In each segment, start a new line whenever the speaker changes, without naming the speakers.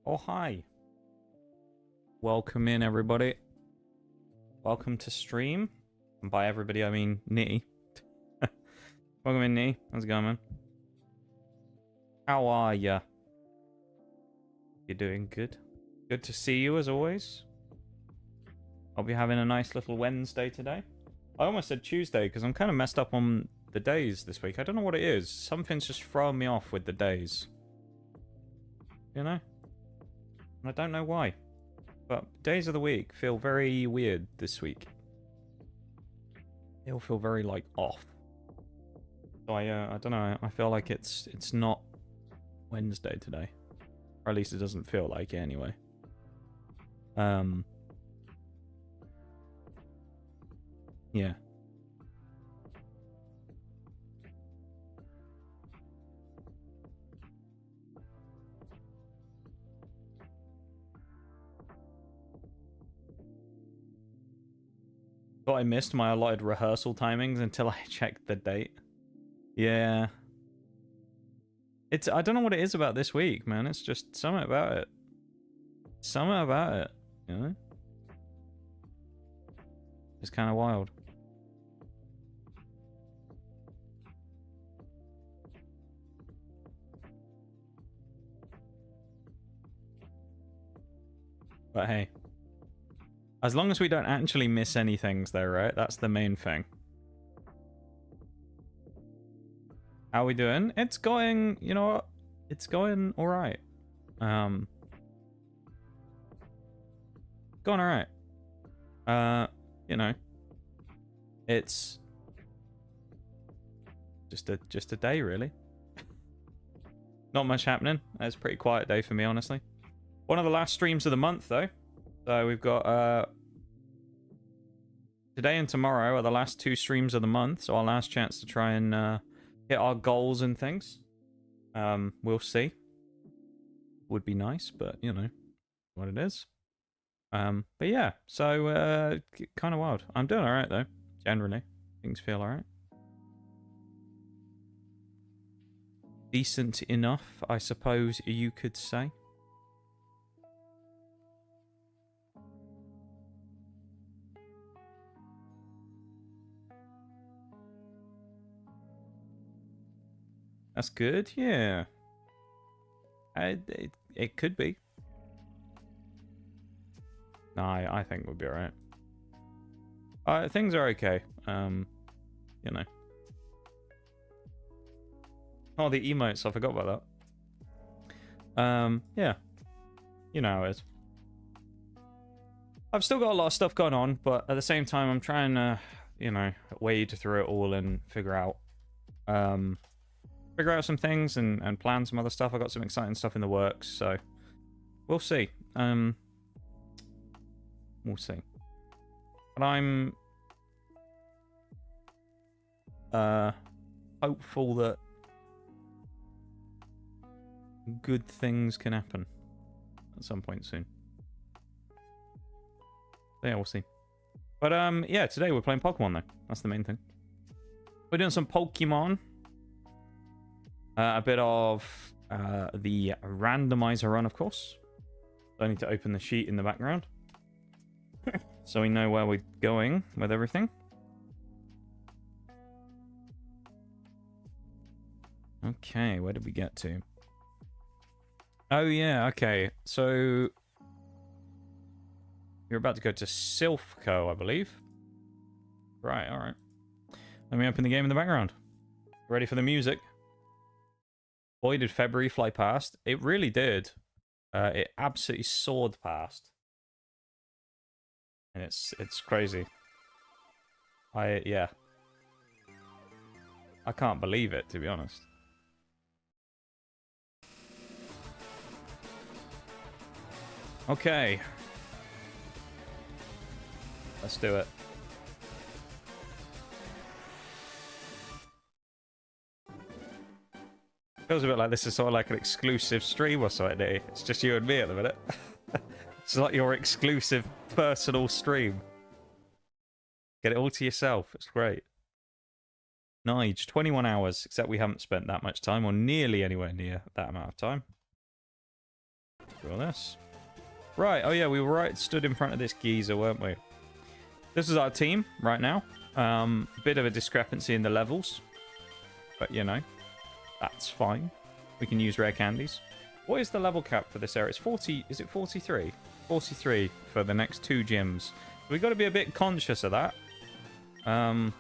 Oh, hi. Welcome in, everybody. Welcome to stream. And by everybody, I mean Nitty. Welcome in, Nitty. How's it going, man? How are ya? You doing good? Good to see you, as always. Hope you're having a nice little Wednesday today. I almost said Tuesday, because I'm kind of messed up on the days this week. I don't know what it is. Something's just throwing me off with the days. You know? And I don't know why. But days of the week feel very weird this week. They all feel very, like, off. So I don't know. I feel like it's not Wednesday today. Or at least it doesn't feel like it anyway. Yeah. Thought I missed my allotted rehearsal timings until I checked the date. Yeah. I don't know what it is about this week, man. It's just something about it. Something about it, you know? It's kind of wild. But hey. As long as we don't actually miss any things though, right? That's the main thing. How are we doing? It's going, you know what? It's going alright. Going alright. You know. It's just a day, really. Not much happening. It's a pretty quiet day for me, honestly. One of the last streams of the month, though. So we've got today and tomorrow are the last two streams of the month, so our last chance to try and hit our goals and things. We'll see. Would be nice, but you know what it is. But yeah, so kind of wild. I'm doing alright though, generally. Things feel alright. Decent enough, I suppose you could say. That's good, yeah. It could be. No, I think we'll be alright. Things are okay. You know. Oh, the emotes, I forgot about that. Yeah. You know how it is. I've still got a lot of stuff going on, but at the same time, I'm trying to, you know, wade through it all and figure out some things and plan some other stuff. I got some exciting stuff in the works, so we'll see. We'll see. But I'm hopeful that good things can happen at some point soon. So yeah, we'll see. But yeah, today we're playing Pokemon though. That's the main thing. We're doing some Pokemon. A bit of the randomizer run, of course. I need to open the sheet in the background. So we know where we're going with everything. Okay, where did we get to? Oh yeah, okay. So you're about to go to Silphco, I believe. Right, alright. Let me open the game in the background. Ready for the music. Boy, did February fly past. It really did. It absolutely soared past. And it's crazy. Yeah. I can't believe it, to be honest. Okay. Let's do it. Feels a bit like this is sort of like an exclusive stream or something. It's just you and me at the minute. It's like your exclusive personal stream. Get it all to yourself. It's great. Nige, 21 hours, except we haven't spent that much time, or nearly anywhere near that amount of time. Do all this. Right. Oh, yeah. We were stood in front of this geezer, weren't we? This is our team right now. Bit of a discrepancy in the levels. But, you know, that's fine. We can use rare candies. What is the level cap for this area? It's 40. Is it 43? 43 for the next 2 gyms. We've got to be a bit conscious of that. My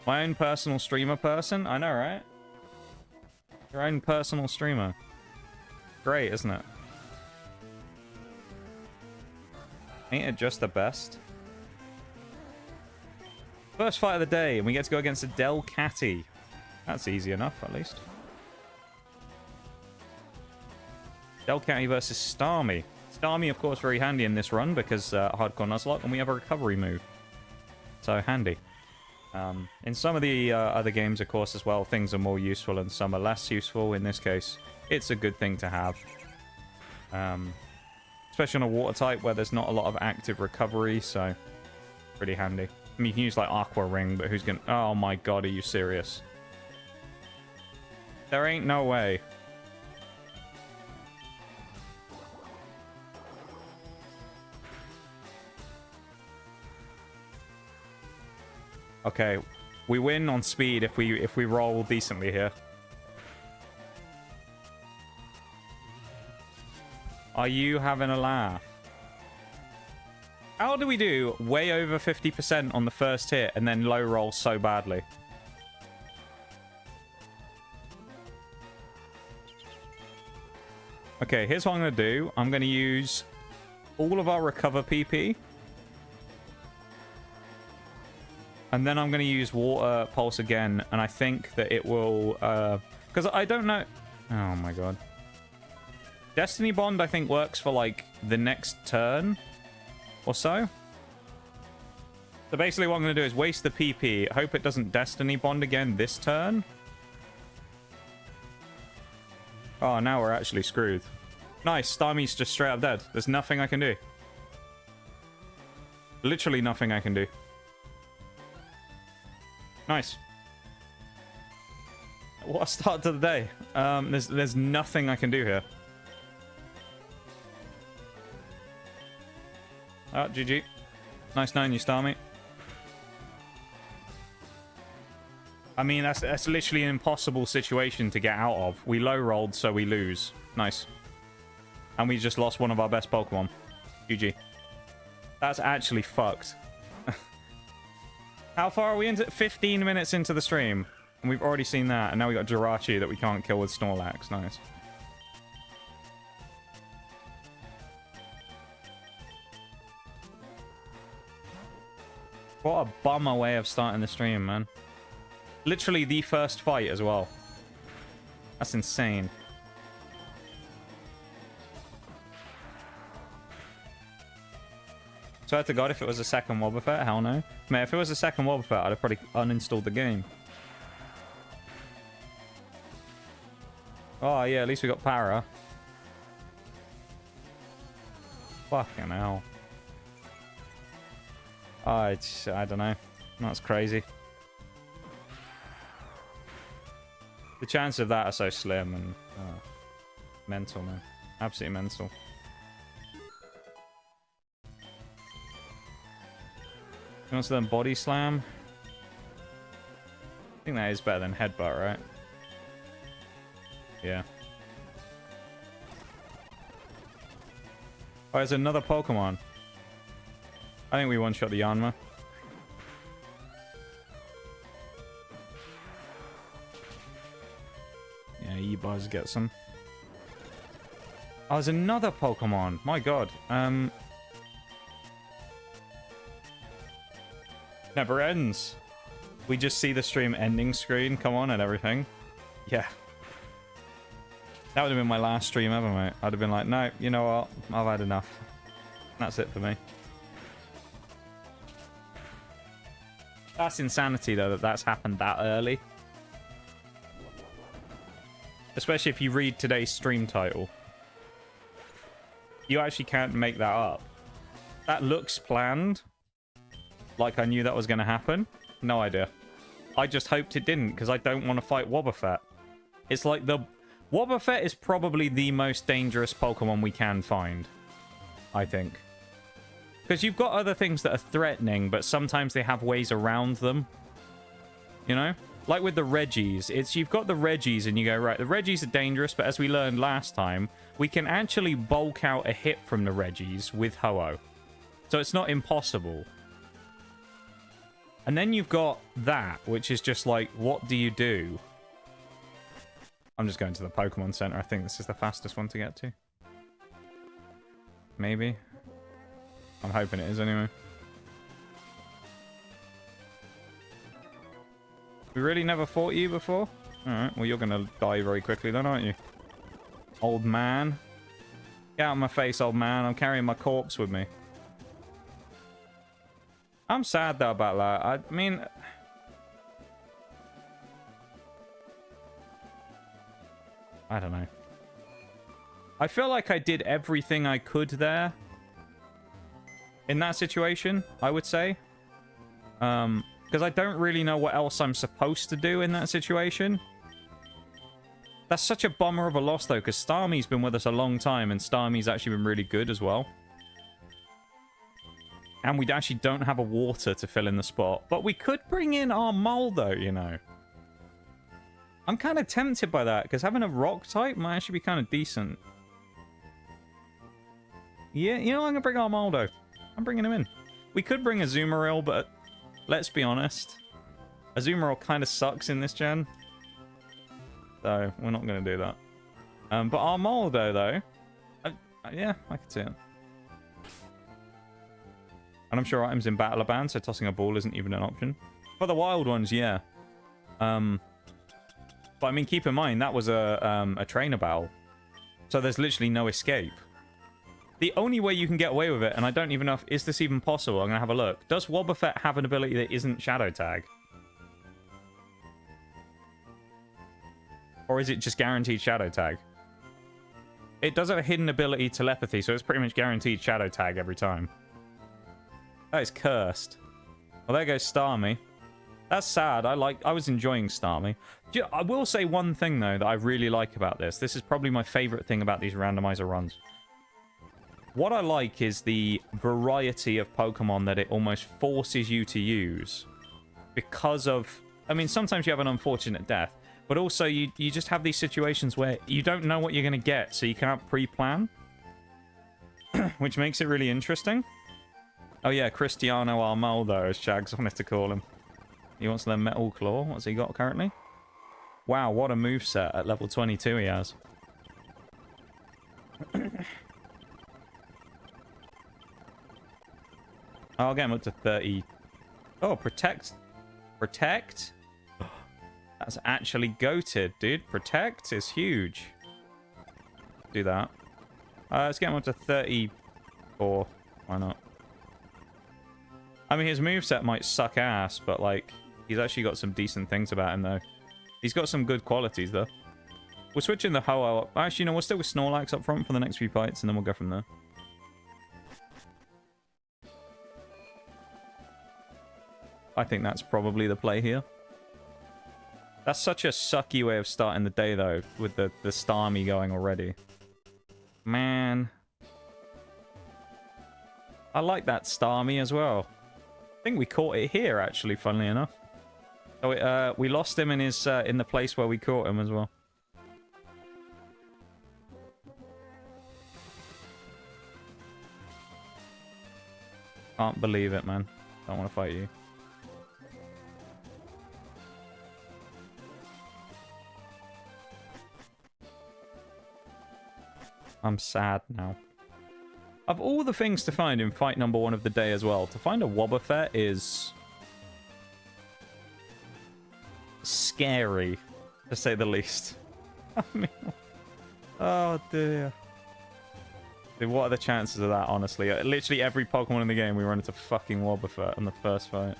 own personal streamer person. I know, right? Your own personal streamer. Great, isn't it? Ain't it just the best? First fight of the day, and we get to go against a Del Catty. That's easy enough, at least. Del Catty versus Starmie. Starmie, of course, very handy in this run because hardcore nuzlocke, and we have a recovery move. So handy. In some of the other games, of course, as well, things are more useful and some are less useful. In this case, it's a good thing to have. Especially on a water type where there's not a lot of active recovery, so pretty handy. I mean, you can use like Aqua Ring, but who's gonna... Oh my god, are you serious? There ain't no way. Okay, we win on speed if we roll decently here. Are you having a laugh? How do we do way over 50% on the first hit and then low roll so badly? Okay, here's what I'm going to do. I'm going to use all of our recover PP. And then I'm going to use water pulse again. And I think that it will... because I don't know... Oh my god. Destiny Bond, I think, works for, like, the next turn or so. So basically what I'm going to do is waste the PP. Hope it doesn't Destiny Bond again this turn. Oh, now we're actually screwed. Nice. Starmie's just straight up dead. There's nothing I can do. Literally nothing I can do. Nice. What a start to the day. There's nothing I can do here. Oh, GG. Nice knowing you, Starmie. I mean, that's literally an impossible situation to get out of. We low-rolled, so we lose. Nice. And we just lost one of our best Pokemon. GG. That's actually fucked. How far are we into? 15 minutes into the stream. And we've already seen that. And now we got Jirachi that we can't kill with Snorlax. Nice. What a bummer way of starting the stream, man. Literally the first fight as well. That's insane. Swear to God, if it was a second Wobbuffet, hell no. Man, if it was a second Wobbuffet, I'd have probably uninstalled the game. Oh, yeah, at least we got Para. Fucking hell. Oh, I don't know. That's crazy. The chances of that are so slim and... mental, man. Absolutely mental. He wants to learn Body Slam. I think that is better than Headbutt, right? Yeah. Oh, there's another Pokemon. I think we one-shot the Yanma. Yeah, E-Buzz gets some. Oh, there's another Pokemon. My god. Never ends. We just see the stream ending screen come on and everything. Yeah. That would have been my last stream ever, mate. I'd have been like, no, you know what? I've had enough. That's it for me. That's insanity, though, that that's happened that early. Especially if you read today's stream title. You actually can't make that up. That looks planned. Like I knew that was going to happen. No idea. I just hoped it didn't, because I don't want to fight Wobbuffet. It's like the Wobbuffet is probably the most dangerous Pokemon we can find, I think. Because you've got other things that are threatening, but sometimes they have ways around them. You know? Like with the Reggies. You've got the Reggies and you go, right, the Reggies are dangerous, but as we learned last time, we can actually bulk out a hit from the Reggies with Ho-Oh. So it's not impossible. And then you've got that, which is just like, what do you do? I'm just going to the Pokemon Center. I think this is the fastest one to get to. Maybe. I'm hoping it is anyway. We really never fought you before? Alright, well you're gonna die very quickly then, aren't you? Old man. Get out of my face, old man. I'm carrying my corpse with me. I'm sad though about that. I mean... I don't know. I feel like I did everything I could there. In that situation, I would say. Because I don't really know what else I'm supposed to do in that situation. That's such a bummer of a loss, though, because Starmie's been with us a long time, and Starmie's actually been really good as well. And we actually don't have a water to fill in the spot. But we could bring in our Moldo, you know. I'm kind of tempted by that, because having a rock type might actually be kind of decent. Yeah, you know, I'm going to bring our Moldo. I'm bringing him in. We could bring a Azumarill, but let's be honest. Azumarill kind of sucks in this gen. So, we're not going to do that. But our Moldo, though... yeah, I can see it. And I'm sure items in battle are banned, so tossing a ball isn't even an option. For the wild ones, yeah. But I mean, keep in mind, that was a trainer battle. So there's literally no escape. The only way you can get away with it, and I don't even know if... Is this even possible? I'm going to have a look. Does Wobbuffet have an ability that isn't Shadow Tag? Or is it just guaranteed Shadow Tag? It does have a hidden ability, Telepathy, so it's pretty much guaranteed Shadow Tag every time. That is cursed. Well, there goes Starmie. That's sad. I was enjoying Starmie. I will say one thing, though, that I really like about this. This is probably my favorite thing about these randomizer runs. What I like is the variety of Pokemon that it almost forces you to use. Because of... I mean, sometimes you have an unfortunate death. But also, you just have these situations where you don't know what you're going to get. So you can't pre-plan. Which makes it really interesting. Oh yeah, Cristiano Armaldo, as Shags wanted to call him. He wants the Metal Claw. What's he got currently? Wow, what a moveset at level 22 he has. I'll get him up to 30. Oh, Protect. Protect? That's actually goated, dude. Protect is huge. Do that. Let's get him up to 34. Why not? I mean, his moveset might suck ass, but, like, he's actually got some decent things about him, though. He's got some good qualities, though. We're switching the Ho-Oh up. Actually, no, we'll stick with Snorlax up front for the next few fights, and then we'll go from there. I think that's probably the play here. That's such a sucky way of starting the day, though, with the Starmie going already. Man. I like that Starmie as well. I think we caught it here, actually, funnily enough. So we lost him in his in the place where we caught him as well. Can't believe it, man. Don't want to fight you. I'm sad now. Of all the things to find in fight number 1 of the day as well, to find a Wobbuffet is scary, to say the least. I mean, oh dear. Dude, what are the chances of that, honestly? Literally every Pokemon in the game, we run into fucking Wobbuffet on the first fight.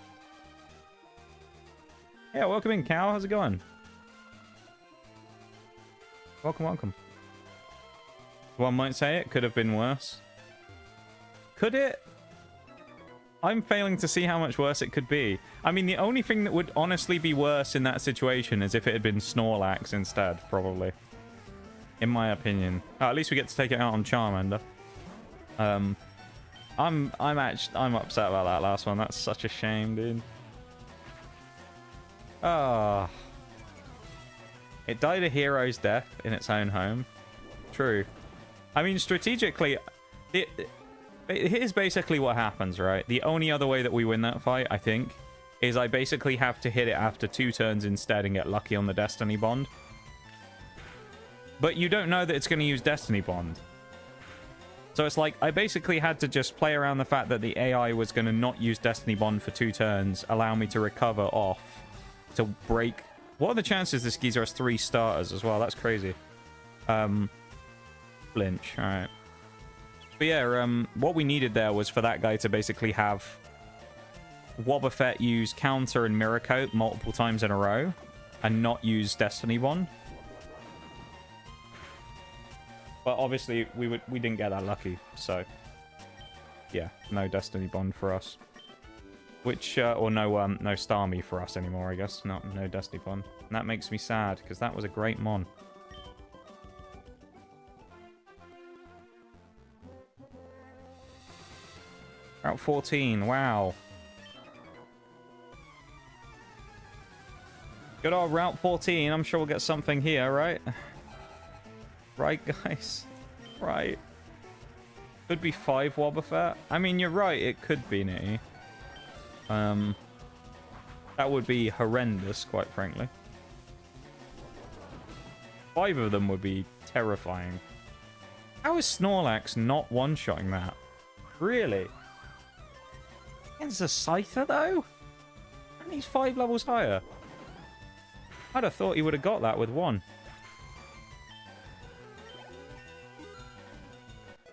Yeah, welcome in, Cow. How's it going? Welcome, welcome. One might say it could have been worse. Could it? I'm failing to see how much worse it could be. I mean, the only thing that would honestly be worse in that situation is if it had been Snorlax instead, probably. in my opinion. At least we get to take it out on Charmander. I'm upset about that last one. That's such a shame, dude. Ah. It died a hero's death in its own home. True. I mean, strategically, here's basically what happens, right? The only other way that we win that fight, I think, is I basically have to hit it after 2 turns instead and get lucky on the Destiny Bond. But you don't know that it's going to use Destiny Bond. So it's like, I basically had to just play around the fact that the AI was going to not use Destiny Bond for 2 turns, allow me to recover off, to break... What are the chances this geezer has 3 starters as well? That's crazy. Flinch, alright. But yeah, what we needed there was for that guy to basically have Wobbuffet use counter and mirror coat multiple times in a row and not use Destiny Bond. But obviously we didn't get that lucky, so yeah, no Destiny Bond for us. Which or no Starmie for us anymore, I guess. No Destiny Bond. And that makes me sad because that was a great mon. Route 14, wow. Good old Route 14. I'm sure we'll get something here, right? Right, guys? Right. Could be 5 Wobbuffet. I mean, you're right. It could be, Nitty. That would be horrendous, quite frankly. 5 of them would be terrifying. How is Snorlax not one-shotting that? Really? Against a Scyther, though? And he's 5 levels higher. I'd have thought he would have got that with 1.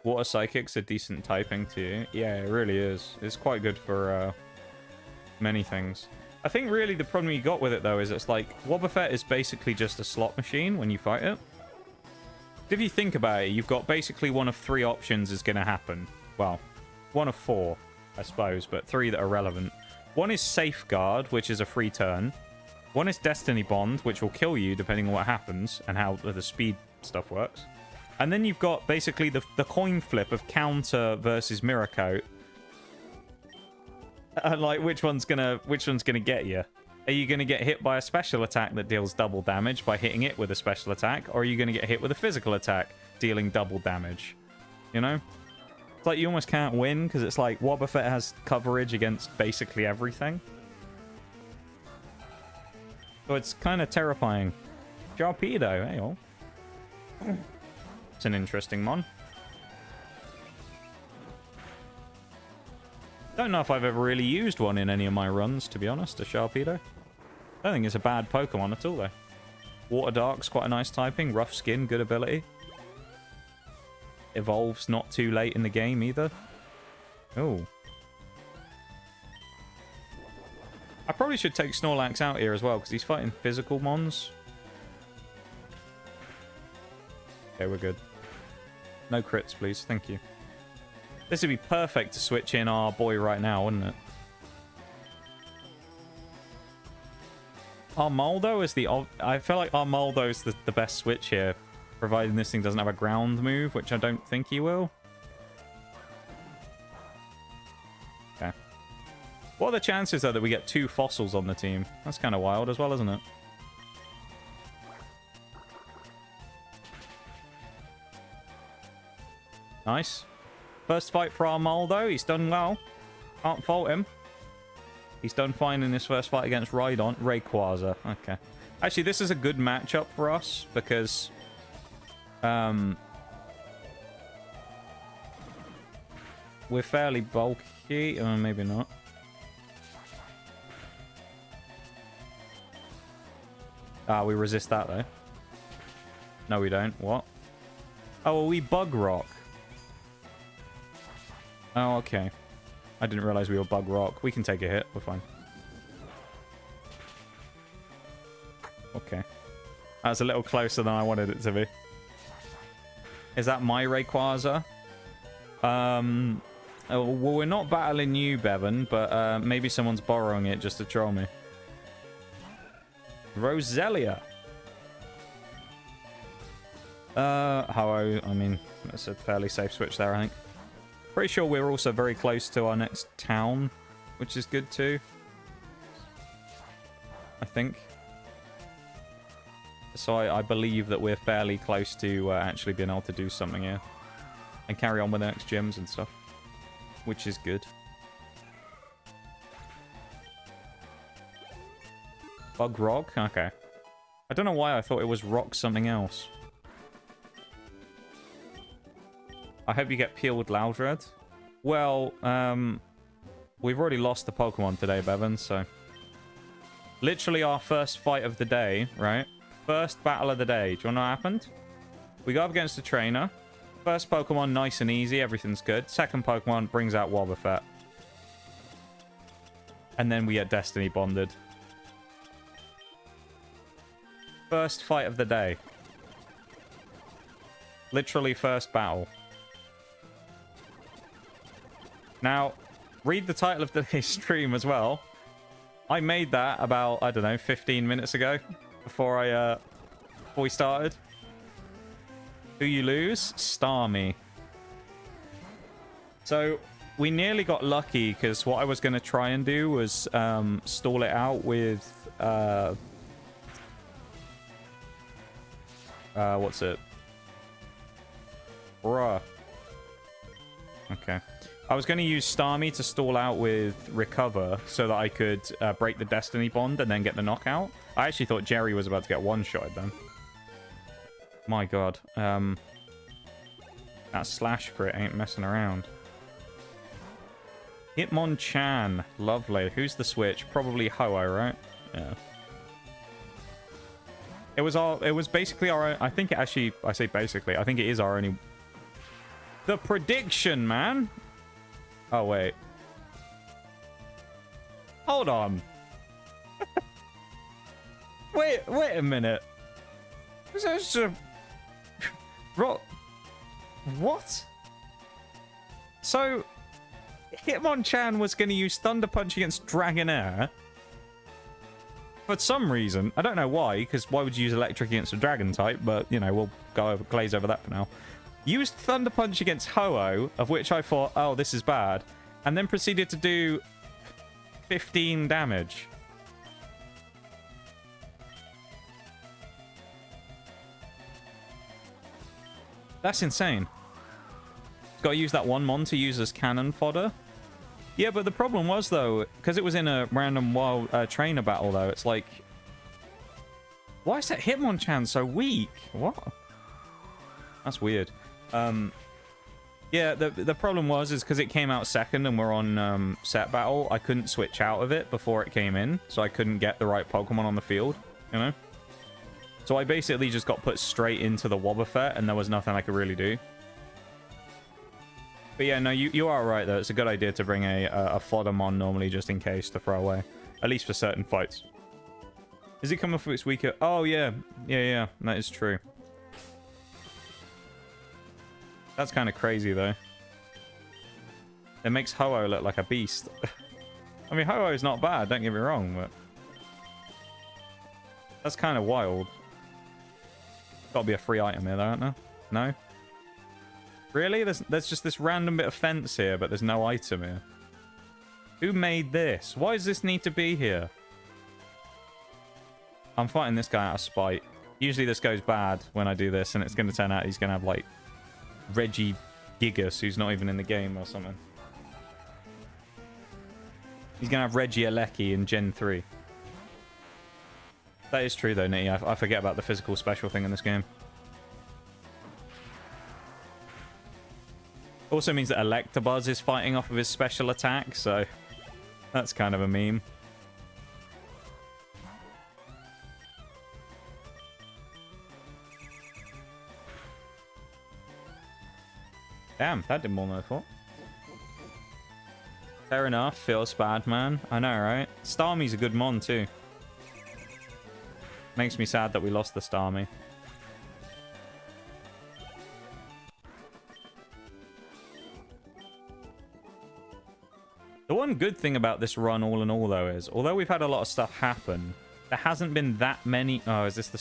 Water Psychic's a decent typing too. Yeah, it really is. It's quite good for many things. I think really the problem you got with it, though, is it's like Wobbuffet is basically just a slot machine when you fight it. If you think about it, you've got basically one of 3 options is going to happen. Well, one of 4, I suppose, but 3 that are relevant. One is Safeguard, which is a free turn. One is Destiny Bond, which will kill you depending on what happens and how the speed stuff works. And then you've got basically the coin flip of counter versus mirror coat. Like which one's gonna get you? Are you gonna get hit by a special attack that deals double damage by hitting it with a special attack, or are you gonna get hit with a physical attack dealing double damage? You know, it's like you almost can't win because it's like Wobbuffet has coverage against basically everything. So it's kind of terrifying. Sharpedo, hey all. It's an interesting mon. Don't know if I've ever really used one in any of my runs, to be honest, a Sharpedo. I don't think it's a bad Pokemon at all, though. Water Dark's quite a nice typing. Rough Skin, good ability. Evolves not too late in the game, either. Oh. I probably should take Snorlax out here as well, because he's fighting physical mons. Okay, we're good. No crits, please. Thank you. This would be perfect to switch in our boy right now, wouldn't it? Armaldo is the... I feel like Armaldo's the best switch here, providing this thing doesn't have a ground move, which I don't think he will. Okay. What are the chances, though, that we get 2 fossils on the team? That's kind of wild as well, isn't it? Nice. First fight for Armaldo. He's done well. Can't fault him. He's done fine in his first fight against Rayquaza. Okay. Actually, this is a good matchup for us because... we're fairly bulky. Maybe not. We resist that, though. No, we don't. What? Oh, well, we Bug Rock. Oh, okay. I didn't realize we were Bug Rock. We can take a hit. We're fine. Okay. That's a little closer than I wanted it to be. Is that my Rayquaza? Well, we're not battling you, Bevan, but maybe someone's borrowing it just to troll me. Roselia. How I mean, that's a fairly safe switch there, I think. Pretty sure we're also very close to our next town, which is good too. I think. So I believe that we're fairly close to actually being able to do something here. And carry on with the next gyms and stuff. Which is good. Bug Rock? Okay. I don't know why I thought it was Rock something else. I hope you get peeled, Loudred. Well, we've already lost the Pokemon today, Bevan, so... Literally our first fight of the day, right? First battle of the day. Do you want to know what happened? We go up against the trainer. First Pokemon, nice and easy. Everything's good. Second Pokemon brings out Wobbuffet. And then we get Destiny bonded. First fight of the day. Literally first battle. Now, read the title of today's stream as well. I made that about, I don't know, 15 minutes ago. Before we started. Who you lose? Starmie. So, we nearly got lucky, because what I was going to try and do was stall it out with... what's it? Bruh. Okay. I was going to use Starmie to stall out with Recover so that I could break the Destiny Bond and then get the knockout. I actually thought Jerry was about to get one-shotted then. My god. That slash crit ain't messing around. Hitmonchan. Lovely. Who's the switch? Probably Ho-Oh, right? Yeah. It was basically our own... I think it actually... I say basically. I think it is our only... The prediction, man! Oh, wait. Hold on. wait a minute. What? So, Hitmonchan was going to use Thunder Punch against Dragonair. For some reason. I don't know why, because why would you use Electric against a Dragon type? But, you know, we'll glaze over that for now. Used Thunder Punch against Ho-Oh, of which I thought, oh, this is bad. And then proceeded to do 15 damage. That's insane. Got to use that one mon to use as cannon fodder. Yeah, but the problem was, though, because it was in a random wild trainer battle, though, it's like... Why is that Hitmonchan so weak? What? That's weird. Yeah, the problem was because it came out second and we're on set battle, I couldn't switch out of it before it came in, so I couldn't get the right Pokemon on the field, you know? So I basically just got put straight into the Wobbuffet and there was nothing I could really do. But yeah, no, you are right, though. It's a good idea to bring a Foddermon normally just in case to throw away. At least for certain fights. Is it coming for its weaker? Oh, yeah. Yeah, that is true. That's kind of crazy, though. It makes Ho-Oh look like a beast. I mean, Ho-Oh is not bad, don't get me wrong, but... That's kind of wild. Gotta be a free item here, though, isn't there? No? Really? There's just this random bit of fence here, but there's no item here. Who made this? Why does this need to be here? I'm fighting this guy out of spite. Usually this goes bad when I do this, and it's going to turn out he's going to have, like, Reggie Gigas, who's not even in the game or something. He's going to have Reggie Alecki in Gen 3. That is true, though, Nitty. I forget about the physical special thing in this game. Also means that Electabuzz is fighting off of his special attack, so that's kind of a meme. Damn, that did more than I thought. Fair enough, feels bad, man. I know, right? Starmie's a good mon, too. Makes me sad that we lost the Starmie. The one good thing about this run, all in all, though, is although we've had a lot of stuff happen, there hasn't been that many... Oh, is this the...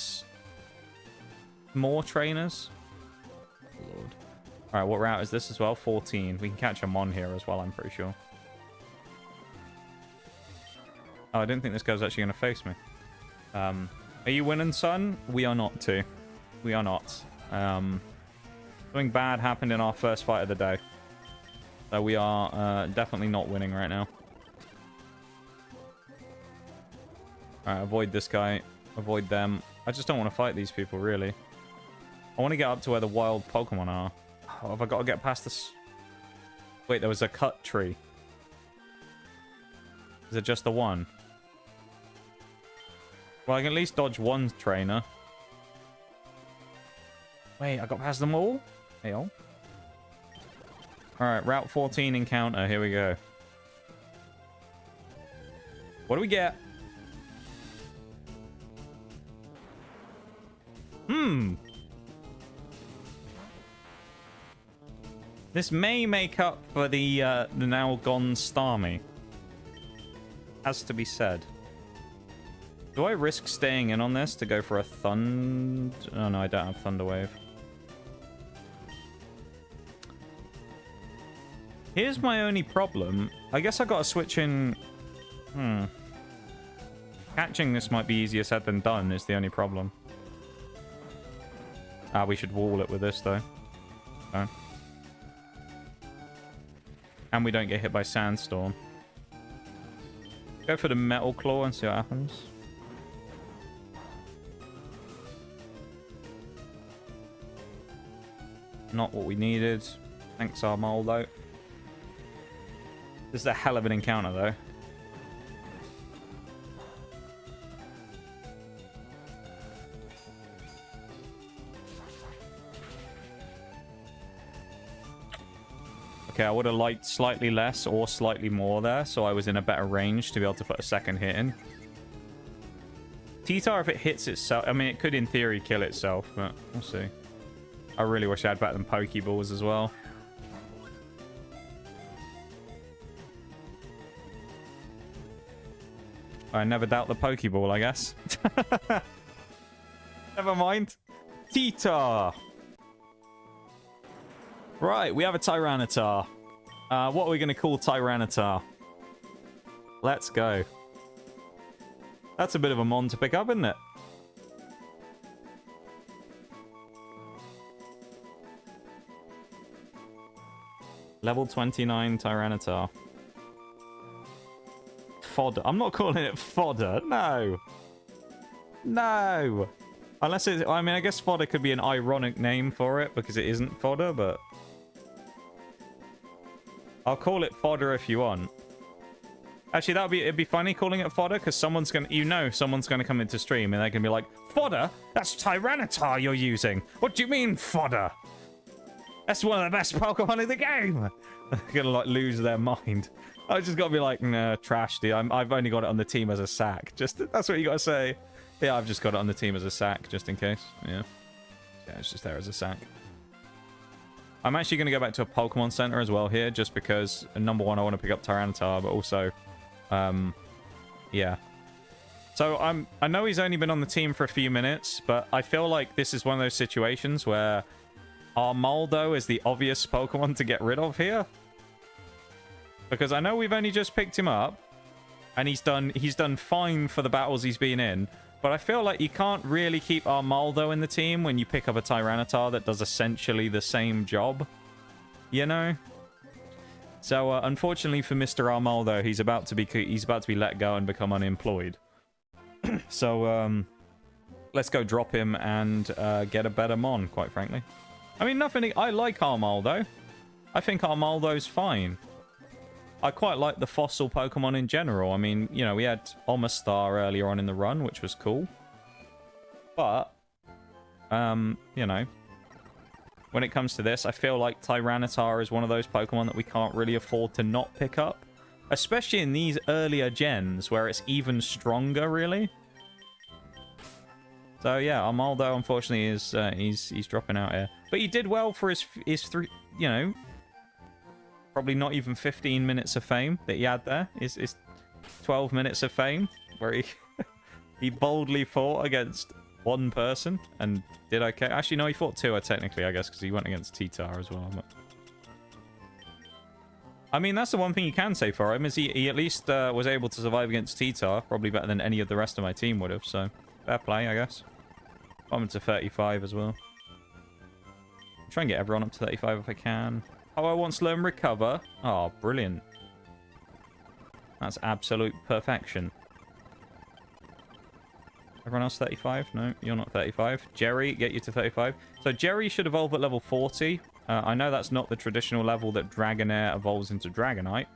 More trainers? All right, what route is this as well? 14. We can catch a Mon here as well, I'm pretty sure. Oh, I didn't think this guy's actually going to face me. Are you winning, son? We are not, too. We are not. Something bad happened in our first fight of the day. So we are definitely not winning right now. Alright, avoid this guy. Avoid them. I just don't want to fight these people, really. I want to get up to where the wild Pokemon are. Oh, have I got to get past this? Wait, there was a cut tree. Is it just the one? Well, I can at least dodge one trainer. Wait, I got past them all? Hey, oh. Alright, Route 14 encounter. Here we go. What do we get? This may make up for the now gone Starmie. Has to be said. Do I risk staying in on this to go for a Thund... Oh, no, I don't have Thunder Wave. Here's my only problem. I guess I gotta switch in... Catching this might be easier said than done is the only problem. Ah, we should wall it with this, though. Okay. And we don't get hit by Sandstorm. Go for the Metal Claw and see what happens. Not what we needed. Thanks, Armaldo. This is a hell of an encounter, though. Okay, I would have liked slightly less or slightly more there, so I was in a better range to be able to put a second hit in. T-Tar, if it hits itself... I mean, it could, in theory, kill itself, but we'll see. I really wish I had better than Pokeballs as well. I never doubt the Pokeball, I guess. Never mind. T-Tar! Right, we have a Tyranitar. What are we going to call Tyranitar? Let's go. That's a bit of a mon to pick up, isn't it? Level 29 Tyranitar. Fodder. I'm not calling it fodder. No. No. Unless it's... I mean, I guess fodder could be an ironic name for it because it isn't fodder, but... I'll call it fodder if you want. Actually, it'd be funny calling it fodder because someone's gonna... someone's gonna come into stream and they're gonna be like, fodder? That's Tyranitar you're using. What do you mean, fodder? That's one of the best Pokemon in the game. They're gonna, like, lose their mind. I just gotta be like, nah, trash, dude. I've only got it on the team as a sack. That's what you gotta say. Yeah, I've just got it on the team as a sack, just in case. Yeah. Yeah, it's just there as a sack. I'm actually gonna go back to a Pokemon Center as well here, just because, number one, I want to pick up Tyranitar, but also, yeah. So I know he's only been on the team for a few minutes, but I feel like this is one of those situations where Armaldo is the obvious Pokemon to get rid of here. Because I know we've only just picked him up, and he's done fine for the battles he's been in, but I feel like you can't really keep Armaldo in the team when you pick up a Tyranitar that does essentially the same job, you know? So unfortunately for Mr. Armaldo, he's about to be let go and become unemployed. So let's go drop him and get a better mon, quite frankly. I mean, I like Armaldo. I think Armaldo's fine. I quite like the fossil Pokemon in general. I mean, you know, we had Omastar earlier on in the run, which was cool. But, you know, when it comes to this, I feel like Tyranitar is one of those Pokemon that we can't really afford to not pick up. Especially in these earlier gens, where it's even stronger, really. So, yeah, Armaldo, unfortunately, is he's dropping out here. But he did well for his three, you know... Probably not even 15 minutes of fame that he had there. Is 12 minutes of fame where he he boldly fought against one person and did okay. Actually, no, he fought two, technically, I guess, because he went against T-Tar as well. But... I mean, that's the one thing you can say for him, is he at least was able to survive against T-Tar, probably better than any of the rest of my team would have, so fair play, I guess. I'm to 35 as well. Try and get everyone up to 35 if I can. Oh, I want to learn recover. Oh, brilliant. That's absolute perfection. Everyone else 35? No, you're not 35. Jerry, get you to 35. So Jerry should evolve at level 40. I know that's not the traditional level that Dragonair evolves into Dragonite.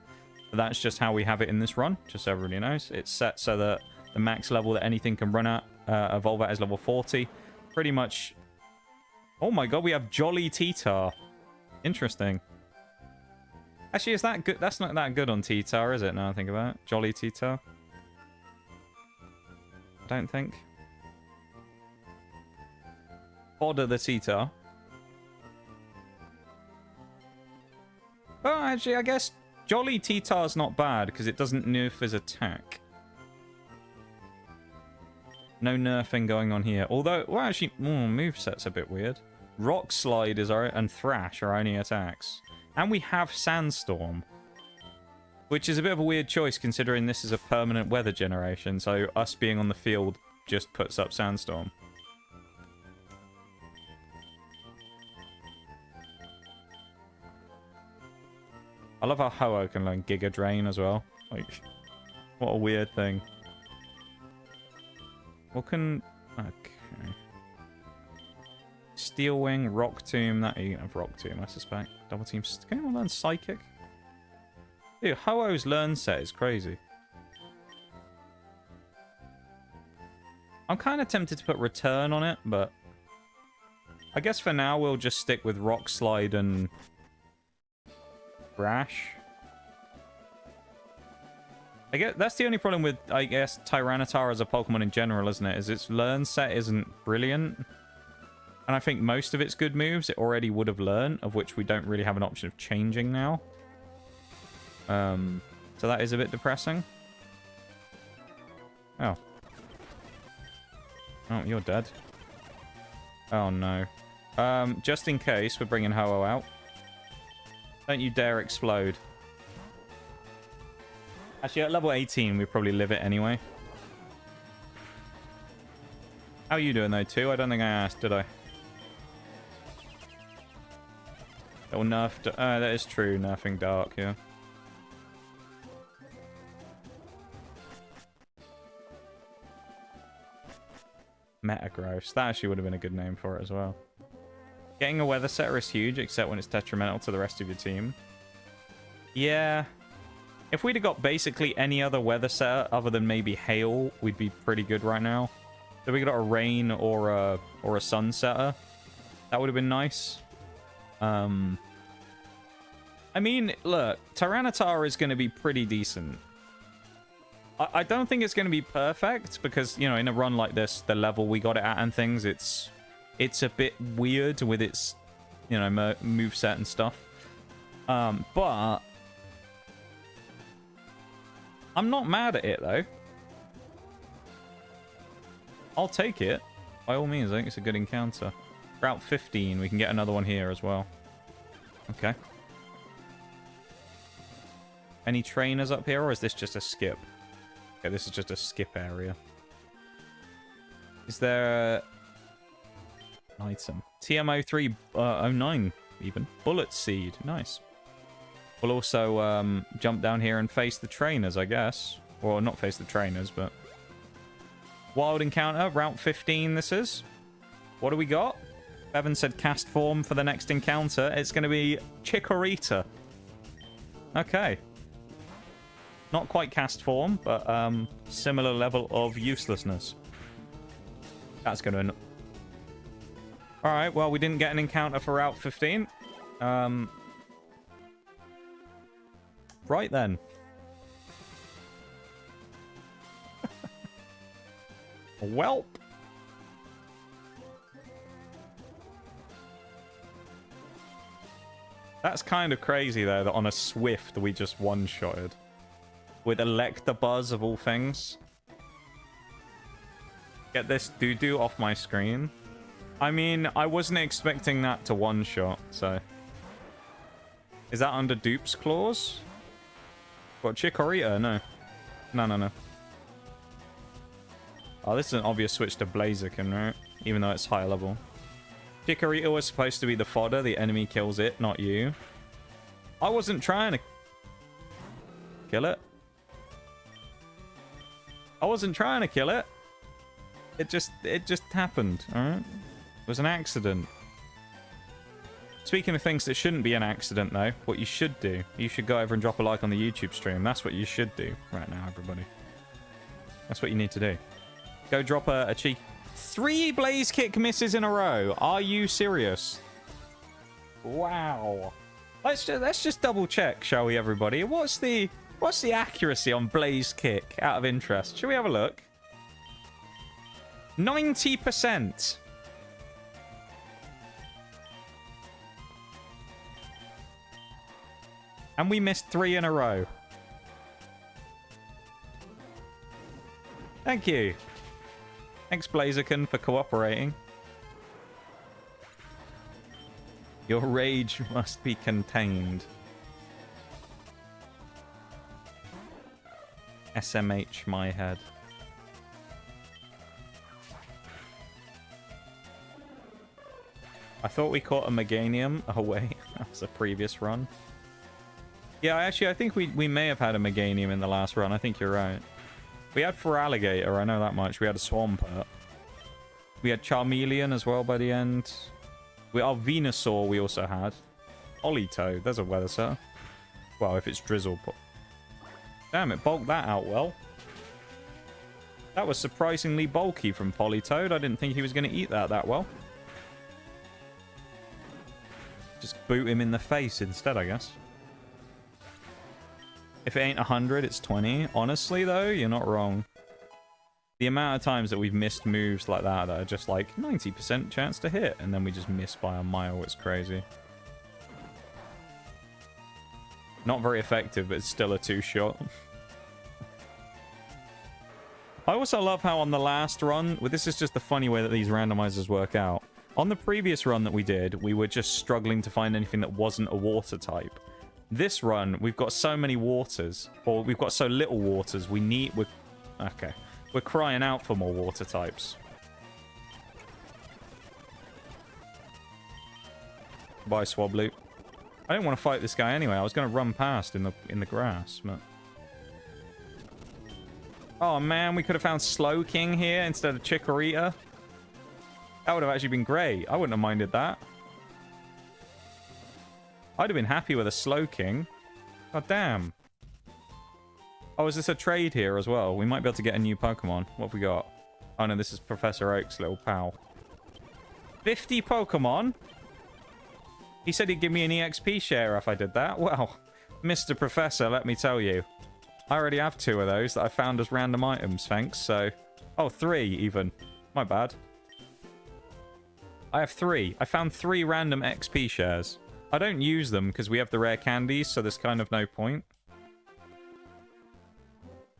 But that's just how we have it in this run, just so everybody knows. It's set so that the max level that anything can run at, evolve at, is level 40. Pretty much... Oh my god, we have Jolly T-Tar. Interesting. Actually, is that good? That's not that good on T-Tar, is it, now I think about it? Jolly T-Tar? I don't think. Fodder the T-Tar. Oh, actually, I guess Jolly T-Tar's not bad, because it doesn't nerf his attack. No nerfing going on here. Although, well, actually, moveset's a bit weird. Rock Slide is and Thrash are only attacks. And we have Sandstorm. Which is a bit of a weird choice, considering this is a permanent weather generation. So us being on the field just puts up Sandstorm. I love how Ho-Oh can learn Giga Drain as well. Like, what a weird thing. What can... Okay. Steel Wing, Rock Tomb. That you can have Rock Tomb, I suspect. Double Team... Can anyone learn Psychic? Dude, Ho-Oh's learn set is crazy. I'm kind of tempted to put Return on it, but... I guess for now we'll just stick with Rock Slide and... Thrash. I guess that's the only problem with, I guess, Tyranitar as a Pokemon in general, isn't it? Is its learn set isn't brilliant. And I think most of its good moves it already would have learned, of which we don't really have an option of changing now. So that is a bit depressing. Oh. Oh, you're dead. Oh, no. Just in case, we're bringing Ho-Oh out. Don't you dare explode. Actually, at level 18, we probably live it anyway. How are you doing, though, too? I don't think I asked, did I? Little nerf... that is true, nerfing Dark, yeah. Metagross. That actually would have been a good name for it as well. Getting a weather setter is huge, except when it's detrimental to the rest of your team. Yeah. If we'd have got basically any other weather setter other than maybe hail, we'd be pretty good right now. If we got a rain or a sun setter, that would have been nice. I mean, look, Tyranitar is going to be pretty decent. I don't think it's going to be perfect because, you know, in a run like this, the level we got it at and things, it's a bit weird with its, you know, moveset and stuff. But I'm not mad at it, though. I'll take it. By all means, I think it's a good encounter. Route 15, we can get another one here as well. Okay. Any trainers up here, or is this just a skip? Okay, this is just a skip area. Is there an item? TMO309, even. Bullet Seed. Nice. We'll also jump down here and face the trainers, I guess. Or not face the trainers, but... Wild encounter, Route 15 this is. What do we got? Bevan said cast form for the next encounter. It's going to be Chikorita. Okay. Not quite cast form, but similar level of uselessness. That's going to... Alright, well, we didn't get an encounter for Route 15. Right then. Welp. That's kind of crazy, though, that on a Swift we just one-shotted. With Electabuzz of all things. Get this doo-doo off my screen. I mean, I wasn't expecting that to one-shot, so... Is that under dupes clause? What, Chikorita? No. No. Oh, this is an obvious switch to Blaziken, right? Even though it's higher level. Chikorita was supposed to be the fodder. The enemy kills it, not you. I wasn't trying to kill it. I wasn't trying to kill it. It just happened, alright? It was an accident. Speaking of things that shouldn't be an accident, though, what you should do, you should go over and drop a like on the YouTube stream. That's what you should do right now, everybody. That's what you need to do. Go drop a cheek. 3 Blaze Kick misses in a row. Are you serious? Wow. Let's just double check, shall we, everybody? What's the accuracy on Blaze Kick out of interest? Shall we have a look? 90%. And we missed 3 in a row. Thank you. Thanks, Blaziken, for cooperating. Your rage must be contained. SMH my head. I thought we caught a Meganium. Oh wait, that was a previous run. Yeah, actually, I think we may have had a Meganium in the last run. I think you're right. We had Feraligatr, I know that much. We had a Swampert. We had Charmeleon as well by the end. Our Venusaur we also had. Politoed, there's a weather set. Well, if it's Drizzle. But... Damn, it bulked that out well. That was surprisingly bulky from Politoed. I didn't think he was going to eat that well. Just boot him in the face instead, I guess. If it ain't 100, it's 20. Honestly, though, you're not wrong. The amount of times that we've missed moves like that are just like 90% chance to hit, and then we just miss by a mile. It's crazy. Not very effective, but it's still a 2-shot. I also love how on the last run, well, this is just the funny way that these randomizers work out. On the previous run that we did, we were just struggling to find anything that wasn't a water type. This run, we've got so many waters, or we've got so little waters, okay. We're crying out for more water types. Bye, Swablu. I didn't want to fight this guy anyway. I was going to run past in the grass, but... Oh man, we could have found Slowking here instead of Chikorita. That would have actually been great. I wouldn't have minded that. I'd have been happy with a Slowking. God damn. Oh, is this a trade here as well? We might be able to get a new Pokemon. What have we got? Oh no, this is Professor Oak's little pal. 50 Pokemon? He said he'd give me an EXP share if I did that. Well, Mr. Professor, let me tell you. I already have 2 of those that I found as random items, thanks, so... Oh, 3 even. My bad. I have 3. I found 3 random XP shares. I don't use them because we have the rare candies, so there's kind of no point.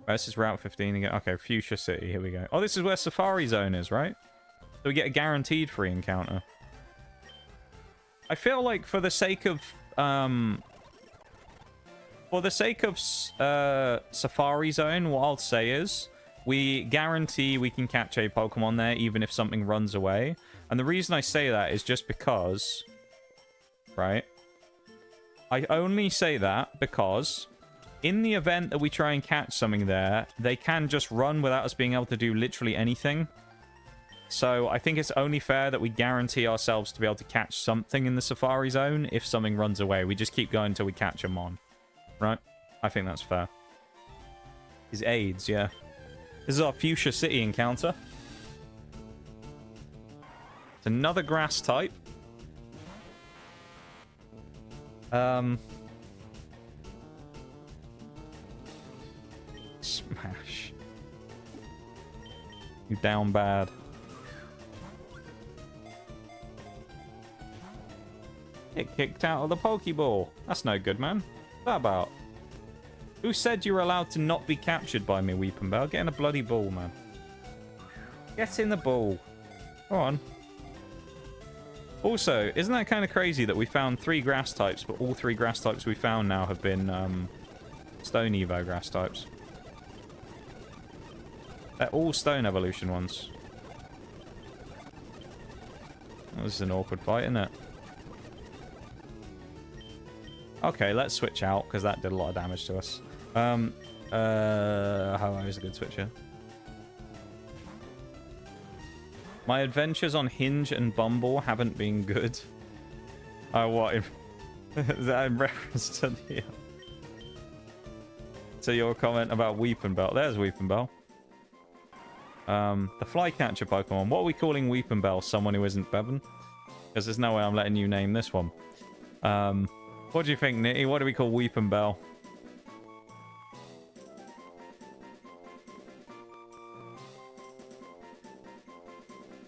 Oh, this is Route 15 again. Okay, Fuchsia City. Here we go. Oh, this is where Safari Zone is, right? So we get a guaranteed free encounter. I feel like for the sake of... Safari Zone, what I'll say is... We guarantee we can catch a Pokemon there, even if something runs away. And the reason I say that is just because... Right? I only say that because... In the event that we try and catch something there, they can just run without us being able to do literally anything. So I think it's only fair that we guarantee ourselves to be able to catch something in the Safari Zone if something runs away. We just keep going until we catch them on. Right? I think that's fair. His aids, yeah. This is our Fuchsia City encounter. It's another grass type. Smash. You down bad. Get kicked out of the Pokeball. That's no good, man. What's that about? Who said you were allowed to not be captured by me, Weepinbell? Get in a bloody ball, man. Get in the ball. Go on. Also, isn't that kind of crazy that we found 3 grass types, but all 3 grass types we found now have been stone evo grass types? They're all stone evolution ones. Oh, this is an awkward fight, isn't it? Okay, let's switch out, because that did a lot of damage to us. How is a good switcher? My adventures on Hinge and Bumble haven't been good. Oh, what? Is that in reference to the... to your comment about Weepinbell. There's Weepinbell. The flycatcher Pokemon. What are we calling Weepinbell? Someone who isn't Bevan? Because there's no way I'm letting you name this one. What do you think, Nitty? What do we call Weepinbell?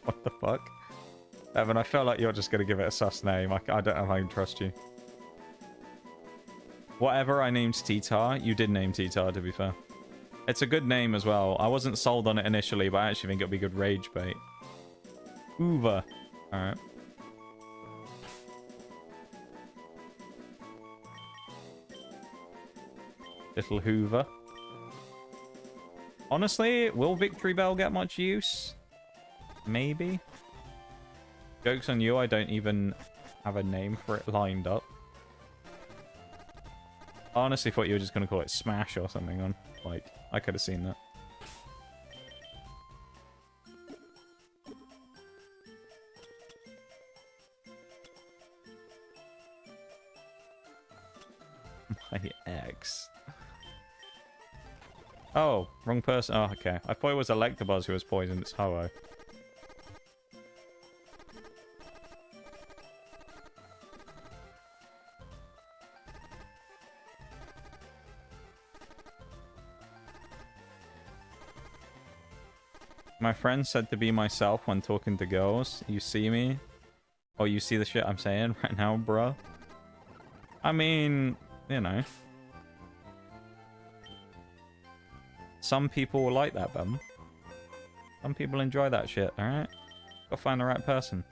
What the fuck? Evan, I felt like you're just going to give it a sus name. I don't know if I can trust you. Whatever I named T-Tar, you did name T-Tar, to be fair. It's a good name as well. I wasn't sold on it initially, but I actually think it'll be good rage bait. Hoover. Alright. Little Hoover. Honestly, will Victory Bell get much use? Maybe. Joke's on you, I don't even have a name for it lined up. I honestly thought you were just going to call it Smash or something on. Like, I could have seen that. My ex. Oh, wrong person. Oh, okay. I thought it was Electabuzz who was poisoned. It's Ho-Oh. My friend said to be myself when talking to girls. You see me? Oh, you see the shit I'm saying right now, bro? I mean, you know. Some people will like that, bum. Some people enjoy that shit, alright? Gotta find the right person.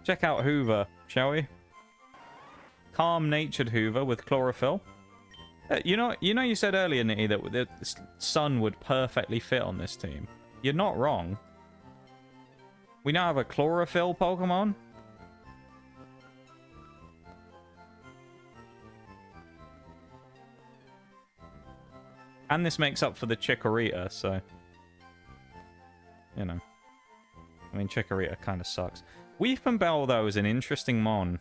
Check out Hoover, shall we? Calm-natured Hoover with chlorophyll. You know you said earlier, Nitty, that the sun would perfectly fit on this team. You're not wrong. We now have a chlorophyll Pokemon. And this makes up for the Chikorita, so... You know. I mean, Chikorita kind of sucks. Weepinbell, though, is an interesting mon.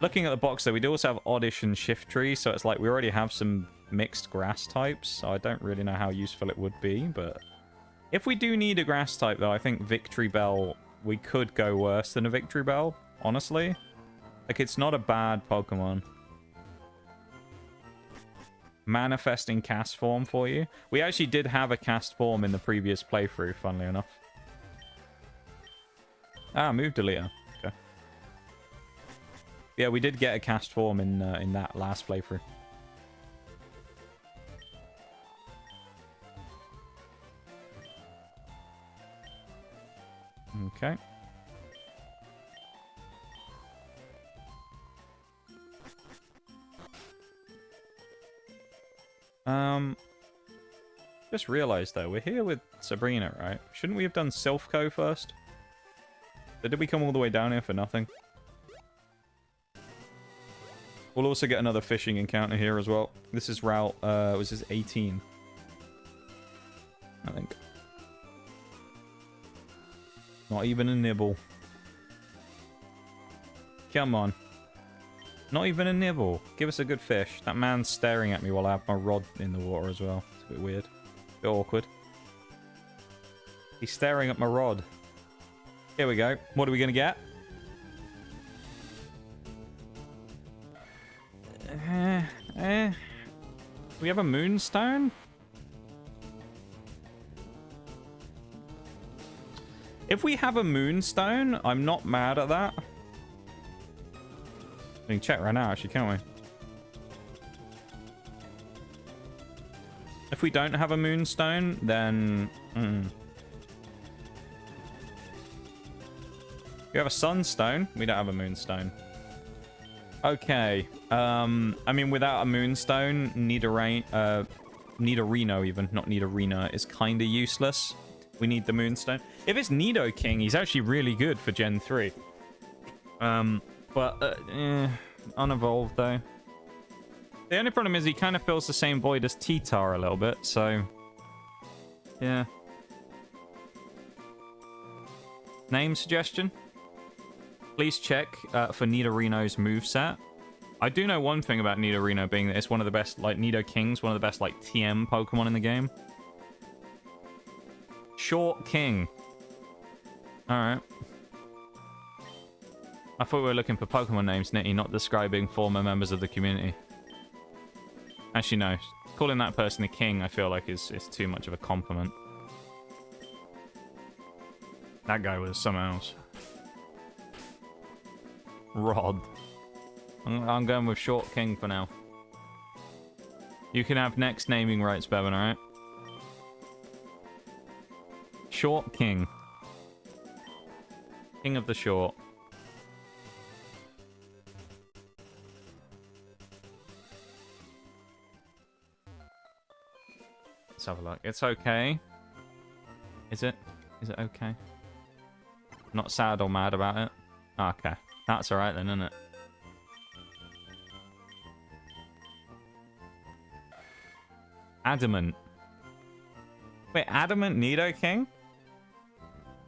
Looking at the box, though, we do also have Oddish and Shiftry, so it's like we already have some mixed grass types, so I don't really know how useful it would be, but... If we do need a grass type, though, I think Victory Bell, we could go worse than a Victory Bell, honestly. Like, it's not a bad Pokemon. Manifesting cast form for you. We actually did have a cast form in the previous playthrough, funnily enough. Ah, move deleter. Okay. Yeah, we did get a cast form in that last playthrough. Okay. Just realized though, we're here with Sabrina, right? Shouldn't we have done Silphco first? So did we come all the way down here for nothing? We'll also get another fishing encounter here as well. This is route, was this 18? I think. Not even a nibble. Come on. Not even a nibble. Give us a good fish. That man's staring at me while I have my rod in the water as well. It's a bit weird. A bit awkward. He's staring at my rod. Here we go. What are we going to get? We have a moonstone? If we have a moonstone, I'm not mad at that. We can check right now, actually, can't we? If we don't have a moonstone, then... We have a sunstone. We don't have a moonstone. Okay. I mean, without a moonstone, Nidorino even, not Nidorina, is kind of useless. We need the moonstone. If it's Nido King, he's actually really good for Gen 3. Unevolved, though. The only problem is he kind of fills the same void as T-Tar a little bit, so... Yeah. Name suggestion? Please check for Nidorino's moveset. I do know one thing about Nidorino, being that it's one of the best, like, Nido King's one of the best, like, TM Pokemon in the game. Short King. Alright. I thought we were looking for Pokemon names, Nitty, not describing former members of the community. Actually, no. Calling that person a king, I feel like, is too much of a compliment. That guy was something else. Rod. I'm going with Short King for now. You can have next naming rights, Bevan, alright? Short King. King of the Short. Let's have a look. It's okay. Is it? Is it okay? Not sad or mad about it? Okay. That's alright then, isn't it? Adamant. Wait, Adamant Nido King?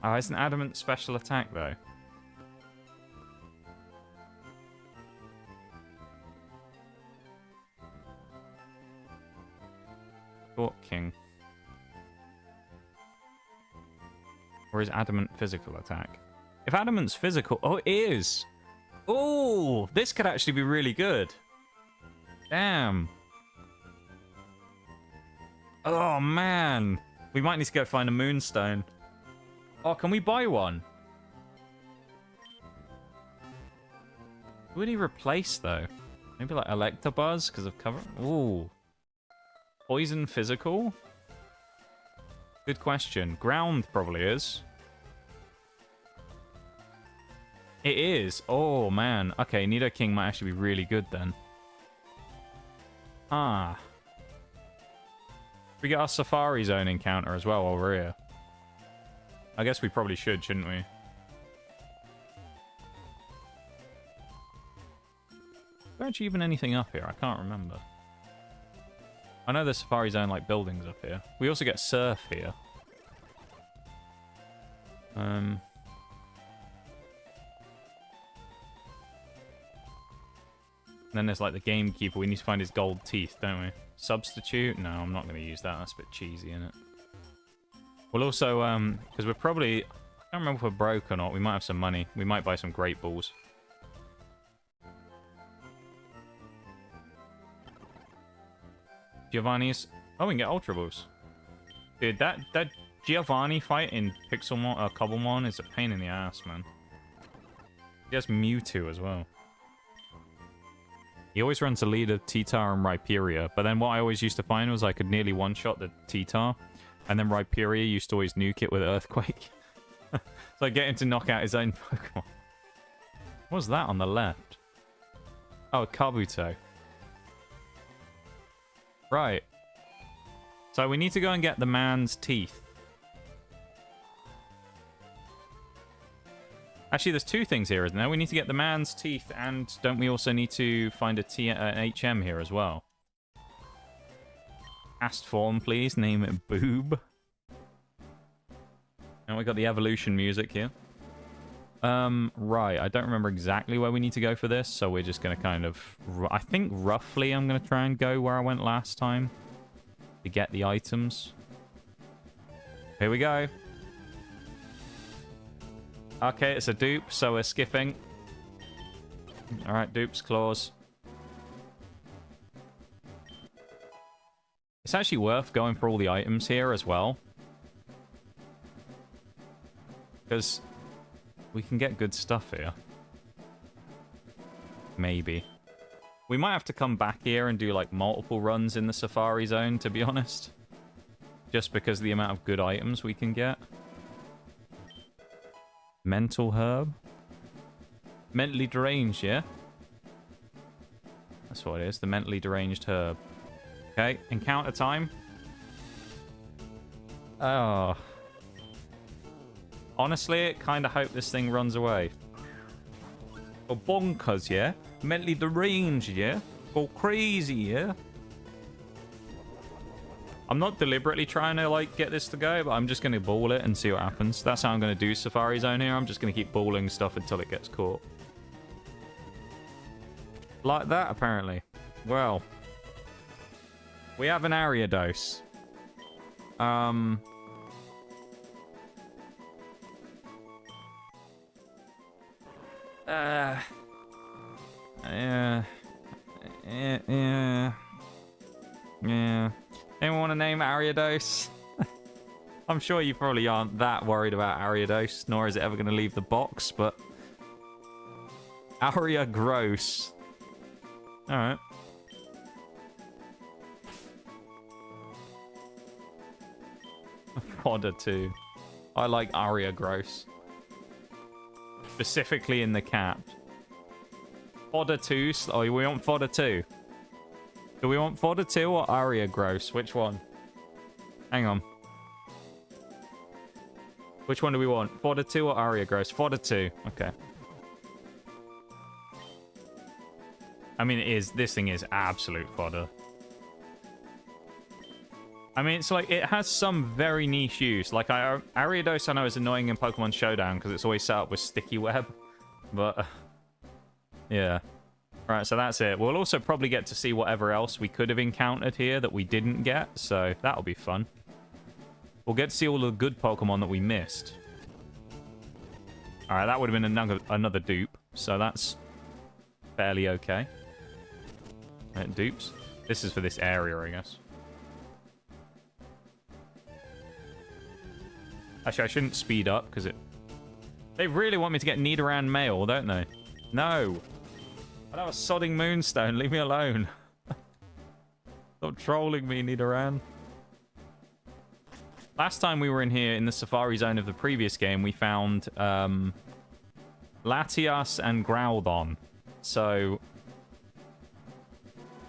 Oh, isn't Adamant special attack, though? Short King. Or is Adamant physical attack? If Adamant's physical... Oh, it is! Oh, this could actually be really good. Damn. Oh, man. We might need to go find a moonstone. Oh, can we buy one? Who would he replace, though? Maybe like Electabuzz because of cover... Ooh. Poison physical? Good question. Ground probably is. It is. Oh, man. Okay, Nido King might actually be really good then. Ah. We get our Safari Zone encounter as well while we're here. I guess we probably should, shouldn't we? Is there actually even anything up here? I can't remember. I know there's Safari Zone, like, buildings up here. We also get Surf here. And then there's, like, the gamekeeper. We need to find his gold teeth, don't we? Substitute? No, I'm not going to use that. That's a bit cheesy, isn't it? We'll also, because we're probably... I don't remember if we're broke or not. We might have some money. We might buy some Great Balls. Giovanni's... Oh, we can get Ultra Balls. Dude, that Giovanni fight in Pixelmon, Cobblemon is a pain in the ass, man. He has Mewtwo as well. He always runs the lead of T-Tar and Rhyperior, but then what I always used to find was I could nearly one-shot the T-Tar, and then Rhyperior used to always nuke it with Earthquake. So I get him to knock out his own Pokemon. What's that on the left? Oh, Kabuto. Right. So we need to go and get the man's teeth. Actually, there's two things here, isn't there? We need to get the man's teeth, and don't we also need to find an HM here as well? Cast form, please. Name it Boob. And we got the evolution music here. Right. I don't remember exactly where we need to go for this, so we're just going to kind of... I think roughly I'm going to try and go where I went last time to get the items. Here we go. Okay, it's a dupe, so we're skipping. Alright, dupe's claws. It's actually worth going for all the items here as well. Because we can get good stuff here. Maybe. We might have to come back here and do like multiple runs in the Safari Zone, to be honest. just because of the amount of good items we can get. Mental herb. Mentally deranged, yeah? That's what it is, the mentally deranged herb. Okay, encounter time. Oh. Honestly, I kind of hope this thing runs away. Oh, bonkers, yeah? Mentally deranged, yeah? Go crazy, yeah? I'm not deliberately trying to, like, get this to go, but I'm just going to ball it and see what happens. That's how I'm going to do Safari Zone here. I'm just going to keep balling stuff until it gets caught. Like that, apparently. Well. We have an Ariados. Yeah. Anyone want to name Ariados? I'm sure you probably aren't that worried about Ariados, nor is it ever going to leave the box, but... Aria Gross. Alright. Fodder 2. I like Aria Gross. Specifically in the cap. Fodder 2. Oh, we want Fodder 2. Do we want Fodder 2 or Aria Gross? Which one? Hang on. Which one do we want? Fodder 2 or Aria Gross? Fodder 2. Okay. I mean, this thing is absolute fodder. I mean, it's like, it has some very niche use. Like, Ariados I know is annoying in Pokemon Showdown because it's always set up with sticky web. But, yeah. Right, so that's it. We'll also probably get to see whatever else we could have encountered here that we didn't get. So, that'll be fun. We'll get to see all the good Pokemon that we missed. Alright, that would have been another dupe. So, that's fairly okay. Dupes. This is for this area, I guess. Actually, I shouldn't speed up, because it... They really want me to get Nidoran male, don't they? No! I have a sodding Moonstone, leave me alone. Stop trolling me, Nidoran. Last time we were in here, in the Safari Zone of the previous game, we found Latias and Groudon. So...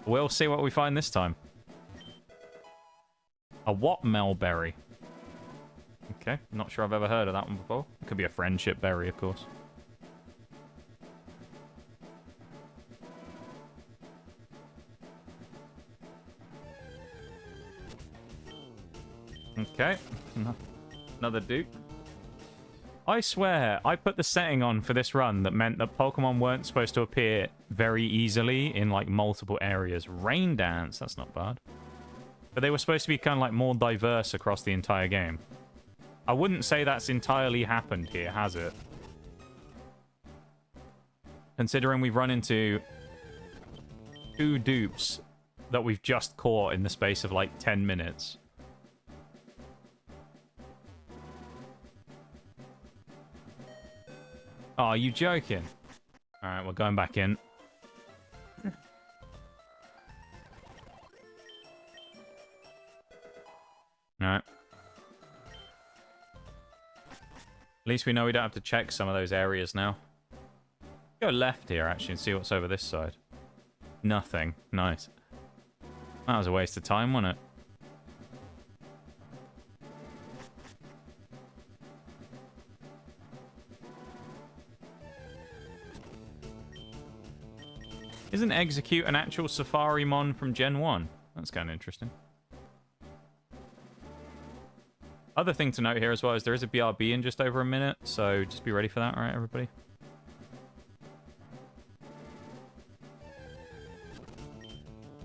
we'll see what we find this time. A what Melberry? Okay, not sure I've ever heard of that one before. It could be a friendship berry, of course. Okay, another dupe. I swear, I put the setting on for this run that meant that Pokemon weren't supposed to appear very easily in, like, multiple areas. Rain Dance, that's not bad. But they were supposed to be kind of, like, more diverse across the entire game. I wouldn't say that's entirely happened here, has it? Considering we've run into 2 dupes that we've just caught in the space of, like, 10 minutes. Oh, are you joking? Alright, we're going back in. Alright. At least we know we don't have to check some of those areas now. Go left here, actually, and see what's over this side. Nothing. Nice. That was a waste of time, wasn't it? Isn't Execute an actual Safari Mon from Gen 1? That's kind of interesting. Other thing to note here as well is there is a BRB in just over a minute, so just be ready for that, alright, everybody?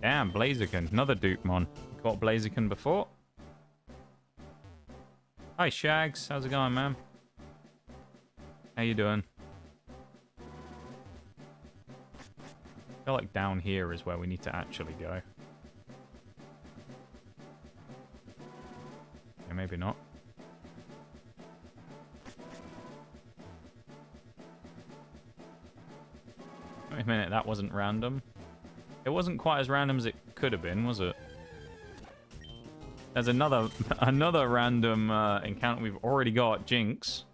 Damn, Blaziken. Another dupe mon. Caught Blaziken before. Hi, Shags. How's it going, man? How you doing? I feel like down here is where we need to actually go. Yeah, maybe not. Wait a minute, that wasn't random. It wasn't quite as random as it could have been, was it? There's another random encounter we've already got. Jinx.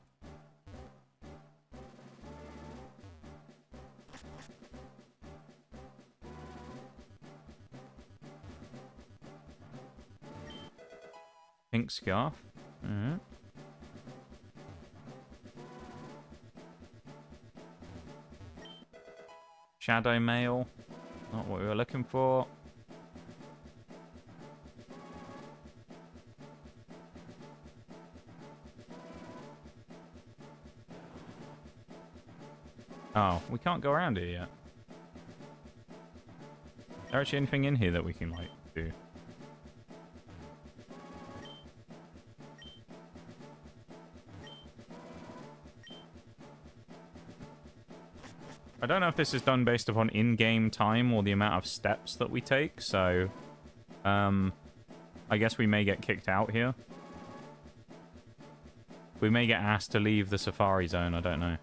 Pink scarf. Alright. Shadow mail. Not what we were looking for. Oh, we can't go around here yet. Is there actually anything in here that we can, like, do? I don't know if this is done based upon in-game time or the amount of steps that we take, so... I guess we may get kicked out here. We may get asked to leave the safari zone, I don't know.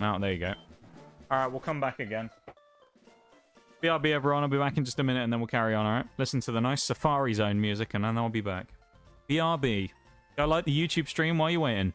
Oh, there you go. Alright, we'll come back again. BRB, everyone. I'll be back in just a minute, and then we'll carry on, alright? Listen to the nice safari zone music, and then I'll be back. BRB. Go like the YouTube stream while you're waiting.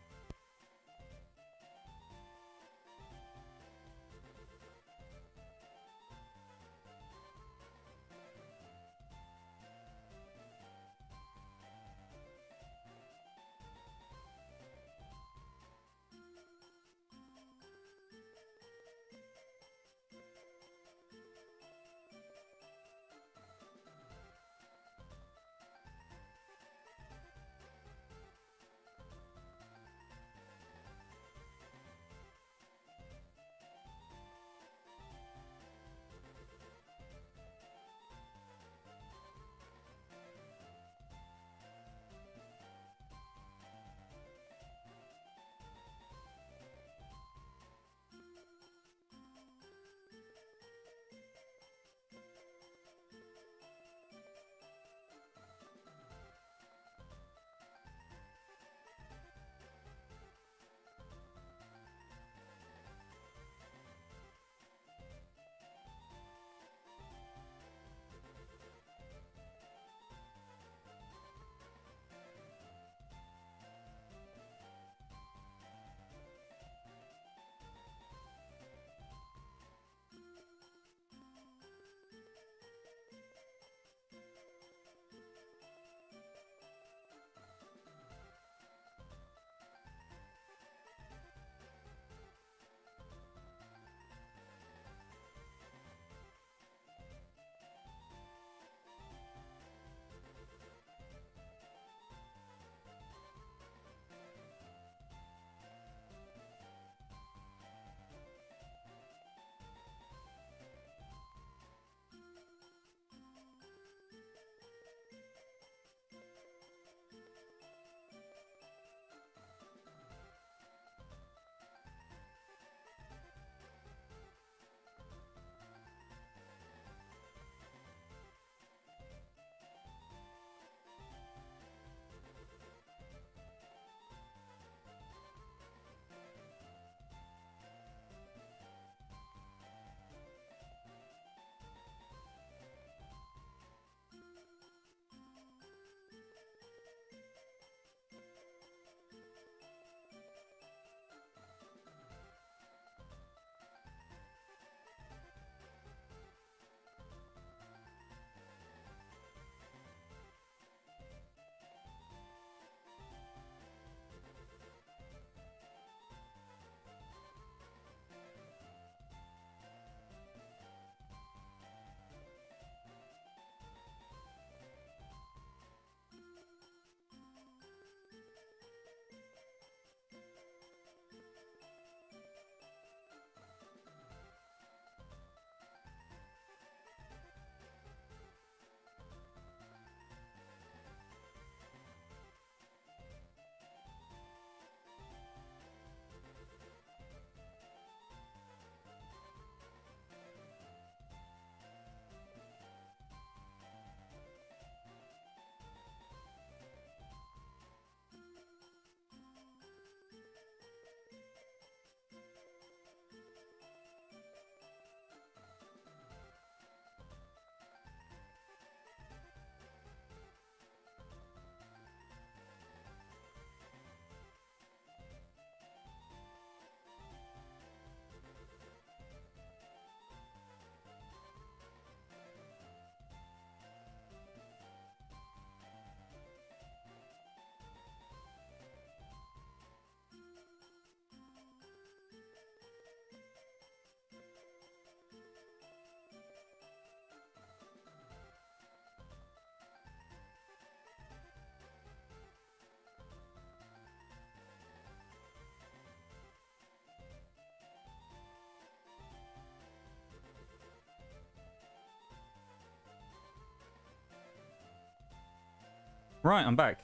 Right, I'm back.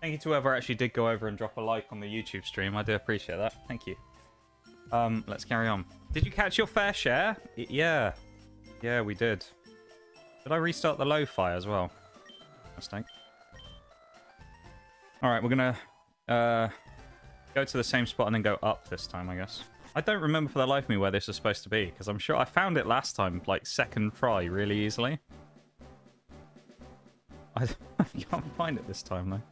Thank you to whoever actually did go over and drop a like on the YouTube stream. I do appreciate that. Thank you. Let's carry on. Did you catch your fair share? Yeah. Yeah, we did. Did I restart the lo-fi as well? Mistake. Alright, we're gonna go to the same spot and then go up this time, I guess. I don't remember for the life of me where this is supposed to be, because I'm sure I found it last time, like, second try really easily. I can't find it this time, though.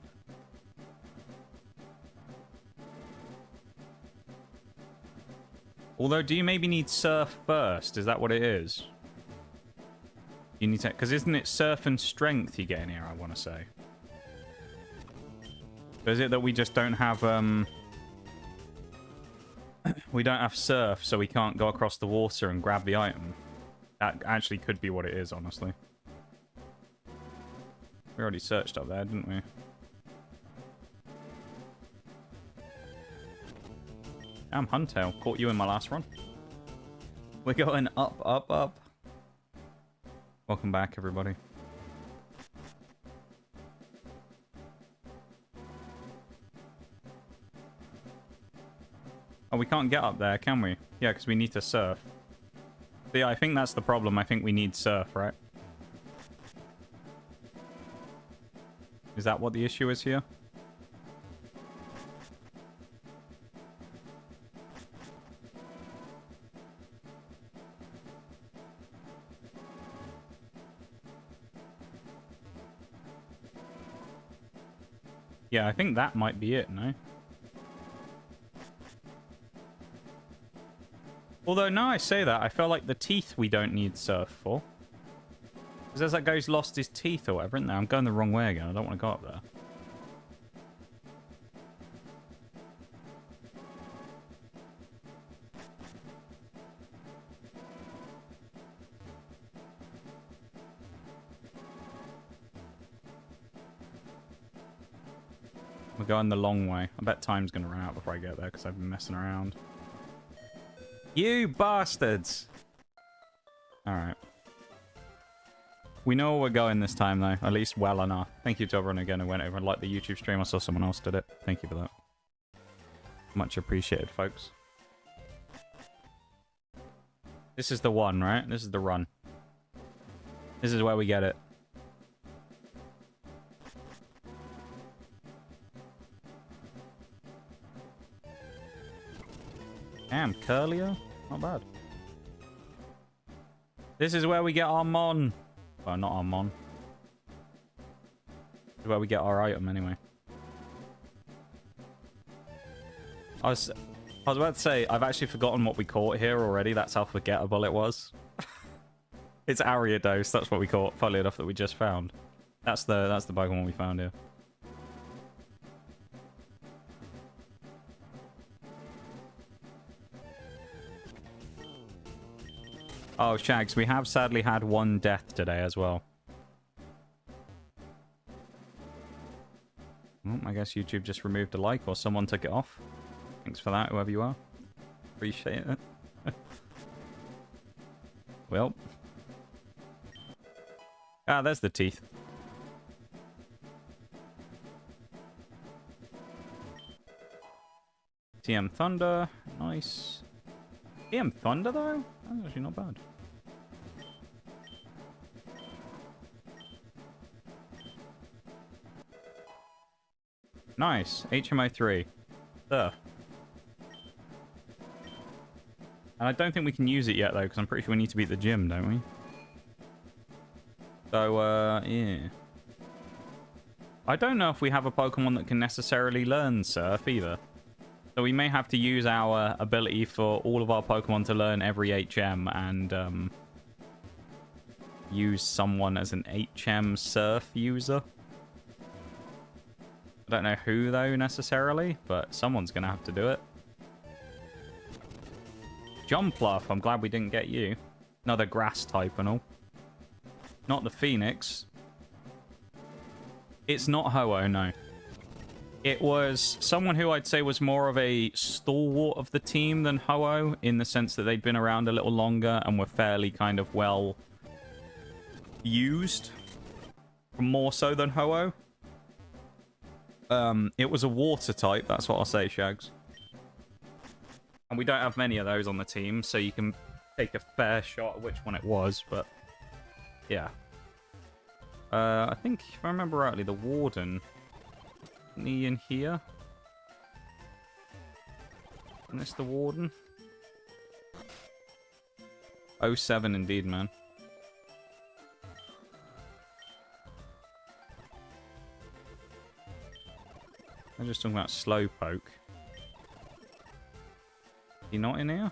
Although, do you maybe need surf first? Is that what it is? You need to... Because isn't it surf and strength you get in here, I want to say? Or is it that we just don't have... we don't have surf, so we can't go across the water and grab the item? That actually could be what it is, honestly. We already searched up there, didn't we? Damn, Huntail. Caught you in my last run. We're going up, up, up. Welcome back, everybody. Oh, we can't get up there, can we? Yeah, because we need to surf. So yeah, I think that's the problem. I think we need surf, right? Is that what the issue is here? Yeah, I think that might be it, no? Although, now I say that, I feel like the teeth we don't need surf for. Because there's that guy's lost his teeth or whatever, isn't there? I'm going the wrong way again. I don't want to go up there. We're going the long way. I bet time's going to run out before I get there because I've been messing around. You bastards! Alright. We know where we're going this time, though. At least well enough. Thank you to everyone again who went over and liked the YouTube stream. I saw someone else did it. Thank you for that. Much appreciated, folks. This is the one, right? This is the run. This is where we get it. Damn, Curlier? Not bad. This is where we get our mon. Well, not our mon. This is where we get our item, anyway. I was about to say, I've actually forgotten what we caught here already. That's how forgettable it was. It's Ariados. That's what we caught. Funnily enough, that we just found. That's the Pokemon we found here. Oh, Shags, we have sadly had one death today as well. Well, I guess YouTube just removed a like or someone took it off. Thanks for that, whoever you are. Appreciate it. Well. Ah, there's the teeth. TM Thunder. Nice. TM Thunder, though? That's actually not bad. Nice. HMO3. Surf. And I don't think we can use it yet, though, because I'm pretty sure we need to be at the gym, don't we? So, yeah. I don't know if we have a Pokemon that can necessarily learn Surf, either. So we may have to use our ability for all of our Pokemon to learn every HM and, use someone as an HM Surf user. I don't know who, though, necessarily, but someone's going to have to do it. Jumpluff, I'm glad we didn't get you. Another grass type and all. Not the Phoenix. It's not Ho-Oh, no. It was someone who I'd say was more of a stalwart of the team than Ho-Oh, in the sense that they'd been around a little longer and were fairly kind of well used. More so than Ho-Oh. It was a water type, that's what I'll say, Shags. And we don't have many of those on the team, so you can take a fair shot at which one it was, but yeah. I think, if I remember rightly, the Warden... Isn't he in here? Isn't this the Warden? 07 indeed, man. I'm just talking about Slowpoke. He not in here?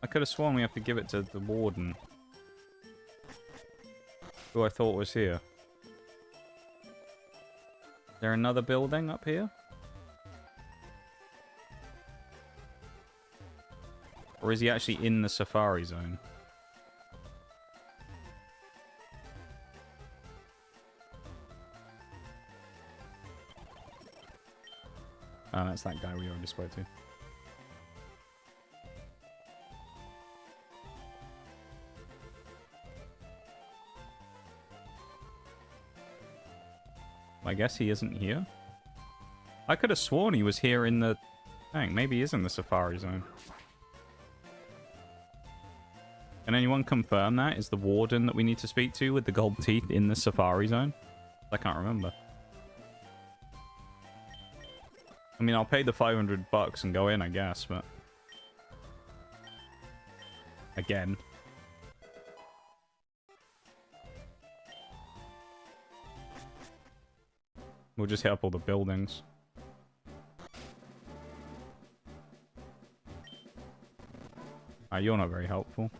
I could have sworn we have to give it to the Warden. Who I thought was here. Is there another building up here? Or is he actually in the Safari Zone? Oh, that's that guy we already spoke to. I guess he isn't here. I could have sworn he was here in the thing. Maybe he is in the Safari Zone. Can anyone confirm that? Is the Warden that we need to speak to with the gold teeth in the Safari Zone? I can't remember. I mean, I'll pay the $500 and go in, I guess, but... Again. We'll just hit up all the buildings. You're not very helpful.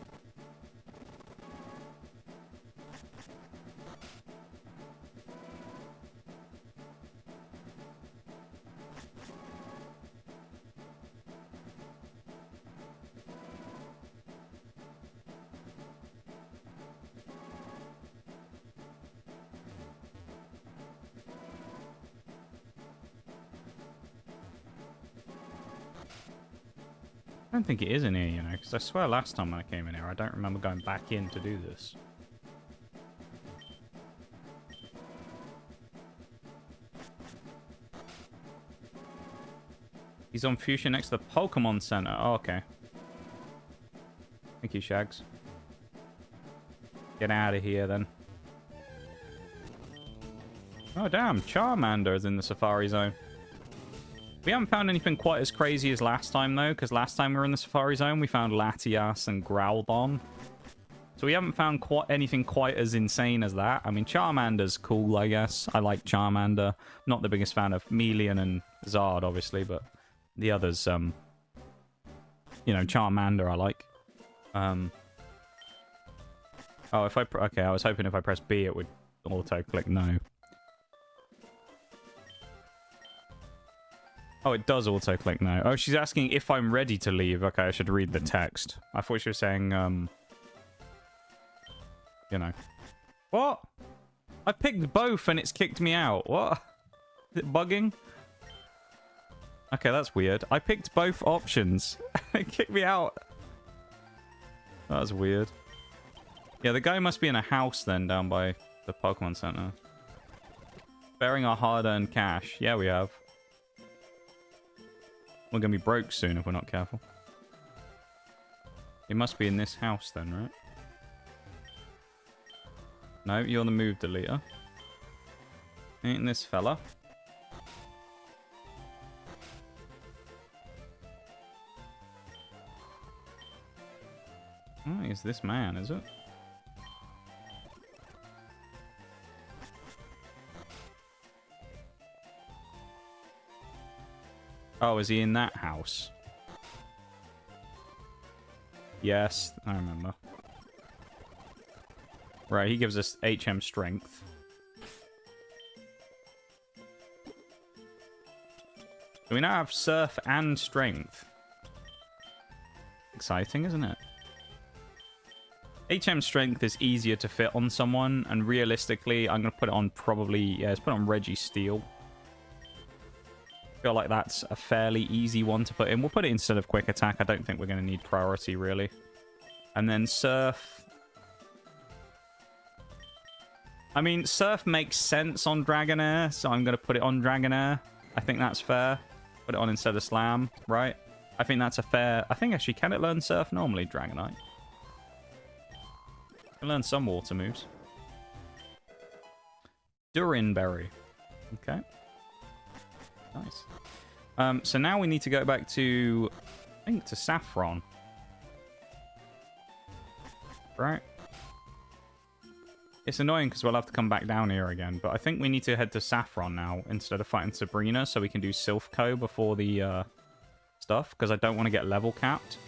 I don't think it is in here, you know, because I swear last time I came in here, I don't remember going back in to do this. He's on Fuchsia next to the Pokemon Center. Oh, okay. Thank you, Shags. Get out of here, then. Oh, damn. Charmander is in the Safari Zone. We haven't found anything quite as crazy as last time, though, because last time we were in the Safari Zone, we found Latias and Groudon. So we haven't found anything quite as insane as that. I mean, Charmander's cool, I guess. I like Charmander. Not the biggest fan of Melian and Zard, obviously, but the others, you know, Charmander I like. Oh, if I... Okay, I was hoping if I press B, it would auto-click no. Oh, it does auto-click no. Oh, she's asking if I'm ready to leave. Okay, I should read the text. I thought she was saying, you know. What? I picked both and it's kicked me out. What? Is it bugging? Okay, that's weird. I picked both options. It kicked me out. That was weird. Yeah, the guy must be in a house then down by the Pokemon Center. Bearing our hard-earned cash. Yeah, we have. We're going to be broke soon if we're not careful. It must be in this house then, right? No, you're the move deleter. Ain't this fella? Oh, it's this man, is it? Oh, is he in that house? Yes, I remember. Right, he gives us HM strength. So we now have surf and strength. Exciting, isn't it? HM strength is easier to fit on someone, and realistically, I'm going to put it on probably... Yeah, let's put it on Reggie Steele. I feel like that's a fairly easy one to put in. We'll put it instead of quick attack. I don't think we're going to need priority, really. And then surf. I mean, Surf makes sense on Dragonair, so I'm going to put it on Dragonair. I think that's fair. Put it on instead of Slam, right? I think that's a fair... I think actually, can it learn Surf normally, Dragonite? It can learn some water moves. Durinberry. Okay. Nice. So now we need to go back to... I think to Saffron. Right? It's annoying because we'll have to come back down here again, but I think we need to head to Saffron now instead of fighting Sabrina so we can do Silphco before the stuff, because I don't want to get level capped.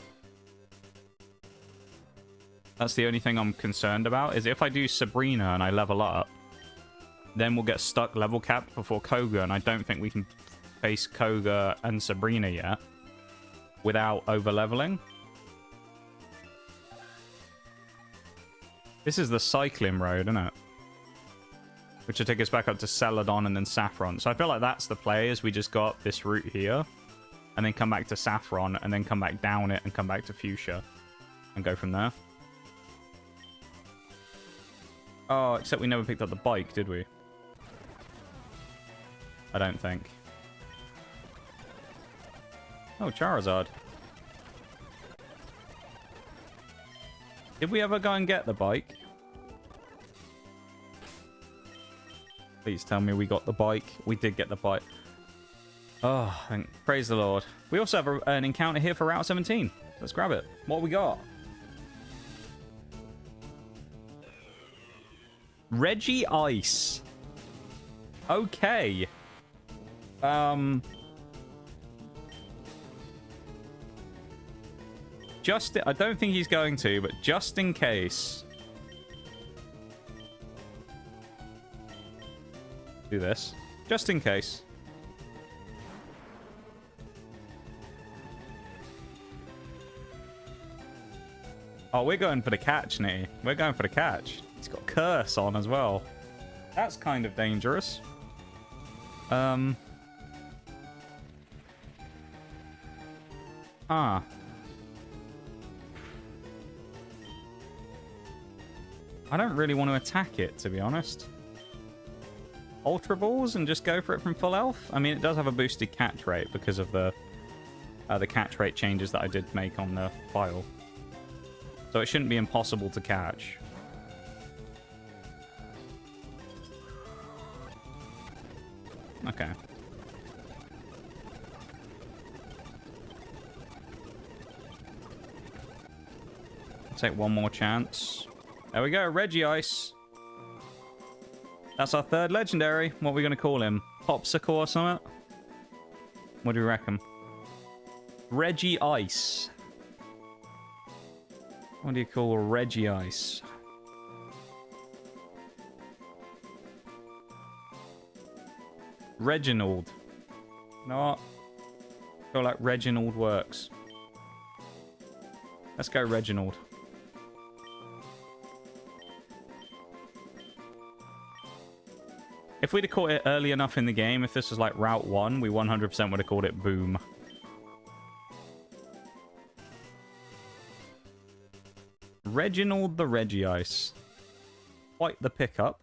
That's the only thing I'm concerned about, is if I do Sabrina and I level up, then we'll get stuck level capped before Koga, and I don't think we can face Koga and Sabrina yet without over-leveling. This is the cycling road, isn't it? Which will take us back up to Celadon and then Saffron. So I feel like that's the play, is we just got this route here, and then come back to Saffron, and then come back down it, and come back to Fuchsia, and go from there. Oh, except we never picked up the bike, did we? I don't think. Oh, Charizard. Did we ever go and get the bike? Please tell me we got the bike. We did get the bike. Oh, praise the Lord. We also have an encounter here for Route 17. Let's grab it. What we got? Reggie Ice. Okay. I don't think he's going to, but just in case. Do this. Just in case. Oh, we're going for the catch, Nitty. We're going for the catch. He's got Curse on as well. That's kind of dangerous. Ah. I don't really want to attack it, to be honest. Ultra Balls and just go for it from full health? I mean, it does have a boosted catch rate because of the catch rate changes that I did make on the file. So it shouldn't be impossible to catch. Okay. Take one more chance. There we go, Regice. That's our third legendary. What are we going to call him? Popsicle or something? What do you reckon? Regice. What do you call Regice? Reginald. You know what? I feel like Reginald works. Let's go Reginald. If we'd have caught it early enough in the game, if this was like Route 1, we 100% would have called it Boom. Reginald the Regice. Quite the pickup.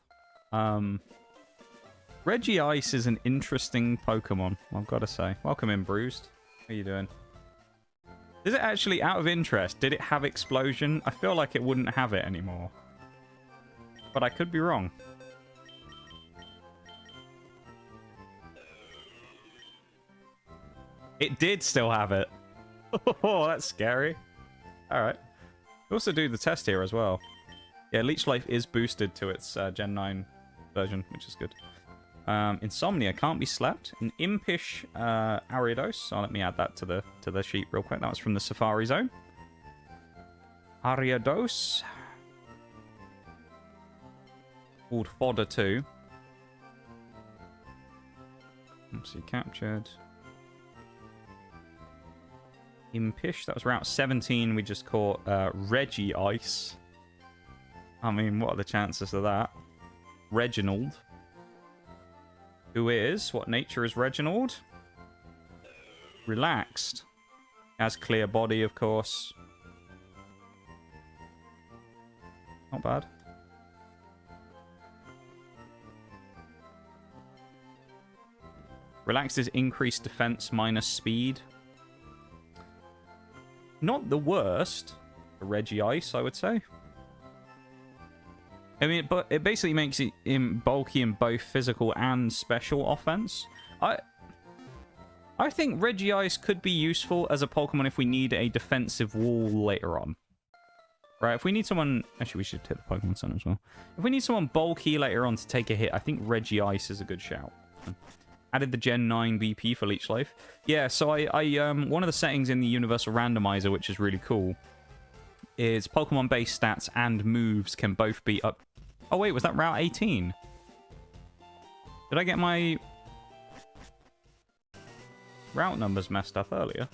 Regice is an interesting Pokemon, I've got to say. Welcome in, Bruised. How are you doing? Is it actually, out of interest, did it have Explosion? I feel like it wouldn't have it anymore. But I could be wrong. It did still have it. Oh, that's scary. Alright. We also do the test here as well. Yeah, Leech Life is boosted to its Gen 9 version, which is good. Insomnia can't be slept. An Impish Ariados. So let me add that to the sheet real quick. That was from the Safari Zone. Ariados. Called Fodder 2. Let's see, captured. Impish. That was Route 17. We just caught Reggie Ice. I mean, what are the chances of that? Reginald. Who is? What nature is Reginald? Relaxed. Has clear body, of course. Not bad. Relaxes increased defense minus speed. Not the worst for Regice, I would say. I mean, but it basically makes it bulky in both physical and special offense. I think Regice could be useful as a Pokemon if we need a defensive wall later on. Right, if we need someone... Actually, we should hit the Pokemon Center as well. If we need someone bulky later on to take a hit, I think Regice is a good shout. Added the Gen 9 BP for Leech Life. Yeah, so one of the settings in the Universal Randomizer, which is really cool, is Pokemon-based stats and moves can both be up... Oh, wait, was that Route 18? Did I get my route numbers messed up earlier?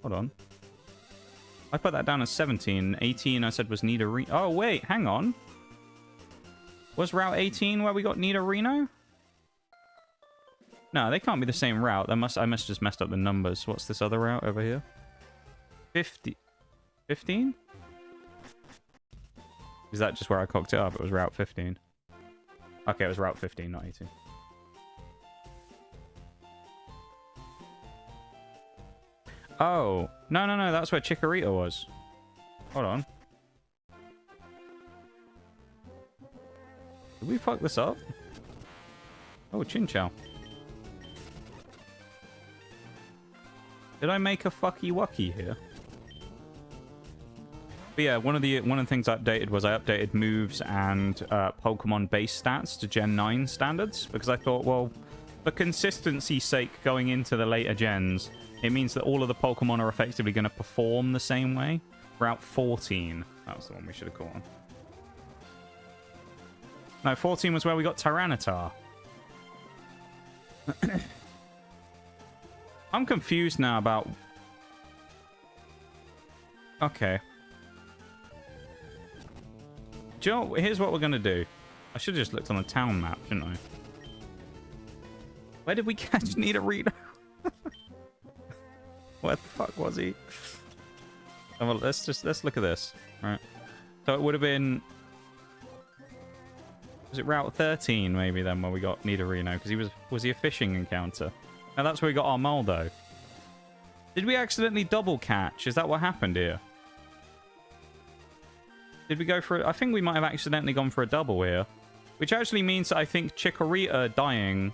Hold on. I put that down as 17. 18 I said was Nidorino. Oh, wait, hang on. Was Route 18 where we got Nidorino? No, they can't be the same route. I must have just messed up the numbers. What's this other route over here? 50... 15? Is that just where I cocked it up? It was Route 15. Okay, it was Route 15, not 18. Oh. No. That's where Chikorita was. Hold on. Did we fuck this up? Oh, Chinchou. Did I make a fucky wucky here? But yeah, one of the things I updated was I updated moves and Pokemon base stats to Gen 9 standards, because I thought, well, for consistency's sake going into the later gens, it means that all of the Pokemon are effectively going to perform the same way. Route 14. That was the one we should have caught on. No, 14 was where we got Tyranitar. I'm confused now about... Okay. Do you know, here's what we're going to do. I should have just looked on the town map, shouldn't I? Where did we catch Nidorino? Where the fuck was he? Oh, well, let's look at this. Right. So it would have been... Was it Route 13 maybe then where we got Nidorino? Because was he a fishing encounter? Now that's where we got Armaldo. Did we accidentally double catch? Is that what happened here? Did we go for it? I think we might have accidentally gone for a double here. Which actually means that I think Chikorita dying...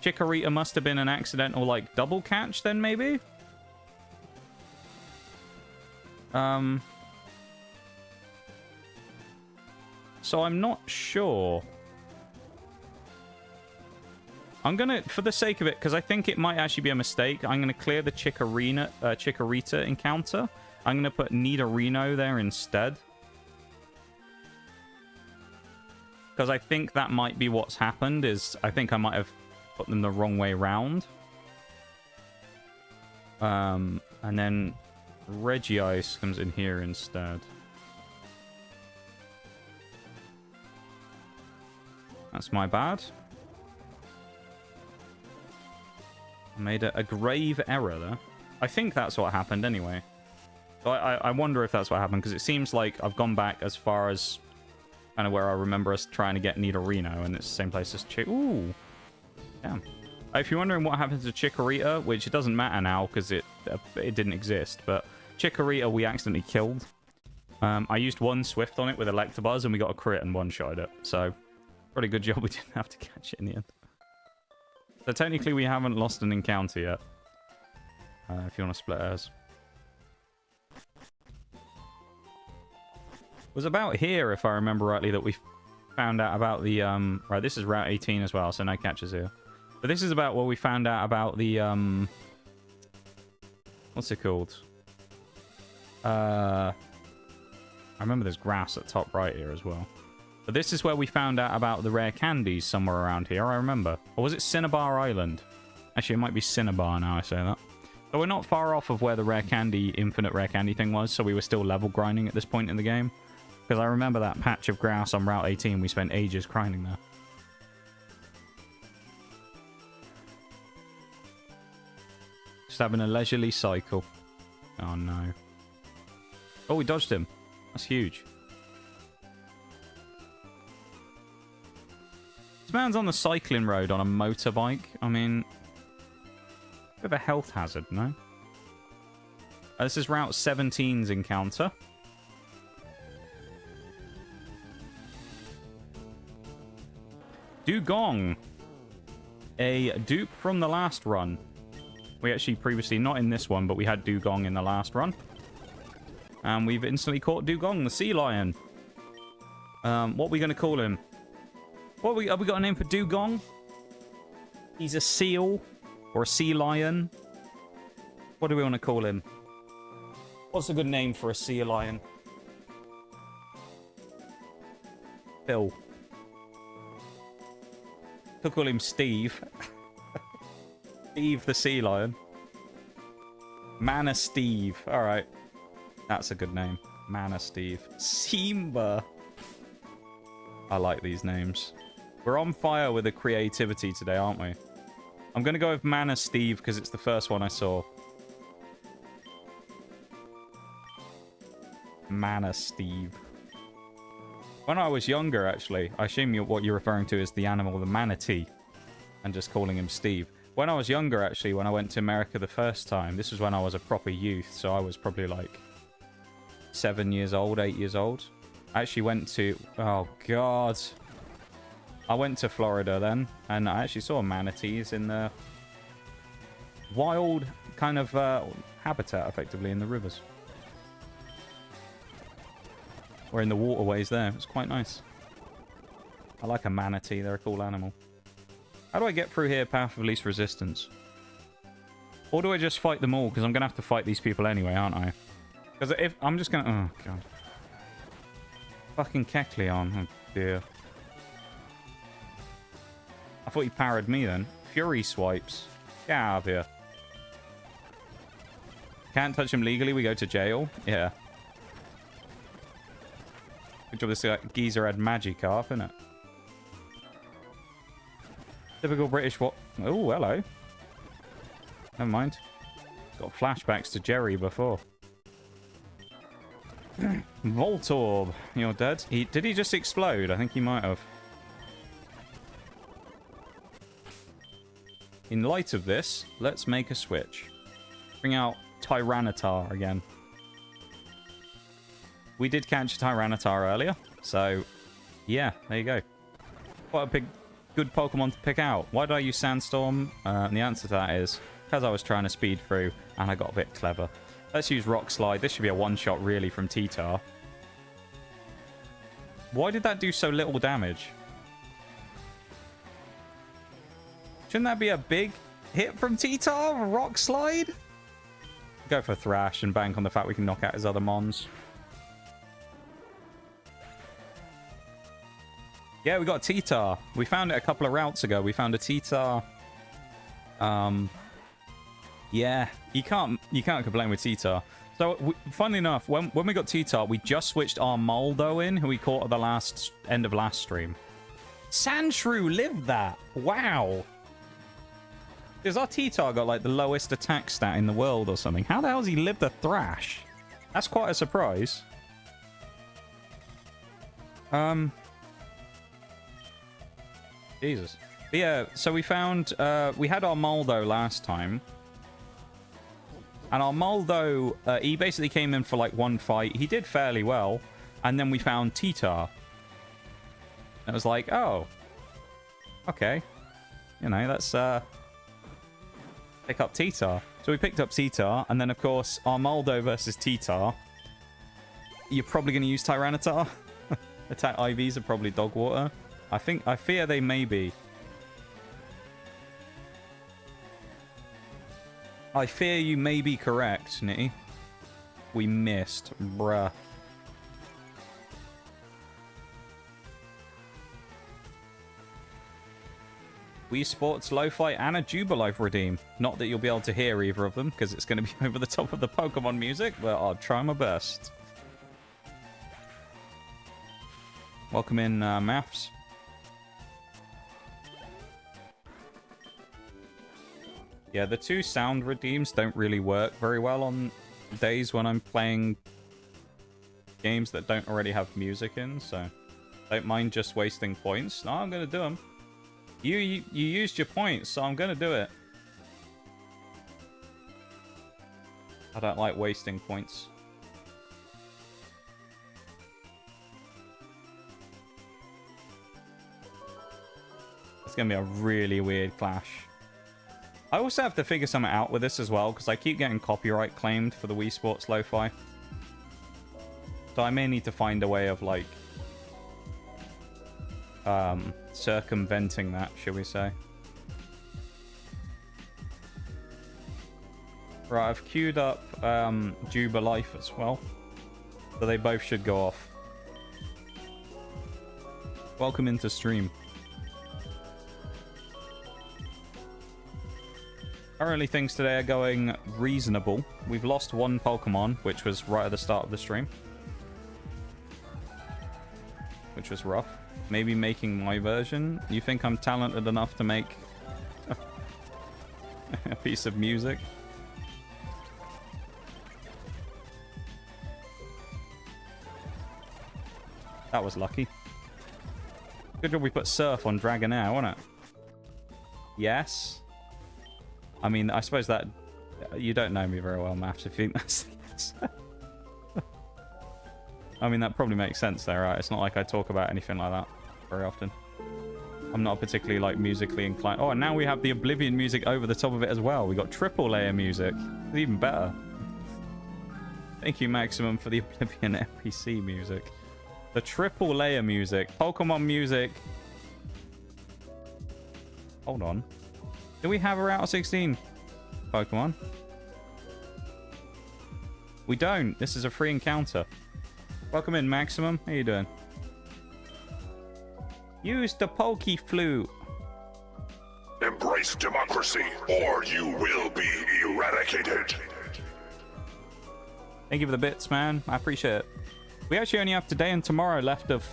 Chikorita must have been an accidental, like, double catch then, maybe? So I'm not sure. I'm gonna, for the sake of it, because I think it might actually be a mistake, I'm gonna clear the Chikorita encounter. I'm gonna put Nidorino there instead. Because I think that might be what's happened, is I think I might have put them the wrong way round. And then Regice comes in here instead. That's my bad. I made a grave error there. I think that's what happened anyway. So I wonder if that's what happened, because it seems like I've gone back as far as kind of where I remember us trying to get Nidorino, and it's the same place as Ooh. Damn. If you're wondering what happened to Chikorita, which it doesn't matter now because it didn't exist, but Chikorita we accidentally killed. I used one Swift on it with Electabuzz and we got a crit and one-shot it. So, pretty good job we didn't have to catch it in the end. So technically we haven't lost an encounter yet. If you want to split hairs. It was about here, if I remember rightly, that we found out about the... Right, this is Route 18 as well, so no catches here. But this is about what we found out about the... What's it called? I remember there's grass at top right here as well. But this is where we found out about the rare candies somewhere around here, I remember. Or was it Cinnabar Island? Actually, it might be Cinnabar now I say that. But we're not far off of where the rare candy, infinite rare candy thing was, so we were still level grinding at this point in the game. Because I remember that patch of grass on Route 18, we spent ages grinding there. Just having a leisurely cycle. Oh no. Oh, we dodged him. That's huge. This man's on the cycling road on a motorbike. I mean, bit of a health hazard, no? This is Route 17's encounter. Dugong. A dupe from the last run. We actually previously, not in this one, but we had Dugong in the last run. And we've instantly caught Dugong, the sea lion. What are we going to call him? Have we got a name for Dugong? He's a seal or a sea lion. What do we want to call him? What's a good name for a sea lion? Phil. Could call him Steve. Steve the sea lion. Mana Steve. Alright. That's a good name. Mana Steve. Simba. I like these names. We're on fire with the creativity today, aren't we? I'm going to go with Mana Steve because it's the first one I saw. Mana Steve. When I was younger, actually, I assume what you're referring to is the animal, the manatee, and just calling him Steve. When I was younger, actually, when I went to America the first time, this was when I was a proper youth, so I was probably like 7 years old, 8 years old. I actually went to... Oh, God. I went to Florida then, and I actually saw manatees in the wild kind of habitat, effectively, in the rivers. Or in the waterways there. It's quite nice. I like a manatee. They're a cool animal. How do I get through here, path of least resistance? Or do I just fight them all? Because I'm going to have to fight these people anyway, aren't I? Because if... I'm just going to... Oh, God. Fucking Kecleon. Oh, dear. I thought he parried me then. Fury swipes. Get out of here. Can't touch him legally. We go to jail. Yeah. Good job this geezer had Magikarp, innit? Typical British what? Oh, hello. Never mind. Got flashbacks to Jerry before. Voltorb. You're dead. Did he just explode? I think he might have. In light of this, let's make a switch. Bring out Tyranitar again. We did catch a Tyranitar earlier, so yeah, there you go. Quite a good Pokemon to pick out. Why did I use Sandstorm? And the answer to that is because I was trying to speed through and I got a bit clever. Let's use Rock Slide. This should be a one-shot, really, from T-Tar. Why did that do so little damage? Shouldn't that be a big hit from T-Tar? Rock Slide? Go for Thrash and bank on the fact we can knock out his other mons. Yeah, we got a T-Tar. We found it a couple of routes ago. We found a T-Tar. Yeah, you can't complain with T-Tar. So, funnily enough, when we got T-Tar, we just switched our Moldo in, who we caught at the end of last stream. Sandshrew lived that. Wow. Because our T-Tar got like the lowest attack stat in the world or something. How the hell has he lived a Thrash? That's quite a surprise. Jesus. But yeah, so we found... we had our Moldo last time. And our Moldo, he basically came in for like one fight. He did fairly well. And then we found T-Tar. And it was like, oh. Okay. You know, let's pick up T-Tar. So we picked up T-Tar. And then, of course, our Moldo versus T-Tar. You're probably going to use Tyranitar. Attack IVs are probably dog water. I fear they may be. I fear you may be correct, Nitty. We missed, bruh. Wii Sports, Lo-Fi, and a Jubilife redeem. Not that you'll be able to hear either of them, because it's going to be over the top of the Pokemon music, but I'll try my best. Welcome in, Maths. Yeah, the two sound redeems don't really work very well on days when I'm playing games that don't already have music in, so don't mind just wasting points. No, I'm going to do them. You used your points, so I'm gonna do it. I don't like wasting points. It's gonna be a really weird clash. I also have to figure something out with this as well, because I keep getting copyright claimed for the Wii Sports Lo-Fi. So I may need to find a way of, like, circumventing that, shall we say. Right, I've queued up Juba Life as well. So they both should go off. Welcome into stream. Currently things today are going reasonable. We've lost one Pokemon, which was right at the start of the stream. Which was rough. Maybe making my version. You think I'm talented enough to make a piece of music? That was lucky. Good job we put Surf on Dragonair, wasn't it? Yes. I mean, I suppose that... You don't know me very well, Maps, if you think that's the case. I mean, that probably makes sense there, right? It's not like I talk about anything like that very often. I'm not particularly, like, musically inclined. Oh, and now we have the Oblivion music over the top of it as well. We got triple layer music. It's even better. Thank you, Maximum, for the Oblivion NPC music. The triple layer music. Pokemon music. Hold on. Do we have a Route 16 Pokemon? We don't. This is a free encounter. Welcome in, Maximum. How you doing? Use the Pokeflute.
Embrace democracy, or you will be eradicated.
Thank you for the bits, man. I appreciate it. We actually only have today and tomorrow left of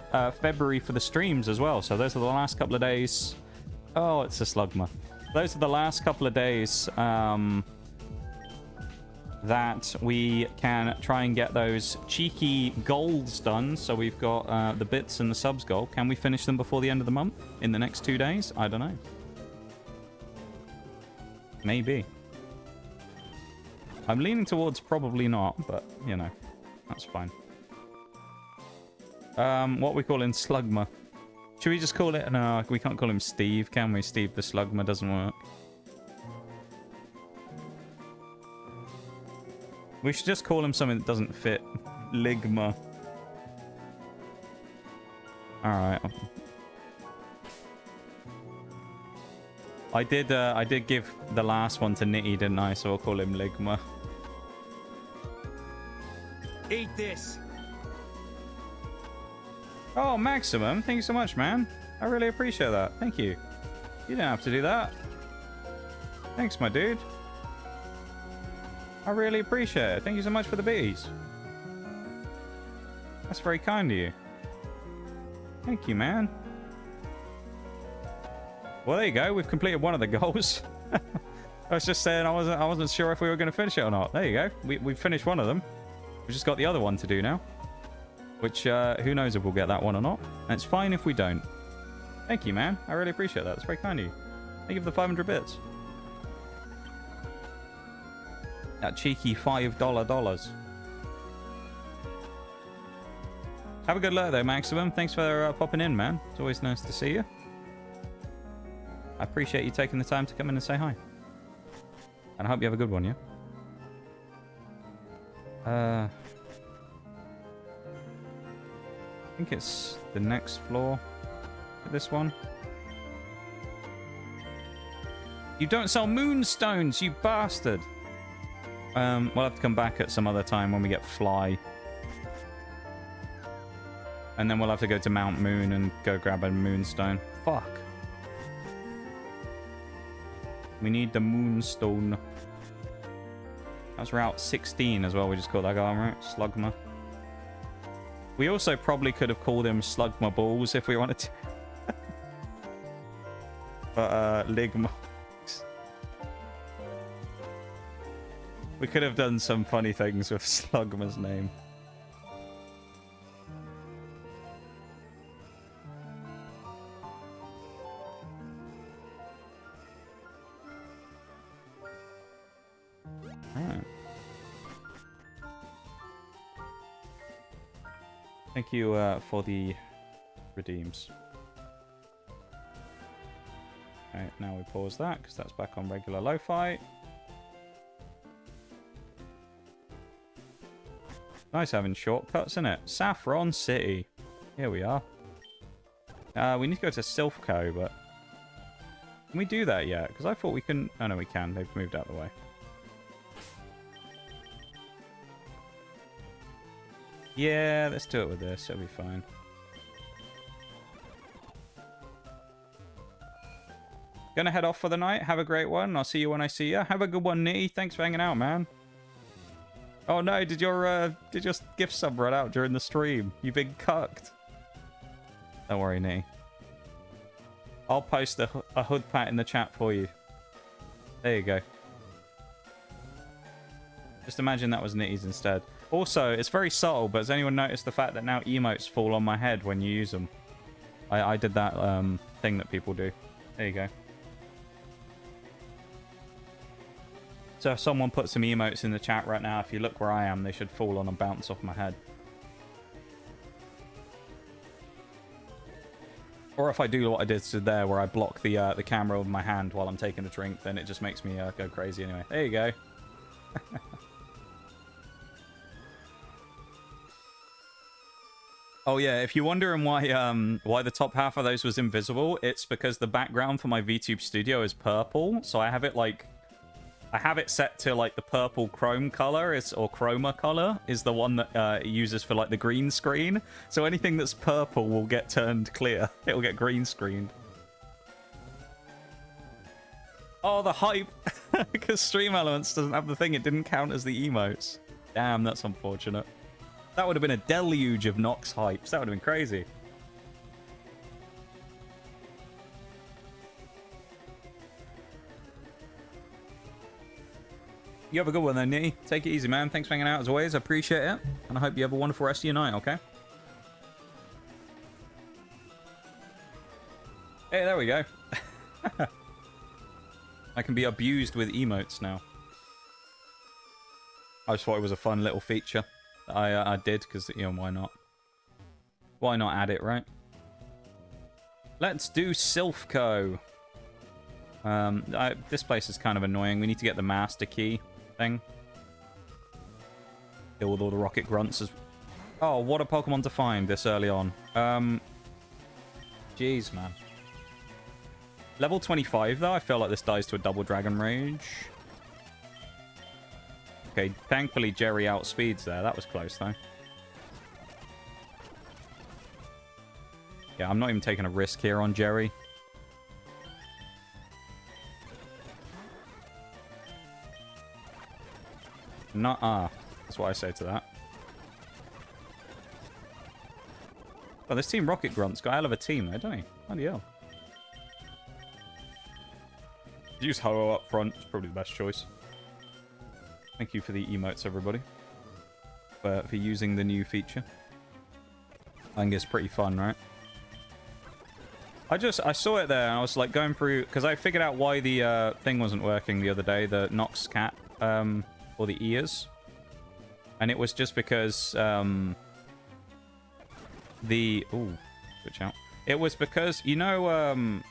February for the streams as well. So those are the last couple of days. Oh, it's a Slugma. Those are the last couple of days that we can try and get those cheeky goals done. So we've got the bits and the subs goal. Can we finish them before the end of the month? In the next 2 days? I don't know. Maybe. I'm leaning towards probably not, but, you know, that's fine. What we call in Slugma. Should we just call it... No, we can't call him Steve, can we? Steve the Slugma doesn't work. We should just call him something that doesn't fit. Ligma. Alright. I did give the last one to Nitty, didn't I? So I'll call him Ligma.
Eat this.
Oh, Maximum. Thank you so much, man. I really appreciate that. Thank you. You don't have to do that. Thanks, my dude. I really appreciate it. Thank you so much for the bees. That's very kind of you. Thank you, man. Well, there you go. We've completed one of the goals. I was just saying I wasn't sure if we were going to finish it or not. There you go. We've finished one of them. We've just got the other one to do now. Which, who knows if we'll get that one or not. And it's fine if we don't. Thank you, man. I really appreciate that. It's very kind of you. Thank you for the 500 bits. That cheeky $5 Have a good luck, though, Maximum. Thanks for popping in, man. It's always nice to see you. I appreciate you taking the time to come in and say hi. And I hope you have a good one, yeah? I think it's the next floor. This one. You don't sell moonstones, you bastard! We'll have to come back at some other time when we get Fly. And then we'll have to go to Mount Moon and go grab a moonstone. Fuck. We need the moonstone. That's Route 16 as well, we just called that guy, right? Slugma. We also probably could have called him Slugma Balls if we wanted to. But, Ligma. We could have done some funny things with Slugma's name. Thank you for the redeems. Okay, now we pause that because that's back on regular lo-fi. Nice having shortcuts, isn't it? Saffron City. Here we are. We need to go to Silphco, but... Can we do that yet? Because I thought we couldn't... Oh, no, we can. They've moved out of the way. Yeah, let's do it with this. It'll be fine. Gonna head off for the night. Have a great one. I'll see you when I see you. Have a good one, Nitty. Thanks for hanging out, man. Oh no, did your gift sub run out during the stream? You big cucked. Don't worry, Nitty. I'll post a hood pat in the chat for you. There you go. Just imagine that was Nitty's instead. Also, it's very subtle, but has anyone noticed the fact that now emotes fall on my head when you use them? I did that thing that people do. There you go. So if someone puts some emotes in the chat right now, if you look where I am, they should fall on and bounce off my head. Or if I do what I did there, where I block the camera with my hand while I'm taking a drink, then it just makes me go crazy anyway. There you go. Oh yeah, if you're wondering why the top half of those was invisible, it's because the background for my VTube Studio is purple, so I have it like... I have it set to like the purple chrome color, or chroma color is the one that it uses for like the green screen. So anything that's purple will get turned clear. It will get green screened. Oh, the hype! Because Stream Elements doesn't have the thing, it didn't count as the emotes. Damn, that's unfortunate. That would have been a deluge of Nox hypes. That would have been crazy. You have a good one then, Nitty. Take it easy, man. Thanks for hanging out as always. I appreciate it. And I hope you have a wonderful rest of your night, okay? Hey, there we go. I can be abused with emotes now. I just thought it was a fun little feature that I did, because, you know, why not? Why not add it, right? Let's do Silphco. This place is kind of annoying. We need to get the master key thing. Deal with all the rocket grunts as... Oh, what a Pokemon to find this early on. Jeez, man. Level 25, though. I feel like this dies to a double Dragon Rage. Okay, thankfully Jerry outspeeds there. That was close, though. Yeah, I'm not even taking a risk here on Jerry. Nuh-uh. That's what I say to that. Oh, this Team Rocket Grunt's got a hell of a team, though, don't he? Bloody hell. Use Ho-Oh up front. It's probably the best choice. Thank you for the emotes, everybody. For using the new feature. I think it's pretty fun, right? I saw it there, and I was like going through... Because I figured out why the thing wasn't working the other day, the Nox Cat... or the ears, and it was just because ooh, switch out. It was because, you know,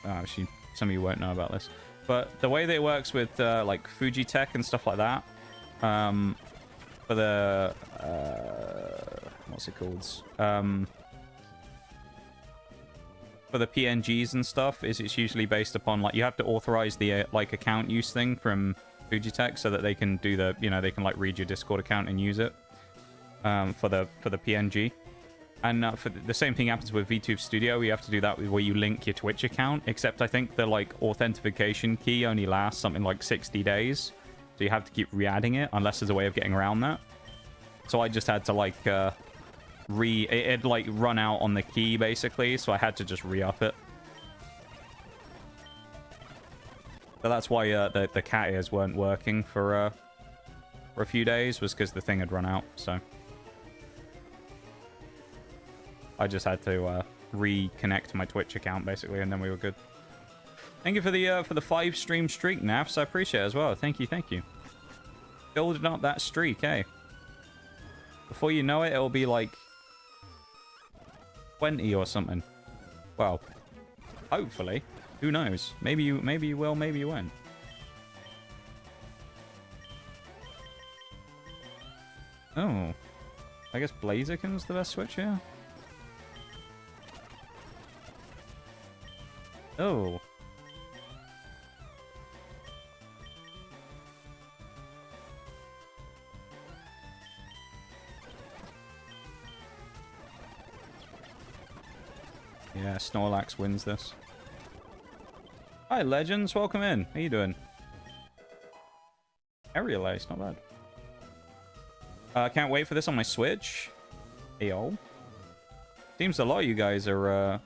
actually some of you won't know about this, but the way that it works with like Fuji Tech and stuff like that, for the what's it called, for the PNGs and stuff, is it's usually based upon, like, you have to authorize the like account use thing from Fujitech so that they can do the, you know, they can like read your Discord account and use it for the PNG. And for the same thing happens with VTube Studio. You have to do that where you link your Twitch account, except I think the like authentication key only lasts something like 60 days, so you have to keep re-adding it unless there's a way of getting around that. So I just had to like it'd like run out on the key basically, so I had to just re-up it. So that's why the cat ears weren't working for a few days, was because the thing had run out. So I just had to reconnect my Twitch account basically, and then we were good. Thank you for the 5 stream streak, Nafs. I appreciate it as well. Thank you, thank you. Building up that streak, eh? Before you know it, it'll be like 20 or something. Well, hopefully. Who knows? Maybe you will, maybe you won't. Oh. I guess Blaziken's the best switch here. Oh. Yeah, Snorlax wins this. Hi, Legends. Welcome in. How you doing? Aerial Ace, not bad. Can't wait for this on my Switch. Ayo. Seems a lot of you guys are,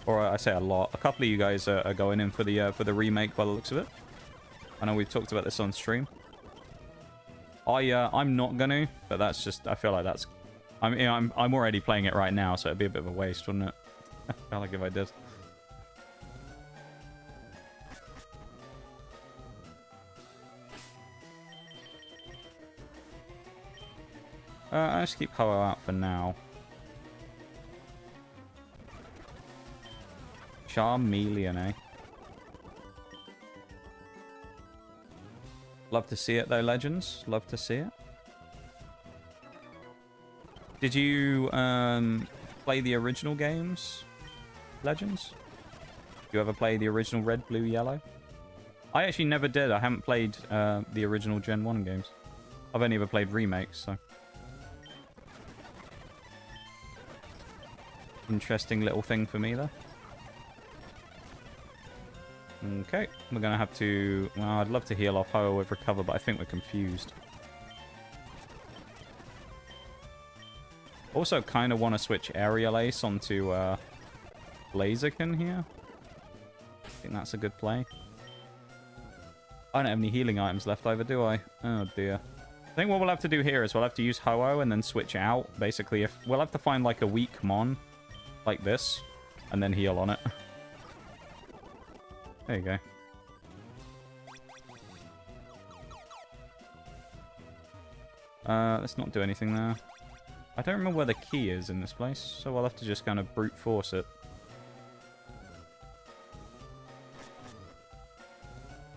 or I say a lot. A couple of you guys are going in for the remake by the looks of it. I know we've talked about this on stream. I'm not gonna, but that's just, I feel like that's, I'm already playing it right now, so it'd be a bit of a waste, wouldn't it? I feel like if I did. I'll just keep Ho-Oh out for now. Charmeleon, eh? Love to see it, though, Legends. Love to see it. Did you play the original games, Legends? Did you ever play the original Red, Blue, Yellow? I actually never did. I haven't played the original Gen 1 games. I've only ever played remakes, so... Interesting little thing for me, though. Okay, we're going to have to... Well, I'd love to heal off Ho-Oh with Recover, but I think we're confused. Also, kind of want to switch Aerial Ace onto Blaziken here. I think that's a good play. I don't have any healing items left either, do I? Oh, dear. I think what we'll have to do here is we'll have to use Ho-Oh and then switch out. Basically, if we'll have to find, like, a weak Mon, like this, and then heal on it. There you go. Let's not do anything there. I don't remember where the key is in this place, so I'll have to just kind of brute force it.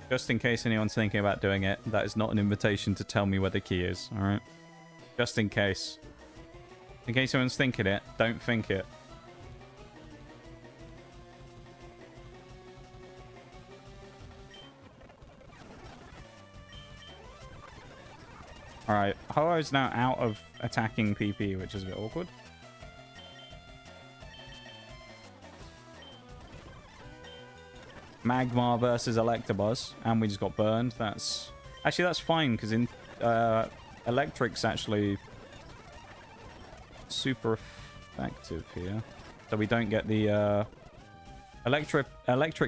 Just in case anyone's thinking about doing it, that is not an invitation to tell me where the key is, alright? Just in case. In case anyone's thinking it, don't think it. Alright, Ho-Oh's now out of attacking PP, which is a bit awkward. Magmar versus Electabuzz, and we just got burned. That's... Actually, that's fine, because in Electric's actually super effective here. So we don't get the... Electric,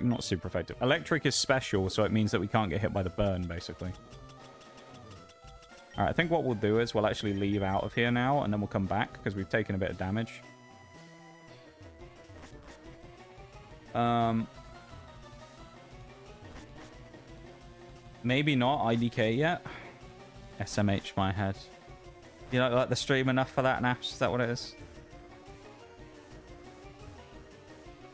not super effective. Electric is special, so it means that we can't get hit by the burn, basically. Alright, I think what we'll do is we'll actually leave out of here now, and then we'll come back, because we've taken a bit of damage. Maybe not IDK yet. SMH my head. You don't like the stream enough for that, Naps? Is that what it is?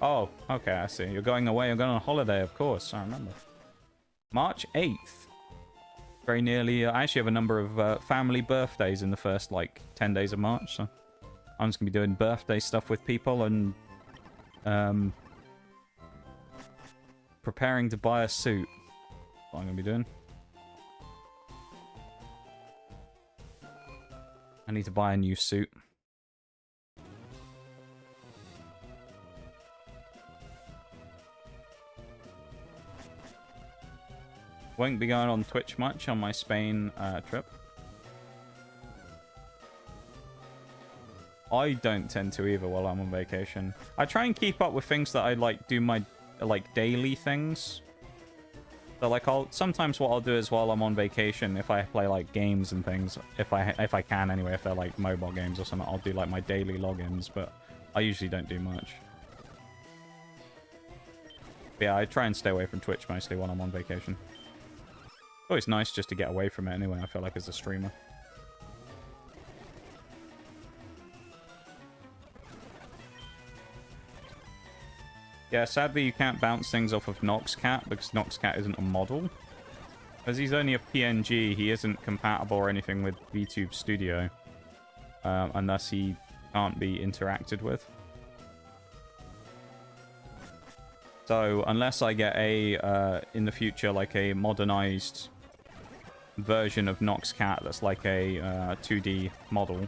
Oh, okay, I see. You're going away. You're going on holiday, of course. I remember. March 8th. Very nearly. I actually have a number of family birthdays in the first, like, 10 days of March, so I'm just going to be doing birthday stuff with people and preparing to buy a suit. That's what I'm going to be doing. I need to buy a new suit. Won't be going on Twitch much on my Spain trip. I don't tend to either while I'm on vacation. I try and keep up with things that I like do my like daily things. So like sometimes what I'll do is while I'm on vacation, if I play like games and things, if I can anyway, if they're like mobile games or something, I'll do like my daily logins, but I usually don't do much. But yeah, I try and stay away from Twitch mostly when I'm on vacation. Always nice just to get away from it anyway, I feel like, as a streamer. Yeah, sadly you can't bounce things off of Noxcat because Noxcat isn't a model. As he's only a PNG, he isn't compatible or anything with VTube Studio. Unless he can't be interacted with. So, unless I get a, in the future, like a modernized version of Noxcat that's like a 2D model,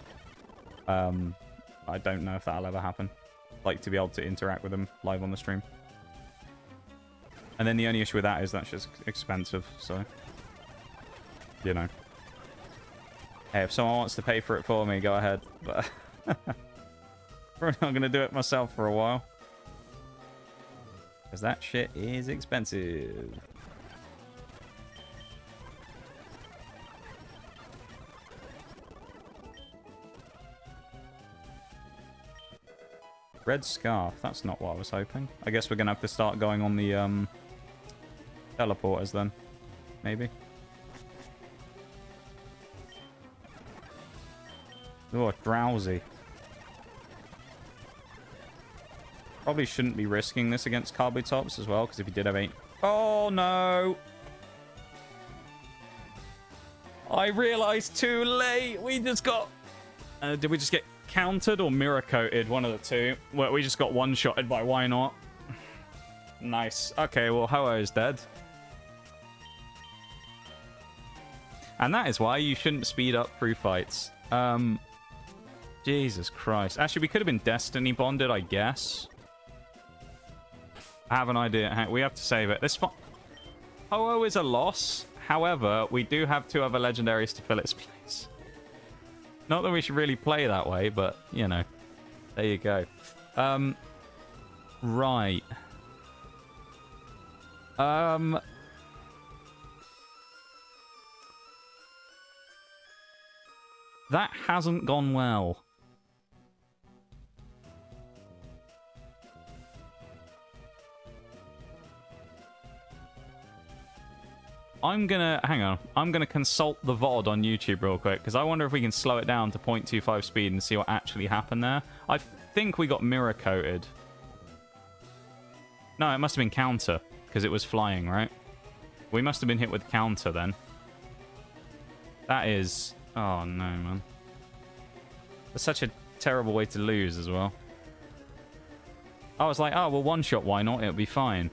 I don't know if that'll ever happen. Like, to be able to interact with them live on the stream. And then the only issue with that is that's just expensive, so... You know. Hey, if someone wants to pay for it for me, go ahead. But I'm not going to do it myself for a while. Because that shit is expensive. Red scarf. That's not what I was hoping. I guess we're going to have to start going on the teleporters then. Maybe. Oh, drowsy. Probably shouldn't be risking this against Carbotops as well, because if he did have 8... Oh, no! I realized too late! We just got... did we just get countered or mirror coated? One of the two. Well, we just got one-shotted by why not? Nice. Okay, well, Ho-Oh's dead. And that is why you shouldn't speed up through fights. Jesus Christ. Actually, we could have been Destiny bonded, I guess. I have an idea. We have to save it. This Ho-Oh is a loss. However, we do have 2 other legendaries to fill its place. Not that we should really play that way, but, you know. There you go. Right. That hasn't gone well. I'm gonna consult the VOD on YouTube real quick, because I wonder if we can slow it down to 0.25 speed and see what actually happened there. I think we got mirror coated. No, it must have been counter, because it was flying, right? We must have been hit with counter then. That is... Oh no, man. That's such a terrible way to lose as well. I was like, oh, well, one shot, why not? It'll be fine.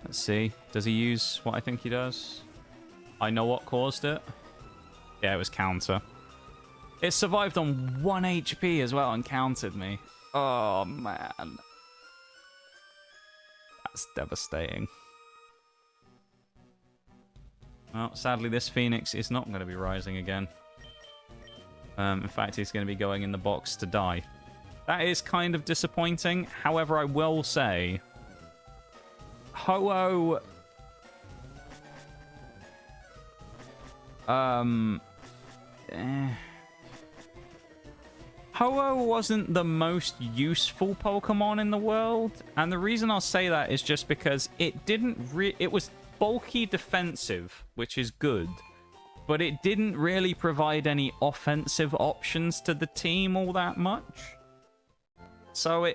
Let's see. Does he use what I think he does? I know what caused it. Yeah, it was counter. It survived on 1 HP as well and countered me. Oh, man. That's devastating. Well, sadly, this Phoenix is not going to be rising again. In fact, he's going to be going in the box to die. That is kind of disappointing. However, I will say... Ho-Oh... Ho-Oh wasn't the most useful Pokemon in the world. And the reason I'll say that is just because it didn't it was bulky defensive, which is good. But it didn't really provide any offensive options to the team all that much. So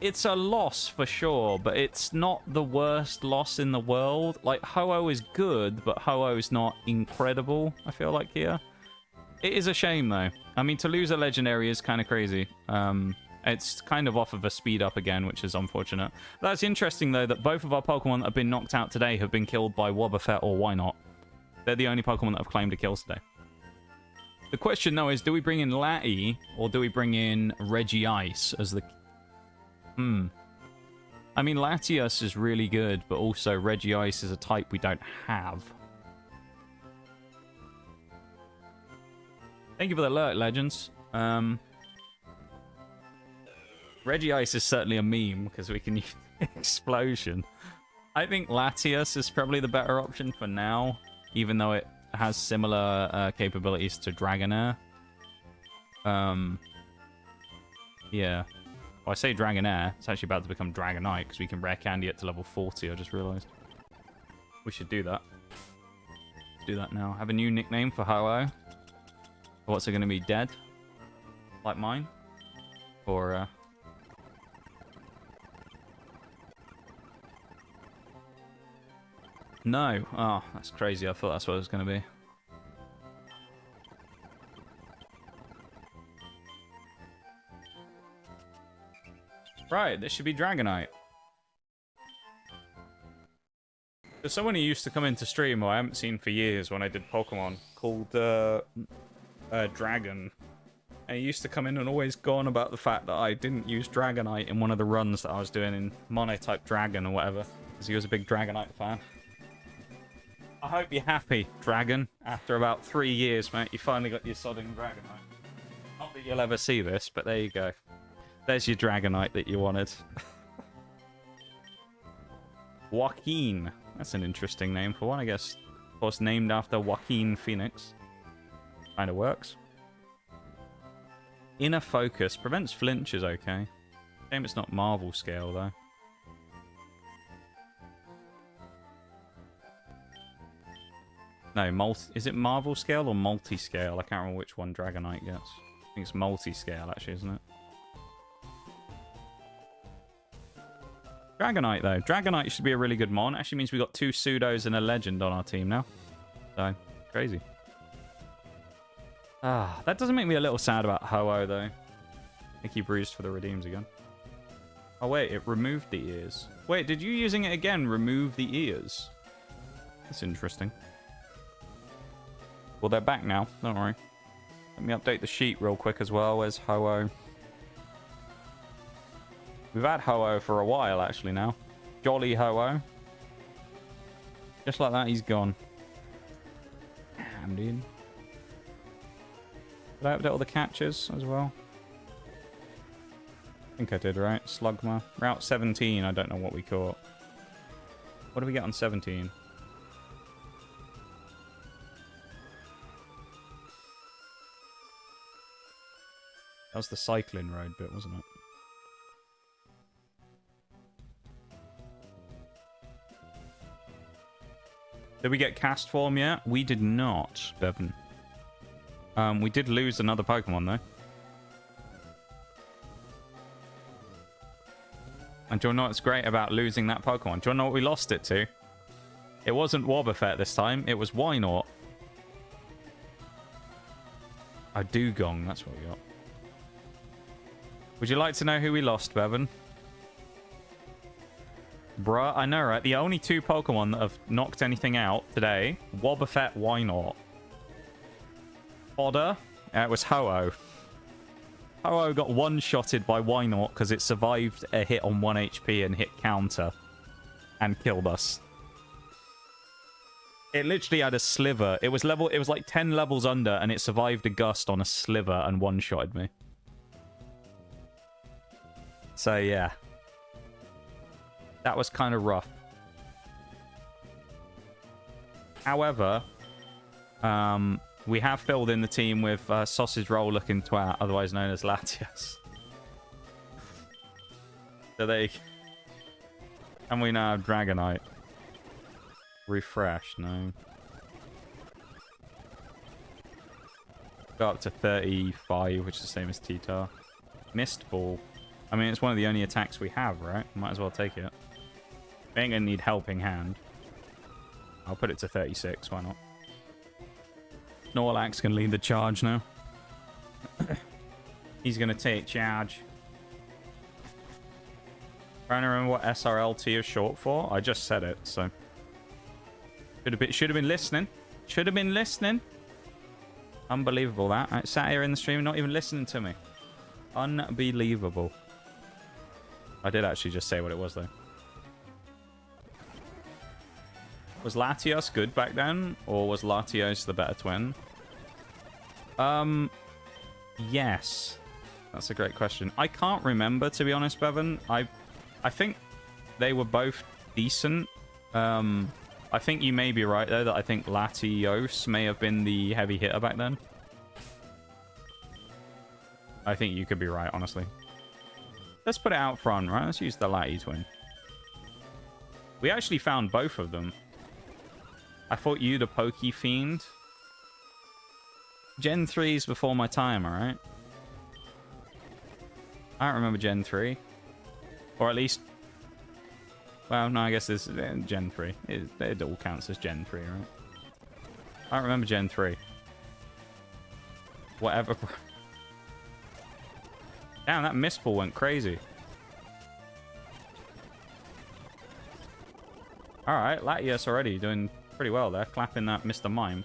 it's a loss for sure, but it's not the worst loss in the world. Like, Ho-Oh is good, but Ho-Oh's not incredible, I feel like, here. It is a shame, though. I mean, to lose a legendary is kind of crazy. It's kind of off of a speed up again, which is unfortunate. That's interesting, though, that both of our Pokemon that have been knocked out today have been killed by Wobbuffet or Why Not. They're the only Pokemon that have claimed a kills today. The question, though, is do we bring in Lati or do we bring in Regice as the... I mean, Latios is really good, but also Regice is a type we don't have. Thank you for the alert, Legends. Regice is certainly a meme, because we can use Explosion. I think Latios is probably the better option for now, even though it has similar capabilities to Dragonair. Yeah. Well, I say Dragonair, it's actually about to become Dragonite, because we can rare candy it to level 40, I just realized. We should do that. Do that now. Have a new nickname for Ho-Oh. What's it going to be? Dead? Like mine? Or No. Oh, that's crazy. I thought that's what it was going to be. Right, this should be Dragonite. There's someone who used to come into stream who I haven't seen for years when I did Pokemon called Dragon. And he used to come in and always go on about the fact that I didn't use Dragonite in one of the runs that I was doing in Monotype Dragon or whatever. Because he was a big Dragonite fan. I hope you're happy, Dragon. After about 3 years, mate, you finally got your sodding Dragonite. Not that you'll ever see this, but there you go. There's your Dragonite that you wanted. Joaquin. That's an interesting name for one, I guess. Of course, named after Joaquin Phoenix. Kind of works. Inner focus. Prevents flinch is okay. Shame it's not Marvel scale, though. No, is it Marvel scale or multi-scale? I can't remember which one Dragonite gets. I think it's multi-scale, actually, isn't it? Dragonite, though. Dragonite should be a really good mon. Actually means we got 2 pseudos and a legend on our team now. So, crazy. Ah, that doesn't make me a little sad about Ho-Oh, though. I think he bruised for the redeems again. Oh, wait, it removed the ears. Wait, did you using it again remove the ears? That's interesting. Well, they're back now. Don't worry. Let me update the sheet real quick as well. Where's Ho-Oh? We've had Ho-Oh for a while, actually, now. Jolly Ho-Oh. Just like that, he's gone. Damn, dude. Did I update all the catches as well? I think I did, right? Slugma. Route 17, I don't know what we caught. What do we get on 17? That was the cycling road bit, wasn't it? Did we get cast form yet? We did not, Bevan. We did lose another Pokemon, though. And do you know what's great about losing that Pokemon? Do you know what we lost it to? It wasn't Wobbuffet this time. It was Wynort. A Dugong, that's what we got. Would you like to know who we lost, Bevan? Bruh, I know, right? The only 2 Pokemon that have knocked anything out today, Wobbuffet, Wynort. Odder, it was Ho-Oh. Ho-Oh got one-shotted by Wynort because it survived a hit on 1 HP and hit counter. And killed us. It literally had a sliver. It was like 10 levels under and it survived a gust on a sliver and one-shotted me. So, yeah. That was kind of rough. However, we have filled in the team with Sausage Roll looking twat, otherwise known as Latias. So they... And we now have Dragonite. Refresh, no. Go up to 35, which is the same as T-Tar. Mist Ball. I mean, it's one of the only attacks we have, right? Might as well take it. We ain't gonna need Helping Hand. I'll put it to 36, why not? Snorlax can lead the charge now. He's gonna take charge. Trying to remember what SRLT is short for. I just said it, so... Should have been listening. Should have been listening. Unbelievable, that. I sat here in the stream not even listening to me. Unbelievable. I did actually just say what it was, though. Was Latios good back then? Or was Latios the better twin? Yes. That's a great question. I can't remember, to be honest, Bevan. I think they were both decent. I think you may be right, though, that I think Latios may have been the heavy hitter back then. I think you could be right, honestly. Let's put it out front, right? Let's use the Lati twin. We actually found both of them. I thought you the Pokey Fiend. Gen 3's before my time, alright? I don't remember Gen 3. Or at least... Well, no, I guess this is Gen 3. It all counts as Gen 3, right? I don't remember Gen 3. Whatever. Damn, that mist ball went crazy. Alright, Latias already doing pretty well there. Clapping that Mr. Mime.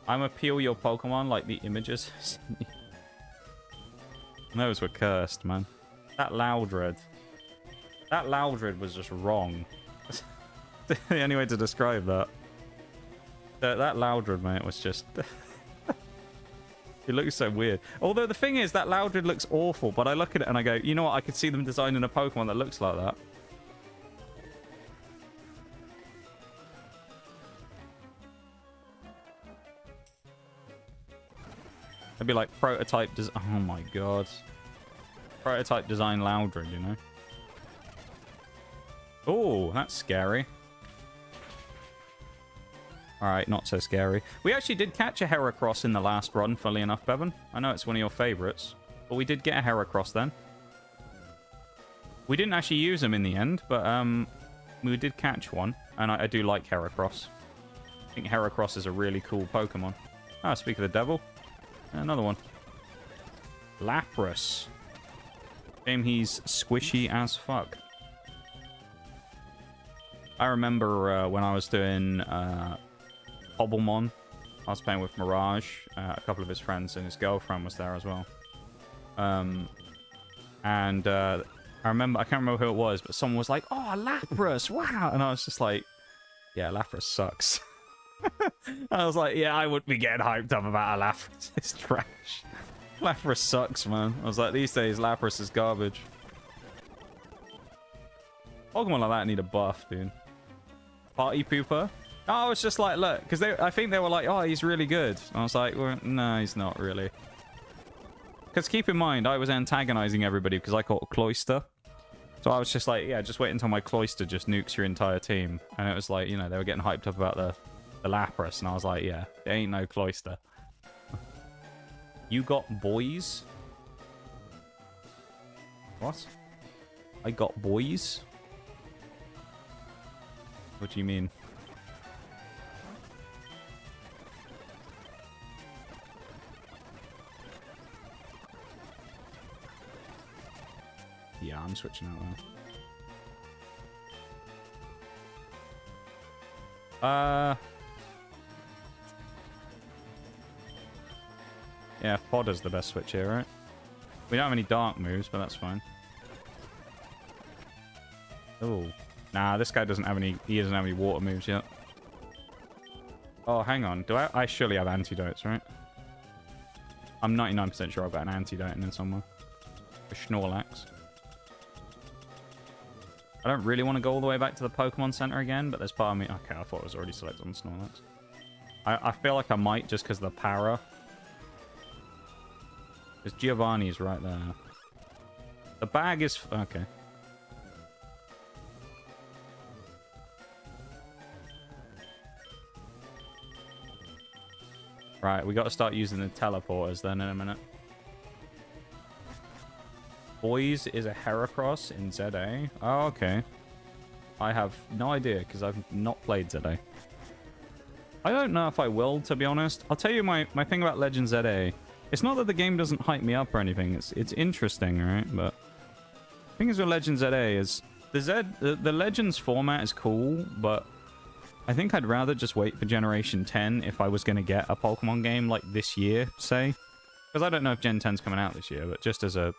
I'm appeal your Pokemon like the images. Those were cursed, man. That Loudred. That Loudred was just wrong. The only way to describe that. That Loudred, mate, was just... It looks so weird. Although the thing is, that Loudred looks awful, but I look at it and I go, you know what? I could see them designing a Pokemon that looks like that. It'd be like prototype oh my god. Prototype design Loudred, you know? Oh, that's scary. Alright, not so scary. We actually did catch a Heracross in the last run, funnily enough, Bevan. I know it's one of your favourites. But we did get a Heracross then. We didn't actually use them in the end, but we did catch one. And I do like Heracross. I think Heracross is a really cool Pokemon. Ah, speak of the devil. Another one. Lapras. Shame he's squishy as fuck. I remember when I was doing Hobblemon, I was playing with Mirage, a couple of his friends, and his girlfriend was there as well. I remember, I can't remember who it was, but someone was like, oh, Lapras, wow! And I was just like, yeah, Lapras sucks. I was like, yeah, I wouldn't be getting hyped up about a Lapras. It's trash. Lapras sucks, man. I was like, these days, Lapras is garbage. Pokemon like that need a buff, dude. Party Pooper? Oh, I was just like, look, because I think they were like, oh, he's really good. And I was like, well, no, he's not really. Because keep in mind, I was antagonizing everybody because I caught Cloyster. So I was just like, yeah, just wait until my Cloyster just nukes your entire team. And it was like, you know, they were getting hyped up about the Lapras. And I was like, yeah, there ain't no Cloyster. You got boys? What? I got boys? What do you mean? Yeah, I'm switching out there. Yeah, Podder's the best switch here, right? We don't have any dark moves, but that's fine. Oh. Nah, this guy doesn't have any... He doesn't have any water moves yet. Oh, hang on. Do I surely have antidotes, right? I'm 99% sure I've got an antidote in somewhere. For Snorlax. I don't really want to go all the way back to the Pokemon Center again, but there's part of me... Okay, I thought it was already selected on Snorlax. I feel like I might just because of the para. Because Giovanni's right there. The bag is... Okay. Right, we got to start using the teleporters then in a minute. Boys is a Heracross in ZA. Oh, okay. I have no idea because I've not played ZA. I don't know if I will, to be honest. I'll tell you my thing about Legends ZA. It's not that the game doesn't hype me up or anything. It's interesting, right? But the thing is with Legends ZA is the Legends format is cool, but I think I'd rather just wait for Generation 10 if I was going to get a Pokemon game like this year, say. Because I don't know if Gen 10's coming out this year, but just as a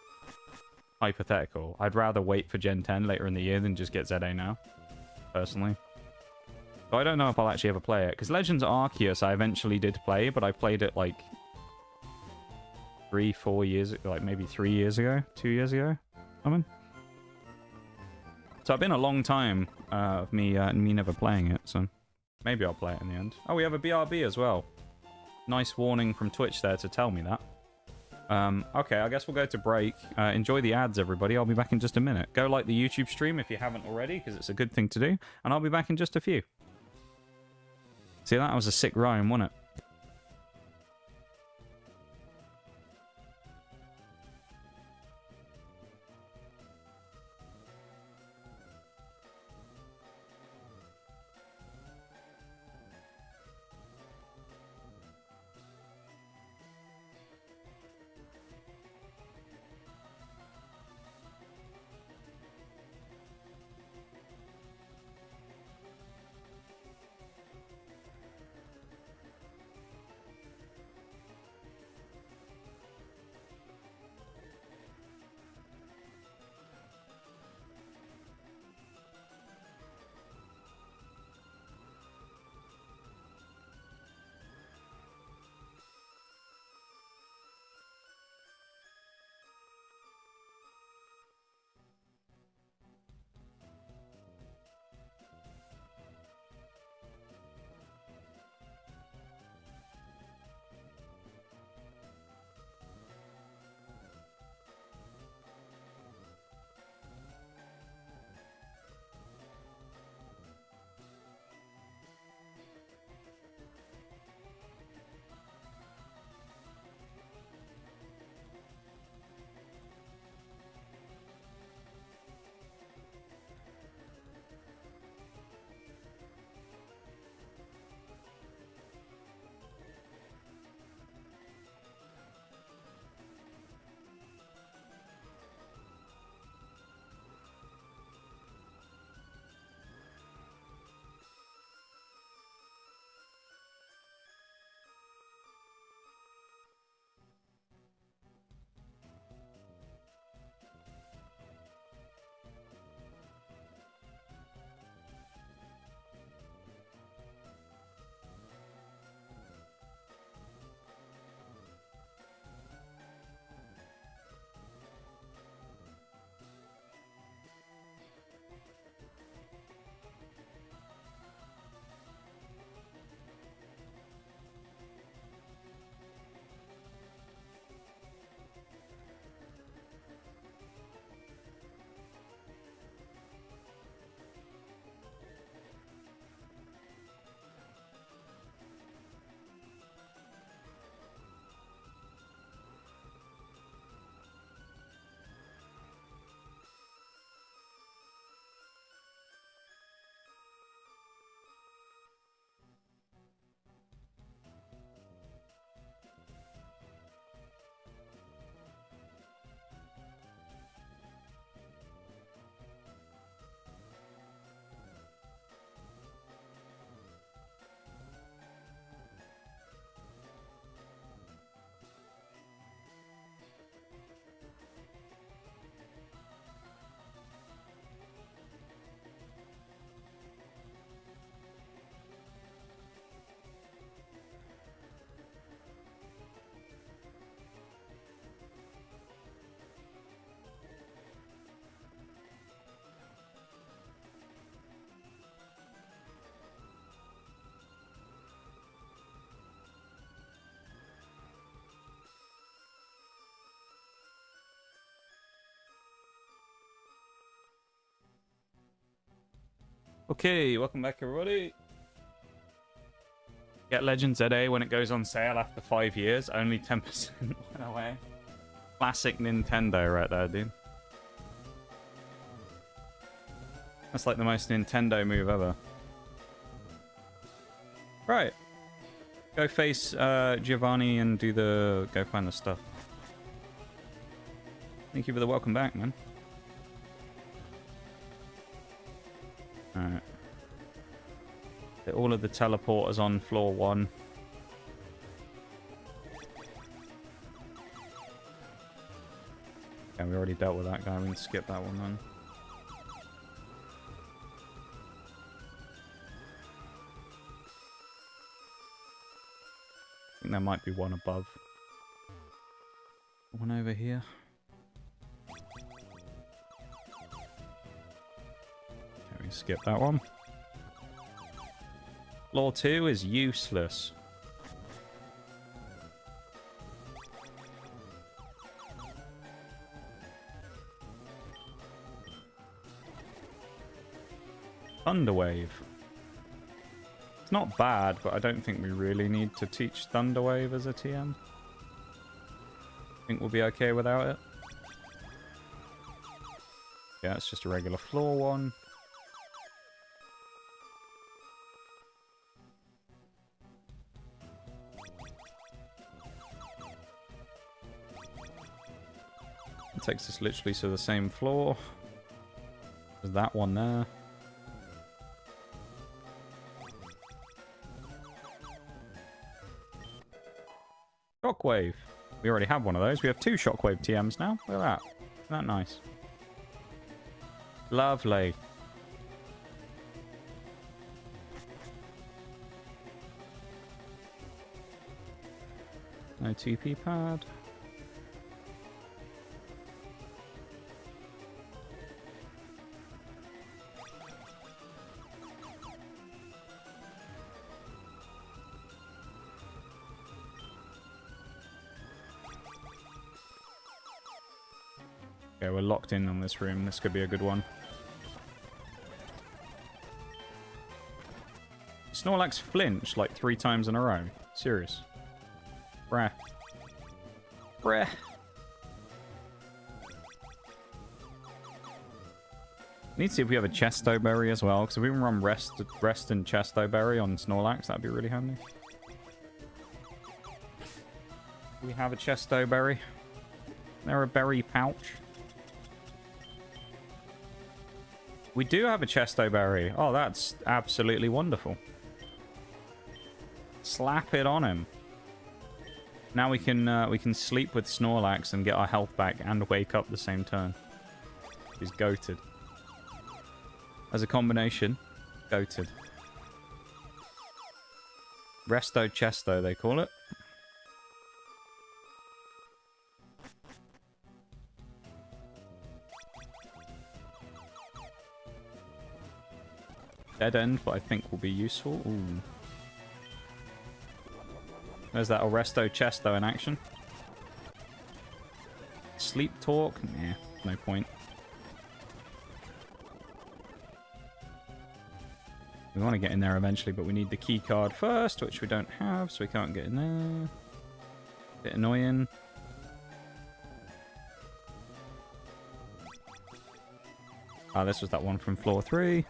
hypothetical, I'd rather wait for Gen 10 later in the year than just get ZA now, personally. So I don't know if I'll actually ever play it. Because Legends Arceus I eventually did play, but I played it like 3-4 years, like maybe 3 years ago, 2 years ago, something. So it's been a long time of me never playing it, so maybe I'll play it in the end. Oh, we have a BRB as well. Nice warning from Twitch there to tell me that. Okay, I guess we'll go to break. Enjoy the ads, everybody. I'll be back in just a minute. Go like the YouTube stream if you haven't already, because it's a good thing to do. And I'll be back in just a few. See, that was a sick rhyme, wasn't it? Okay, welcome back, everybody. Get Legend ZA when it goes on sale after 5 years. Only 10% went away. Classic Nintendo right there, dude. That's like the most Nintendo move ever. Right. Go face Giovanni and do the... Go find the stuff. Thank you for the welcome back, man. Alright. All of the teleporters on floor 1. Yeah, we already dealt with that guy. We can skip that one then. I think there might be one above. One over here. Okay, we can skip that one. Floor 2 is useless. Thunderwave. It's not bad, but I don't think we really need to teach Thunderwave as a TM. I think we'll be okay without it. Yeah, it's just a regular floor 1. It takes us literally to the same floor. There's that one there. Shockwave. We already have one of those. We have 2 Shockwave TMs now. Look at that. Isn't that nice? Lovely. No TP pad. Okay, we're locked in on this room. This could be a good one. Snorlax flinched like 3 times in a row. Serious. Bruh. Bruh. Need to see if we have a Chesto Berry as well, because if we can run Rest and Chesto Berry on Snorlax, that'd be really handy. We have a Chesto Berry. They're a berry pouch. We do have a Chesto Berry. Oh, that's absolutely wonderful. Slap it on him. Now we can sleep with Snorlax and get our health back and wake up the same turn. He's goated. As a combination, goated. Resto Chesto, they call it. Dead end, but I think will be useful. Ooh. There's that Resto Chesto in action. Sleep Talk? Nah, no point. We want to get in there eventually, but we need the key card first, which we don't have, so we can't get in there. Bit annoying. Ah, this was that one from floor 3.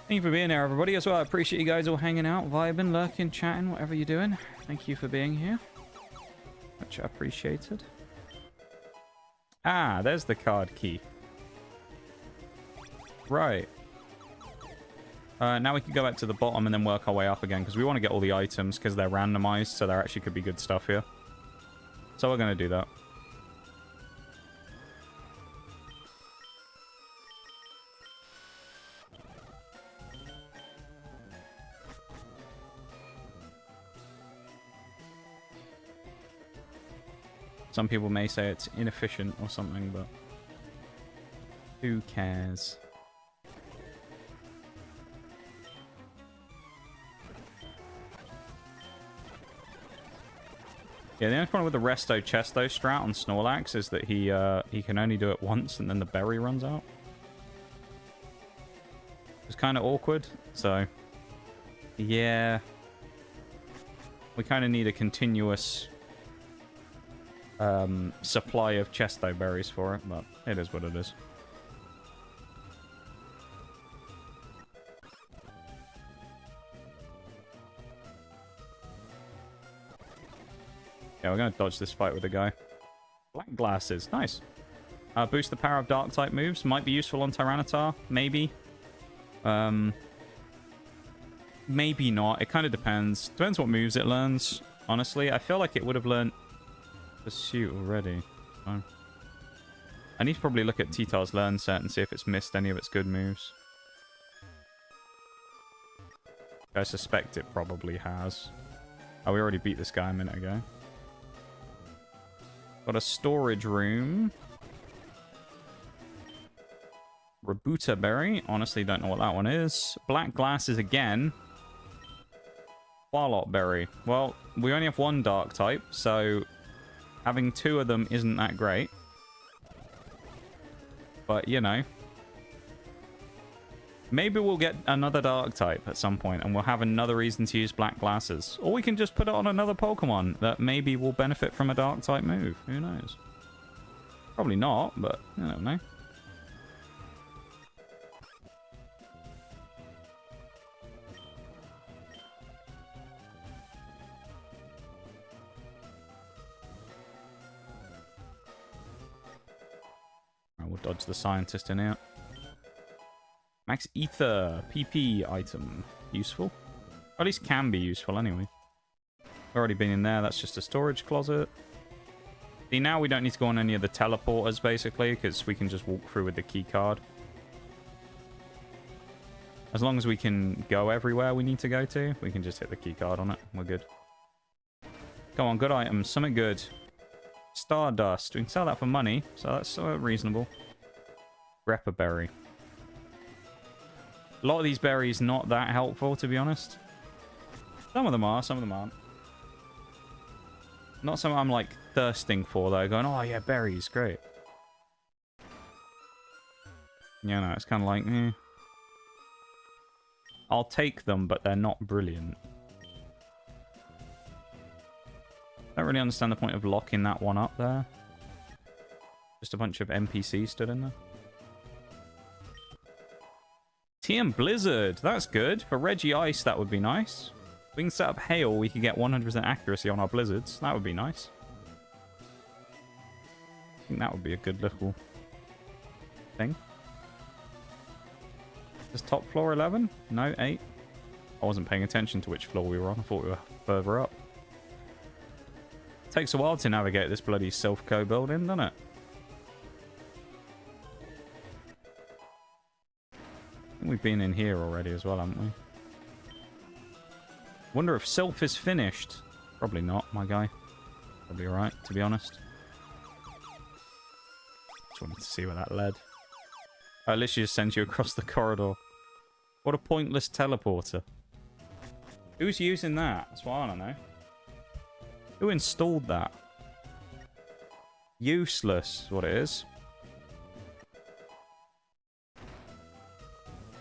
Thank you for being here, everybody, as well. I appreciate you guys all hanging out, vibing, lurking, chatting, whatever you're doing. Thank you for being here. Much appreciated. Ah, there's the card key. Right. Now we can go back to the bottom and then work our way up again, because we want to get all the items, because they're randomized, so there actually could be good stuff here. So we're going to do that. Some people may say it's inefficient or something, but who cares? Yeah, the only problem with the Resto Chesto strat on Snorlax is that he can only do it once and then the berry runs out. was kind of awkward. So, yeah. We kind of need a continuous supply of chesto berries for it, but it is what it is. Yeah, we're going to dodge this fight with the guy. Black glasses. Nice. Boost the power of dark type moves. Might be useful on Tyranitar. Maybe. Maybe not. It kind of depends. Depends what moves it learns, honestly. I feel like it would have learned Pursuit already. So. I need to probably look at Titar's learn set and see if it's missed any of its good moves. I suspect it probably has. Oh, we already beat this guy a minute ago. Got a storage room. Rabuta berry. Honestly, don't know what that one is. Black glasses again. Warlock berry. Well, we only have one dark type, so having two of them isn't that great. But, you know. Maybe we'll get another dark type at some point, and we'll have another reason to use black glasses. Or we can just put it on another Pokemon that maybe will benefit from a dark type move. Who knows? Probably not, but I don't know. We'll dodge the scientist in here. Max Ether, PP item. Useful. Or at least can be useful anyway. Already been in there. That's just a storage closet. See, now we don't need to go on any of the teleporters, basically, because we can just walk through with the key card. As long as we can go everywhere we need to go to, we can just hit the key card on it. We're good. Come on, good items. Something good. Stardust. We can sell that for money, so that's reasonable. Greppa berry. A lot of these berries not that helpful, to be honest. Some of them are, some of them aren't. Not something I'm, like, thirsting for, though. Going, oh, yeah, berries, great. Yeah, no, it's kind of like, eh. I'll take them, but they're not brilliant. Don't really understand the point of locking that one up there. Just a bunch of NPCs stood in there. TM Blizzard. That's good. For Reggie Ice, that would be nice. If we can set up Hail, we could get 100% accuracy on our Blizzards. That would be nice. I think that would be a good little thing. Is top floor 11? No, 8. I wasn't paying attention to which floor we were on. I thought we were further up. Takes a while to navigate this bloody Silphco building, doesn't it? I think we've been in here already as well, haven't we? Wonder if Sylph is finished. Probably not, my guy. Probably alright, to be honest. Just wanted to see where that led. I literally just sends you across the corridor. What a pointless teleporter. Who's using that? That's what I don't know. Who installed that? Useless, is what it is.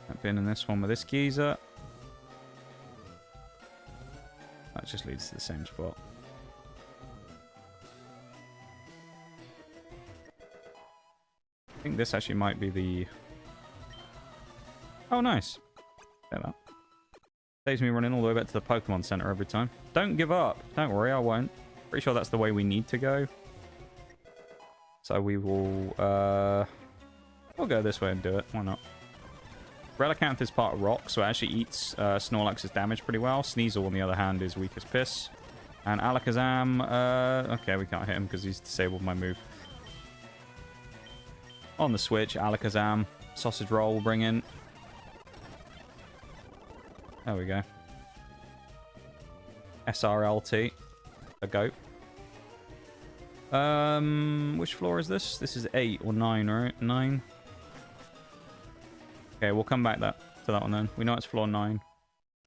I've been in this one with this geezer. That just leads to the same spot. I think this actually might be the... Oh, nice. Get that. Saves me running all the way back to the Pokemon Center every time. Don't give up. Don't worry, I won't. Pretty sure that's the way we need to go. So we will... We'll go this way and do it. Why not? Relicanth is part of Rock, so it actually eats Snorlax's damage pretty well. Sneasel, on the other hand, is weak as piss. And Alakazam... okay, we can't hit him because he's disabled my move. On the Switch, Alakazam. Sausage Roll will bring in. There we go. SRLT. A goat. Which floor is this? This is 8 or 9, right? 9. Okay, we'll come back to that one then. We know it's floor 9.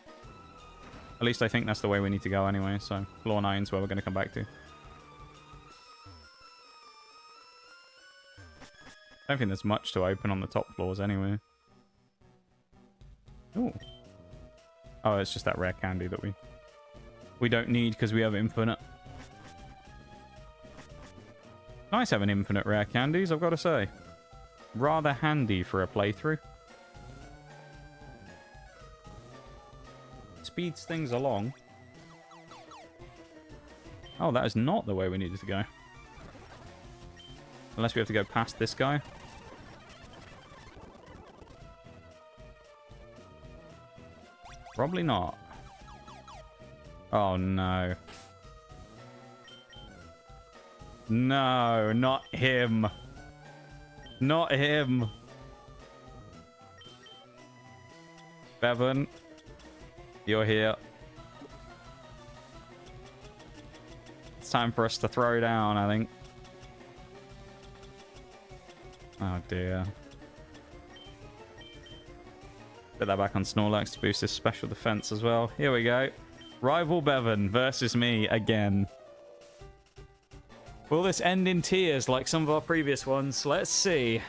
At least I think that's the way we need to go anyway, so floor 9 is where we're going to come back to. I don't think there's much to open on the top floors anyway. Ooh. Oh, it's just that rare candy that we don't need because we have infinite. Nice having infinite rare candies, I've got to say. Rather handy for a playthrough. Speeds things along. Oh, that is not the way we needed to go. Unless we have to go past this guy. Probably not. Oh, no. No, not him. Not him. Bevan, you're here. It's time for us to throw down, I think. Oh, dear. Put that back on Snorlax to boost his special defense as well. Here we go. Rival Bevan versus me again. Will this end in tears like some of our previous ones? Let's see.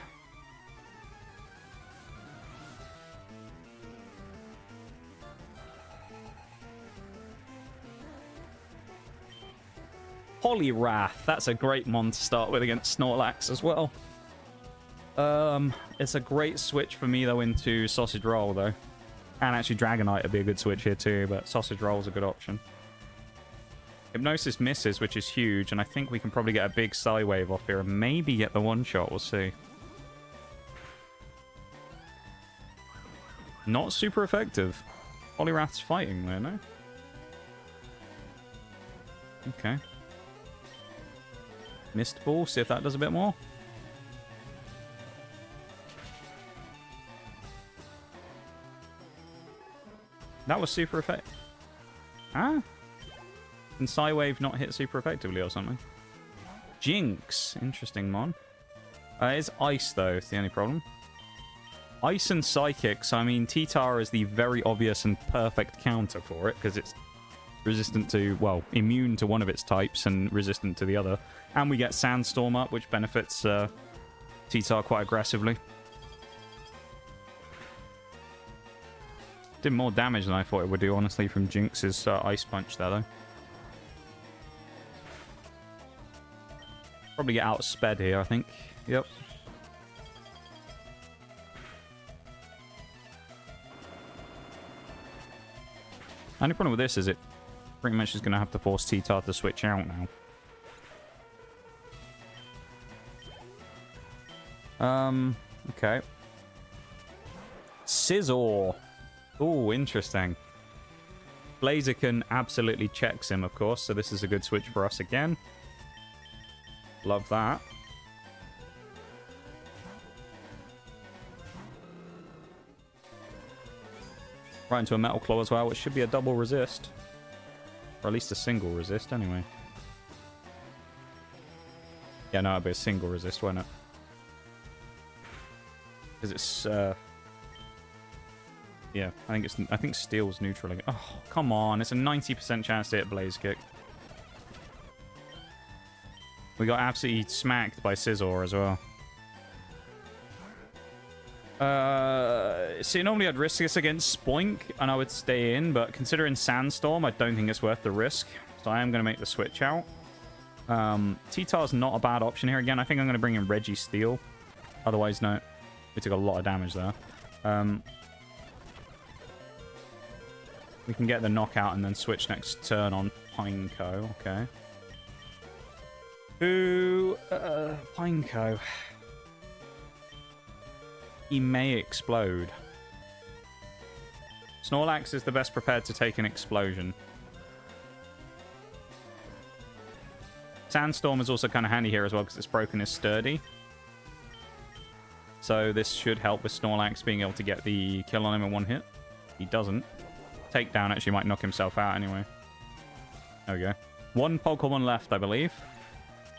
Poliwrath. That's a great mon to start with against Snorlax as well. It's a great switch for me though into Sausage Roll though. And actually Dragonite would be a good switch here too, but Sausage Roll is a good option. Hypnosis misses, which is huge, and I think we can probably get a big Psywave off here and maybe get the one-shot. We'll see. Not super effective. Poliwrath's fighting there, no? Okay. Mist Ball, see if that does a bit more. That was super effective. Ah? Can Psywave not hit super effectively or something? Jinx. Interesting, mon. It's Ice, though. It's the only problem. Ice and Psychics. I mean, T-Tar is the very obvious and perfect counter for it, because it's resistant to, well, immune to one of its types and resistant to the other. And we get Sandstorm up, which benefits T-Tar quite aggressively. Did more damage than I thought it would do, honestly, from Jinx's Ice Punch there, though. Probably get outsped here, I think. Yep. Only problem with this is it pretty much is going to have to force T-Tar to switch out now. Okay. Scizor. Ooh, interesting. Blaziken absolutely checks him, of course, so this is a good switch for us again. Love that. Right into a Metal Claw as well, which should be a double resist. Or at least a single resist, anyway. Yeah, no, it'd be a single resist, won't it? Because it's, yeah, I think Steel's neutral again. Oh, come on. It's a 90% chance to hit Blaze Kick. We got absolutely smacked by Scizor as well. See, normally I'd risk this against Spoink, and I would stay in, but considering Sandstorm, I don't think it's worth the risk. So I am going to make the switch out. T-Tar's not a bad option here again. I think I'm going to bring in Registeel. Otherwise, no. We took a lot of damage there. We can get the knockout and then switch next turn on Pineco. Okay. Who? Pineco. He may explode. Snorlax is the best prepared to take an explosion. Sandstorm is also kind of handy here as well because it's broken is sturdy. So this should help with Snorlax being able to get the kill on him in one hit. He doesn't. Takedown actually might knock himself out anyway. There we go. One Pokemon left, I believe.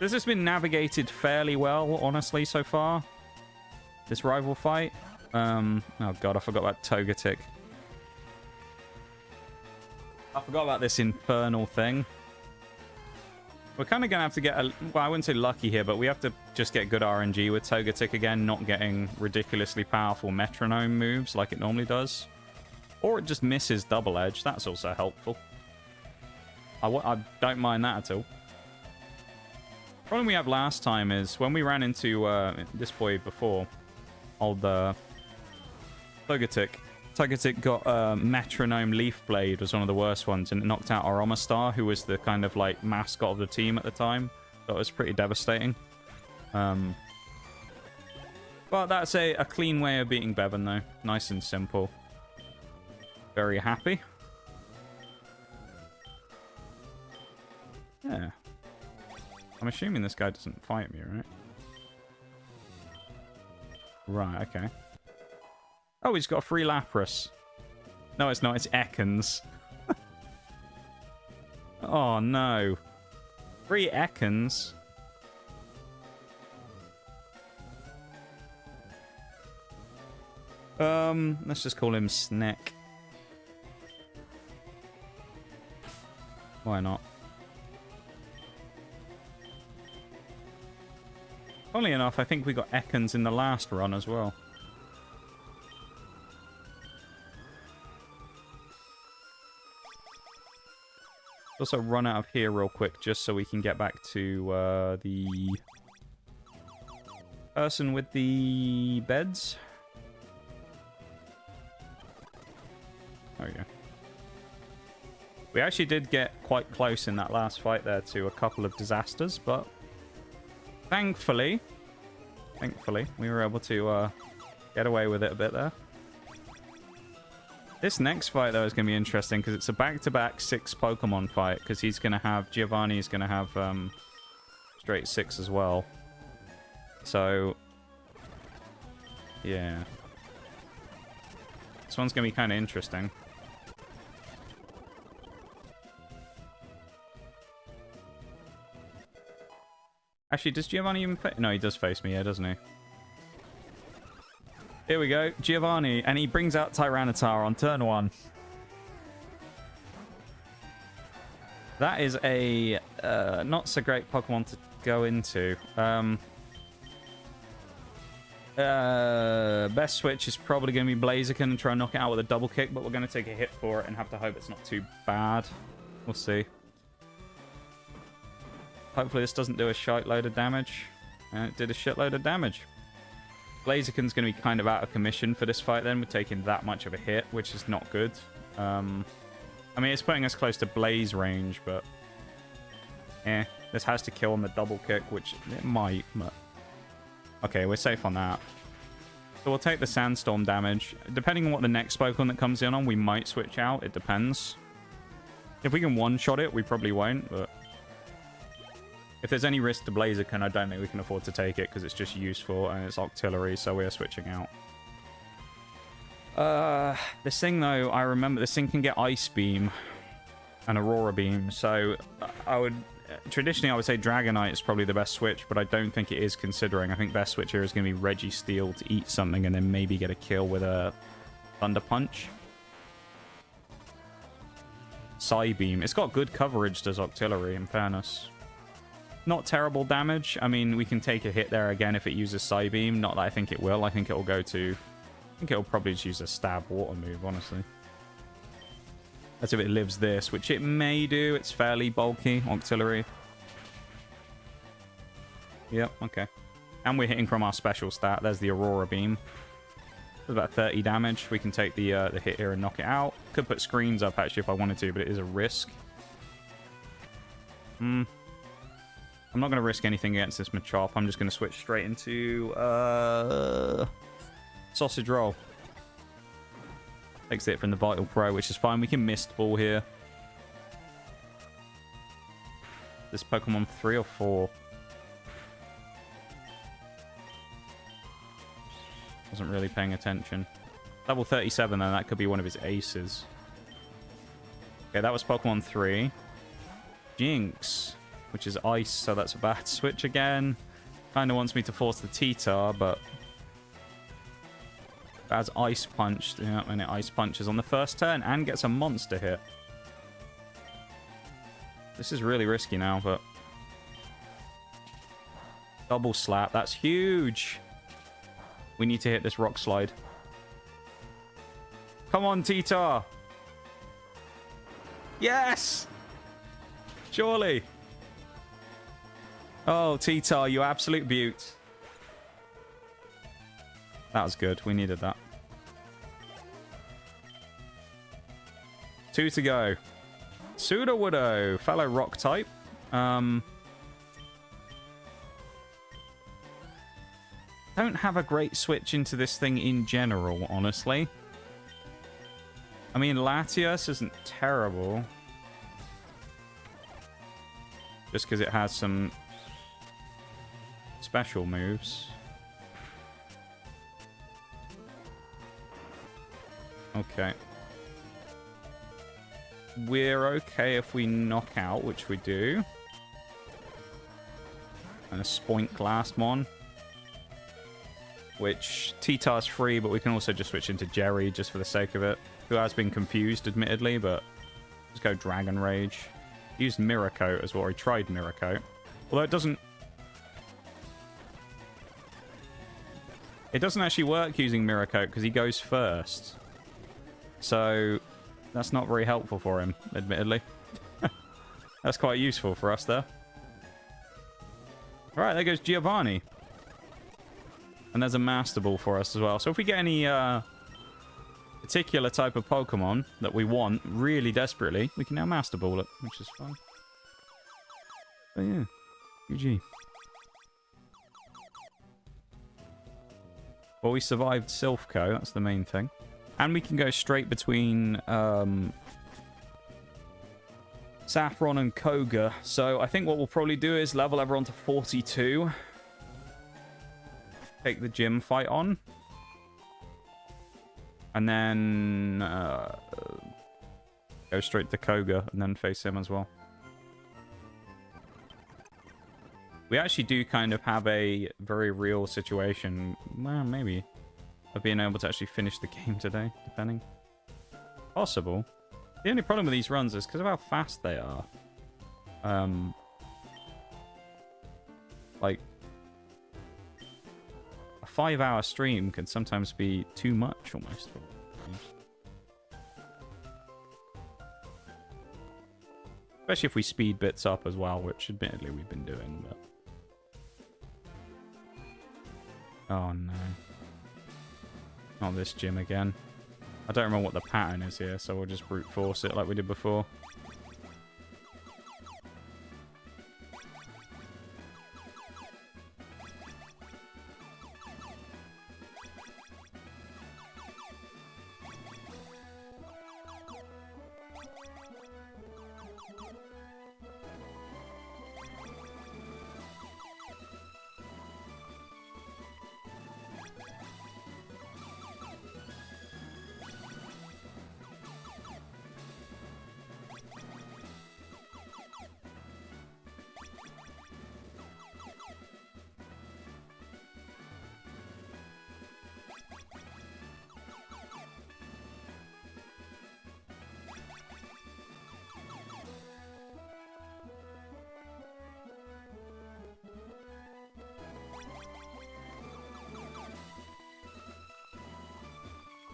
This has been navigated fairly well, honestly, so far. This rival fight. Oh god, I forgot about Togetic. I forgot about this infernal thing. We're kind of going to have to get a... Well, I wouldn't say lucky here, but we have to just get good RNG with Togetic again, not getting ridiculously powerful metronome moves like it normally does. Or it just misses double edge. That's also helpful. I don't mind that at all. Problem we have last time is when we ran into this boy before, old Togetic. Togetic got Metronome Leaf Blade, was one of the worst ones, and it knocked out our Omastar, who was the kind of like mascot of the team at the time. So it was pretty devastating. But that's a clean way of beating Bevan, though. Nice and simple. Very happy. Yeah. I'm assuming this guy doesn't fight me, right? Right, okay. Oh, he's got a free Lapras. No, it's not. It's Ekans. Oh, no. Free Ekans? Let's just call him Sneck. Why not? Funnily enough, I think we got Ekans in the last run as well. Also run out of here real quick just so we can get back to the person with the beds. There we go. We actually did get quite close in that last fight there to a couple of disasters, but thankfully, we were able to get away with it a bit there. This next fight, though, is going to be interesting because it's a back-to-back 6 Pokemon fight because he's going to have... Giovanni's going to have straight 6 as well. So, yeah. This one's going to be kind of interesting. Actually, does Giovanni even face... No, he does face me, yeah, doesn't he? Here we go, Giovanni, and he brings out Tyranitar on turn 1. That is a not so great Pokemon to go into. Best switch is probably going to be Blaziken and try and knock it out with a double kick, but we're going to take a hit for it and have to hope it's not too bad. We'll see. Hopefully this doesn't do a shitload of damage. And it did a shitload of damage. Blaziken's going to be kind of out of commission for this fight then. We're taking that much of a hit, which is not good. I mean, it's putting us close to Blaze range, but... this has to kill on the double kick, which it might, but... Okay, we're safe on that. So we'll take the Sandstorm damage. Depending on what the next Pokemon that comes in on, we might switch out. It depends. If we can one-shot it, we probably won't, but... If there's any risk to Blaziken, I don't think we can afford to take it because it's just useful and it's Octillery, so we're switching out. This thing, though, I remember this thing can get Ice Beam and Aurora Beam, so I would... Traditionally, I would say Dragonite is probably the best switch, but I don't think it is considering. I think best switch here is going to be Registeel to eat something and then maybe get a kill with a Thunder Punch. Psybeam. It's got good coverage, does Octillery, in fairness. Not terrible damage. I mean, we can take a hit there again if it uses Psybeam. Not that I think it will. I think it will go to... I think it will probably just use a Stab Water move, honestly. That's if it lives this, which it may do. It's fairly bulky, Octillery. Yep, okay. And we're hitting from our special stat. There's the Aurora Beam. It's about 30 damage. We can take the hit here and knock it out. Could put screens up, actually, if I wanted to, but it is a risk. I'm not going to risk anything against this Machop. I'm just going to switch straight into Sausage Roll. Takes it from the Vital Throw, which is fine. We can Mist Ball here. This Pokemon 3 or 4? Wasn't really paying attention. Level 37, then. That could be one of his aces. Okay, that was Pokemon 3. Jinx, which is Ice, so that's a bad switch again. Kind of wants me to force the T-Tar, but... As Ice Punched, yeah, and it Ice Punches on the first turn and gets a monster hit. This is really risky now, but... Double Slap, that's huge! We need to hit this Rock Slide. Come on, Titar. Yes! Surely. Oh, Titar, you absolute beaut. That was good. We needed that. 2 to go. Sudowoodo, fellow rock type. Don't have a great switch into this thing in general, honestly. I mean, Latios isn't terrible. Just because it has some special moves. Okay. We're okay if we knock out, which we do. And a spoink last one. Which Titar's free, but we can also just switch into Jerry just for the sake of it. Who has been confused, admittedly, but just go Dragon Rage. Used Mirror Coat as well, or he tried Mirror Coat. Although it doesn't... It doesn't actually work using Mirror Coat because he goes first. So that's not very helpful for him, admittedly. That's quite useful for us there. Alright, there goes Giovanni. And there's a Master Ball for us as well. So if we get any particular type of Pokemon that we want really desperately, we can now Master Ball it, which is fun. But yeah, GG. Well, we survived Silphco, that's the main thing. And we can go straight between Saffron and Koga. So I think what we'll probably do is level everyone to 42. Take the gym fight on. And then go straight to Koga and then face him as well. We actually do kind of have a very real situation, well, maybe, of being able to actually finish the game today, depending. Possible. The only problem with these runs is because of how fast they are. Like, a 5-hour stream can sometimes be too much, almost. Especially if we speed bits up as well, which admittedly we've been doing, but... Oh no. Not this gym again. I don't remember what the pattern is here, so we'll just brute force it like we did before.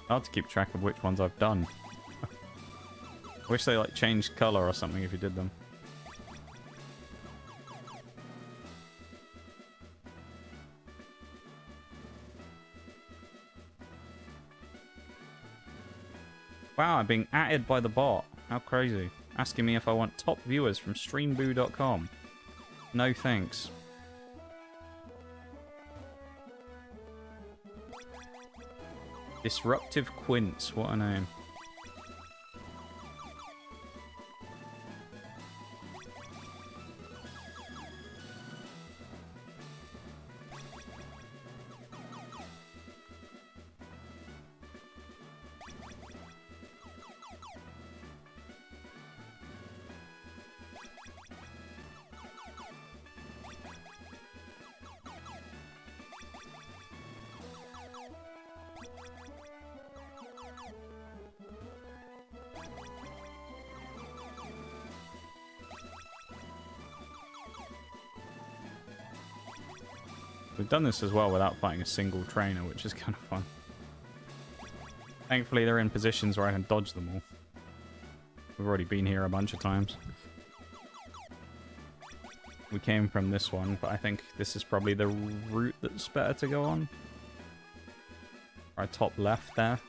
Hard to keep track of which ones I've done. I wish they like changed color or something if you did them. Wow, I'm being added by the bot. How crazy. Asking me if I want top viewers from streamboo.com. No thanks. Disruptive Quince, what a name. We've done this as well without fighting a single trainer, which is kind of fun. Thankfully, they're in positions where I can dodge them all. We've already been here a bunch of times. We came from this one, but I think this is probably the route that's better to go on. Try top left there.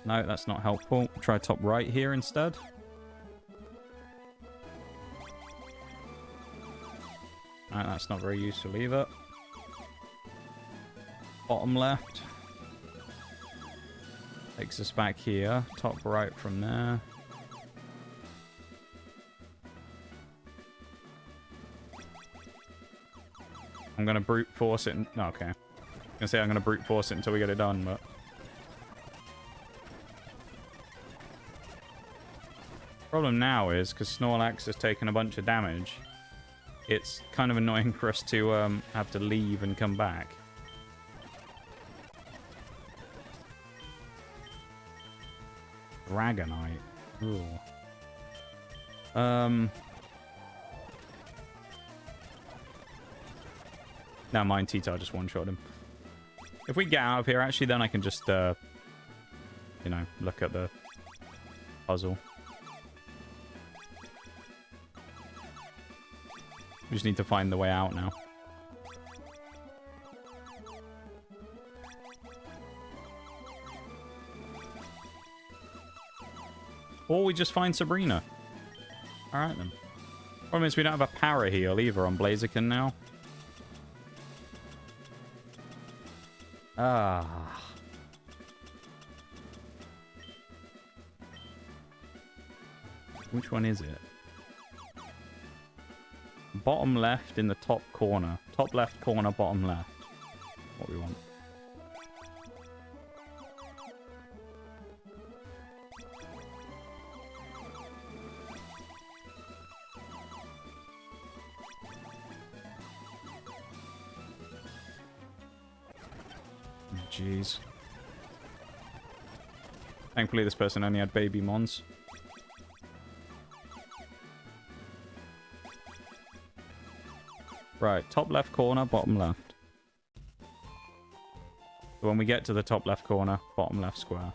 No, that's not helpful. Try top right here instead. No, that's not very useful either. Bottom left. Takes us back here. Top right from there. I'm going to brute force it. No, okay. I'm going to say I'm going to brute force it until we get it done, but... Problem now is, because Snorlax has taken a bunch of damage, it's kind of annoying for us to have to leave and come back. Dragonite. Ooh. Never mind, Tita just one-shot him. If we get out of here, actually, then I can just, you know, look at the puzzle. We just need to find the way out now. Or we just find Sabrina. Alright then. Problem is we don't have a power heal either on Blaziken now. Ah. Which one is it? Bottom left in the top corner. Top left corner, bottom left. What we want. Jeez. Thankfully, this person only had baby mons. Right, top left corner, bottom left. So when we get to the top left corner, bottom left square.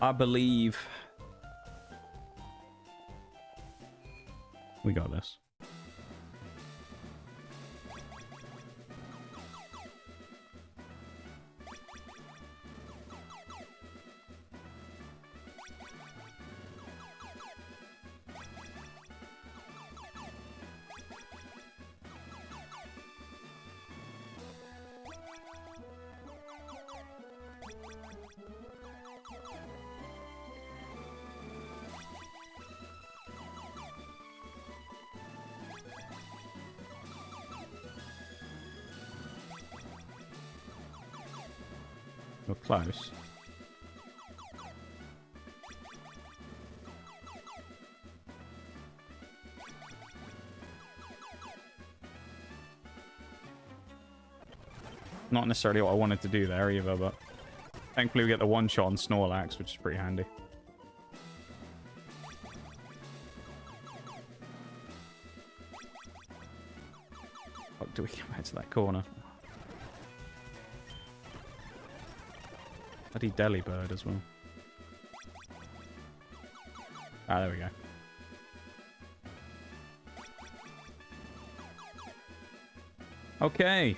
I believe we got this. We're close. Not necessarily what I wanted to do there either, but thankfully we get the one shot on Snorlax, which is pretty handy. How do we get back to that corner? Bloody Delibird as well. Ah, there we go. Okay.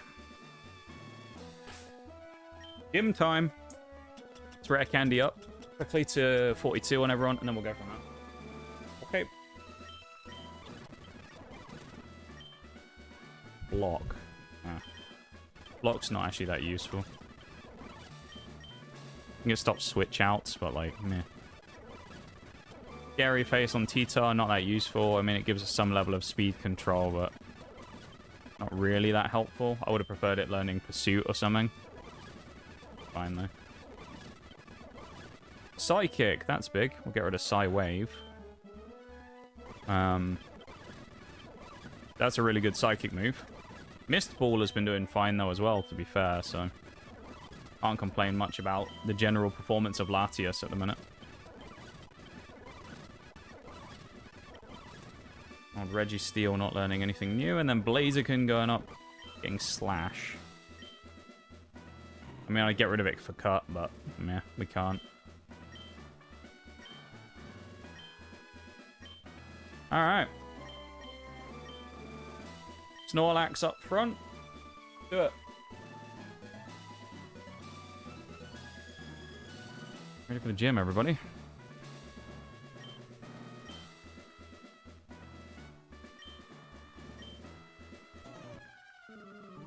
Gym time. Let's rare candy up. Quickly to 42 on everyone, and then we'll go from that. Okay. Block. Ah. Block's not actually that useful. You can stop switch outs, but like, meh. Scary face on Tita, not that useful. I mean, it gives us some level of speed control, but not really that helpful. I would have preferred it learning Pursuit or something. Fine, though. Psychic, that's big. We'll get rid of Psy Wave. That's a really good Psychic move. Mist Ball has been doing fine, though, as well, to be fair, so... Can't complain much about the general performance of Latias at the minute. Oh, Reggie Steele not learning anything new, and then Blaziken going up, getting Slash. I mean, I'd get rid of it for cut, but yeah, we can't. Alright. Snorlax up front. Do it. Ready for the gym, everybody.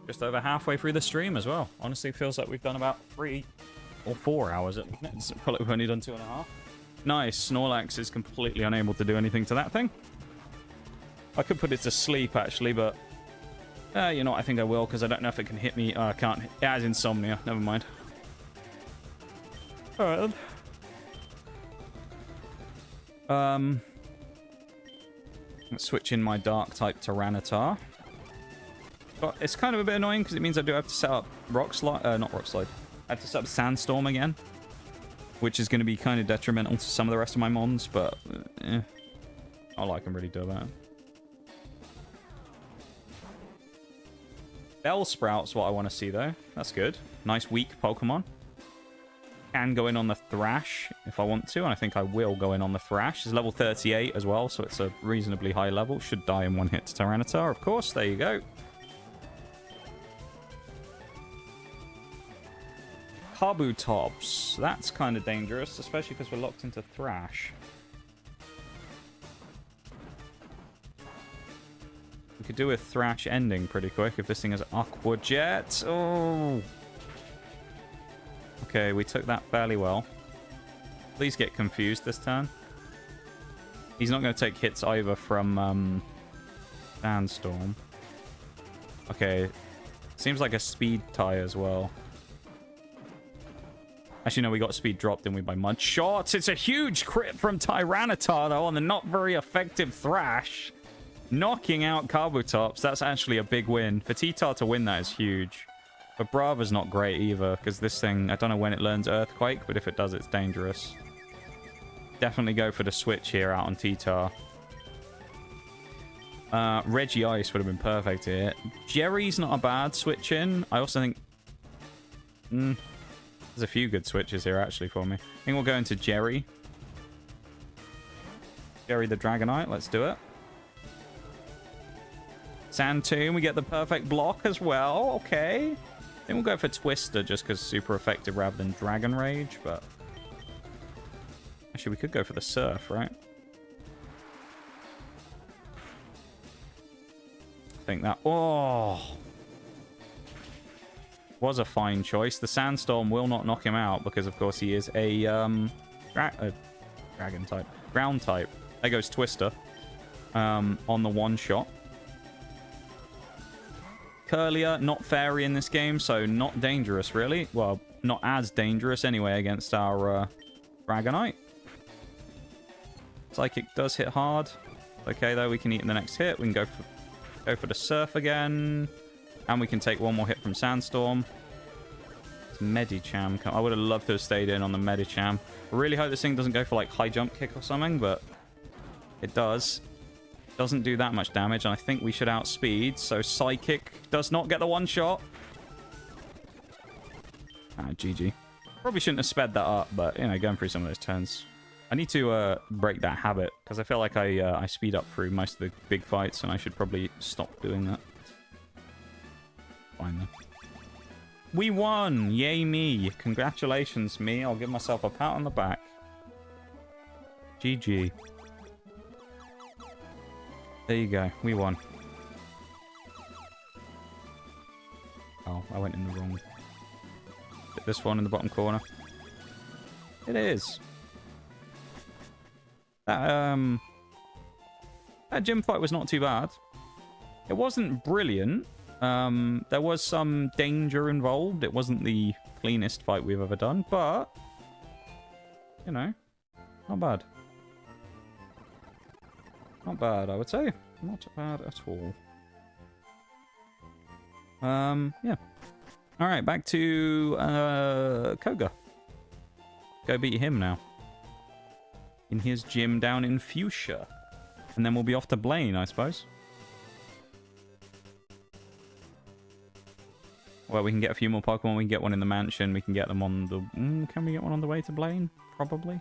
Just over halfway through the stream as well. Honestly, feels like we've done about 3 or 4 hours at least. I feel like we've only done 2.5. Nice. Snorlax is completely unable to do anything to that thing. I could put it to sleep, actually, but... you know what? I think I will, because I don't know if it can hit me. I can't. It has insomnia. Never mind. Alright, then. Let's switch in my Dark-type Tyranitar. But it's kind of a bit annoying, because it means I do have to set up Rock Slide. Not Rock Slide. I have to set up Sandstorm again. Which is going to be kind of detrimental to some of the rest of my mons, but... all I can really do about it. Bellsprout's what I want to see, though. That's good. Nice, weak Pokemon. Can go in on the Thrash if I want to, and I think I will go in on the Thrash. It's level 38 as well, so it's a reasonably high level. Should die in one hit to Tyranitar, of course. There you go. Kabutops. That's kind of dangerous, especially because we're locked into Thrash. We could do a Thrash ending pretty quick if this thing has Aqua Jet. Oh! Okay, we took that fairly well. Please get confused this turn. He's not going to take hits either from Sandstorm. Okay. Seems like a speed tie as well. Actually, no, we got speed dropped, didn't we, by Mud Shots? It's a huge crit from Tyranitar, though, on the not very effective Thrash. Knocking out Kabutops, that's actually a big win. For T-Tar to win that is huge. But Brava's not great either, because this thing, I don't know when it learns Earthquake, but if it does, it's dangerous. Definitely go for the switch here out on T-Tar. Reggie Ice would have been perfect here. Jerry's not a bad switch in. I also think... there's a few good switches here, actually, for me. I think we'll go into Jerry. Jerry the Dragonite, let's do it. Sand Tomb, we get the perfect block as well. Okay. Then we'll go for Twister just because super effective rather than Dragon Rage, but... actually, we could go for the Surf, right? I think that... oh! Was a fine choice. The Sandstorm will not knock him out because, of course, he is a Dragon type. Ground type. There goes Twister on the one-shot. Curlier, not Fairy in this game, so not dangerous, really. Well, not as dangerous, anyway, against our Dragonite. Psychic does hit hard. Okay, though, we can eat in the next hit. We can go for the Surf again. And we can take one more hit from Sandstorm. It's Medicham. I would have loved to have stayed in on the Medicham. I really hope this thing doesn't go for, like, high jump kick or something, but it does. Doesn't do that much damage, and I think we should outspeed. So Psychic does not get the one shot. GG. Probably shouldn't have sped that up, but, you know, going through some of those turns. I need to break that habit, because I feel like I speed up through most of the big fights, and I should probably stop doing that. Fine, then. We won! Yay me. Congratulations, me. I'll give myself a pat on the back. GG. There you go. We won. Oh, I went in the wrong... hit this one in the bottom corner. It is. That gym fight was not too bad. It wasn't brilliant. There was some danger involved. It wasn't the cleanest fight we've ever done, but... you know, not bad. Not bad, I would say. Not bad at all. Yeah. All right, back to Koga. Go beat him now. In his gym down in Fuchsia. And then we'll be off to Blaine, I suppose. Well, we can get a few more Pokemon. We can get one in the mansion. We can get them on the... can we get one on the way to Blaine? Probably.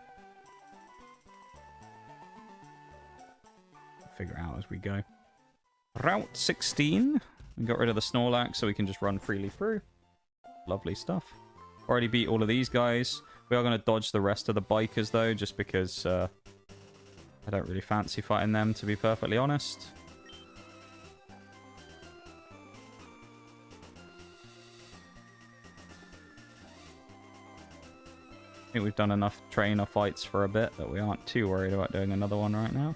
Figure it out as we go. Route 16. We got rid of the Snorlax so we can just run freely through. Lovely stuff. Already beat all of these guys. We are going to dodge the rest of the bikers, though, just because I don't really fancy fighting them, to be perfectly honest. I think we've done enough trainer fights for a bit that we aren't too worried about doing another one right now.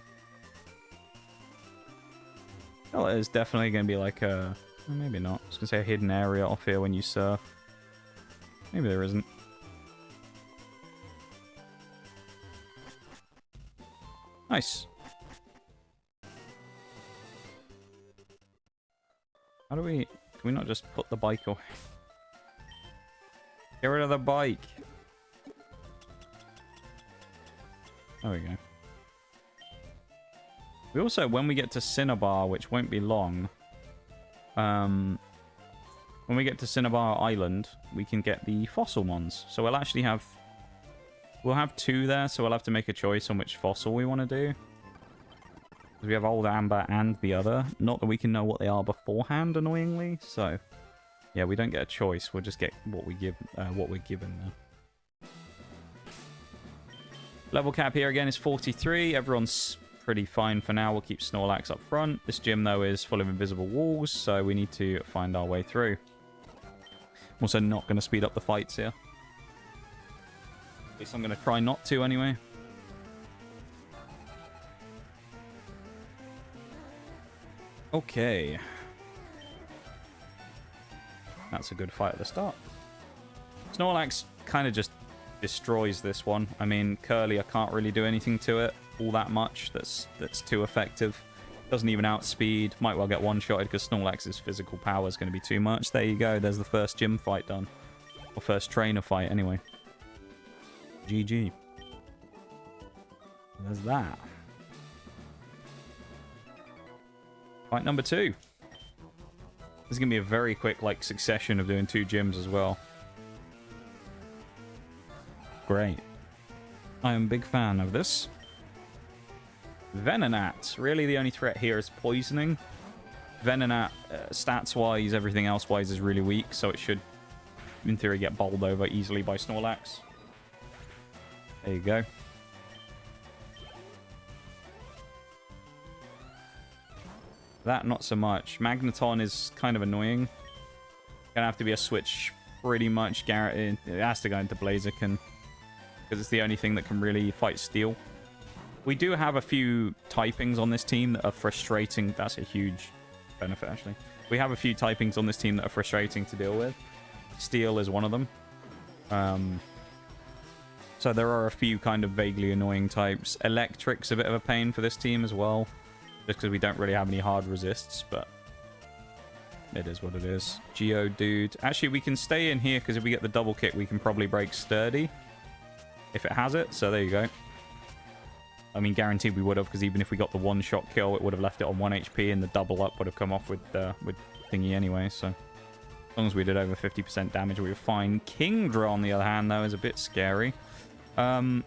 Well, there's definitely going to be like a... well, maybe not. I was going to say a hidden area off here when you surf. Maybe there isn't. Nice. How do we... can we not just put the bike away? Get rid of the bike. There we go. We also, when we get to Cinnabar, which won't be long, when we get to Cinnabar Island, we can get the fossil ones. So we'll actually have... we'll have 2 there, so we'll have to make a choice on which fossil we want to do. Because we have Old Amber and the other. Not that we can know what they are beforehand, annoyingly. So, yeah, we don't get a choice. We'll just get what we give, what we're given there. Level cap here again is 43. Everyone's pretty fine for now. We'll keep Snorlax up front. This gym, though, is full of invisible walls, so we need to find our way through. I'm also not going to speed up the fights here. At least I'm going to try not to, anyway. Okay. That's a good fight at the start. Snorlax kind of just destroys this one. I mean, Curly, I can't really do anything to it all that much. That's too effective. Doesn't even outspeed. Might well get one-shotted because Snorlax's physical power is going to be too much. There you go. There's the first gym fight done. Or first trainer fight, anyway. GG. There's that. Fight number 2. This is going to be a very quick, like, succession of doing 2 gyms as well. Great. I am a big fan of this. Venonat. Really, the only threat here is poisoning. Venonat, stats-wise, everything else-wise, is really weak, so it should, in theory, get bowled over easily by Snorlax. There you go. That, not so much. Magneton is kind of annoying. Gonna have to be a switch pretty much. It has to go into Blaziken, because it's the only thing that can really fight Steel. We do have a few typings on this team that are frustrating. That's a huge benefit, actually. We have a few typings on this team that are frustrating to deal with. Steel is one of them. So there are a few kind of vaguely annoying types. Electric's a bit of a pain for this team as well, just because we don't really have any hard resists, but it is what it is. Geodude. Actually, we can stay in here, because if we get the double kick, we can probably break Sturdy if it has it. So there you go. I mean, guaranteed we would have, because even if we got the one-shot kill, it would have left it on 1 HP, and the double up would have come off with Thingy anyway, so as long as we did over 50% damage, we were fine. Kingdra, on the other hand, though, is a bit scary. I mean,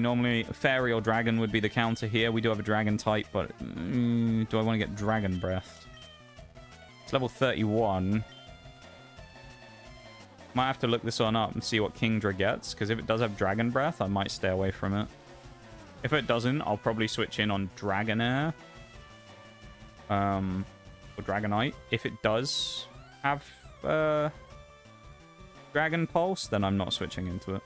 normally Fairy or Dragon would be the counter here. We do have a Dragon type, but do I want to get Dragon Breath? It's level 31. Might have to look this one up and see what Kingdra gets, because if it does have Dragon Breath, I might stay away from it. If it doesn't, I'll probably switch in on Dragonair. Or Dragonite. If it does have Dragon Pulse, then I'm not switching into it.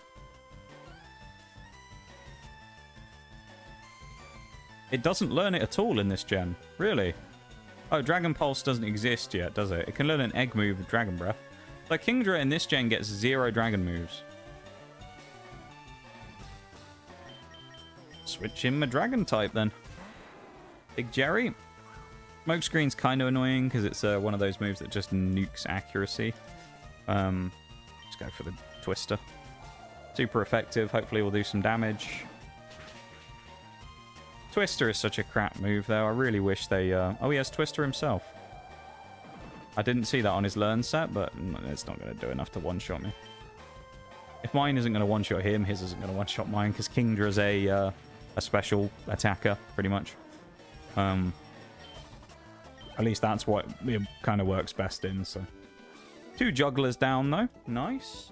It doesn't learn it at all in this gen. Really? Oh, Dragon Pulse doesn't exist yet, does it? It can learn an egg move with Dragon Breath. So Kingdra in this gen gets 0 dragon moves. Switch in my dragon type then. Big Jerry. Smoke screen's kind of annoying because it's one of those moves that just nukes accuracy. Let's go for the Twister. Super effective. Hopefully we'll do some damage. Twister is such a crap move, though. I really wish they... Oh, he has Twister himself. I didn't see that on his learn set, but it's not going to do enough to one-shot me. If mine isn't going to one-shot him, his isn't going to one-shot mine, because Kingdra's a special attacker, pretty much. At least that's what it kind of works best in, so... 2 jugglers down, though. Nice.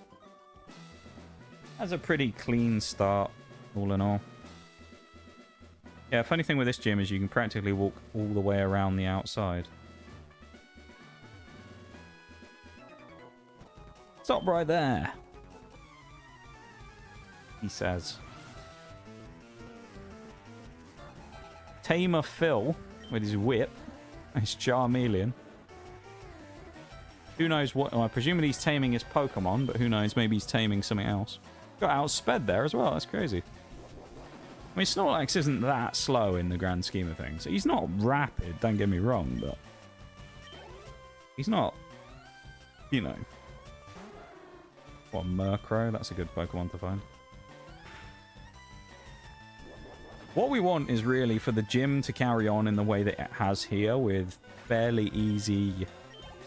That's a pretty clean start, all in all. Yeah, funny thing with this gym is you can practically walk all the way around the outside. Stop right there, he says. Tamer Phil with his whip. His Charmeleon. Who knows what... Well, presumably he's taming his Pokemon, but who knows? Maybe he's taming something else. Got outsped there as well. That's crazy. I mean, Snorlax isn't that slow in the grand scheme of things. He's not rapid, don't get me wrong, but... He's not... You know... What, Murkrow? That's a good Pokemon to find. What we want is really for the gym to carry on in the way that it has here, with fairly easy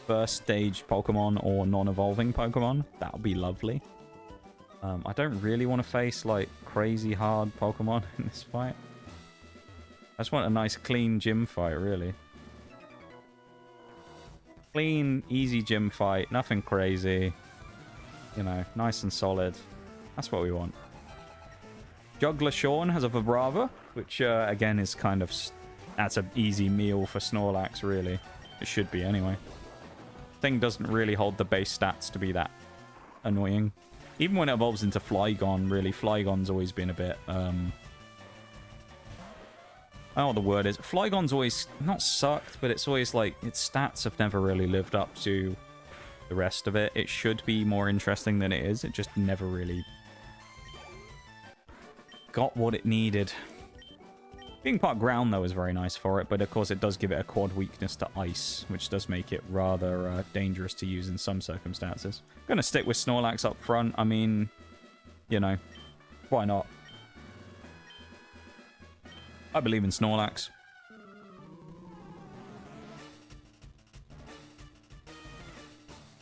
first stage Pokemon or non-evolving Pokemon. That would be lovely. I don't really want to face like crazy hard Pokemon in this fight. I just want a nice clean gym fight, really. Clean, easy gym fight, nothing crazy. You know, nice and solid. That's what we want. Juggler Sean has a Vibrava, which again is kind of... That's an easy meal for Snorlax, really. It should be, anyway. Thing doesn't really hold the base stats to be that annoying. Even when it evolves into Flygon, really, Flygon's always been a bit... I don't know what the word is. Flygon's always not sucked, but it's always like... Its stats have never really lived up to the rest of it. It should be more interesting than it is. It just never really got what it needed. Being part ground, though, is very nice for it, but of course it does give it a quad weakness to ice, which does make it rather dangerous to use in some circumstances. Gonna stick with Snorlax up front. I mean, you know, why not? I believe in Snorlax.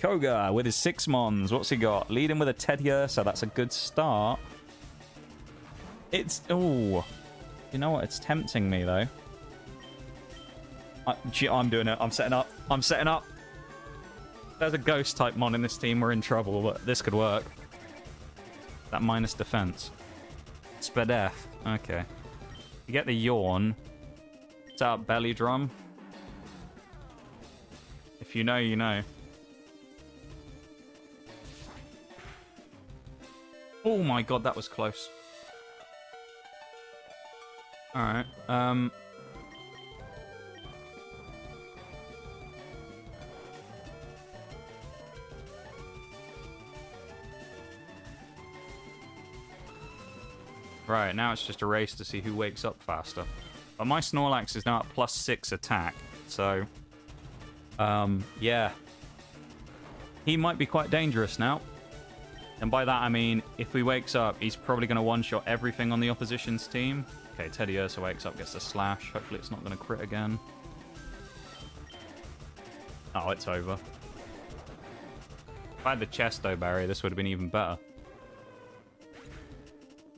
Koga with his 6 Mons. What's he got? Leading with a Teddiursa. That's a good start. It's... Oh... You know what? It's tempting me, though. I'm doing it. I'm setting up. I'm setting up. There's a Ghost-type Mon in this team. We're in trouble, but this could work. That minus defense. Spadef. Okay. You get the Yawn. It's out Belly Drum. If you know, you know. Oh my god, that was close. Alright, Right, now it's just a race to see who wakes up faster. But my Snorlax is now at +6 attack, so... yeah. He might be quite dangerous now. And by that I mean, if he wakes up, he's probably going to one-shot everything on the opposition's team. Okay, Teddiursa wakes up, gets a slash. Hopefully it's not going to crit again. Oh, it's over. If I had the Chesto Berry, this would have been even better.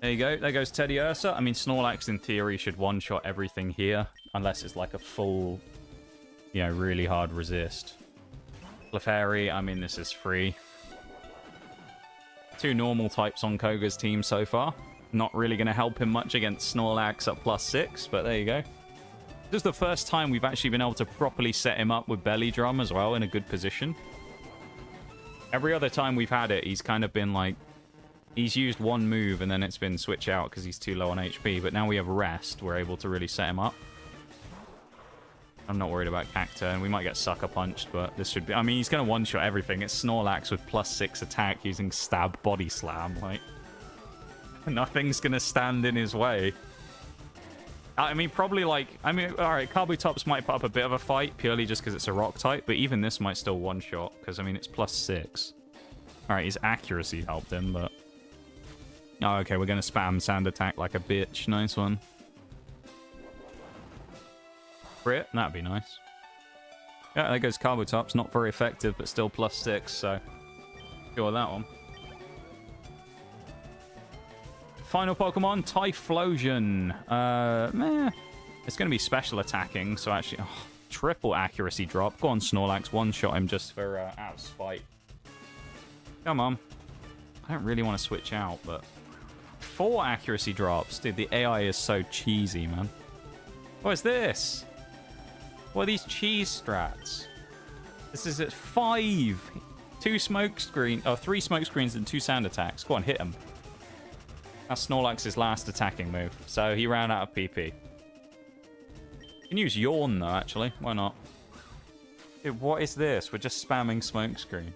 There you go. There goes Teddiursa. I mean, Snorlax, in theory, should one-shot everything here. Unless it's like a full, you know, really hard resist. Clefairy, I mean, this is free. 2 normal types on Koga's team so far. Not really going to help him much against Snorlax at +6, but there you go. This is the first time we've actually been able to properly set him up with Belly Drum as well in a good position. Every other time we've had it, he's kind of been like... He's used one move and then it's been switch out because he's too low on HP, but now we have Rest, we're able to really set him up. I'm not worried about Cacturne. We might get Sucker Punched, but this should be... I mean, he's going to one-shot everything. It's Snorlax with +6 attack using Stab Body Slam, like... Nothing's going to stand in his way. I mean, probably like... I mean, alright, Kabutops might put up a bit of a fight, purely just because it's a rock type, but even this might still one-shot, because, I mean, it's +6. Alright, his accuracy helped him, but... Oh, okay, we're going to spam Sand Attack like a bitch. Nice one. Crit? That'd be nice. Yeah, there goes Kabutops. Not very effective, but still +6, so... Sure, that one. Final Pokemon, Typhlosion. Meh. It's going to be special attacking, so actually... Oh, triple accuracy drop. Go on, Snorlax. One-shot him just for out of spite. Come on. I don't really want to switch out, but... 4 accuracy drops. Dude, the AI is so cheesy, man. What is this? What are these cheese strats? This is at 5. 3 smoke screens and 2 sand attacks. Go on, hit him. That's Snorlax's last attacking move. So he ran out of PP. You can use Yawn, though, actually. Why not? Dude, what is this? We're just spamming smoke screen.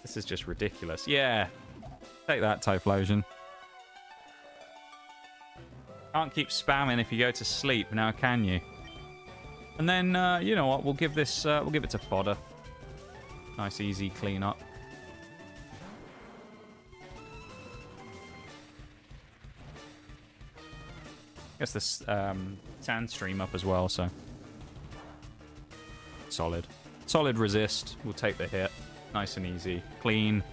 This is just ridiculous. Yeah. Take that, Typhlosion. Can't keep spamming if you go to sleep, now can you? And then, you know what? We'll give this, we'll give it to Fodder. Nice, easy clean up. Guess this sand stream up as well, so solid. Solid resist. We'll take the hit. Nice and easy. Clean.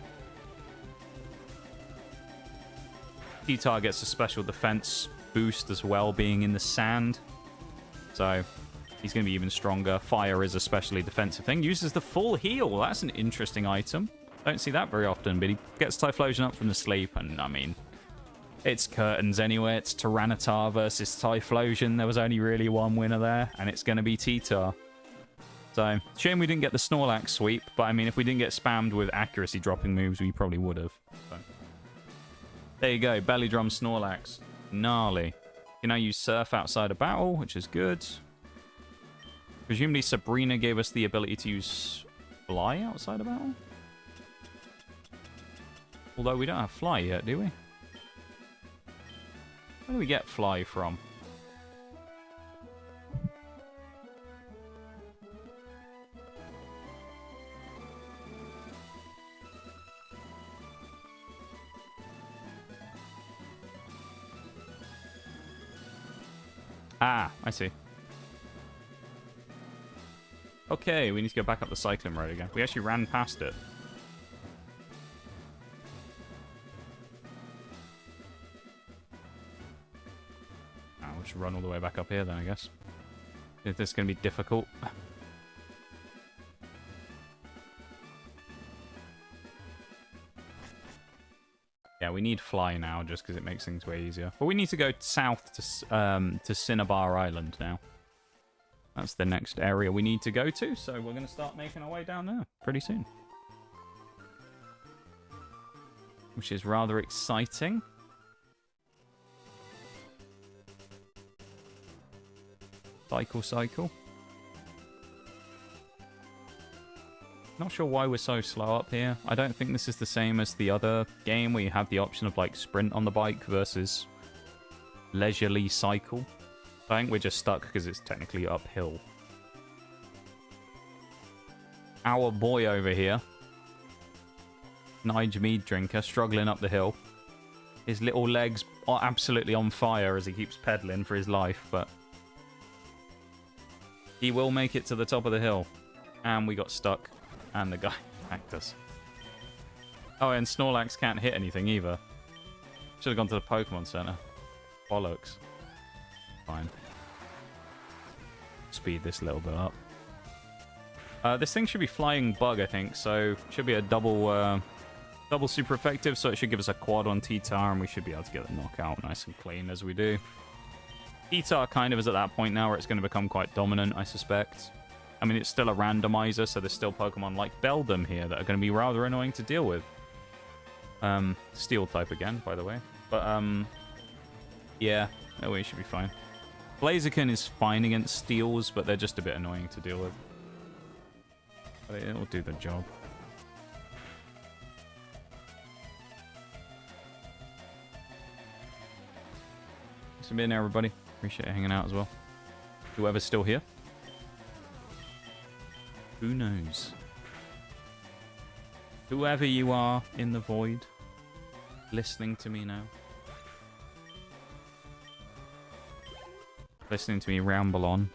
T-Tar gets a special defense boost as well, being in the sand. So he's going to be even stronger. Fire is a specially defensive thing. Uses the full heal. That's an interesting item. Don't see that very often, but he gets Typhlosion up from the sleep, and I mean... It's curtains anyway. It's Tyranitar versus Typhlosion. There was only really one winner there, and it's going to be T-Tar. So, shame we didn't get the Snorlax sweep, but I mean, if we didn't get spammed with accuracy dropping moves, we probably would have. So. There you go, Belly Drum Snorlax. Gnarly. You can now use Surf outside of battle, which is good. Presumably Sabrina gave us the ability to use Fly outside of battle? Although we don't have Fly yet, do we? Where do we get Fly from? Ah, I see. Okay, we need to go back up the cycling road again. We actually ran past it. We'll just run all the way back up here then, I guess. If this is going to be difficult. Yeah, we need Fly now just because it makes things way easier. But we need to go south to Cinnabar Island now. That's the next area we need to go to, so we're going to start making our way down there pretty soon. Which is rather exciting. Cycle. Not sure why we're so slow up here. I don't think this is the same as the other game where you have the option of like sprint on the bike versus leisurely cycle. I think we're just stuck because it's technically uphill. Our boy over here, Nige Mead Drinker, struggling up the hill. His little legs are absolutely on fire as he keeps pedaling for his life, but he will make it to the top of the hill. And we got stuck. And the guy attacked us. Oh, and Snorlax can't hit anything either. Should have gone to the Pokemon Center. Bollocks. Fine. Speed this a little bit up. This thing should be Flying Bug, I think. So, should be a double super effective. So, it should give us a quad on T-Tar. And we should be able to get the knockout nice and clean as we do. T-Tar kind of is at that point now where it's going to become quite dominant, I suspect. I mean, it's still a randomizer, so there's still Pokemon like Beldum here that are going to be rather annoying to deal with. Steel type again, by the way. But, yeah. Oh, we should be fine. Blaziken is fine against Steels, but they're just a bit annoying to deal with. But it'll do the job. Thanks for being there, everybody. Appreciate you hanging out as well. Whoever's still here. Who knows? Whoever you are in the void, listening to me now. Listening to me ramble on.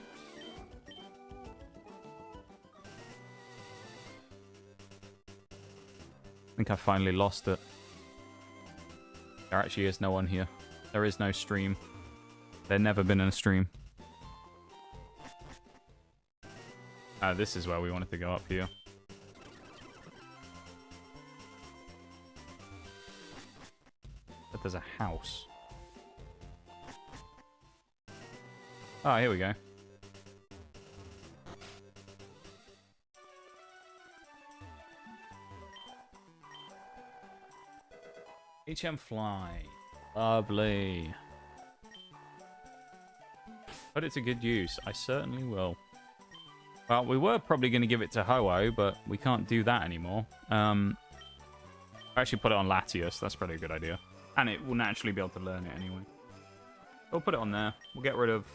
I think I finally lost it. There actually is no one here. There is no stream. There never been a stream. This is where we wanted to go, up here. But there's a house. Oh, here we go. HM Fly. Lovely. Put it to good use. I certainly will. Well, we were probably going to give it to Ho-Oh, but we can't do that anymore. I actually put it on Latius. That's probably a good idea. And it will naturally be able to learn it anyway. We'll put it on there. We'll get rid of...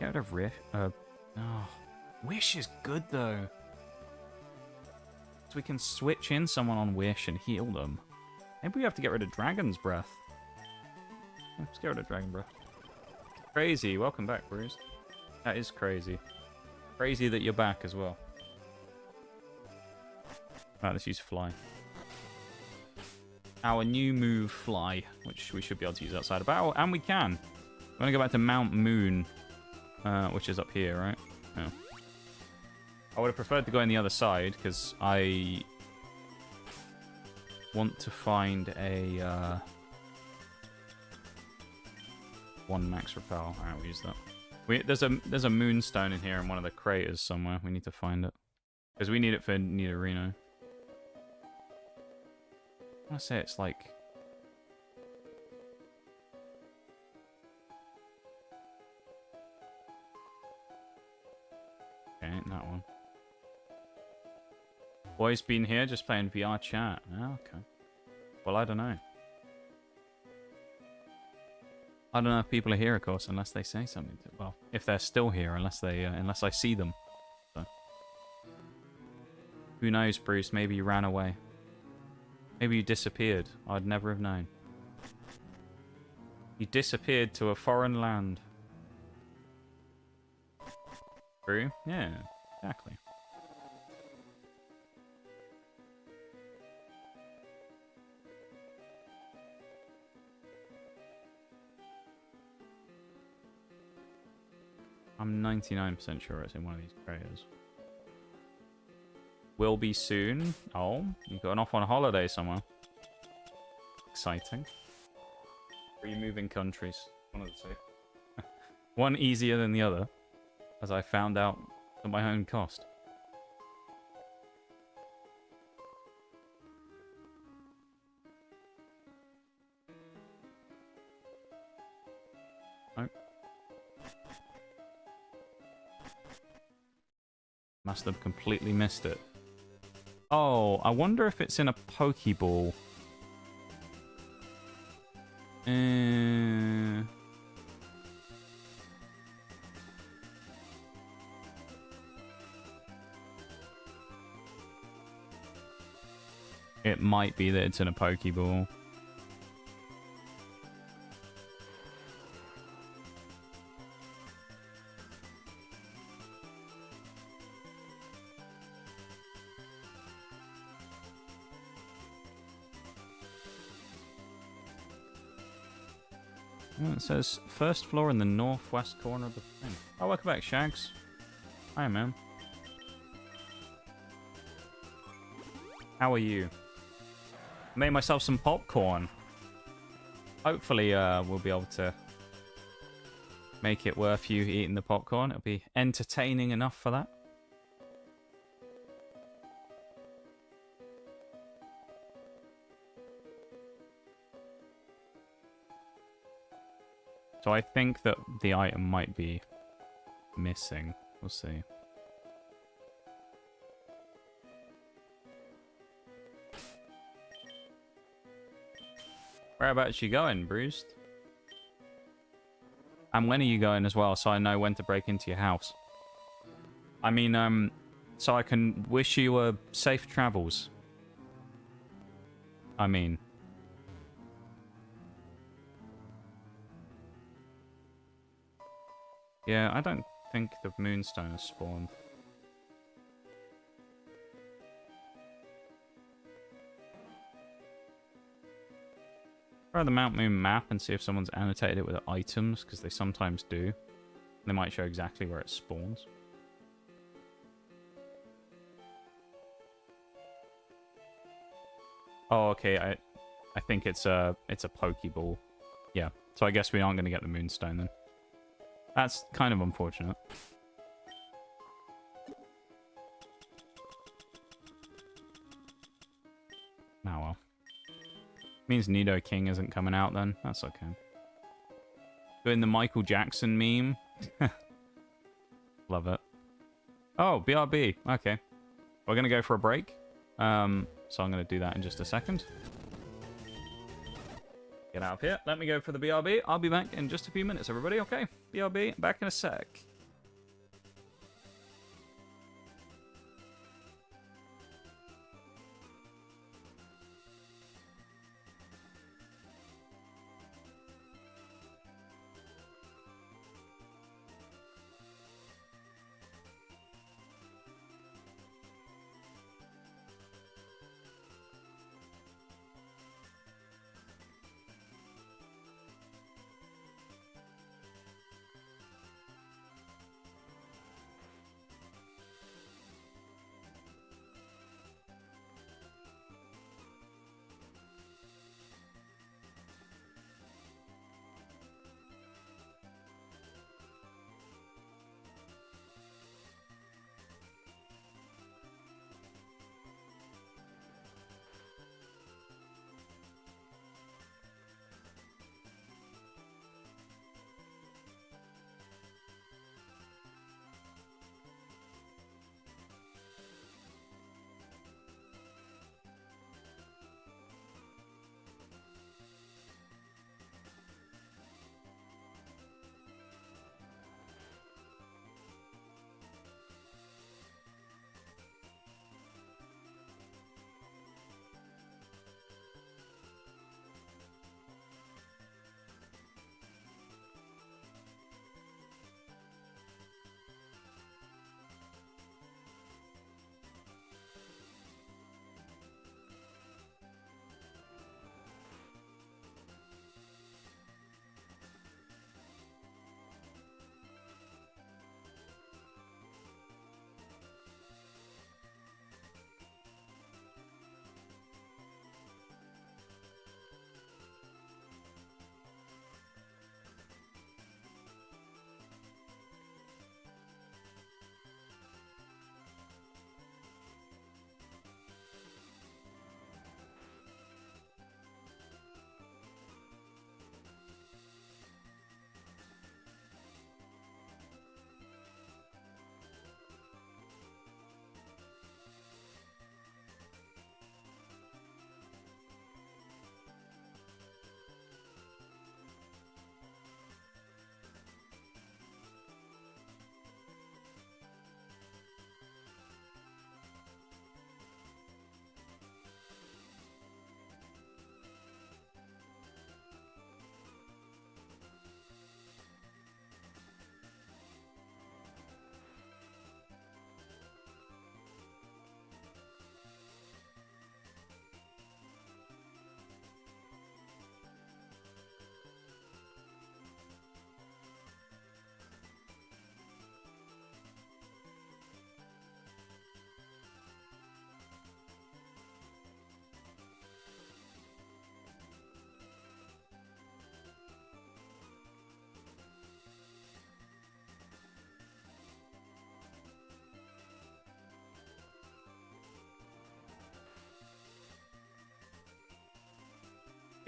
Get rid of Riff. Oh. Wish is good, though. So we can switch in someone on Wish and heal them. Maybe we have to get rid of Dragon's Breath. Let's get rid of Dragon Breath. Crazy. Welcome back, Bruce. That is crazy. Crazy that you're back as well. Right, let's use Fly. Our new move, Fly, which we should be able to use outside of battle, and we can. We're going to go back to Mount Moon, which is up here, right? Yeah. I would have preferred to go on the other side, because I want to find a one max repel. Alright, we'll use that. There's a moonstone in here in one of the craters somewhere. We need to find it. Because we need it for Nidorino. I want to say it's like... Okay, ain't that one. Boys been here just playing VR chat. Oh, okay. Well, I don't know. I don't know if people are here, of course, unless they say something. Well, if they're still here, unless I see them. So. Who knows, Bruce? Maybe you ran away. Maybe you disappeared. I'd never have known. You disappeared to a foreign land. True? Yeah, exactly. I'm 99% sure it's in one of these craters. Will be soon. Oh, you've gone off on a holiday somewhere. Exciting. 3 moving countries. One of the two. One easier than the other, as I found out at my own cost. Nope. Must have completely missed it. Oh, I wonder if it's in a Pokeball. It might be that it's in a Pokeball. Oh, it says first floor in the northwest corner of the thing. Oh, welcome back, Shags. Hi, man. How are you? Made myself some popcorn. Hopefully, we'll be able to make it worth you eating the popcorn. It'll be entertaining enough for that. So I think that the item might be missing. We'll see. Whereabouts you going, Bruce? And when are you going as well, so I know when to break into your house? I mean, so I can wish you safe travels. I mean. Yeah, I don't think the moonstone has spawned. Try the Mount Moon map and see if someone's annotated it with items, because they sometimes do. They might show exactly where it spawns. Oh, okay. I think it's a Pokeball. Yeah. So I guess we aren't going to get the Moonstone then. That's kind of unfortunate. Oh well. Means Nido King isn't coming out then. That's okay. Doing the Michael Jackson meme. Love it. Oh, BRB. Okay. We're going to go for a break. So I'm going to do that in just a second. Get out of here. Let me go for the BRB. I'll be back in just a few minutes, everybody. Okay. BRB, back in a sec.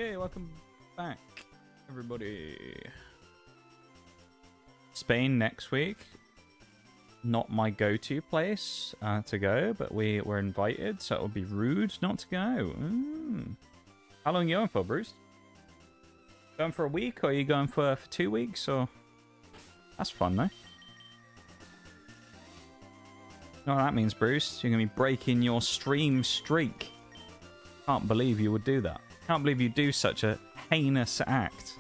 Okay, welcome back, everybody. Spain next week. Not my go-to place to go, but we were invited, so it would be rude not to go. How long are you going for, Bruce? Going for a week, or are you going for 2 weeks? Or that's fun, though. You know what that means, Bruce? You're going to be breaking your stream streak. Can't believe you would do that. Can't believe you do such a heinous act.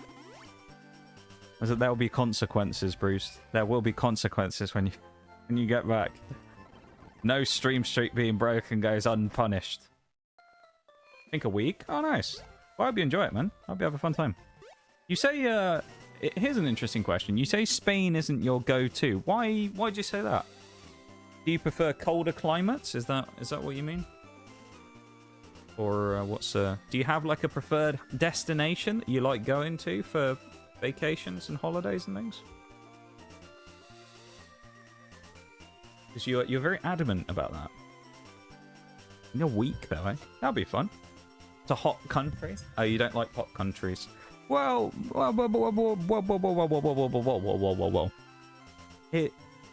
As that there will be consequences, Bruce. There will be consequences when you get back. No stream streak being broken goes unpunished. I think a week? Oh, nice. Well, I hope you enjoy it, man. I hope you have a fun time. You say, here's an interesting question. You say Spain isn't your go-to. Why'd you say that? Do you prefer colder climates? Is that what you mean? Or do you have like a preferred destination that you like going to for vacations and holidays and things? Because you're very adamant about that. In a week, though, eh? That'll be fun. It's a hot country. Oh, you don't like hot countries. Whoa.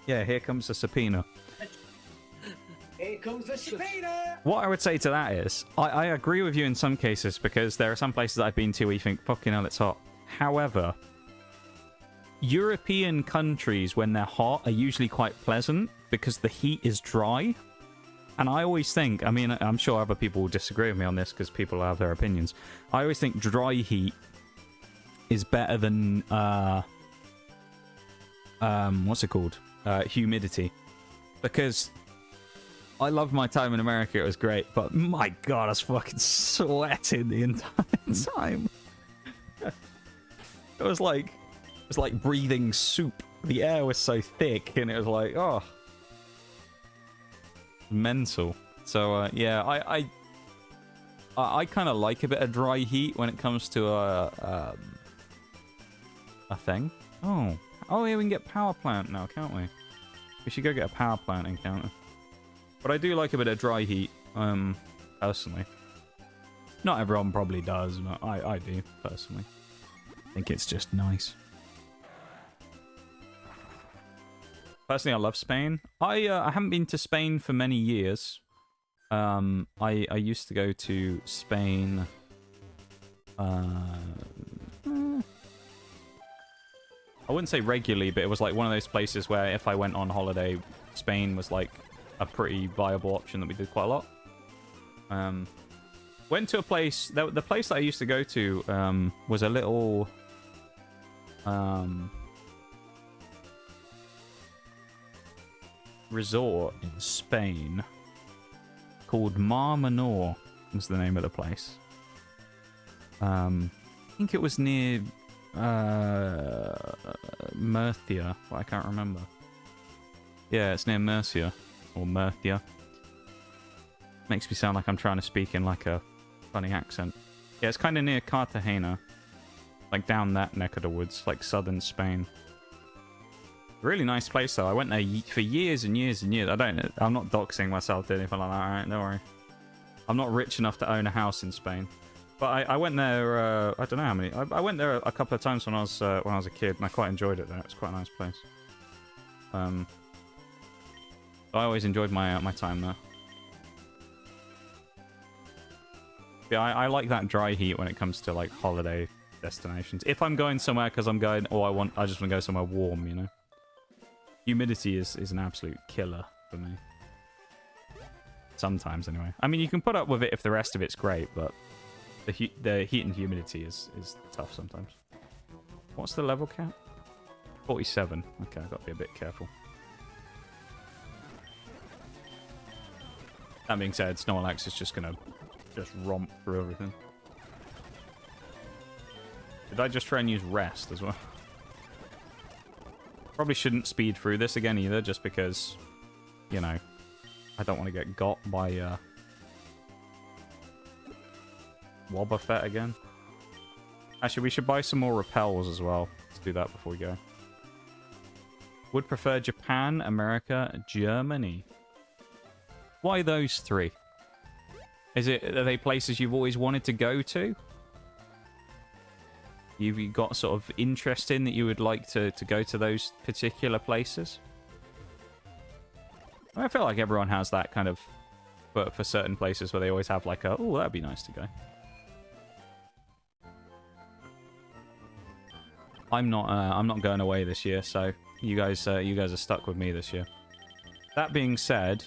Here comes the subpoena.
Here comes the subpoena!
What I would say to that is, I agree with you in some cases, because there are some places I've been to where you think, fucking hell, it's hot. However, European countries, when they're hot, are usually quite pleasant because the heat is dry. And I always think, I mean, I'm sure other people will disagree with me on this because people have their opinions. I always think dry heat is better than, what's it called? Humidity. Because I loved my time in America, it was great, but my god, I was fucking sweating the entire time. It was like breathing soup. The air was so thick, and it was like, oh, mental. So yeah, I kind of like a bit of dry heat when it comes to a thing. Oh, yeah, we can get power plant now, can't we? We should go get a power plant encounter. But I do like a bit of dry heat, personally. Not everyone probably does, but I do, personally. I think it's just nice. Personally, I love Spain. I haven't been to Spain for many years. I used to go to Spain. I wouldn't say regularly, but it was like one of those places where if I went on holiday, Spain was like a pretty viable option that we did quite a lot. Went to a place, the place that I used to go to was a little resort in Spain called Mar Menor was the name of the place. I think it was near Murcia, but I can't remember. Yeah, it's near Murcia or Murcia. Makes me sound like I'm trying to speak in like a funny accent. Yeah, it's kind of near Cartagena, like down that neck of the woods, like southern Spain. Really nice place though. I went there for years and years and years. I'm not doxing myself or anything like that. Alright, don't worry. I'm not rich enough to own a house in Spain. But I went there. I don't know how many. I went there a couple of times when I was a kid, and I quite enjoyed it there. It's quite a nice place. I always enjoyed my time there. Yeah, I like that dry heat when it comes to like holiday destinations. If I'm going somewhere because I'm going, I just want to go somewhere warm, you know. Humidity is an absolute killer for me. Sometimes, anyway. I mean, you can put up with it if the rest of it's great, but the heat and humidity is tough sometimes. What's the level cap? 47. Okay, I've got to be a bit careful. That being said, Snorlax is just going to romp through everything. Did I just try and use rest as well? Probably shouldn't speed through this again either, just because, you know, I don't want to get got by Wabbuffet again. Actually, we should buy some more repels as well. Let's do that before we go. Would prefer Japan, America, Germany. Why those three? Are they places you've always wanted to go to? You've got sort of interest in that you would like to go to those particular places? I feel like everyone has that kind of, but for certain places where they always have like a, oh, that'd be nice to go. I'm not going away this year, so you guys are stuck with me this year. That being said,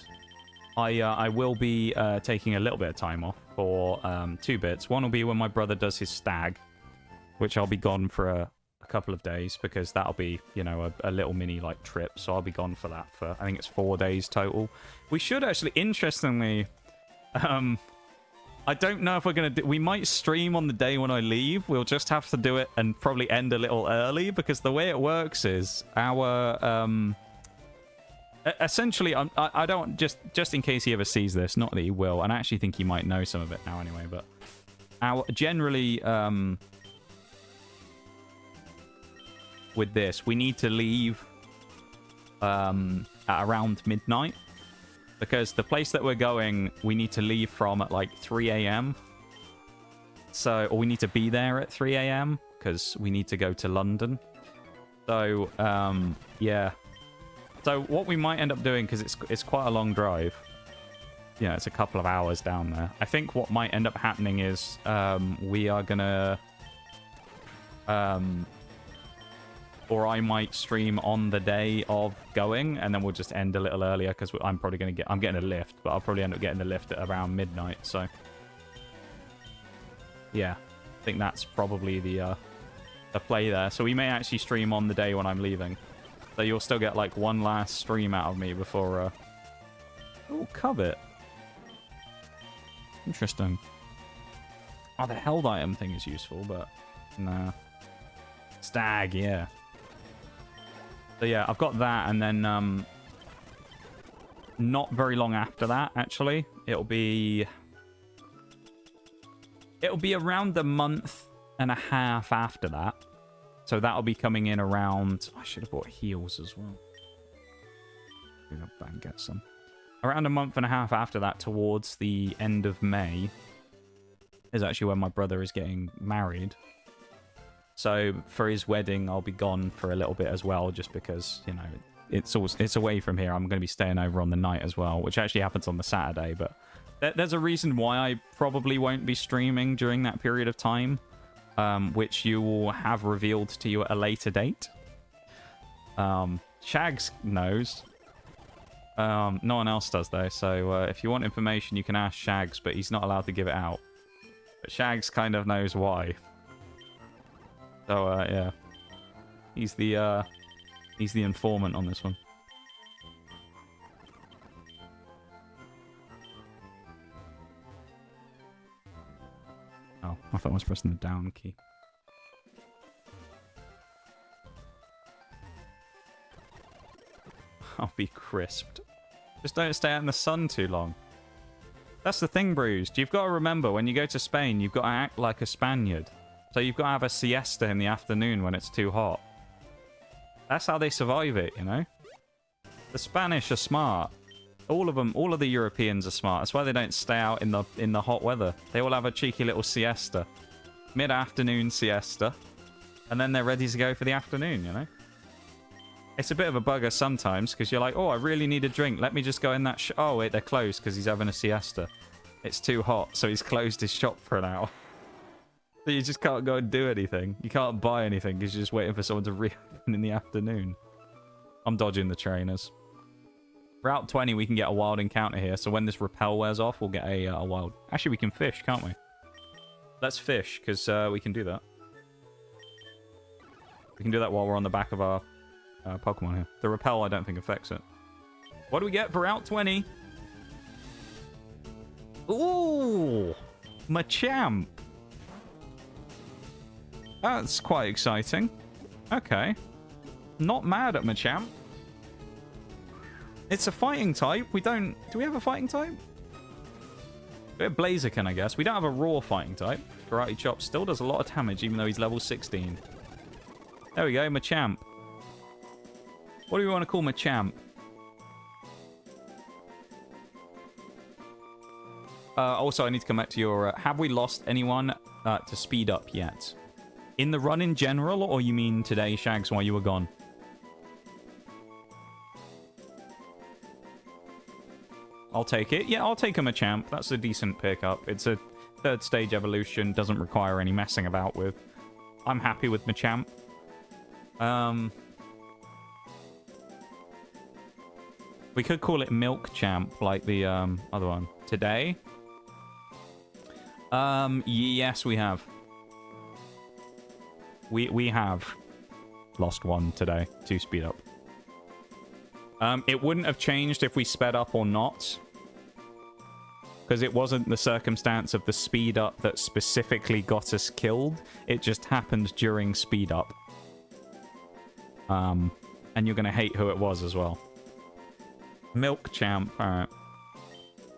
I will be taking a little bit of time off for 2 bits. One will be when my brother does his stag, which I'll be gone for a couple of days because that'll be, you know, a little mini like trip. So I'll be gone for that for, I think it's 4 days total. We should actually, interestingly, I don't know if we're going to do... We might stream on the day when I leave. We'll just have to do it and probably end a little early because the way it works is our... essentially, I don't... Just in case he ever sees this, not that he will, and I actually think he might know some of it now anyway, but... Generally, with this, we need to leave at around midnight. Because the place that we're going, we need to leave from at like 3 a.m. So, or we need to be there at 3 a.m. because we need to go to London. So, yeah. So what we might end up doing, because it's quite a long drive. Yeah, it's a couple of hours down there. I think what might end up happening is we are gonna... or I might stream on the day of going, and then we'll just end a little earlier because I'm probably going to I'm getting a lift, but I'll probably end up getting the lift at around midnight. So, yeah, I think that's probably the play there. So we may actually stream on the day when I'm leaving. So you'll still get like one last stream out of me before. Oh, covet. Interesting. Oh, the held item thing is useful, but nah. Stag, yeah. So yeah, I've got that, and then not very long after that, actually, it'll be around a month and a half after that. So that'll be coming in around... I should have bought heels as well. Go back and get some. Around a month and a half after that, towards the end of May, is actually when my brother is getting married. So for his wedding, I'll be gone for a little bit as well, just because, you know, it's away from here. I'm going to be staying over on the night as well, which actually happens on the Saturday. But there's a reason why I probably won't be streaming during that period of time, which you will have revealed to you at a later date. Shags knows. No one else does, though. So if you want information, you can ask Shags, but he's not allowed to give it out. But Shags kind of knows why. So, yeah. He's the informant on this one. Oh, I thought I was pressing the down key. I'll be crisped. Just don't stay out in the sun too long. That's the thing, Bruised. You've got to remember, when you go to Spain, you've got to act like a Spaniard. So you've got to have a siesta in the afternoon when it's too hot. That's how they survive it, you know? The Spanish are smart. All of them, all of the Europeans are smart. That's why they don't stay out in the hot weather. They all have a cheeky little siesta. Mid-afternoon siesta. And then they're ready to go for the afternoon, you know? It's a bit of a bugger sometimes, because you're like, oh, I really need a drink. Let me just go in that oh, wait, they're closed because he's having a siesta. It's too hot, so he's closed his shop for an hour. So you just can't go and do anything. You can't buy anything because you're just waiting for someone to reopen in the afternoon. I'm dodging the trainers. Route 20, we can get a wild encounter here. So when this rappel wears off, we'll get a wild... Actually, we can fish, can't we? Let's fish, because we can do that. We can do that while we're on the back of our Pokemon here. The rappel, I don't think, affects it. What do we get for Route 20? Ooh! Machamp! That's quite exciting. Okay. Not mad at Machamp. It's a fighting type. We don't... Do we have a fighting type? We have Blaziken, I guess. We don't have a raw fighting type. Karate Chop still does a lot of damage, even though he's level 16. There we go, Machamp. What do we want to call Machamp? Also, I need to come back to your... have we lost anyone to speed up yet? In the run in general, or you mean today, Shags, while you were gone? I'll take it. Yeah, I'll take a Machamp. That's a decent pickup. It's a 3rd stage evolution. Doesn't require any messing about with. I'm happy with Machamp. We could call it Milk Champ, like the other one. Today? Yes, we have. We have lost one today to speed up. It wouldn't have changed if we sped up or not, because it wasn't the circumstance of the speed up that specifically got us killed. It just happened during speed up. And you're gonna hate who it was as well. Milk Champ, alright.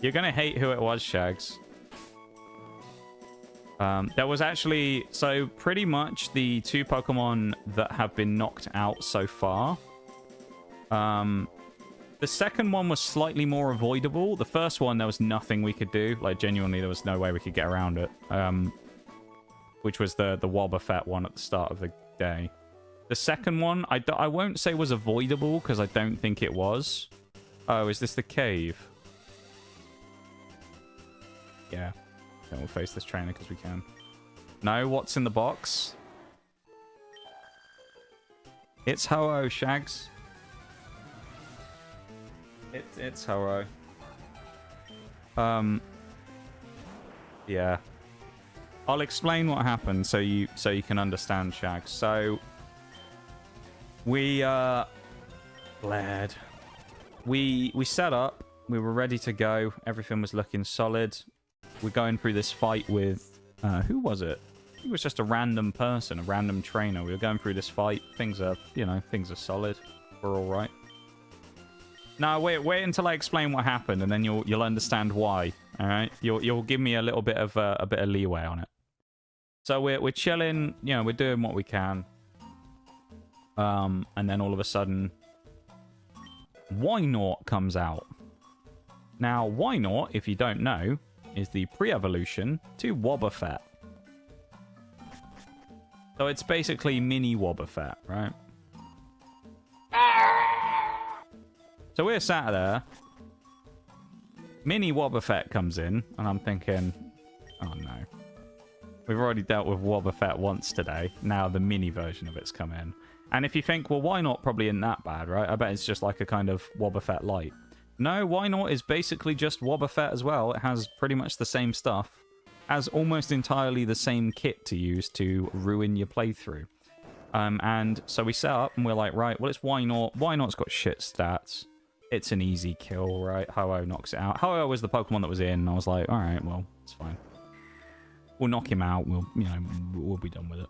You're gonna hate who it was, Shags. There was actually... So, pretty much the 2 Pokemon that have been knocked out so far. The second one was slightly more avoidable. The first one, there was nothing we could do. Like, genuinely, there was no way we could get around it. Which was the Wobbuffet one at the start of the day. The second one, I won't say was avoidable, because I don't think it was. Oh, is this the cave? Yeah. Then we'll face this trainer because we can. No, what's in the box? It's Ho-Oh, Shags. It's Ho-Oh. Yeah. I'll explain what happened so you can understand, Shags. So we Bled. We set up, we were ready to go, everything was looking solid. We're going through this fight with who was it? It was just a random person, a random trainer. We were going through this fight. Things are, things are solid. We're all right. Now wait until I explain what happened, and then you'll understand why. All right, you'll give me a little bit of leeway on it. So we're chilling, we're doing what we can. And then all of a sudden, Wynort comes out. Now Wynort, if you don't know, is the pre-evolution to Wobbuffet. So it's basically mini Wobbuffet, right? So we're sat there. Mini Wobbuffet comes in, and I'm thinking, oh no. We've already dealt with Wobbuffet once today. Now the mini version of it's come in. And if you think, well, Wynort probably isn't that bad, right? I bet it's just like a kind of Wobbuffet light. No, Wynort is basically just Wobbuffet as well. It has pretty much the same stuff. Has almost entirely the same kit to use to ruin your playthrough. And so we set up and we're like, right, well, it's Wynort. Wynort's got shit stats. It's an easy kill, right? Ho-Oh knocks it out. Ho-Oh was the Pokemon that was in, and I was like, all right, well, it's fine. We'll knock him out. We'll be done with it.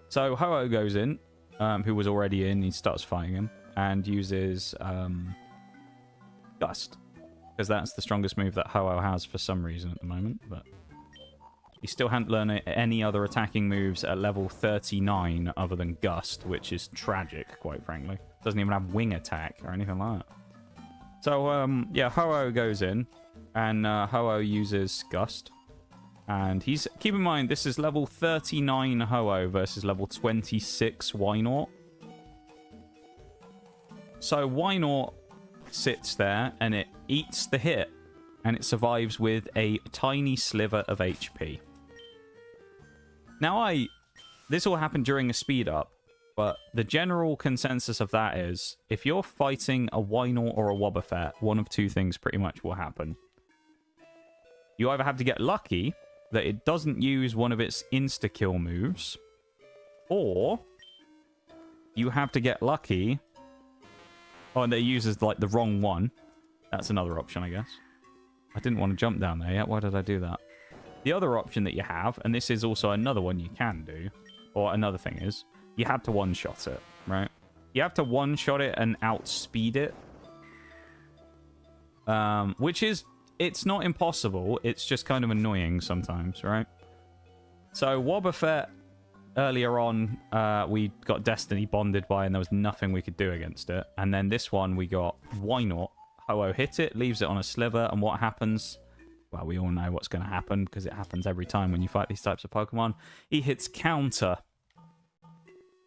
So Ho-Oh goes in, who was already in. He starts fighting him and uses Gust, because that's the strongest move that Ho-Oh has for some reason at the moment. But he still hadn't learned any other attacking moves at level 39 other than Gust, which is tragic, quite frankly. Doesn't even have wing attack or anything like that. So, yeah, Ho-Oh goes in, and Ho-Oh uses Gust. And he's... Keep in mind, this is level 39 Ho-Oh versus level 26 Wynort. So Wynort sits there, and it eats the hit, and it survives with a tiny sliver of HP. Now, this all happened during a speed up, but the general consensus of that is, if you're fighting a Wynort or a Wobbuffet, one of two things pretty much will happen. You either have to get lucky that it doesn't use one of its insta-kill moves, or you have to get lucky, and it uses, like, the wrong one. That's another option, I guess. I didn't want to jump down there yet. Why did I do that? The other option that you have, and this is also another one you can do, or another thing is, you have to one-shot it, right? You have to one-shot it and outspeed it. Which is... It's not impossible. It's just kind of annoying sometimes, right? So, Wobbuffet, earlier on, we got Destiny bonded by, and there was nothing we could do against it. And then this one, we got Wynort. Ho-Oh hit it, leaves it on a sliver, and what happens? Well, we all know what's going to happen, because it happens every time when you fight these types of Pokemon. He hits Counter.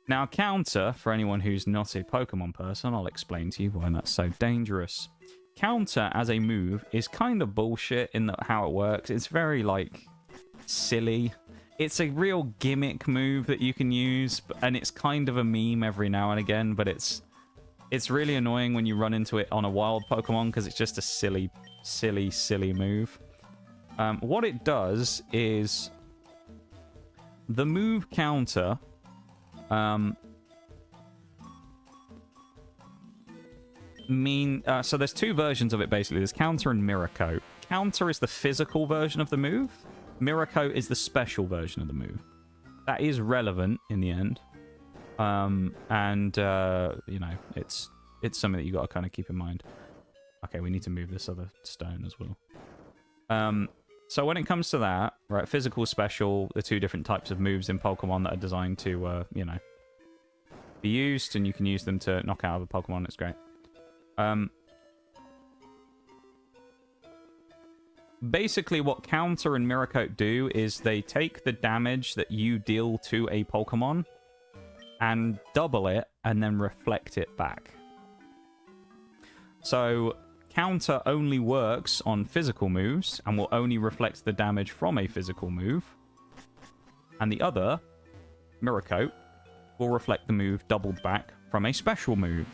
Now, Counter, for anyone who's not a Pokemon person, I'll explain to you why that's so dangerous. Counter, as a move, is kind of bullshit in how it works. It's very, like, silly. it's a real gimmick move that you can use, and it's kind of a meme every now and again, but it's really annoying when you run into it on a wild Pokemon because it's just a silly move. What it does is the move counter so there's two versions of it basically. There's counter and mirror coat. Counter is the physical version of the move. Mirror coat is the special version of the move. That is relevant in the end. You know, it's something that you got to kind of keep in mind. Okay, we need to move this other stone as well. So when it comes to that, right, physical, special, the two different types of moves in Pokemon that are designed to, you know, be used, and you can use them to knock out other Pokemon. It's great. Basically, what Counter and Mirror Coat do is they take the damage that you deal to a Pokemon and double it and then reflect it back. So Counter only works on physical moves and will only reflect the damage from a physical move. And the other, Mirror Coat, will reflect the move doubled back from a special move.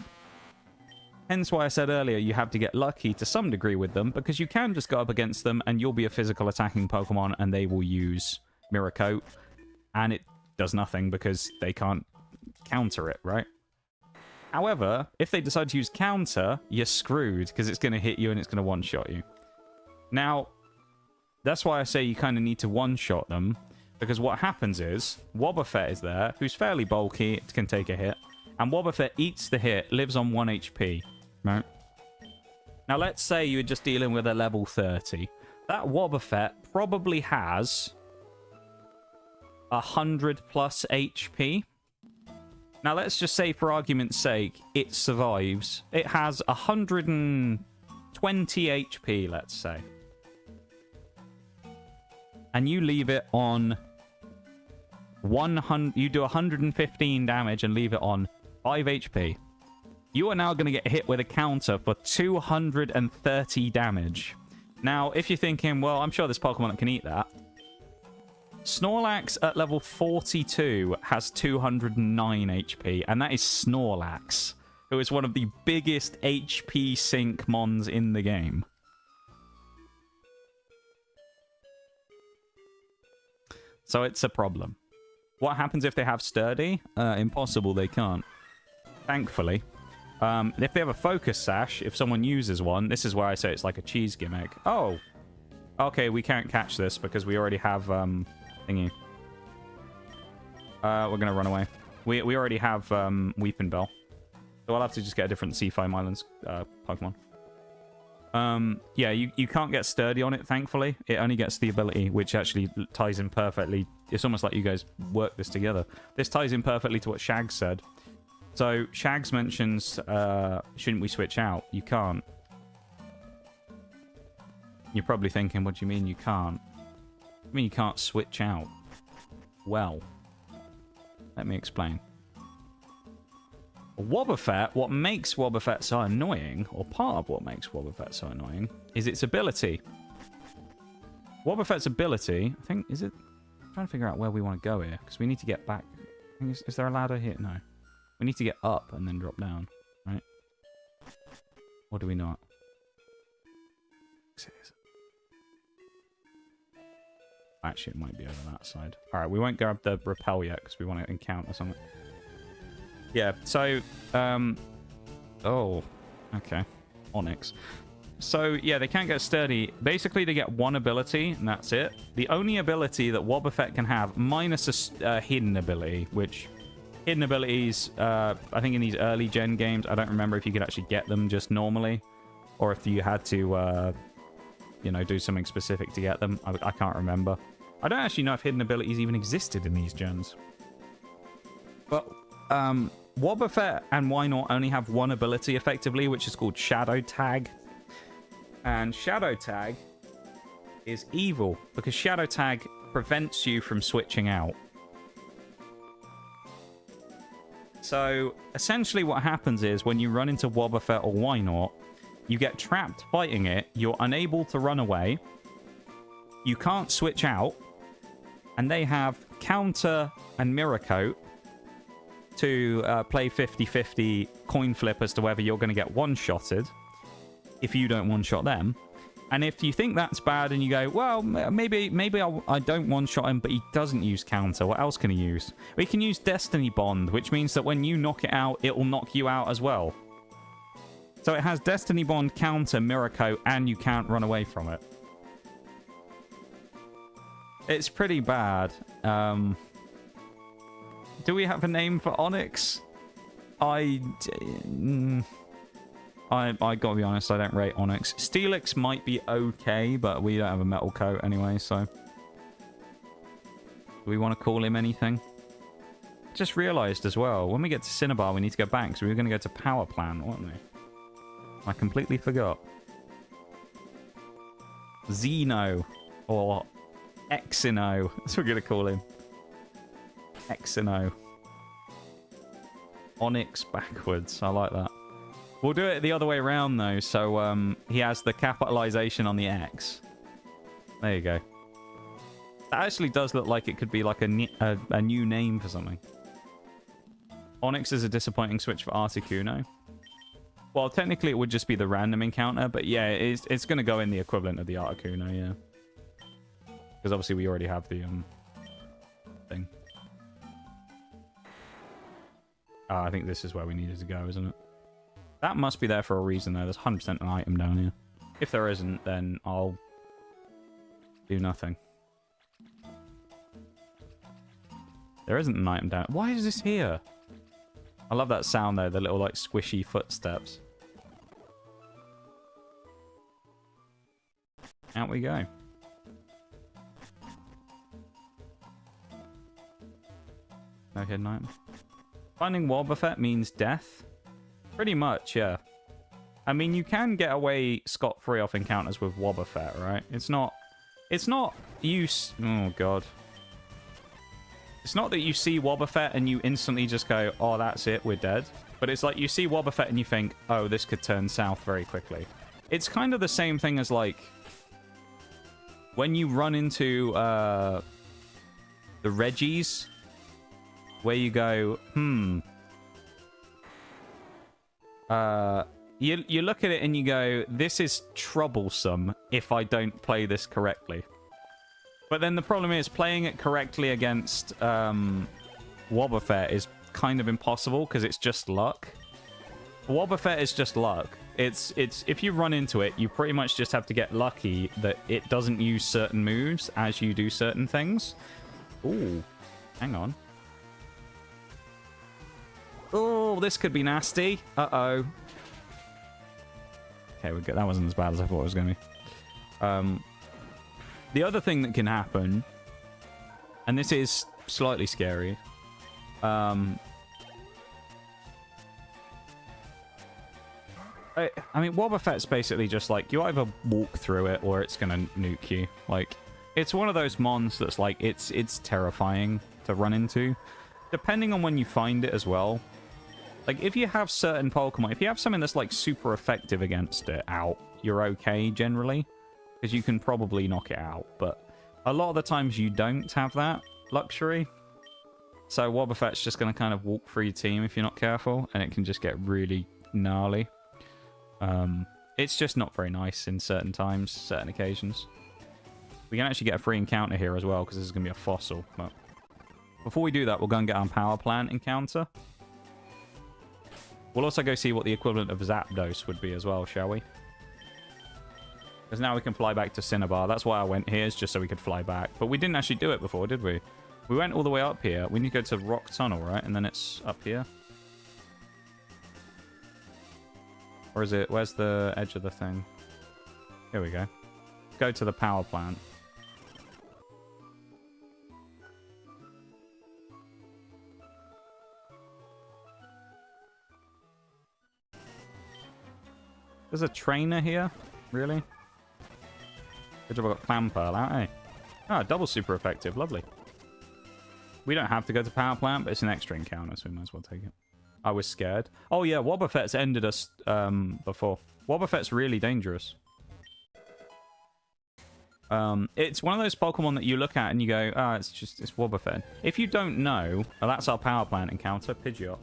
Hence why I said earlier you have to get lucky to some degree with them, because you can just go up against them and you'll be a physical attacking Pokemon and they will use Mirror Coat and it does nothing because they can't counter it, right? However, if they decide to use counter, you're screwed because it's going to hit you and it's going to one-shot you. Now, that's why I say you kind of need to one-shot them, because what happens is Wobbuffet is there, who's fairly bulky, it can take a hit, and Wobbuffet eats the hit, lives on 1 HP. Right. Now, let's say you're just dealing with a level 30. That Wobbuffet probably has 100 plus HP. Now, let's just say, for argument's sake, it survives. It has 120 HP, let's say. And you leave it on 100... You do 115 damage and leave it on 5 HP. You are now going to get hit with a counter for 230 damage. Now, if you're thinking, well, I'm sure this Pokemon can eat that. Snorlax at level 42 has 209 HP, and that is Snorlax, who is one of the biggest HP sink mons in the game. So it's a problem. What happens if they have Sturdy? Impossible, they can't. Thankfully. If they have a Focus Sash, if someone uses one, this is where I say it's like a cheese gimmick. Oh, okay, we can't catch this because we already have, thingy. We're gonna run away. We already have, Weeping Bell. So I'll have to just get a different C5 Islands, Pokemon. Yeah, you can't get Sturdy on it, thankfully. It only gets the ability, which actually ties in perfectly. It's almost like you guys work this together. This ties in perfectly to what Shags said. So, Shags mentions, shouldn't we switch out? You can't. You're probably thinking, what do you mean you can't? I mean you can't switch out. Well, let me explain. Wobbuffet, what makes Wobbuffet so annoying, or part of what makes Wobbuffet so annoying, is its ability. Wobbuffet's ability, I think, is it... I'm trying to figure out where we want to go here, because we need to get back. Is there a ladder here? No. We need to get up and then drop down, right? Or do we not? Actually, it might be over that side. Alright, we won't grab the repel yet because we want to encounter something. Yeah, so... oh, okay. Onyx. So, yeah, they can't get Sturdy. Basically, they get one ability, and that's it. The only ability that Wobbuffet can have, minus a hidden ability, which... Hidden abilities, I think in these early gen games, I don't remember if you could actually get them just normally, or if you had to, you know, do something specific to get them. I can't remember. I don't actually know if hidden abilities even existed in these gens. But, Wobbuffet and Wynot only have one ability, effectively, which is called Shadow Tag. And Shadow Tag is evil, because Shadow Tag prevents you from switching out. So, essentially what happens is, when you run into Wobbuffet or Wynot, you get trapped fighting it, you're unable to run away, you can't switch out, And they have counter and mirror coat to play 50-50 coin flip as to whether you're going to get one-shotted if you don't one-shot them. And if you think that's bad and you go, well, maybe I don't one-shot him, but he doesn't use counter. What else can he use? We can use Destiny Bond, which means that when you knock it out, it will knock you out as well. So it has Destiny Bond, counter, mirror coat, and you can't run away from it. It's pretty bad. Do we have a name for Onyx? I gotta be honest, I don't rate Onyx. Steelix might be okay, but we don't have a metal coat anyway, so... Do we want to call him anything? Just realised as well, when we get to Cinnabar, we need to go back, so we were going to go to Power Plant, weren't we? I completely forgot. Xeno. Or Exino. That's what we're going to call him. Exino. Onyx backwards. I like that. We'll do it the other way around, though. So he has the capitalization on the X. There you go. That actually does look like it could be like a new name for something. Onyx is a disappointing switch for Articuno. Well, technically it would just be the random encounter, but yeah, it's going to go in the equivalent of the Articuno, yeah. Because obviously we already have the thing. I think this is where we needed to go, isn't it? That must be there for a reason, though. There's 100% an item down here. If there isn't, then I'll do nothing. There isn't an item down. Why is this here? I love that sound, though. The little, like, squishy footsteps. Out we go. No hidden item. Finding wabbuffet means death. Pretty much, yeah. I mean, you can get away scot-free off encounters with wabbuffet, right? It's not use. Oh god. It's not that you see wabbuffet and you instantly just go, oh, that's it, we're dead. But it's like you see wabbuffet and you think, oh, this could turn south very quickly. It's kind of the same thing as like when you run into the Reggies, where you go, you look at it and you go, this is troublesome if I don't play this correctly. But then the problem is playing it correctly against wabbuffet is kind of impossible because it's just luck. Wabbuffet is just luck. It's if you run into it, you pretty much just have to get lucky that it doesn't use certain moves as you do certain things. Ooh, hang on. Oh, this could be nasty. Uh-oh. Okay, we that wasn't as bad as I thought it was going to be. The other thing that can happen, and this is slightly scary, I mean, wabbuffet's basically just like, you either walk through it or it's going to nuke you. Like, it's one of those mons that's like, it's terrifying to run into. Depending on when you find it as well. Like, if you have certain Pokemon, if you have something that's like super effective against it out, you're okay generally. Because you can probably knock it out. But a lot of the times you don't have that luxury. So wabbuffet's just going to kind of walk through your team if you're not careful. And it can just get really gnarly. It's just not very nice in certain times, certain occasions. We can actually get a free encounter here as well, because this is going to be a fossil. But before we do that, we'll go and get our power plant encounter. We'll also go see what the equivalent of Zapdos would be as well, shall we? Because now we can fly back to Cinnabar. That's why I went here, is just so we could fly back. But we didn't actually do it before, did we? We went all the way up here. We need to go to Rock Tunnel, right? And then it's up here. Or is it... Where's the edge of the thing? Here we go. Let's go to the power plant. There's a trainer here? Really? Good job I got Clam Pearl out, eh? Oh, double super effective. Lovely. We don't have to go to power plant, but it's an extra encounter, so we might as well take it. I was scared. Oh yeah, wabbuffet's ended us before. Wabbuffet's really dangerous. It's one of those Pokemon that you look at and you go, oh, it's Wobbuffet. If you don't know, oh, that's our power plant encounter, Pidgeot.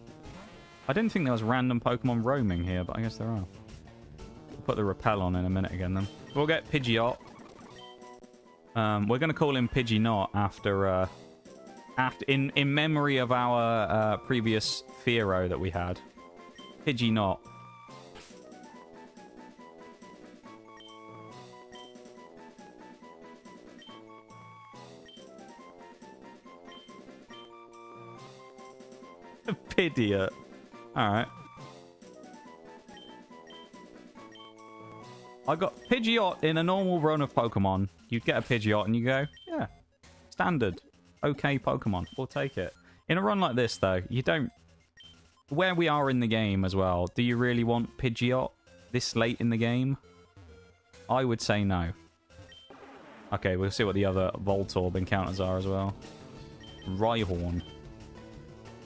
I didn't think there was random Pokemon roaming here, but I guess there are. We'll put the repel on in a minute again then. We'll get Pidgeot. We're going to call him Pidgeynot after in memory of our previous Fearow that we had. Pidgeynot. Pidgeot. Alright. I got Pidgeot in a normal run of Pokemon. You'd get a Pidgeot and you go, yeah, standard. Okay Pokemon. We'll take it. In a run like this, though, you don't... Where we are in the game as well, do you really want Pidgeot this late in the game? I would say no. Okay, we'll see what the other Voltorb encounters are as well. Rhyhorn.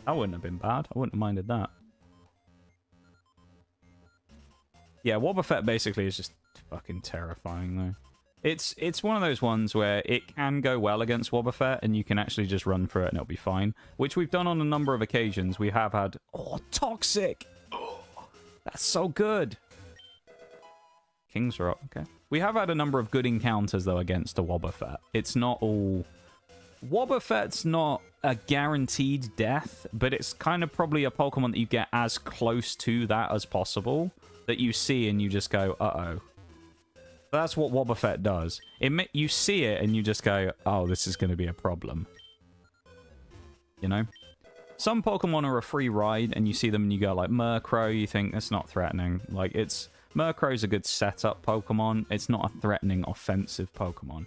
That wouldn't have been bad. I wouldn't have minded that. Yeah, Wobbuffet basically is just fucking terrifying, though. It's one of those ones where it can go well against Wobbuffet, and you can actually just run through it and it'll be fine. Which we've done on a number of occasions. We have had... Oh, Toxic! Oh, that's so good! King's Rock, okay. We have had a number of good encounters, though, against a Wobbuffet. It's not all... Wobbuffet's not a guaranteed death, but it's kind of probably a Pokemon that you get as close to that as possible, that you see and you just go, uh-oh. That's what Wobbuffet does. You see it and you just go, oh, this is going to be a problem. You know? Some Pokemon are a free ride and you see them and you go like Murkrow, you think that's not threatening. Like, Murkrow's a good setup Pokemon. It's not a threatening offensive Pokemon.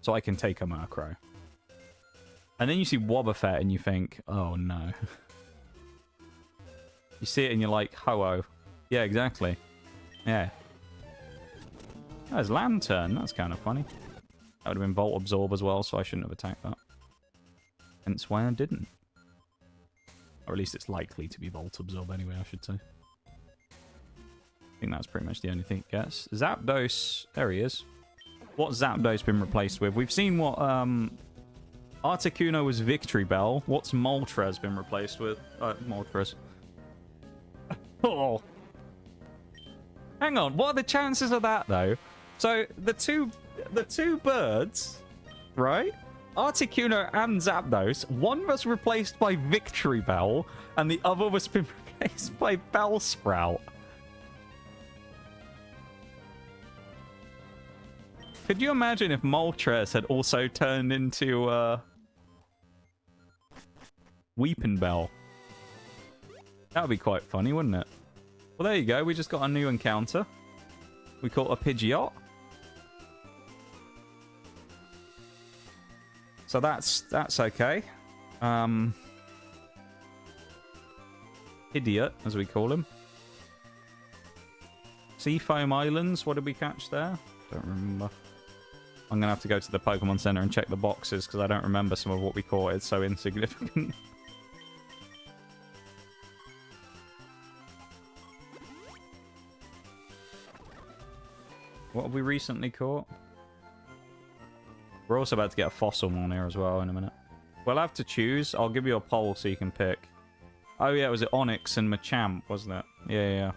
So I can take a Murkrow. And then you see Wobbuffet and you think, oh no. You see it and you're like, ho-oh. Yeah, exactly. Yeah. There's Lantern. That's kind of funny. That would have been Volt Absorb as well, so I shouldn't have attacked that. Hence why I didn't. Or at least it's likely to be Volt Absorb anyway, I should say. I think that's pretty much the only thing it gets. Zapdos. There he is. What's Zapdos been replaced with? We've seen what Articuno was Victory Bell. What's Moltres been replaced with? Moltres. Oh. Hang on, what are the chances of that, though? So, the two birds, right? Articuno and Zapdos, one was replaced by Victory Bell, and the other was been replaced by Bellsprout. Could you imagine if Moltres had also turned into, Weeping Bell? That would be quite funny, wouldn't it? Well, there you go. We just got a new encounter. We caught a Pidgeot. So that's okay. Idiot, as we call him. Seafoam Islands. What did we catch there? Don't remember. I'm going to have to go to the Pokemon Center and check the boxes because I don't remember some of what we caught. It's so insignificant. What have we recently caught? We're also about to get a fossil on here as well in a minute. We'll have to choose. I'll give you a poll so you can pick. Oh yeah, was it Onix and Machamp, wasn't it? Yeah.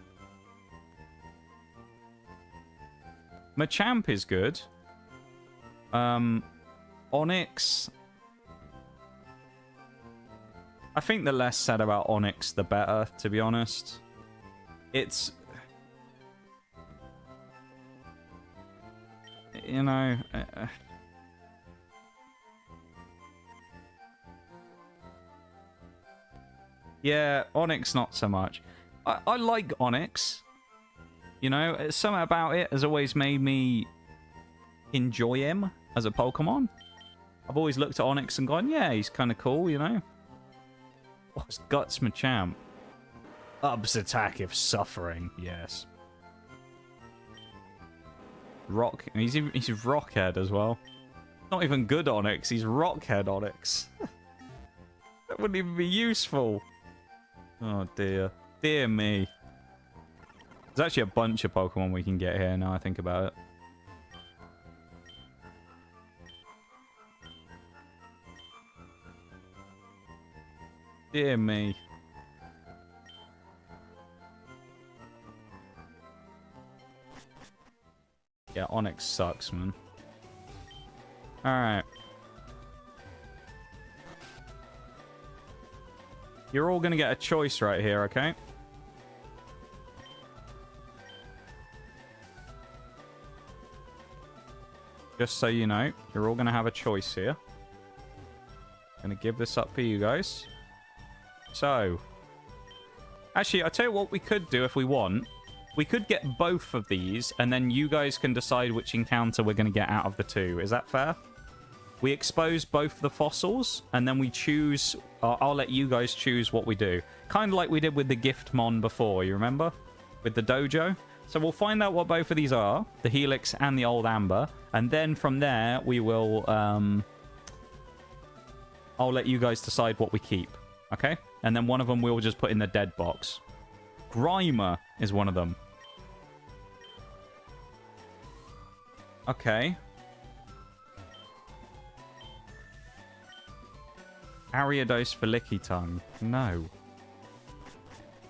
Machamp is good. Onix... I think the less said about Onix, the better, to be honest. It's... You know... Yeah, Onix not so much. I like Onix. You know, something about it has always made me enjoy him as a Pokemon. I've always looked at Onix and gone, yeah, he's kind of cool, you know? What's Guts Machamp? Ups attack if suffering, yes. Rock, he's Rockhead as well. Not even good Onix, he's Rockhead Onix. That wouldn't even be useful. Oh dear. Dear me. There's actually a bunch of Pokemon we can get here now I think about it. Dear me. Yeah, Onyx sucks, man. Alright. You're all gonna get a choice right here, okay? Just so you know, you're all gonna have a choice here. Gonna give this up for you guys. So, actually, I'll tell you what we could do if we want. We could get both of these, and then you guys can decide which encounter we're going to get out of the two. Is that fair? We expose both the fossils, and then we choose... I'll let you guys choose what we do. Kind of like we did with the gift mon before, you remember? With the dojo. So we'll find out what both of these are, the helix and the old amber, and then from there we will... I'll let you guys decide what we keep, okay? And then one of them we'll just put in the dead box. Grimer is one of them. Okay. Ariados for Licky Tongue. No.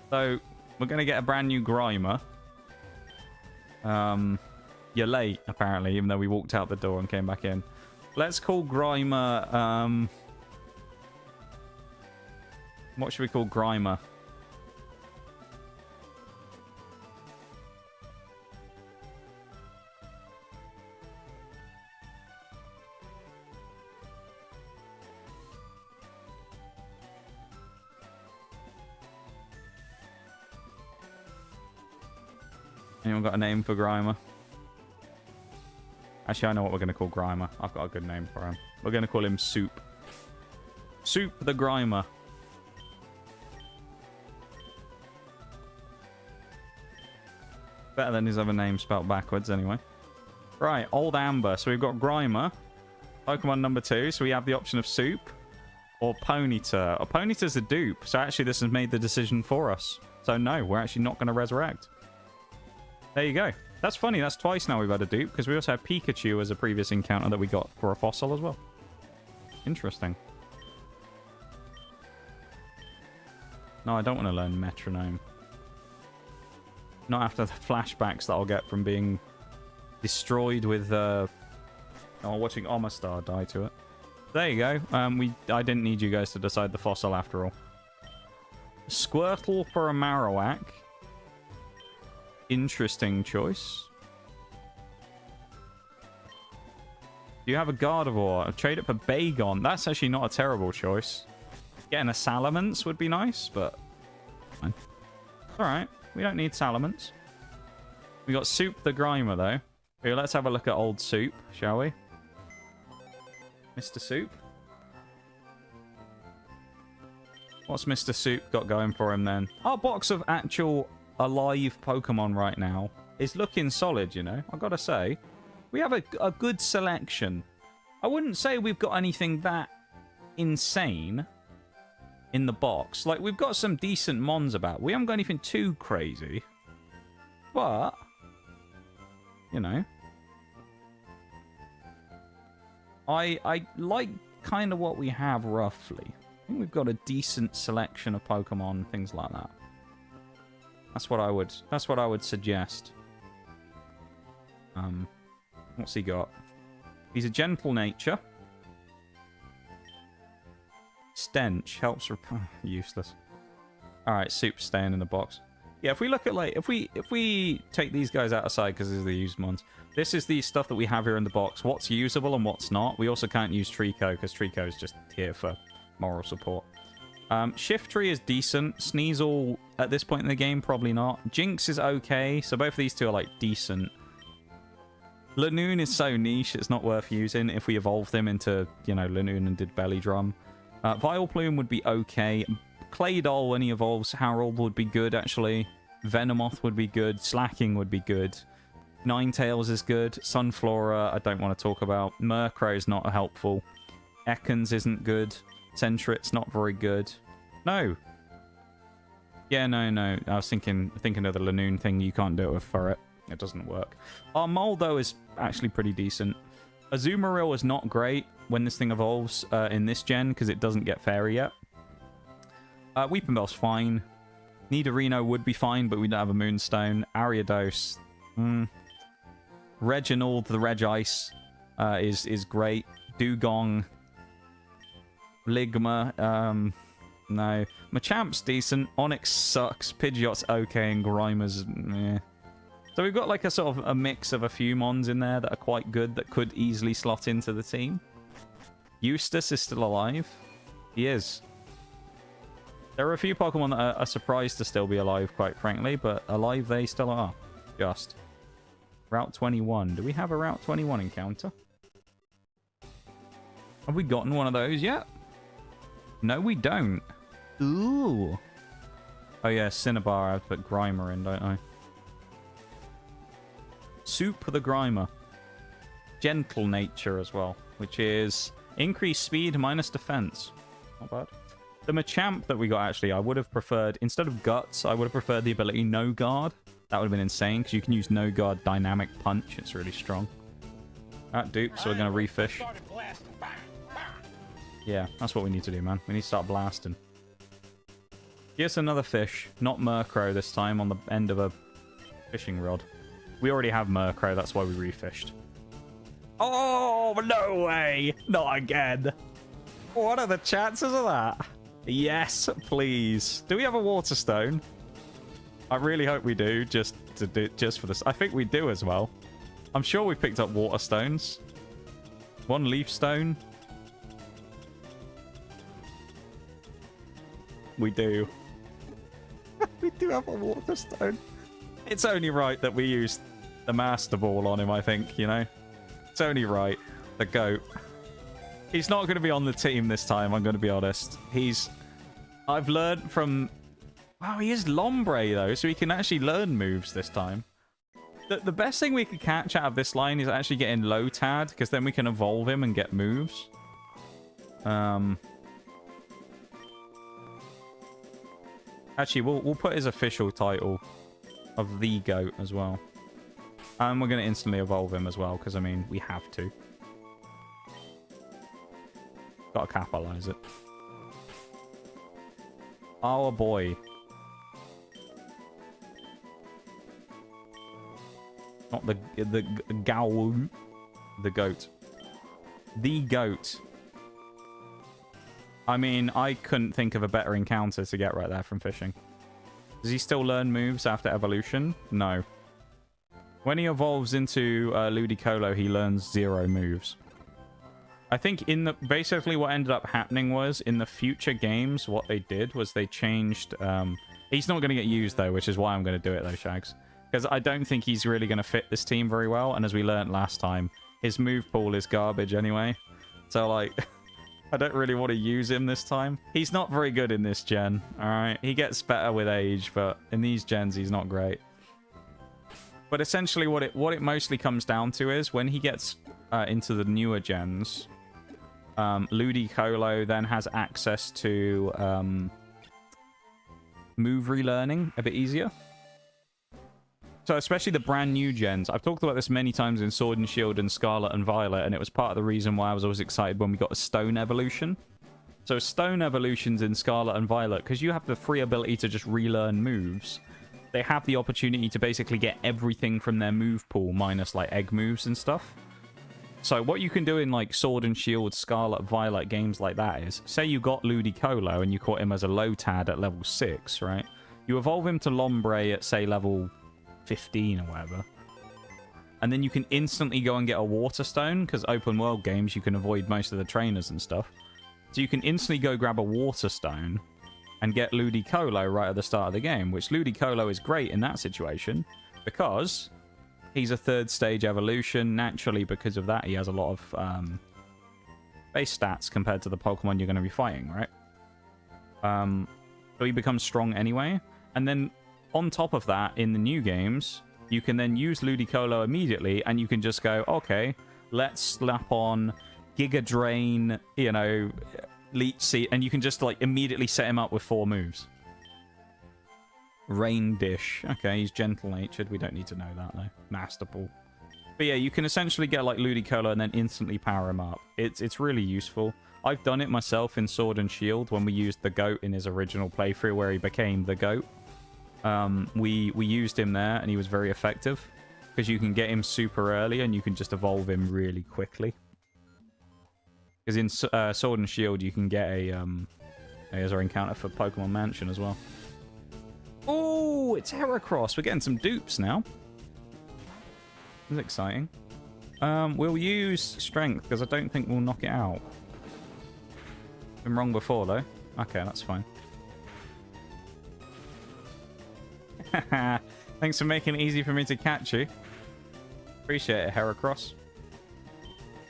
So, we're going to get a brand new Grimer. You're late, apparently, even though we walked out the door and came back in. Let's call Grimer... What should we call Grimer? Anyone got a name for Grimer? Actually, I know what we're going to call Grimer. I've got a good name for him. We're going to call him Soup. Soup the Grimer. Better than his other name spelt backwards, anyway. Right, Old Amber. So we've got Grimer. Pokemon number 2. So we have the option of Soup or Ponyta. Oh, Ponyta's a dupe. So actually, this has made the decision for us. So no, we're actually not going to resurrect. There you go. That's funny. That's twice now we've had a dupe, because we also have Pikachu as a previous encounter that we got for a fossil as well. Interesting. No, I don't want to learn Metronome. Not after the flashbacks that I'll get from being destroyed with watching Omastar die to it. There you go. I didn't need you guys to decide the fossil after all. Squirtle for a Marowak. Interesting choice. Do you have a Gardevoir? I'll trade it for Bagon. That's actually not a terrible choice. Getting a Salamence would be nice, but fine. Alright, we don't need Salamence. We got Soup the Grimer, though. Here, let's have a look at old Soup, shall we? Mr. Soup? What's Mr. Soup got going for him, then? Our box of actual alive Pokemon right now is looking solid, you know. I've got to say. We have a good selection. I wouldn't say we've got anything that insane in the box. Like, we've got some decent mons about. We haven't got anything too crazy. But, you know. I like kind of what we have, roughly. I think we've got a decent selection of Pokemon, things like that. That's what I would suggest. What's he got? He's a gentle nature. Stench helps useless. Alright, Soup's staying in the box. Yeah, if we look at, like, if we take these guys outside because these are the used ones, this is the stuff that we have here in the box. What's usable and what's not. We also can't use Trico because Trico is just here for moral support. Shiftry is decent. Sneasel, at this point in the game, probably not. Jinx is okay. So both of these two are, like, decent. Lanoon is so niche, it's not worth using. If we evolve them into, you know, Lanoon and did Belly Drum. Vileplume would be okay. Claydol, when he evolves Harold, would be good, actually. Venomoth would be good. Slacking would be good. Ninetales is good. Sunflora, I don't want to talk about. Murkrow is not helpful. Ekans isn't good. Sentry's not very good. No. Yeah, no. I was thinking of the Lanoon thing. You can't do it with Furret. It doesn't work. Our Moldo is actually pretty decent. Azumarill is not great when this thing evolves in this gen because it doesn't get Fairy yet. Weeping Bell's fine. Nidorino would be fine, but we don't have a Moonstone. Ariados. Reginald, the Regice, is great. Dugong. Ligma, no. Machamp's decent. Onyx sucks. Pidgeot's okay, and Grimer's meh. So we've got like a sort of a mix of a few mons in there that are quite good that could easily slot into the team. Eustace is still alive. He is. There are a few Pokemon that are surprised to still be alive, quite frankly, but alive they still are. Just. Route 21. Do we have a Route 21 encounter? Have we gotten one of those yet? No, we don't. Ooh. Oh yeah, Cinnabar, I have to put Grimer in, don't I? Soup the Grimer. Gentle nature as well, which is increased speed minus defense. Not bad. The Machamp that we got, actually, I would have preferred, instead of Guts, I would have preferred the ability No Guard. That would have been insane, because you can use No Guard Dynamic Punch. It's really strong. That dupe, so we're going to refish. Yeah, that's what we need to do, man. We need to start blasting. Yes, another fish. Not Murkrow this time, on the end of a fishing rod. We already have Murkrow, that's why we refished. Oh, no way! Not again! What are the chances of that? Yes, please. Do we have a Water Stone? I really hope we do, just for this. I think we do as well. I'm sure we picked up Water Stones. One Leaf Stone. We do. We do have a Water Stone. It's only right that we use the Master Ball on him, I think, you know? It's only right. The GOAT. He's not going to be on the team this time, I'm going to be honest. I've learned from... Wow, he is Lombre, though, so he can actually learn moves this time. The best thing we could catch out of this line is actually getting Lotad, because then we can evolve him and get moves. Actually, we'll put his official title of the GOAT as well. And we're going to instantly evolve him as well, because, I mean, we have to. Gotta capitalize it. Our boy. Not the Gow. The GOAT. The GOAT. I mean, I couldn't think of a better encounter to get right there from fishing. Does he still learn moves after evolution? No. When he evolves into Ludicolo, he learns 0 moves. I think basically what ended up happening was in the future games, what they did was they changed... he's not going to get used, though, which is why I'm going to do it, though, Shags. Because I don't think he's really going to fit this team very well. And as we learned last time, his move pool is garbage anyway. So, like... I don't really want to use him this time. He's not very good in this gen, alright? He gets better with age, but in these gens, he's not great. But essentially, what it mostly comes down to is when he gets into the newer gens, Ludicolo then has access to move relearning a bit easier. So especially the brand new gens. I've talked about this many times in Sword and Shield and Scarlet and Violet, and it was part of the reason why I was always excited when we got a Stone Evolution. So Stone Evolutions in Scarlet and Violet, because you have the free ability to just relearn moves, they have the opportunity to basically get everything from their move pool, minus like egg moves and stuff. So what you can do in like Sword and Shield, Scarlet, Violet games like that is, say you got Ludicolo and you caught him as a Lotad at level 6, right? You evolve him to Lombre at, say, level 15 or whatever. And then you can instantly go and get a Water Stone, because open world games, you can avoid most of the trainers and stuff. So you can instantly go grab a Water Stone and get Ludicolo right at the start of the game, which Ludicolo is great in that situation, because he's a 3rd stage evolution. Naturally, because of that, he has a lot of base stats compared to the Pokemon you're going to be fighting, right? So he becomes strong anyway. And then on top of that, in the new games, you can then use Ludicolo immediately, and you can just go, okay, let's slap on Giga Drain, you know, Leech Seed, and you can just, like, immediately set him up with 4 moves. Rain Dish. Okay, he's gentle-natured. We don't need to know that, though. Master Ball. But yeah, you can essentially get like Ludicolo and then instantly power him up. It's really useful. I've done it myself in Sword and Shield when we used the goat in his original playthrough where he became the goat. We used him there and he was very effective because you can get him super early and you can just evolve him really quickly. Because in Sword and Shield you can get a here's our encounter for Pokemon Mansion as well. Oh, it's Heracross. We're getting some dupes now. This is exciting. We'll use Strength because I don't think we'll knock it out. Been wrong before though. Okay, that's fine. Thanks for making it easy for me to catch you. Appreciate it, Heracross.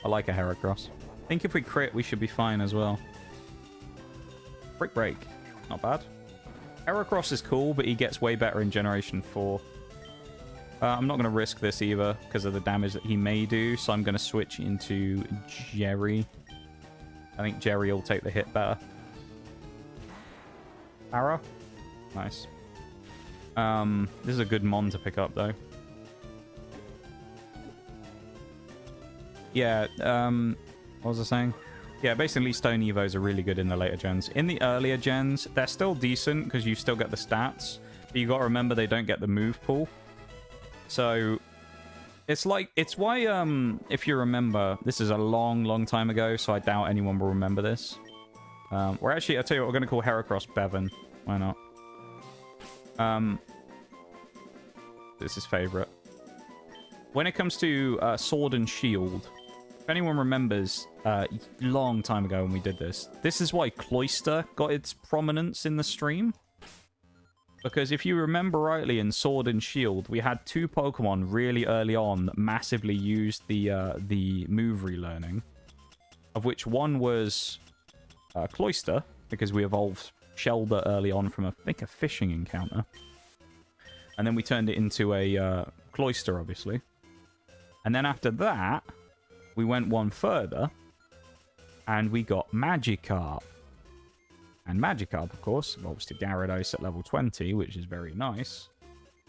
I like a Heracross. I think if we crit, we should be fine as well. Brick Break. Not bad. Heracross is cool, but he gets way better in Generation 4. I'm not going to risk this either because of the damage that he may do, so I'm going to switch into Jerry. I think Jerry will take the hit better. Para? Nice. This is a good Mon to pick up, though. Yeah, what was I saying? Yeah, basically Stone Evos are really good in the later gens. In the earlier gens, they're still decent because you still get the stats. But you got to remember they don't get the move pool. So, it's like, it's why, if you remember, this is a long, long time ago, so I doubt anyone will remember this. We're actually, I'll tell you what, we're going to call Heracross Bevan. Why not? This is his favorite. When it comes to Sword and Shield, if anyone remembers, long time ago when we did this, this is why Cloyster got its prominence in the stream. Because if you remember rightly in Sword and Shield, we had two Pokemon really early on that massively used the move relearning. Of which one was Cloyster, because we evolved Shelder early on from, I think, a fishing encounter. And then we turned it into a Cloyster, obviously. And then after that, we went one further, and we got Magikarp. And Magikarp, of course, evolves to Gyarados at level 20, which is very nice.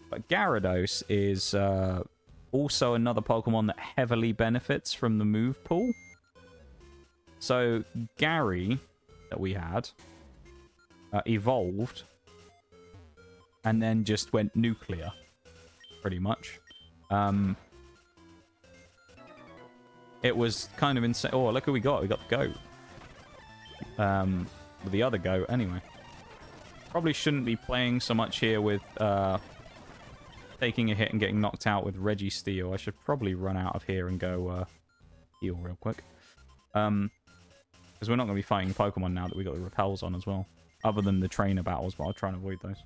But Gyarados is also another Pokemon that heavily benefits from the move pool. So Gary, that we had, evolved, and then just went nuclear, pretty much. It was kind of insane. Oh, look who we got. We got the goat. The other goat, anyway. Probably shouldn't be playing so much here with taking a hit and getting knocked out with Registeel. I should probably run out of here and go heal real quick. Because we're not going to be fighting Pokemon now that we got the repels on as well. Other than the trainer battles, but I'll try and avoid those.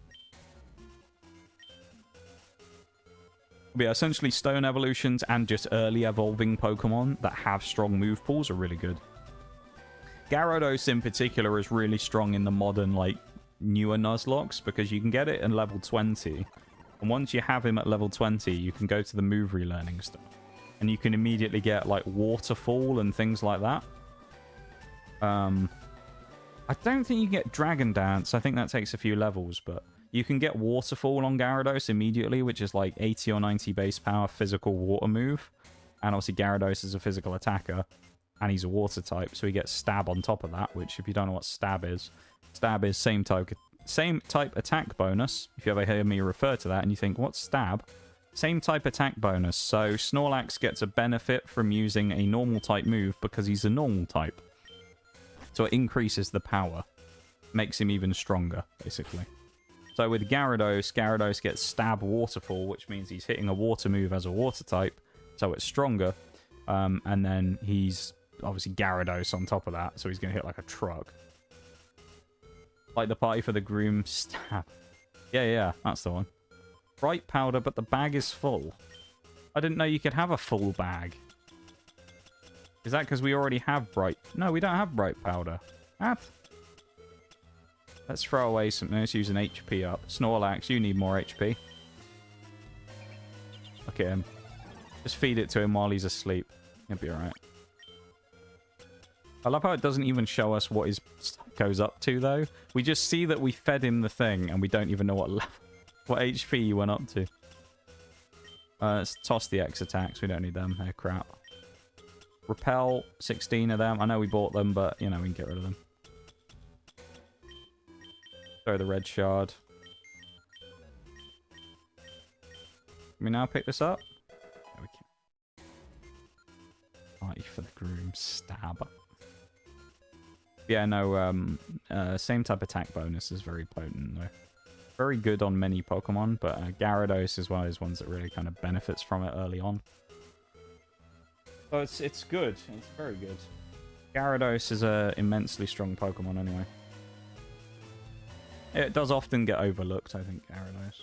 But yeah, essentially stone evolutions and just early evolving Pokemon that have strong move pools are really good. Gyarados in particular is really strong in the modern, like, newer Nuzlocke because you can get it in level 20. And once you have him at level 20, you can go to the move relearning stuff. And you can immediately get, like, Waterfall and things like that. I don't think you can get Dragon Dance. I think that takes a few levels, but you can get Waterfall on Gyarados immediately, which is like 80 or 90 base power physical water move. And obviously Gyarados is a physical attacker, and he's a water type, so he gets Stab on top of that, which if you don't know what Stab is same type attack bonus. If you ever hear me refer to that and you think, what's Stab? Same type attack bonus. So Snorlax gets a benefit from using a normal type move because he's a normal type. So it increases the power. Makes him even stronger, basically. So with Gyarados, Gyarados gets Stab Waterfall, which means he's hitting a water move as a water type, so it's stronger. And then he's obviously Gyarados on top of that, so he's going to hit like a truck. Like the party for the groom Stab. Yeah, that's the one. Bright powder, but the bag is full. I didn't know you could have a full bag. Is that because we already have bright... No, we don't have bright powder. What? Let's throw away something. Let's use an HP up. Snorlax, you need more HP. Look at him. Just feed it to him while he's asleep. He'll be alright. I love how it doesn't even show us what his stuff goes up to, though. We just see that we fed him the thing, and we don't even know what HP he went up to. Let's toss the X attacks. We don't need them. They're crap. Repel, 16 of them. I know we bought them, but, you know, we can get rid of them. Throw the red shard. Can we now pick this up? Yeah, we can. Party for the groom. Stab. Yeah, no, same type attack bonus is very potent, though. Very good on many Pokemon, but Gyarados is one of those ones that really kind of benefits from it early on. So it's good. It's very good. Gyarados is a immensely strong Pokemon anyway. It does often get overlooked, I think, Gyarados.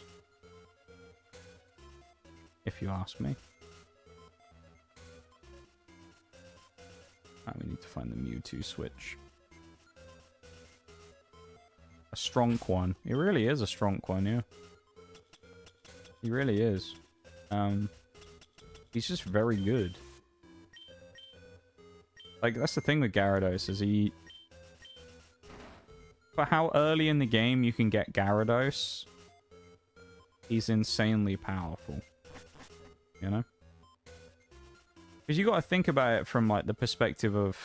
If you ask me. Right, we need to find the Mewtwo switch. A strong one. He really is a strong one, yeah. He really is. He's just very good. Like, that's the thing with Gyarados, is he... For how early in the game you can get Gyarados, he's insanely powerful. You know? Because you got to think about it from, like, the perspective of...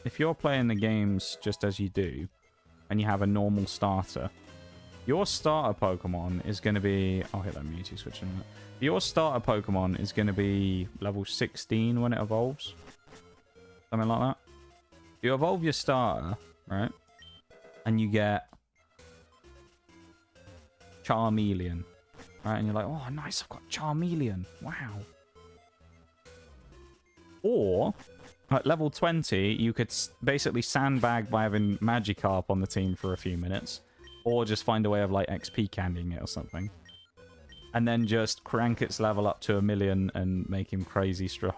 if you're playing the games just as you do, and you have a normal starter, your starter Pokemon is going to be... I'll hit that Mewtwo switch in a minute. Your starter Pokemon is going to be level 16 when it evolves. Something like that. You evolve your starter, right? And you get Charmeleon. Right? And you're like, oh, nice, I've got Charmeleon. Wow. Or... at level 20, you could basically sandbag by having Magikarp on the team for a few minutes. Or just find a way of, like, XP candying it or something. And then just crank its level up to 1,000,000 and make him crazy strong.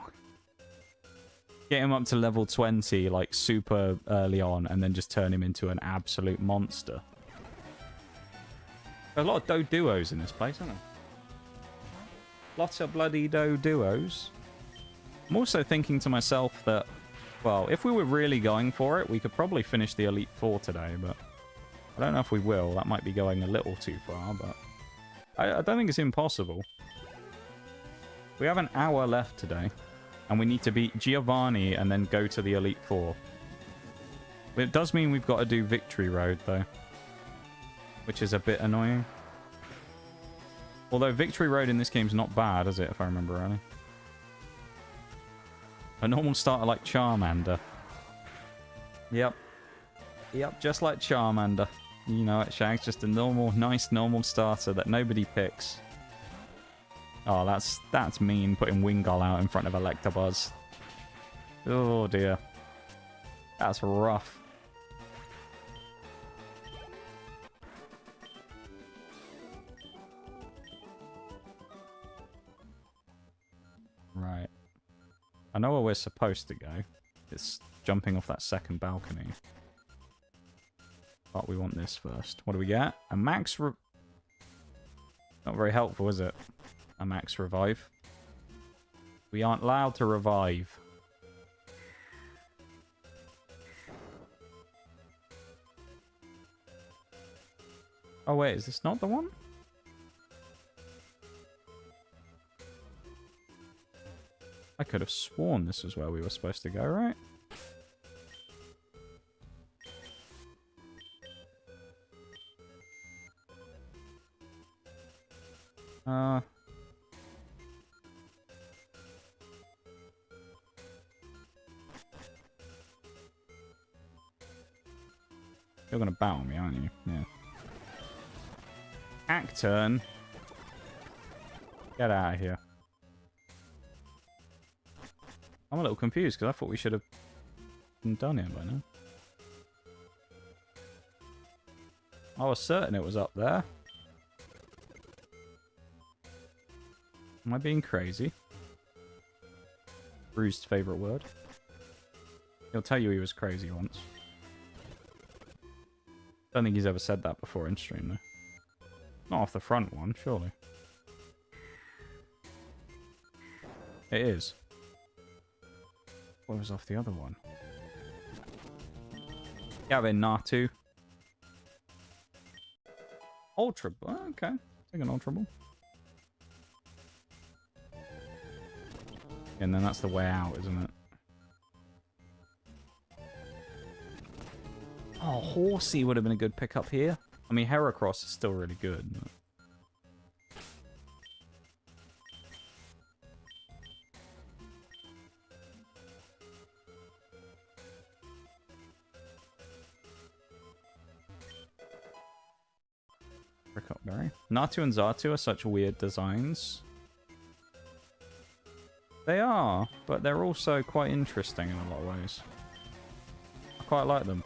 Get him up to level 20, like, super early on, and then just turn him into an absolute monster. There's a lot of Doduos in this place, isn't there? Lots of bloody Doduos. I'm also thinking to myself that, well, if we were really going for it, we could probably finish the Elite Four today, but I don't know if we will. That might be going a little too far, but I don't think it's impossible. We have an hour left today, and we need to beat Giovanni and then go to the Elite Four. But it does mean we've got to do Victory Road, though, which is a bit annoying. Although Victory Road in this game's not bad, is it, if I remember rightly? A normal starter like Charmander. Yep. Yep, just like Charmander. You know it, Shags. Just a normal, nice, normal starter that nobody picks. Oh, that's mean, putting Wingull out in front of Electabuzz. Oh, dear. That's rough. Right. I know where we're supposed to go. It's jumping off that second balcony. But we want this first. What do we get? A max... Not very helpful, is it? A max revive. We aren't allowed to revive. Oh, wait. Is this not the one? I could have sworn this is where we were supposed to go, right? You're gonna battle me, aren't you? Yeah. Acturn. Get out of here. I'm a little confused because I thought we should have been done here by now. I was certain it was up there. Am I being crazy? Bruised favourite word. He'll tell you he was crazy once. Don't think he's ever said that before in stream though. Not off the front one, surely. It is. What was off the other one? Gavin Natu. Ultra Ball. Okay. Take an Ultra Ball. And then that's the way out, isn't it? Oh, Horsey would have been a good pickup here. I mean, Heracross is still really good. But... Berry. Natu and Xatu are such weird designs. They are, but they're also quite interesting in a lot of ways. I quite like them.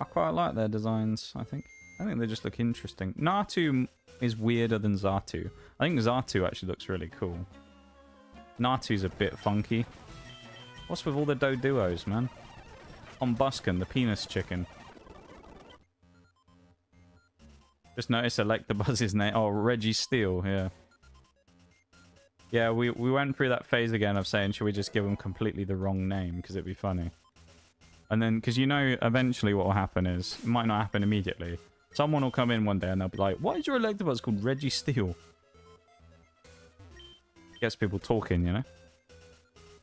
I quite like their designs, I think. I think they just look interesting. Natu is weirder than Xatu. I think Xatu actually looks really cool. Natu's a bit funky. What's with all the Doduos, man? On Buskin, the penis chicken. Just noticed Electabuzz's name. Oh, Reggie Steele, yeah. Yeah, we went through that phase again of saying, should we just give him completely the wrong name? Because it'd be funny. And then, because you know, eventually what will happen is, it might not happen immediately. Someone will come in one day and they'll be like, why is your Electabuzz called Reggie Steele? Gets people talking, you know?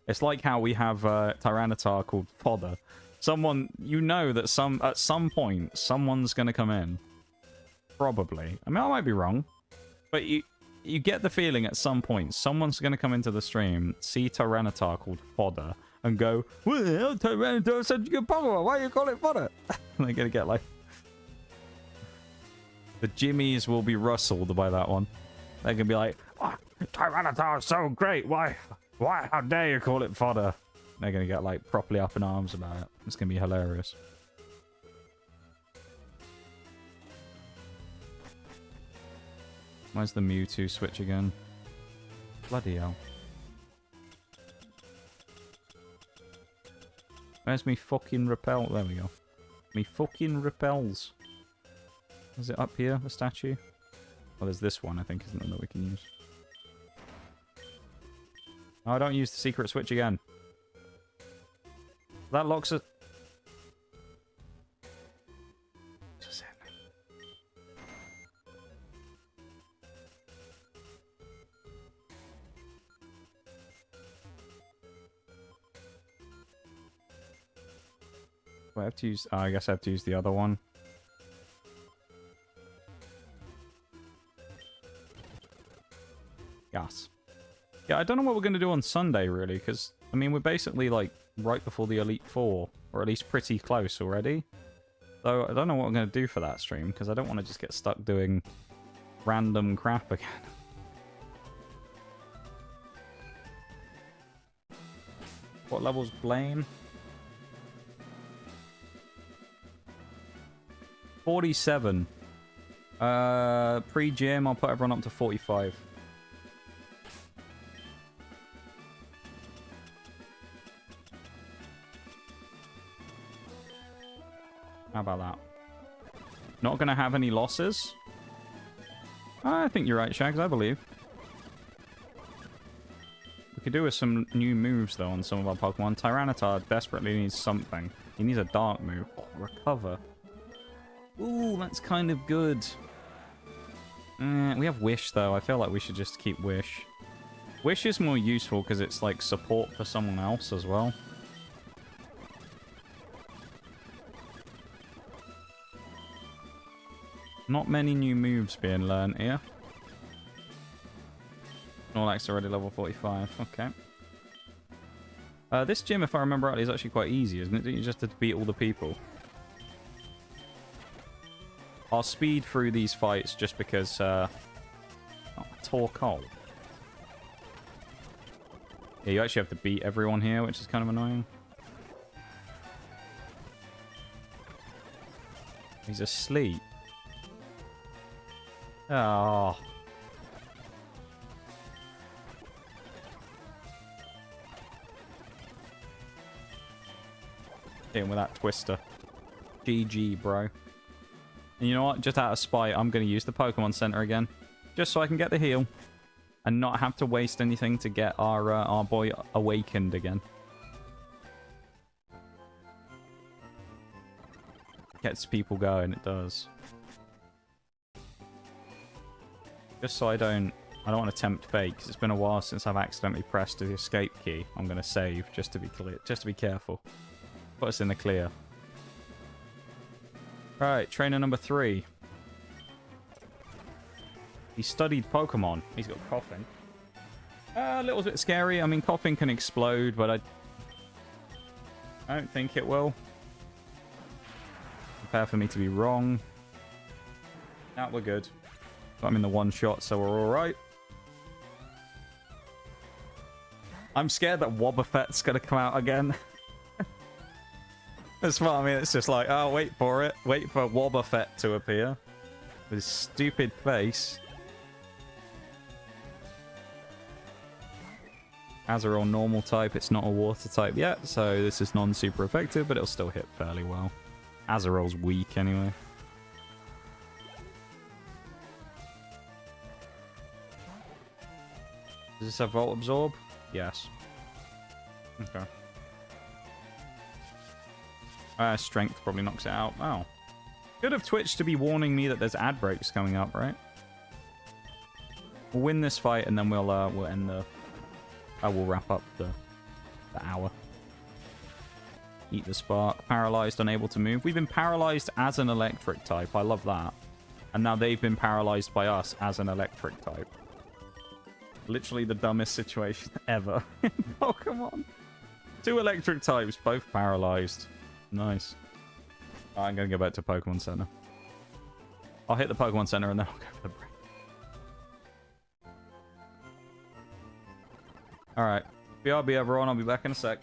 It's like how we have Tyranitar called Fodder. Someone, you know that at some point, someone's going to come in. Probably. I mean, I might be wrong. But you get the feeling at some point, someone's going to come into the stream, see Tyranitar called Fodder, and go, well, Tyranitar is such a good Pokemon, why do you call it Fodder? And they're going to get like... The Jimmies will be rustled by that one. They're going to be like, oh, Tyranitar is so great, why, how dare you call it Fodder? They're going to get like properly up in arms about it. It's going to be hilarious. Where's the Mewtwo switch again? Bloody hell. Where's me fucking repel? There we go. Me fucking repels. Is it up here, the statue? Oh, there's this one, I think, isn't there, that we can use? Oh, don't use the secret switch again. That locks it. I have to use... Oh, I guess I have to use the other one. Yes. Yeah, I don't know what we're going to do on Sunday, really, because, I mean, we're basically, like, right before the Elite Four, or at least pretty close already. So I don't know what I'm going to do for that stream, because I don't want to just get stuck doing random crap again. What level's Blaine? 47. Pre-gym, I'll put everyone up to 45. How about that? Not going to have any losses? I think you're right, Shags, I believe. We could do with some new moves, though, on some of our Pokemon. Tyranitar desperately needs something. He needs a dark move. Oh, recover. Ooh, that's kind of good. We have Wish, though. I feel like we should just keep Wish. Wish is more useful because it's, like, support for someone else as well. Not many new moves being learned here. Snorlax already level 45. Okay. This gym, if I remember rightly, is actually quite easy, isn't it? You just have to beat all the people. I'll speed through these fights just because... Oh, Torkoal. Yeah, you actually have to beat everyone here, which is kind of annoying. He's asleep. Oh. Hit him with that twister. GG, bro. And you know what? Just out of spite, I'm going to use the Pokemon Center again. Just so I can get the heal. And not have to waste anything to get our boy awakened again. Gets people going, it does. Just so I don't want to tempt fate, because it's been a while since I've accidentally pressed the escape key. I'm going to save, just to be clear, just to be careful. Put us in the clear. Right, trainer number 3. He studied Pokemon. He's got coughing. A little bit scary. I mean, coughing can explode, but I don't think it will. Prepare for me to be wrong. Now we're good. I'm in the one shot, so we're alright. I'm scared that Wobbuffet's gonna come out again. That's what I mean. It's just like, oh, wait for it. Wait for Wobbuffet to appear. With his stupid face. Azrael normal type. It's not a water type yet, so this is non-super effective, but it'll still hit fairly well. Azrael's weak anyway. Does this have Volt Absorb? Yes. Okay. Strength probably knocks it out. Oh. Good of Twitch to be warning me that there's ad breaks coming up, right? We'll win this fight and then we'll end the... we'll wrap up the hour. Eat the spark. Paralyzed, unable to move. We've been paralyzed as an electric type. I love that. And now they've been paralyzed by us as an electric type. Literally the dumbest situation ever in Pokemon. 2 electric types, both paralyzed. Nice. I'm going to go back to Pokemon Center. I'll hit the Pokemon Center and then I'll go for the break. Alright. BRB everyone, I'll be back in a sec.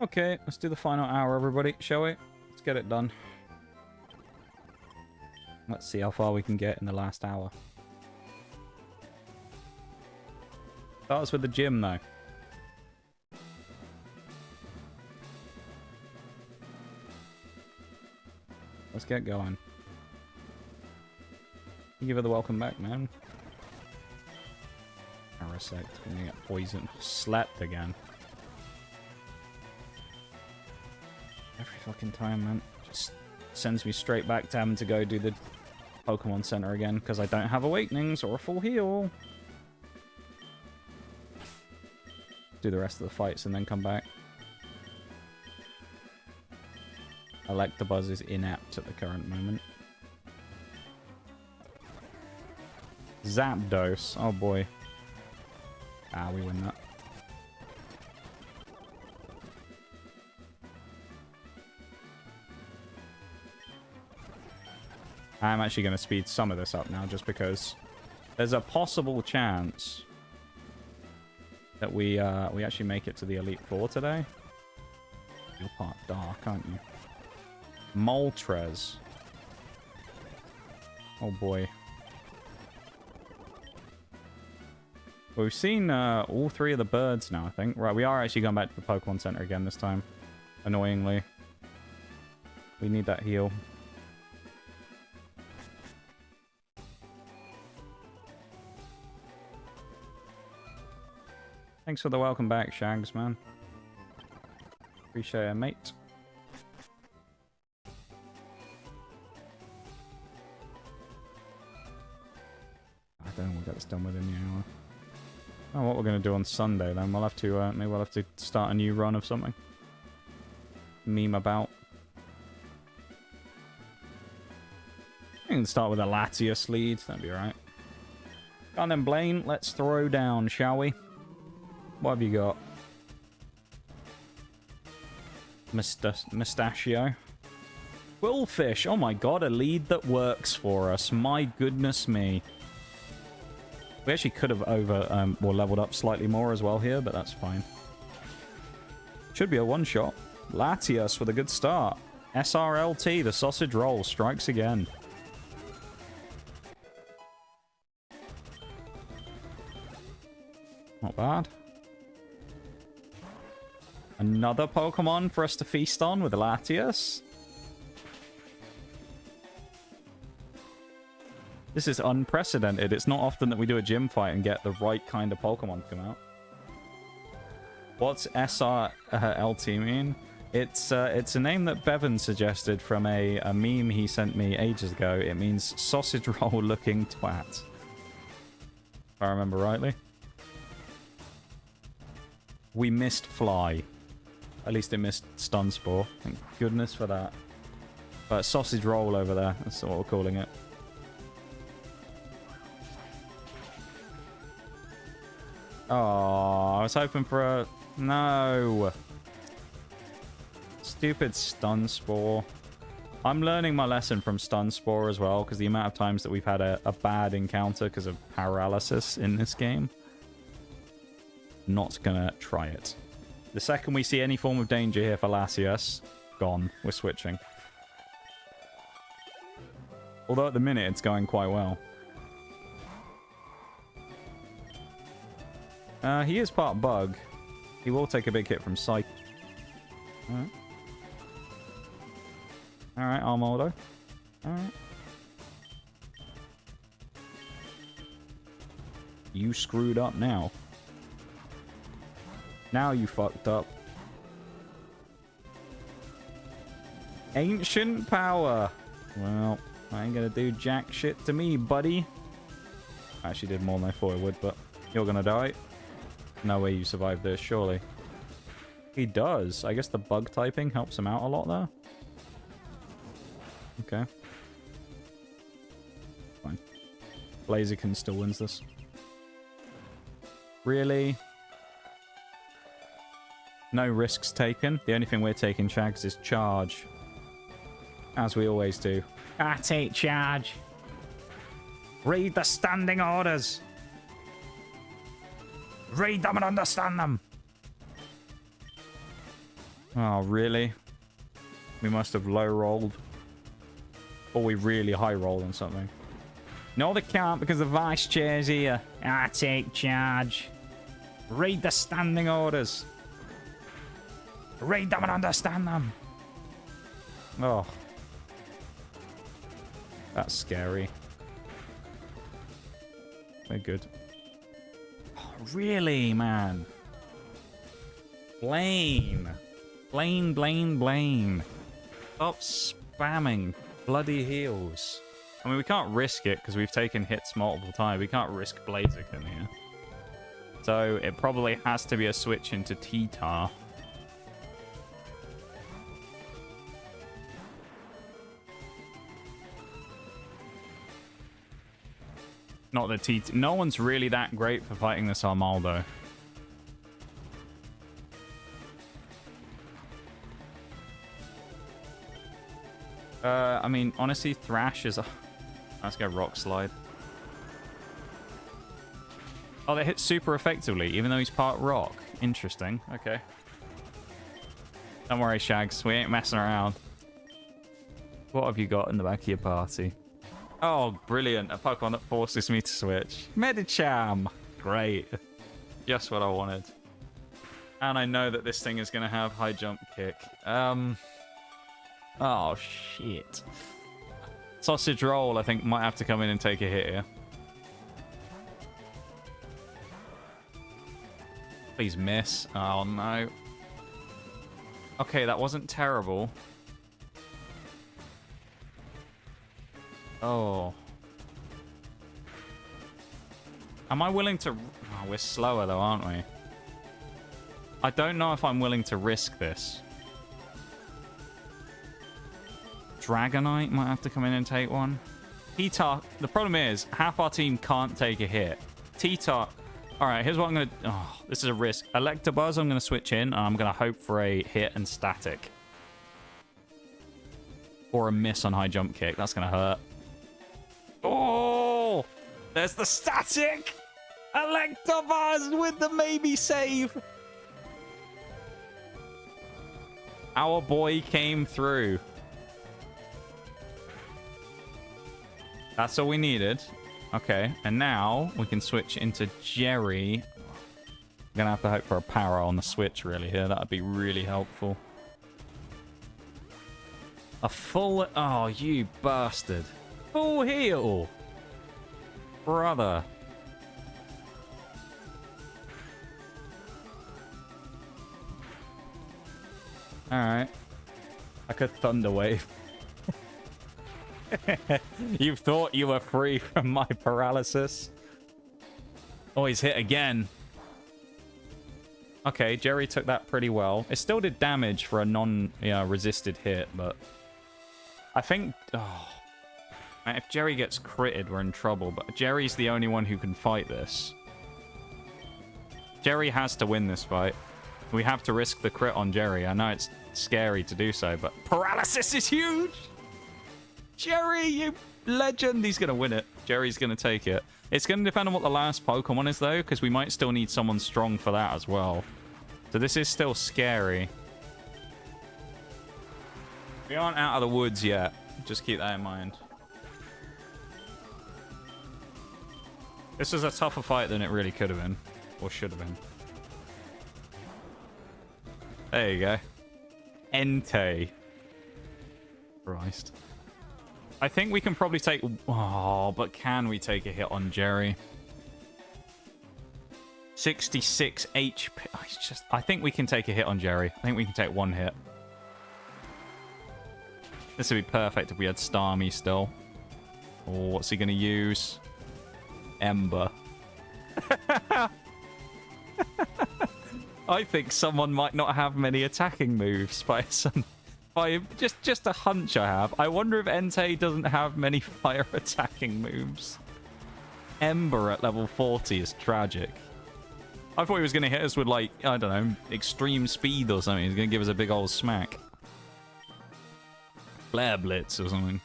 Okay, let's do the final hour, everybody, shall we? Let's get it done. Let's see how far we can get in the last hour. Starts with the gym, though. Let's get going. Give her the welcome back, man. Parasect, we're gonna get poisoned. Slept again. Every fucking time, man. Just sends me straight back to having to go do the Pokemon Center again, because I don't have Awakenings or a full heal. Do the rest of the fights and then come back. Electabuzz is inept at the current moment. Zapdos. Oh boy. Ah, we win that. I'm actually going to speed some of this up now just because there's a possible chance that we actually make it to the Elite Four today. You're part dark, aren't you? Moltres. Oh boy. Well, we've seen all three of the birds now, I think. Right, we are actually going back to the Pokemon Center again this time. Annoyingly. We need that heal. Thanks for the welcome back, Shags, man. Appreciate it, mate. I don't know, we'll get this done within the hour. Oh, what we're going to do on Sunday, then. We'll have to, maybe we'll have to start a new run of something. Meme about. We can start with a Latias lead. That'd be right. Go on then, Blaine. Let's throw down, shall we? What have you got? Mustachio. Quillfish. Oh my god, a lead that works for us. My goodness me. We actually could have leveled up slightly more as well here, but that's fine. Should be a one-shot. Latias with a good start. SRLT, the sausage roll, strikes again. Not bad. Another Pokemon for us to feast on with Latias. This is unprecedented. It's not often that we do a gym fight and get the right kind of Pokemon to come out. What's SRLT mean? It's a name that Bevan suggested from a meme he sent me ages ago. It means sausage roll looking twat. If I remember rightly. We missed Fly. At least it missed Stun Spore. Thank goodness for that. But sausage roll over there. That's what we're calling it. Oh, I was hoping for a... No. Stupid Stun Spore. I'm learning my lesson from Stun Spore as well, because the amount of times that we've had a bad encounter because of paralysis in this game. Not gonna try it. The second we see any form of danger here for Latias, gone. We're switching. Although at the minute it's going quite well. He is part bug. He will take a big hit from Psych. Alright. Alright, Armaldo. Alright. You screwed up now. Now you fucked up. Ancient power. Well, I ain't gonna do jack shit to me, buddy. I actually did more than I thought it would, but you're gonna die. No way you survive this, surely. He does. I guess the bug typing helps him out a lot there. Okay. Fine. Blaziken still wins this. Really? No risks taken. The only thing we're taking, Shags, is charge. As we always do. I take charge. Read the standing orders. Read them and understand them. Oh, really? We must have low rolled. Or we really high rolled on something. No, they can't because the vice chair's here. I take charge. Read the standing orders. Read them and understand them. Oh. That's scary. They're good. Oh, really, man? Blaine. Blaine, Blaine, Blaine. Stop spamming bloody heals. I mean, we can't risk it because we've taken hits multiple times. We can't risk Blaziken here. So it probably has to be a switch into T-Tar. Not the T. No one's really that great for fighting this Armaldo. I mean, honestly, Thrash is a... Let's go Rock Slide. Oh, they hit super effectively, even though he's part rock. Interesting. Okay. Don't worry, Shags. We ain't messing around. What have you got in the back of your party? Oh, brilliant. A Pokemon that forces me to switch. Medicham. Great. Just what I wanted. And I know that this thing is going to have high jump kick. Oh, shit. Sausage Roll, I think, might have to come in and take a hit here. Please miss. Oh, no. Okay, that wasn't terrible. Oh. Am I willing to... Oh, we're slower, though, aren't we? I don't know if I'm willing to risk this. Dragonite might have to come in and take one. T-Tar... The problem is, half our team can't take a hit. T-Tar... Alright, here's what I'm going to... Oh, this is a risk. Electabuzz, I'm going to switch in, and I'm going to hope for a hit and static. Or a miss on high jump kick. That's going to hurt. Oh! There's the static! Electabuzz with the maybe save! Our boy came through. That's all we needed. Okay, and now we can switch into Jerry. I'm gonna have to hope for a power on the switch really here. That'd be really helpful. A full... Oh, you bastard. Full heal. Brother. Alright. I could Thunder Wave. You thought you were free from my paralysis. Oh, he's hit again. Okay, Jerry took that pretty well. It still did damage for a non-resisted hit, but... I think... Oh. If Jerry gets critted, we're in trouble, but Jerry's the only one who can fight this. Jerry has to win this fight. We have to risk the crit on Jerry. I know it's scary to do so, but paralysis is huge! Jerry, you legend! He's going to win it. Jerry's going to take it. It's going to depend on what the last Pokemon is, though, because we might still need someone strong for that as well. So this is still scary. We aren't out of the woods yet. Just keep that in mind. This was a tougher fight than it really could have been. Or should have been. There you go. Entei. Christ. I think we can probably take... Oh, but can we take a hit on Jerry? 66 HP. I think we can take a hit on Jerry. I think we can take one hit. This would be perfect if we had Starmie still. Oh, what's he going to use? Ember. I think someone might not have many attacking moves by just a hunch I have. I wonder if Entei doesn't have many fire attacking moves. Ember at level 40 is tragic. I thought he was going to hit us with, like, I don't know, extreme speed or something. He's going to give us a big old smack. Flare Blitz or something.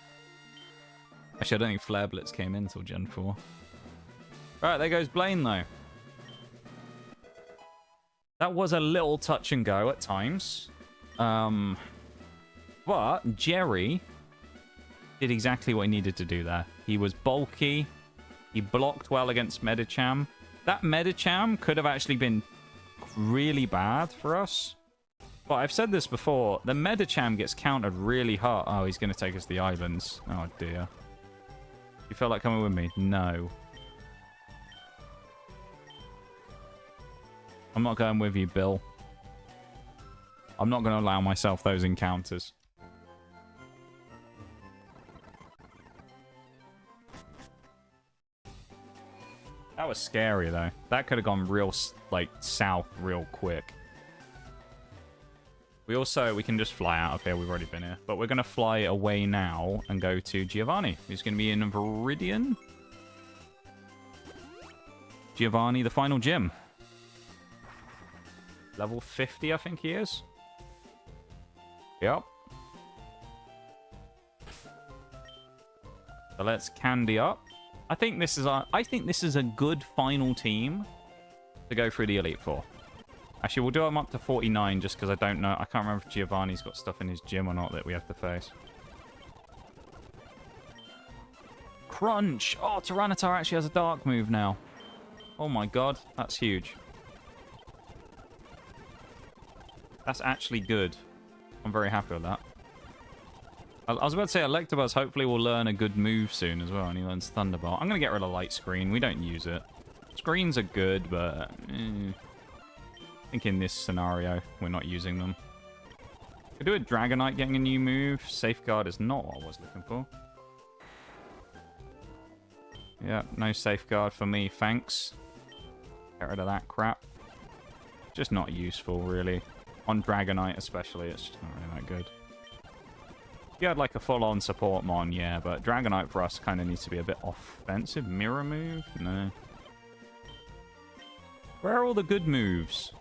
Actually, I don't think Flare Blitz came in until Gen 4. Right, there goes Blaine, though. That was a little touch and go at times. But Jerry did exactly what he needed to do there. He was bulky. He blocked well against Medicham. That Medicham could have actually been really bad for us. But I've said this before. The Medicham gets countered really hard. Oh, he's going to take us to the islands. Oh, dear. You feel like coming with me? No. I'm not going with you, Bill. I'm not going to allow myself those encounters. That was scary, though. That could have gone real, like, south real quick. We can just fly out. Okay, we've already been here. But we're going to fly away now and go to Giovanni, who's going to be in Viridian. Giovanni, the final gym. Level 50, I think he is. Yep. So let's candy up. I think this is a good final team to go through the Elite Four. Actually, we'll do them up to 49 just because I don't know. I can't remember if Giovanni's got stuff in his gym or not that we have to face. Crunch! Oh, Tyranitar actually has a dark move now. Oh my god, that's huge. That's actually good. I'm very happy with that. I was about to say Electabuzz hopefully will learn a good move soon as well, and he learns Thunderbolt. I'm going to get rid of Light Screen. We don't use it. Screens are good, but I think in this scenario, we're not using them. Could do a Dragonite getting a new move. Safeguard is not what I was looking for. Yeah, no Safeguard for me, thanks. Get rid of that crap. Just not useful, really. On Dragonite especially, it's just not really that good. If you had like a full-on support mon, yeah, but Dragonite for us kind of needs to be a bit offensive. Mirror move? No. Where are all the good moves?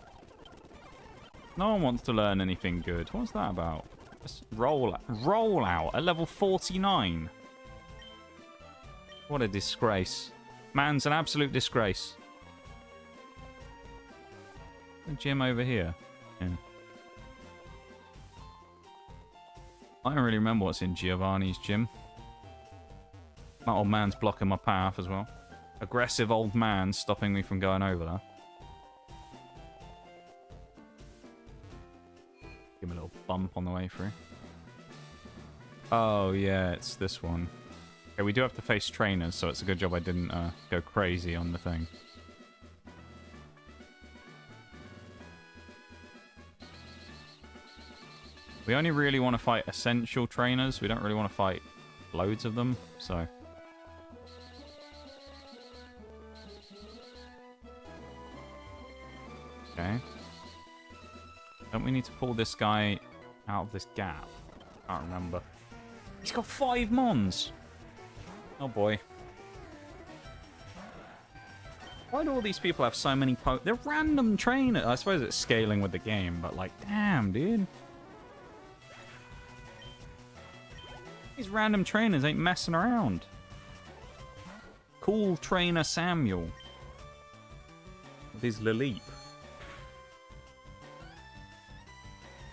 No one wants to learn anything good. What's that about? Just roll out at level 49. What a disgrace. Man's an absolute disgrace. The gym over here. Yeah. I don't really remember what's in Giovanni's gym. That old man's blocking my path as well. Aggressive old man stopping me from going over there. Give him a little bump on the way through. Oh, yeah, it's this one. Okay, we do have to face trainers, so it's a good job I didn't go crazy on the thing. We only really want to fight essential trainers. We don't really want to fight loads of them, so... Okay. Don't we need to pull this guy out of this gap? I can't remember. He's got 5 mons! Oh boy. Why do all these people have so many They're random trainers! I suppose it's scaling with the game, but like, damn, dude. These random trainers ain't messing around. Cool trainer Samuel. With his Lilip.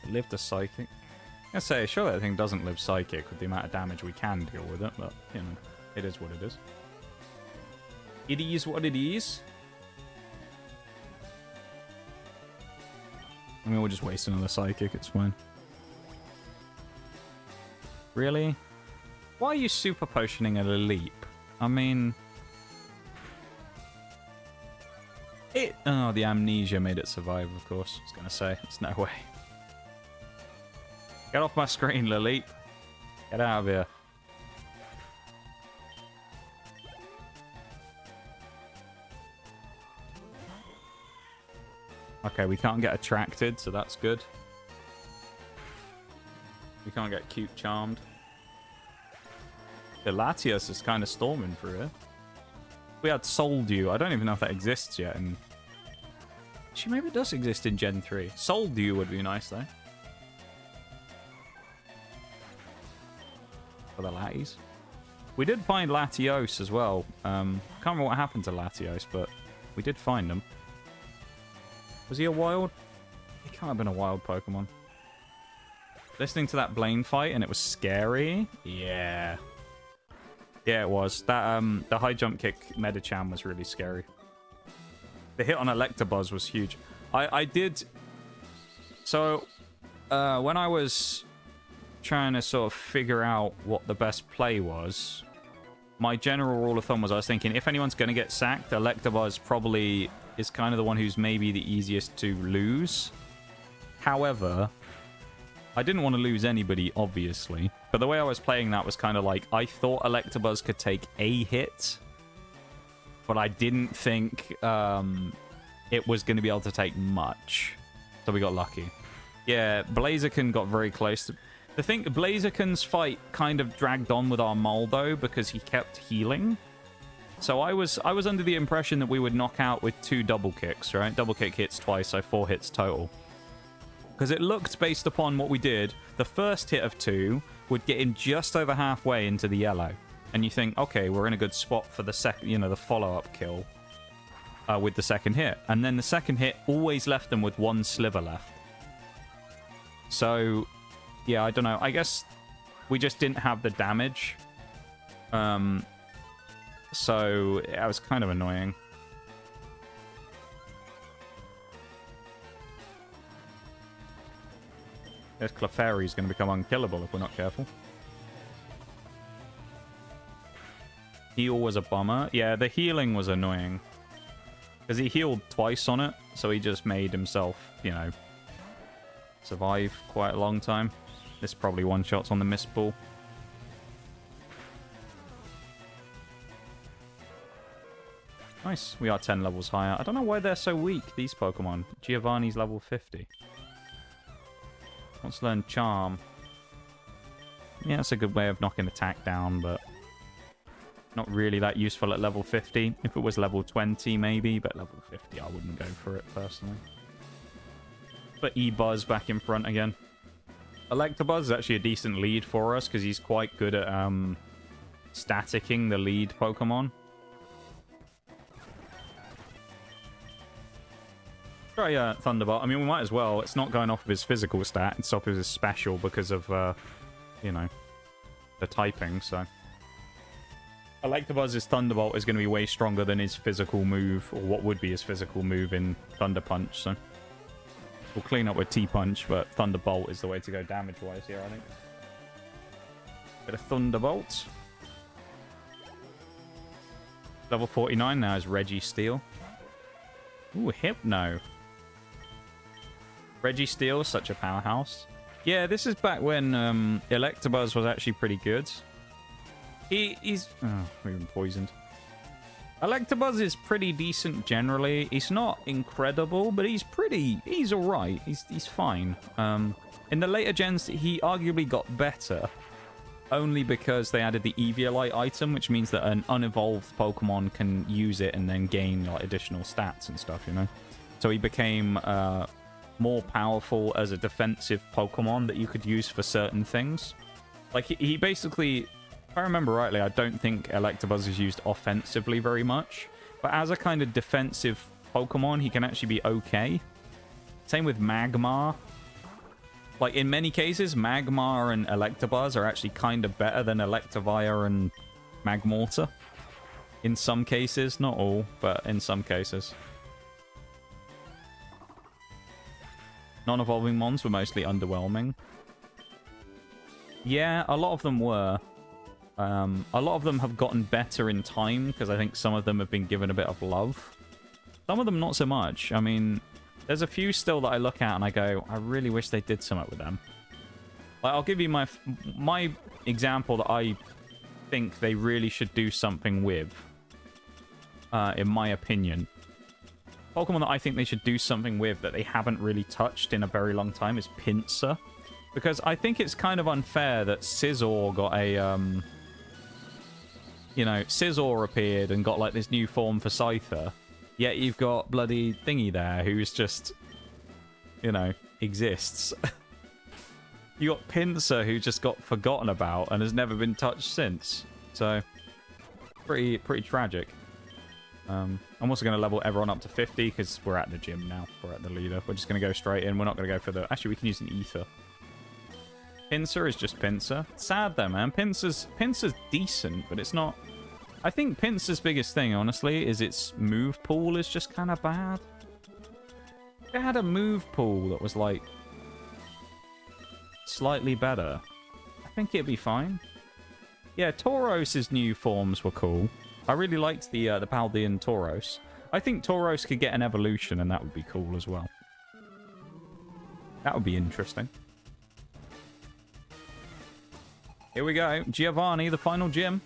It lived a psychic. I say, sure that thing doesn't live psychic with the amount of damage we can deal with it, but, you know, it is what it is. It is what it is. I mean, we'll just waste another psychic, it's fine. Really? Why are you super potioning a leap? I mean... Oh, the amnesia made it survive, of course. I was going to say, there's no way. Get off my screen, Lilip. Get out of here. Okay, we can't get attracted, so that's good. We can't get cute charmed. The Latios is kind of storming through here. We had Soldew. I don't even know if that exists yet. And actually, maybe it does exist in Gen 3. Soldew would be nice, though. For the Latis. We did find Latios as well. Can't remember what happened to Latios, but we did find him. Was he a wild? He can't have been a wild Pokemon. listening to that Blaine fight and it was scary. Yeah. Yeah, it was. That the high jump kick Medicham was really scary. The hit on Electabuzz was huge. I did... So, when I was trying to sort of figure out what the best play was, my general rule of thumb was I was thinking, if anyone's going to get sacked, Electabuzz probably is kind of the one who's maybe the easiest to lose. However, I didn't want to lose anybody, obviously. But the way I was playing that was kind of like, I thought Electabuzz could take a hit, but I didn't think it was going to be able to take much. So we got lucky. Yeah, Blaziken got very close. The thing, Blaziken's fight kind of dragged on with our Moldo because he kept healing. So I was under the impression that we would knock out with 2 double kicks, right? Double kick hits twice, so 4 hits total. Because it looked, based upon what we did, the first hit of 2 would get in just over halfway into the yellow. And you think, okay, we're in a good spot for the second, you know, the follow-up kill with the second hit. And then the second hit always left them with 1 sliver left. So, yeah, I don't know. I guess we just didn't have the damage. So it was kind of annoying. This Clefairy is going to become unkillable if we're not careful. Heal was a bummer. Yeah, the healing was annoying. Because he healed twice on it, so he just made himself, you know, survive quite a long time. This probably one-shots on the mist ball. Nice. We are 10 levels higher. I don't know why they're so weak, these Pokemon. Giovanni's level 50. Wants to learn Charm. Yeah, that's a good way of knocking attack down, but not really that useful at level 50. If it was level 20, maybe, but level 50, I wouldn't go for it, personally. But E-Buzz back in front again. Electabuzz is actually a decent lead for us, because he's quite good at staticking the lead Pokemon. Try Thunderbolt. I mean, we might as well. It's not going off of his physical stat. It's off of his special because of, you know, the typing, so... Electabuzz's Thunderbolt is going to be way stronger than his physical move, or what would be his physical move in Thunder Punch, so... We'll clean up with T-Punch, but Thunderbolt is the way to go damage-wise here, I think. Bit of Thunderbolt. Level 49 now is Registeel. Ooh, Hypno. Registeel, such a powerhouse. Yeah, this is back when Electabuzz was actually pretty good. He's... Oh, we've been poisoned. Electabuzz is pretty decent generally. He's not incredible, but he's pretty... He's alright. He's fine. In the later gens, he arguably got better. Only because they added the Eviolite item, which means that an unevolved Pokemon can use it and then gain like additional stats and stuff, you know? So he became more powerful as a defensive Pokemon that you could use for certain things. Like, he basically... If I remember rightly, I don't think Electabuzz is used offensively very much. But as a kind of defensive Pokemon, he can actually be okay. Same with Magmar. Like, in many cases, Magmar and Electabuzz are actually kind of better than Electivire and Magmortar. In some cases, not all, but in some cases. Non-evolving Mons were mostly underwhelming. Yeah, a lot of them were. A lot of them have gotten better in time, because I think some of them have been given a bit of love. Some of them not so much. I mean, there's a few still that I look at and I go, I really wish they did something with them. Like, I'll give you my example that I think they really should do something with, in my opinion. Pokemon that I think they should do something with that they haven't really touched in a very long time is Pinsir. Because I think it's kind of unfair that Scizor got a, you know, Scizor appeared and got, like, this new form for Scyther. Yet you've got bloody Thingy there who's just, you know, exists. You got Pinsir who just got forgotten about and has never been touched since. So, pretty tragic. I'm also going to level everyone up to 50 because we're at the gym now. We're at the leader. We're just going to go straight in. We're not going to go for the... Actually, we can use an Ether. Pinsir is just Pinsir. Sad though, man. Pinsir's decent, but it's not... I think Pinsir's biggest thing, honestly, is its move pool is just kind of bad. If it had a move pool that was, like, slightly better, I think it'd be fine. Yeah, Tauros' new forms were cool. I really liked the Paldean Tauros. I think Tauros could get an evolution, and that would be cool as well. That would be interesting. Here we go. Giovanni, the final gym.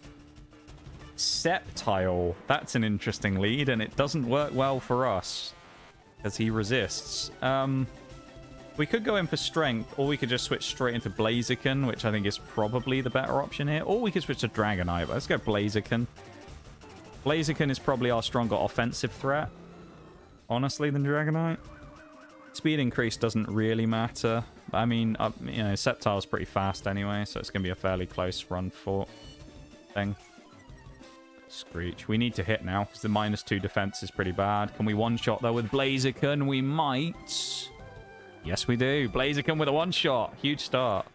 Septile. That's an interesting lead, and it doesn't work well for us, as he resists. We could go in for Strength, or we could just switch straight into Blaziken, which I think is probably the better option here. Or we could switch to Dragonite, but let's go Blaziken. Blaziken is probably our stronger offensive threat, honestly, than Dragonite. Speed increase doesn't really matter. I mean, you know, Sceptile's pretty fast anyway, so it's going to be a fairly close run for thing. Screech. We need to hit now, because the -2 defense is pretty bad. Can we one-shot, though, with Blaziken? We might. Yes, we do. Blaziken with a one-shot. Huge start.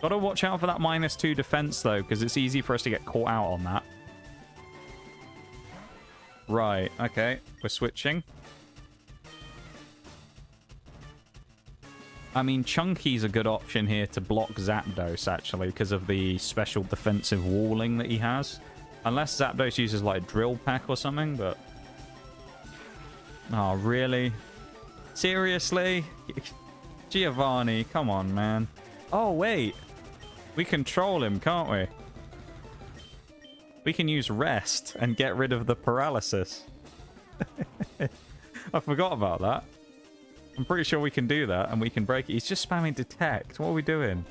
Got to watch out for that -2 defense, though, because it's easy for us to get caught out on that. Right, okay. We're switching. I mean, Chunky's a good option here to block Zapdos, actually, because of the special defensive walling that he has. Unless Zapdos uses, like, Drill Peck or something, but... Oh, really? Seriously? Giovanni, come on, man. Oh, wait. We control him, can't we? We can use Rest and get rid of the paralysis. I forgot about that. I'm pretty sure we can do that, and we can break it. He's just spamming Detect. What are we doing?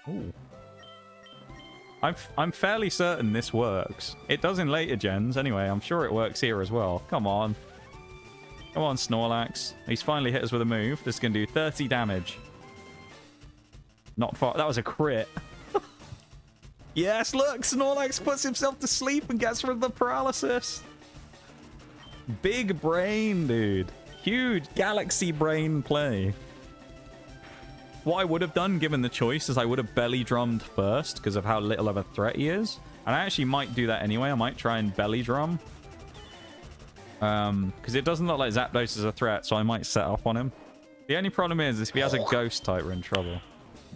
Ooh. I'm fairly certain this works. It does in later gens, anyway. I'm sure it works here as well. Come on. Come on, Snorlax. He's finally hit us with a move. This is going to do 30 damage. Not far. That was a crit. Yes, look! Snorlax puts himself to sleep and gets rid of the paralysis. Big brain, dude. Huge galaxy brain play. What I would have done, given the choice, is I would have belly drummed first because of how little of a threat he is. And I actually might do that anyway. I might try and belly drum. Because it doesn't look like Zapdos is a threat, so I might set up on him. The only problem is if he has a ghost type, we're in trouble.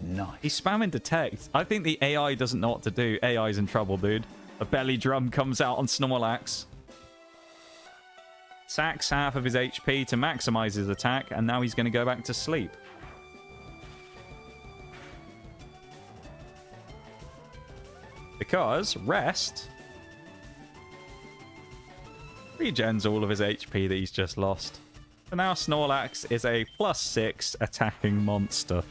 Nice.
He's spamming Detect. I think the AI doesn't know what to do. AI's in trouble, dude. A belly drum comes out on Snorlax. Sacks half of his HP to maximize his attack, and now he's going to go back to sleep. Because Rest regens all of his HP that he's just lost. So now Snorlax is a +6 attacking monster.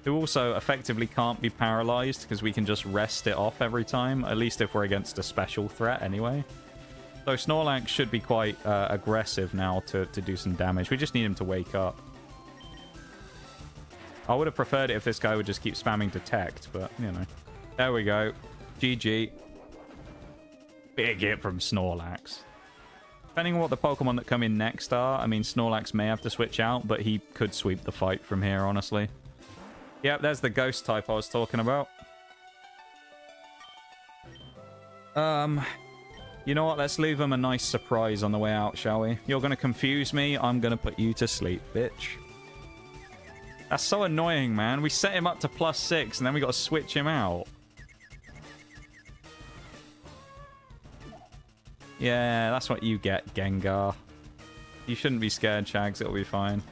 Who also effectively can't be paralyzed because we can just rest it off every time. At least if we're against a special threat anyway. So Snorlax should be quite aggressive now to do some damage. We just need him to wake up. I would have preferred it if this guy would just keep spamming Detect, but, you know. There we go. GG. Big hit from Snorlax. Depending on what the Pokemon that come in next are, I mean, Snorlax may have to switch out, but he could sweep the fight from here, honestly. Yep, there's the ghost type I was talking about. You know what? Let's leave him a nice surprise on the way out, shall we? You're going to confuse me. I'm going to put you to sleep, bitch. That's so annoying, man. We set him up to +6, and then we got to switch him out. Yeah, that's what you get, Gengar. You shouldn't be scared, Shags. It'll be fine.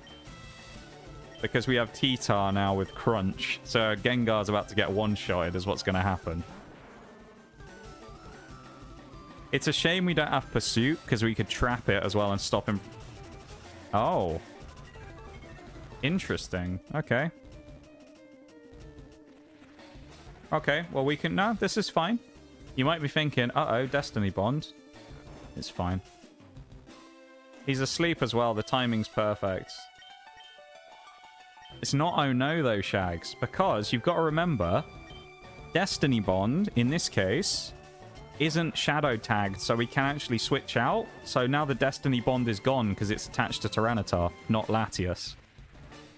Because we have T-Tar now with Crunch. So Gengar's about to get one-shotted is what's going to happen. It's a shame we don't have Pursuit, because we could trap it as well and stop him. Oh. Interesting. Okay. Okay, well we can... No, this is fine. You might be thinking, uh-oh, Destiny Bond. It's fine. He's asleep as well. The timing's perfect. It's not oh no, though, Shags. Because you've got to remember, Destiny Bond, in this case, isn't shadow tagged, so we can actually switch out. So now the Destiny Bond is gone because it's attached to Tyranitar, not Latias.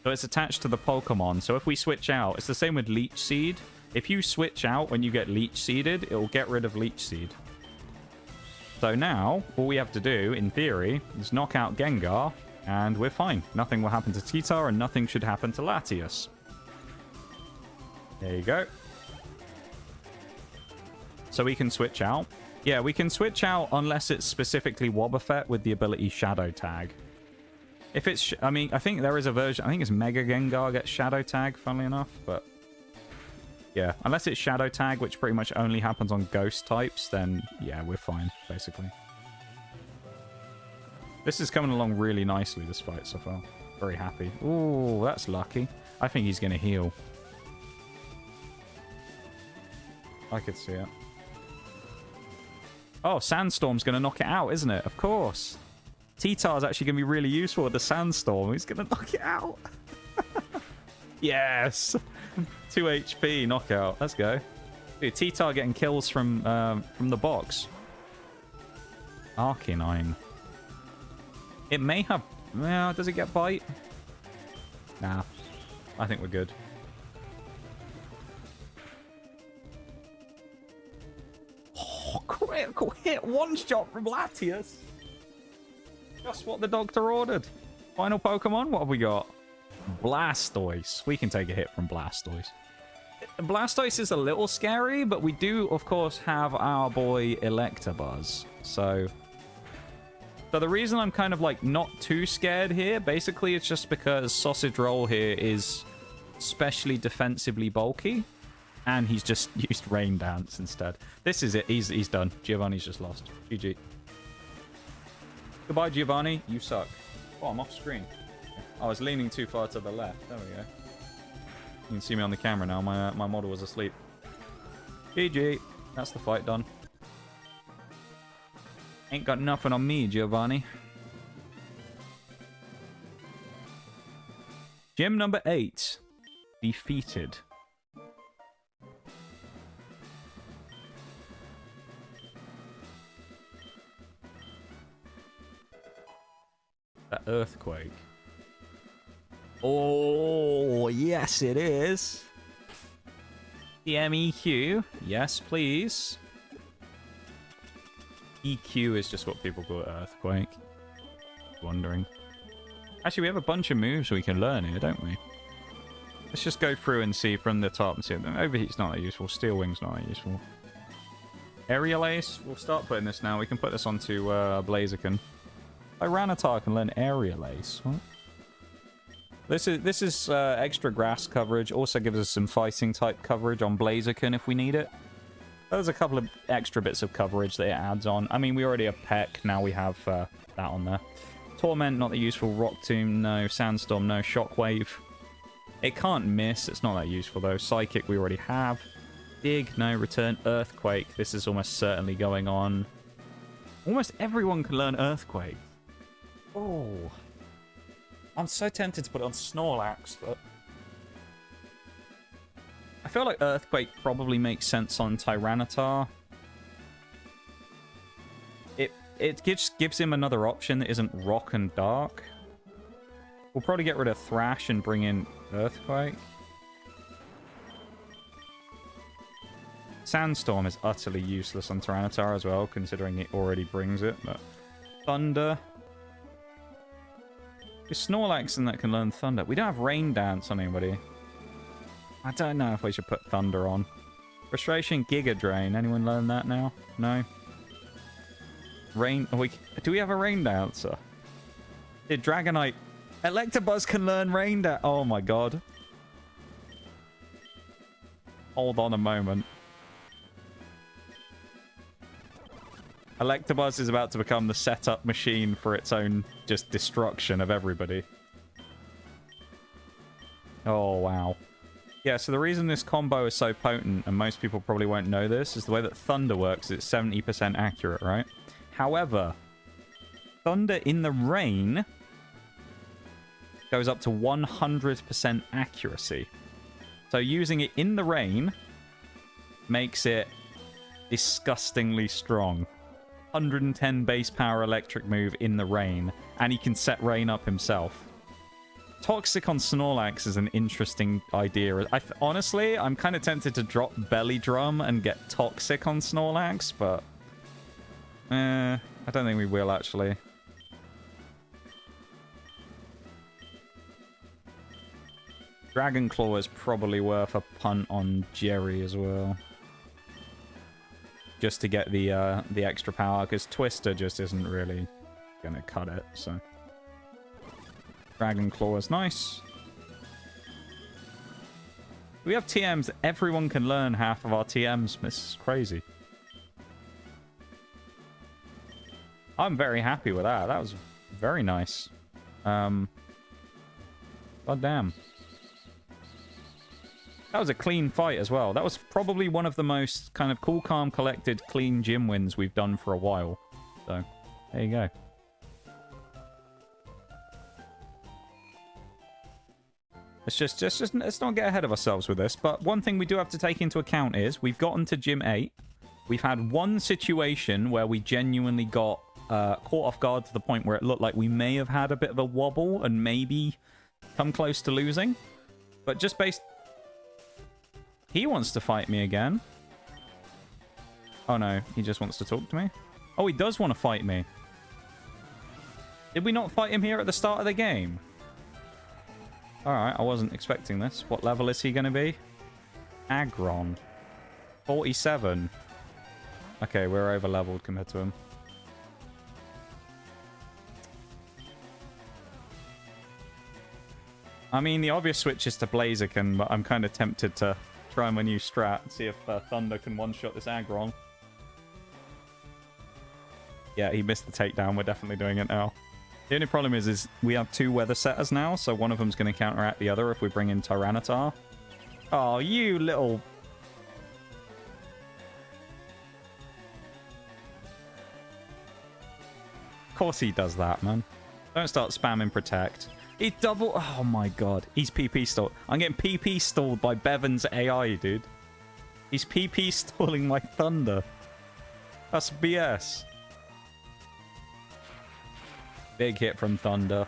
So it's attached to the Pokemon. So if we switch out, it's the same with Leech Seed. If you switch out when you get Leech Seeded, it will get rid of Leech Seed. So now, all we have to do, in theory, is knock out Gengar, and we're fine. Nothing will happen to Titar, and nothing should happen to Latias. There you go. So we can switch out. Yeah, we can switch out unless it's specifically Wobbuffet with the ability Shadow Tag. If it's... I mean, I think there is a version... I think it's Mega Gengar gets Shadow Tag, funnily enough, but... Yeah, unless it's Shadow Tag, which pretty much only happens on Ghost types, then yeah, we're fine, basically. This is coming along really nicely, this fight so far. Very happy. Ooh, that's lucky. I think he's going to heal. I could see it. Oh, Sandstorm's going to knock it out, isn't it? Of course. Titar's actually going to be really useful with the Sandstorm. He's going to knock it out. Yes. 2 HP knockout. Let's go. Dude, Titar getting kills from the box. Arcanine. It may have... Well, does it get bite? Nah. I think we're good. Oh, critical hit. One shot from Latias. Just what the doctor ordered. Final Pokemon. What have we got? Blastoise. We can take a hit from Blastoise. Blastoise is a little scary, but we do, of course, have our boy Electabuzz. So the reason I'm kind of, like, not too scared here, basically, it's just because Sausage Roll here is especially defensively bulky, and he's just used Rain Dance instead. This is it. He's done. Giovanni's just lost. GG. Goodbye, Giovanni. You suck. Oh, I'm off screen. I was leaning too far to the left. There we go. You can see me on the camera now. My model was asleep. GG. That's the fight done. Ain't got nothing on me, Giovanni. Gym number 8. Defeated. That earthquake. Oh, yes, it is. The MEQ. Yes, please. EQ is just what people call earthquake. Wondering. Actually, we have a bunch of moves we can learn here, don't we? Let's just go through and see from the top and see. Overheat's not that useful. Steel Wing's not that useful. Aerial Ace. We'll start putting this now. We can put this onto Blaziken. Tyranitar can learn Aerial Ace. What? This is extra grass coverage. Also gives us some fighting type coverage on Blaziken if we need it. There's a couple of extra bits of coverage that it adds on. I mean, we already have Peck. Now we have that on there. Torment, not that useful. Rock Tomb, no. Sandstorm, no. Shockwave. It can't miss. It's not that useful, though. Psychic, we already have. Dig, no. Return. Earthquake. This is almost certainly going on. Almost everyone can learn Earthquake. Oh. I'm so tempted to put it on Snorlax, but... I feel like Earthquake probably makes sense on Tyranitar. It just gives him another option that isn't Rock and Dark. We'll probably get rid of Thrash and bring in Earthquake. Sandstorm is utterly useless on Tyranitar as well, considering it already brings it. But Thunder... It's Snorlax and that can learn Thunder. We don't have Rain Dance on anybody. I don't know if we should put Thunder on. Frustration, Giga Drain. Anyone learn that now? No? Rain... Do we have a Rain Dancer? Did Dragonite... Electabuzz can learn Rain Dance. Oh my god. Hold on a moment. Electabuzz is about to become the setup machine for its own just destruction of everybody. Oh, wow. Yeah, so the reason this combo is so potent, and most people probably won't know this, is the way that Thunder works. It's 70% accurate, right? However, Thunder in the rain goes up to 100% accuracy. So using it in the rain makes it disgustingly strong. 110 base power electric move in the rain, and he can set rain up himself. Toxic on Snorlax is an interesting idea. Honestly, I'm kind of tempted to drop Belly Drum and get Toxic on Snorlax, but... I don't think we will, actually. Dragon Claw is probably worth a punt on Jerry as well. Just to get the extra power, because Twister just isn't really going to cut it, so... Dragon Claw is nice. We have TMs. Everyone can learn half of our TMs. This is crazy. I'm very happy with that. That was very nice. God damn. That was a clean fight as well. That was probably one of the most kind of cool, calm, collected, clean gym wins we've done for a while. So, there you go. Let's not get ahead of ourselves with this. But one thing we do have to take into account is we've gotten to Gym 8. We've had one situation where we genuinely got caught off guard to the point where it looked like we may have had a bit of a wobble and maybe come close to losing. But just based... He wants to fight me again. Oh no, he just wants to talk to me. Oh, he does want to fight me. Did we not fight him here at the start of the game? Alright, I wasn't expecting this. What level is he going to be? Aggron. 47. Okay, we're over-leveled compared to him. I mean, the obvious switch is to Blaziken, but I'm kind of tempted to try my new strat and see if Thunder can one-shot this Aggron. Yeah, he missed the takedown. We're definitely doing it now. The only problem is we have two weather setters now, so one of them's going to counteract the other if we bring in Tyranitar. Oh, you little... Of course he does that, man. Don't start spamming Protect. He double... Oh my god. He's PP stalled. I'm getting PP stalled by Bevan's AI, dude. He's PP stalling my Thunder. That's BS. Big hit from Thunder.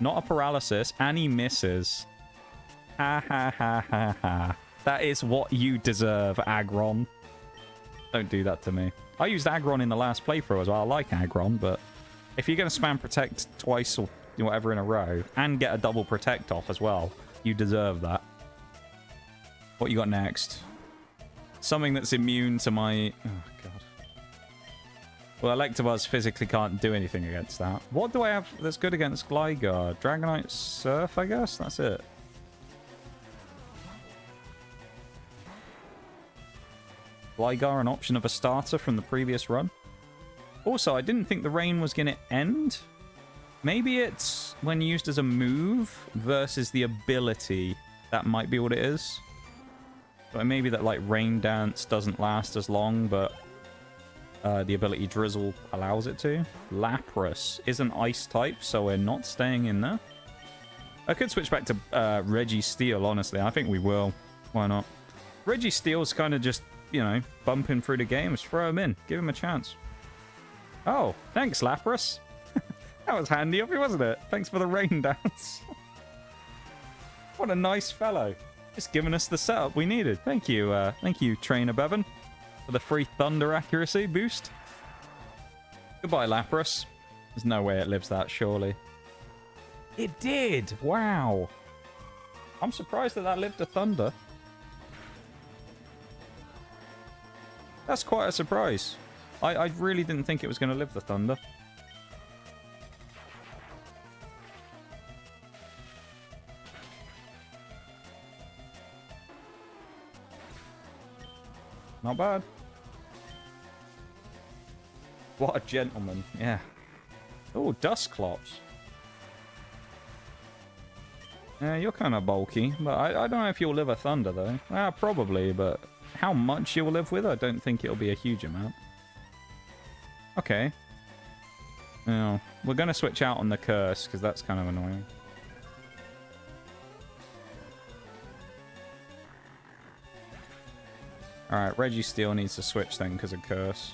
Not a paralysis, and he misses. Ha ha ha ha ha. That is what you deserve, Aggron. Don't do that to me. I used Aggron in the last playthrough as well. I like Aggron, but if you're going to spam Protect twice or whatever in a row, and get a double Protect off as well, you deserve that. What you got next? Something that's immune to my... Oh, God. Well, Electabuzz physically can't do anything against that. What do I have that's good against Gligar? Dragonite Surf, I guess? That's it. Gligar, an option of a starter from the previous run. Also, I didn't think the rain was going to end. Maybe it's when used as a move versus the ability. That might be what it is. But maybe that, like, Rain Dance doesn't last as long, but... the ability Drizzle allows it to. Lapras is an ice type, so we're not staying in there. I could switch back to Registeel, honestly. I think we will. Why not? Registeel's kind of just, you know, bumping through the game. Just throw him in. Give him a chance. Oh, thanks, Lapras. That was handy of you, wasn't it? Thanks for the rain dance. What a nice fellow. Just giving us the setup we needed. Thank you, Trainer Bevan. For the free Thunder accuracy boost. Goodbye, Lapras. There's no way it lives that, surely. It did! Wow. I'm surprised that lived a Thunder. That's quite a surprise. I really didn't think it was going to live the Thunder. Not bad. What a gentleman. Yeah. Oh, Dusclops. Yeah, you're kind of bulky, but I don't know if you'll live a Thunder, though. Well, probably, but how much you'll live with, I don't think it'll be a huge amount. Okay. Now, we're going to switch out on the Curse, because that's kind of annoying. Alright, Registeel needs to switch then because of Curse.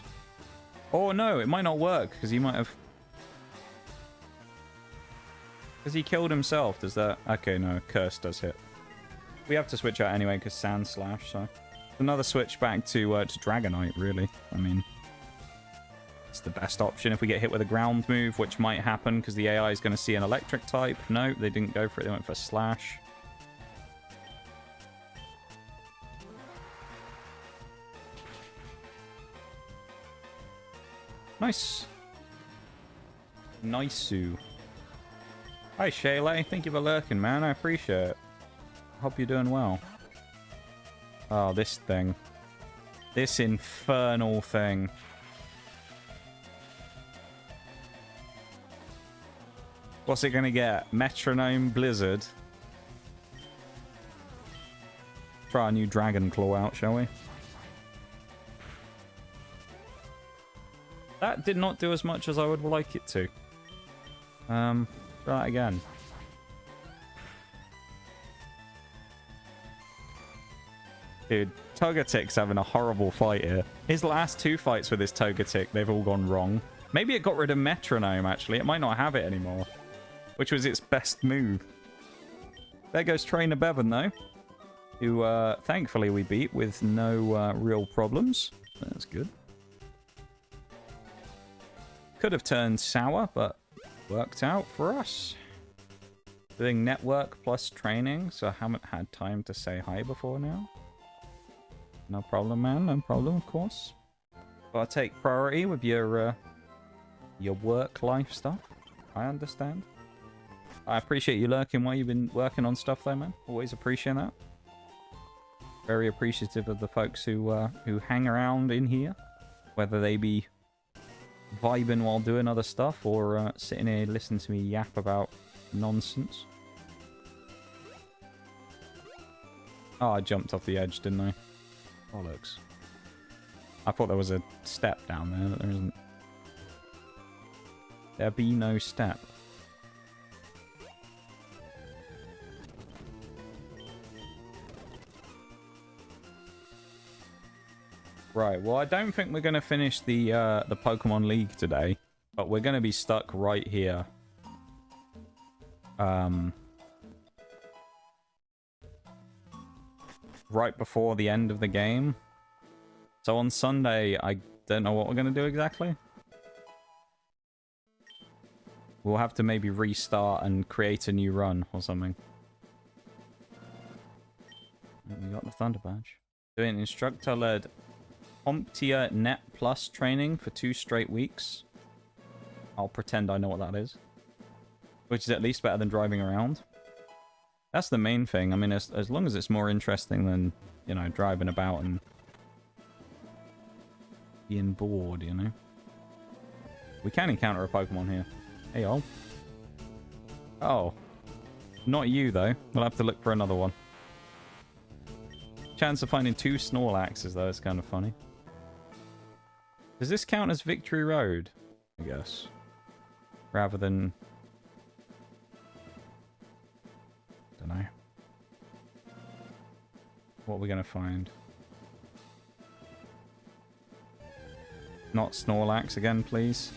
Oh no, it might not work because he might have... Because he killed himself. Does that... Okay, no. Curse does hit. We have to switch out anyway because Sand Slash, so... Another switch back to Dragonite, really. I mean... It's the best option if we get hit with a ground move, which might happen because the AI is going to see an electric type. No, they didn't go for it. They went for Slash. Nice. Nice-oo. Hi, Shaylay. Thank you for lurking, man. I appreciate it. Hope you're doing well. Oh, this thing. This infernal thing. What's it gonna get? Metronome Blizzard. Try a new Dragon Claw out, shall we? That did not do as much as I would like it to. Try that again. Dude, Togetic's having a horrible fight here. His last 2 fights with his Togetic, they've all gone wrong. Maybe it got rid of Metronome, actually. It might not have it anymore. Which was its best move. There goes Trainer Bevan, though. Who, thankfully, we beat with no real problems. That's good. Could have turned sour, but worked out for us. Doing network plus training, so I haven't had time to say hi before now. No problem, man. No problem, of course. But I take priority with your work-life stuff. I understand. I appreciate you lurking while you've been working on stuff, though, man. Always appreciate that. Very appreciative of the folks who hang around in here, whether they be vibing while doing other stuff or sitting here listening to me yap about nonsense. Oh, I jumped off the edge, didn't I? Bollocks. I thought there was a step down there, but there isn't. There be no step. Right, well, I don't think we're going to finish the Pokemon League today, but we're going to be stuck right here. Right before the end of the game. So on Sunday, I don't know what we're going to do exactly. We'll have to maybe restart and create a new run or something. We got the Thunder Badge. Doing instructor-led CompTIA Net Plus training for 2 straight weeks. I'll pretend I know what that is. Which is at least better than driving around. That's the main thing. I mean, as long as it's more interesting than, you know, driving about and being bored, you know. We can encounter a Pokemon here. Hey, y'all. Oh. Not you, though. We'll have to look for another one. Chance of finding 2 Snorlaxes, though, is kind of funny. Does this count as Victory Road? I guess. Rather than... don't know. What are we going to find? Not Snorlax again, please.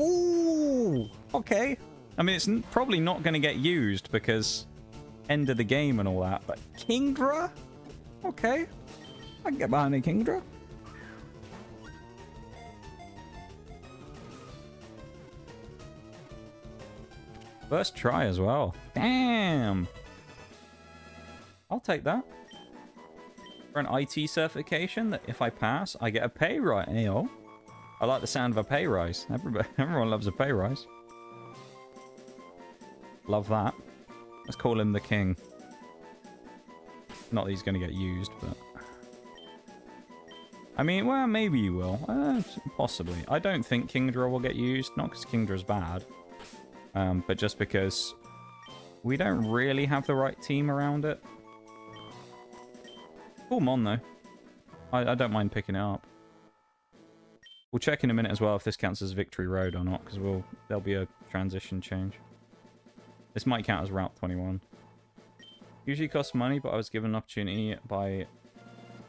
Ooh! Okay. I mean, it's probably not going to get used because end of the game and all that, but Kingdra? Okay. I can get behind a Kingdra. First try as well. Damn. I'll take that. For an IT certification, that if I pass, I get a pay rise. Hey, oh. I like the sound of a pay rise. Everyone loves a pay rise. Love that. Let's call him the king. Not that he's going to get used, but... I mean, well, maybe he will. Possibly. I don't think Kingdra will get used. Not because Kingdra's bad. But just because we don't really have the right team around it. Cool Mon, though. I don't mind picking it up. We'll check in a minute as well if this counts as Victory Road or not, because there'll be a transition change. This might count as Route 21. Usually costs money, but I was given an opportunity by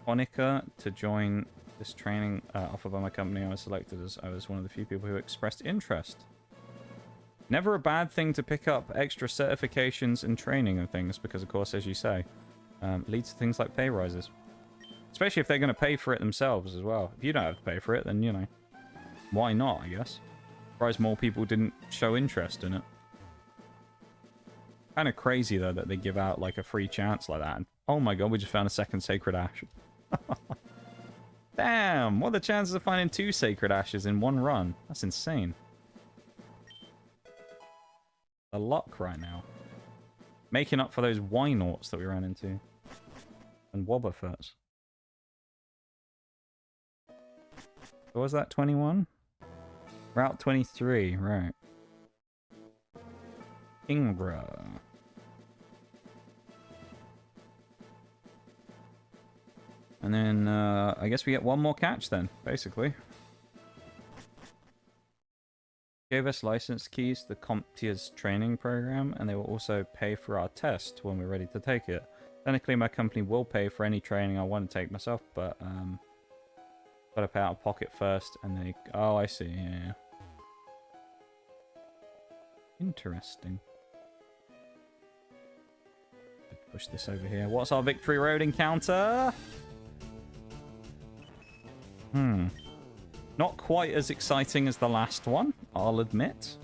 Honica to join this training offered by my company. I was selected as I was one of the few people who expressed interest. Never a bad thing to pick up extra certifications and training and things, because, of course, as you say, leads to things like pay rises. Especially if they're going to pay for it themselves as well. If you don't have to pay for it, then, you know, why not, I guess. Surprised more people didn't show interest in it. Kind of crazy, though, that they give out, like, a free chance like that. And, oh my god, we just found a second Sacred Ash. Damn! What are the chances of finding 2 Sacred Ashes in one run? That's insane. The luck right now. Making up for those Wynaughts that we ran into. And wabbuffets. What was that, 21? Route 23, right. Ingra. And then, I guess we get one more catch then, basically. Gave us license keys to the CompTIA's training program, and they will also pay for our test when we're ready to take it. Technically, my company will pay for any training I want to take myself, but, gotta pay out of pocket first, and they... Oh, I see, yeah. Interesting. Push this over here. What's our Victory Road encounter? Not quite as exciting as the last one, I'll admit.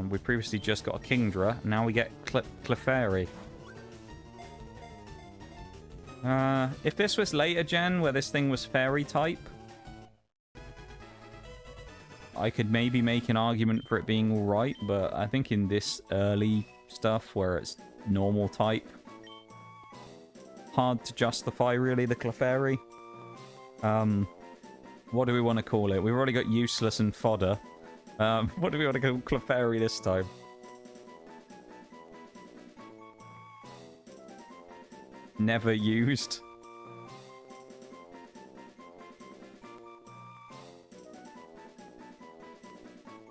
We previously just got a Kingdra. Now we get Clefairy. If this was later gen, where this thing was fairy type, I could maybe make an argument for it being alright, but I think in this early stuff where it's normal type, hard to justify really the Clefairy. What do we want to call it? We've already got useless and fodder. What do we want to call Clefairy this time? Never used.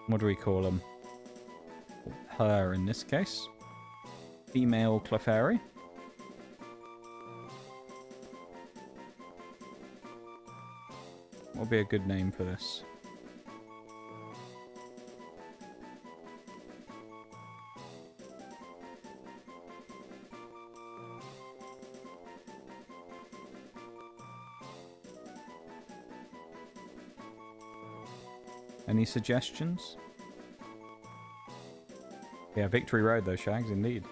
What do we call them? Her in this case. Female Clefairy. What would be a good name for this? Any suggestions? Yeah, Victory Road though, Shags, indeed.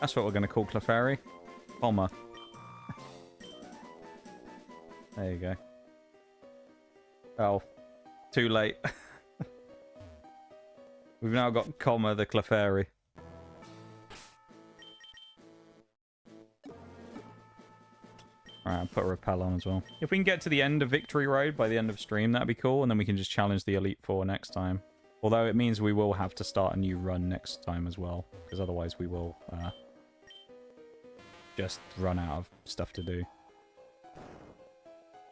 That's what we're going to call Clefairy. Comma. There you go. Oh. Too late. We've now got Comma the Clefairy. Alright, I'll put a repel on as well. If we can get to the end of Victory Road by the end of stream, that'd be cool, and then we can just challenge the Elite Four next time. Although it means we will have to start a new run next time as well, because otherwise we will just run out of stuff to do.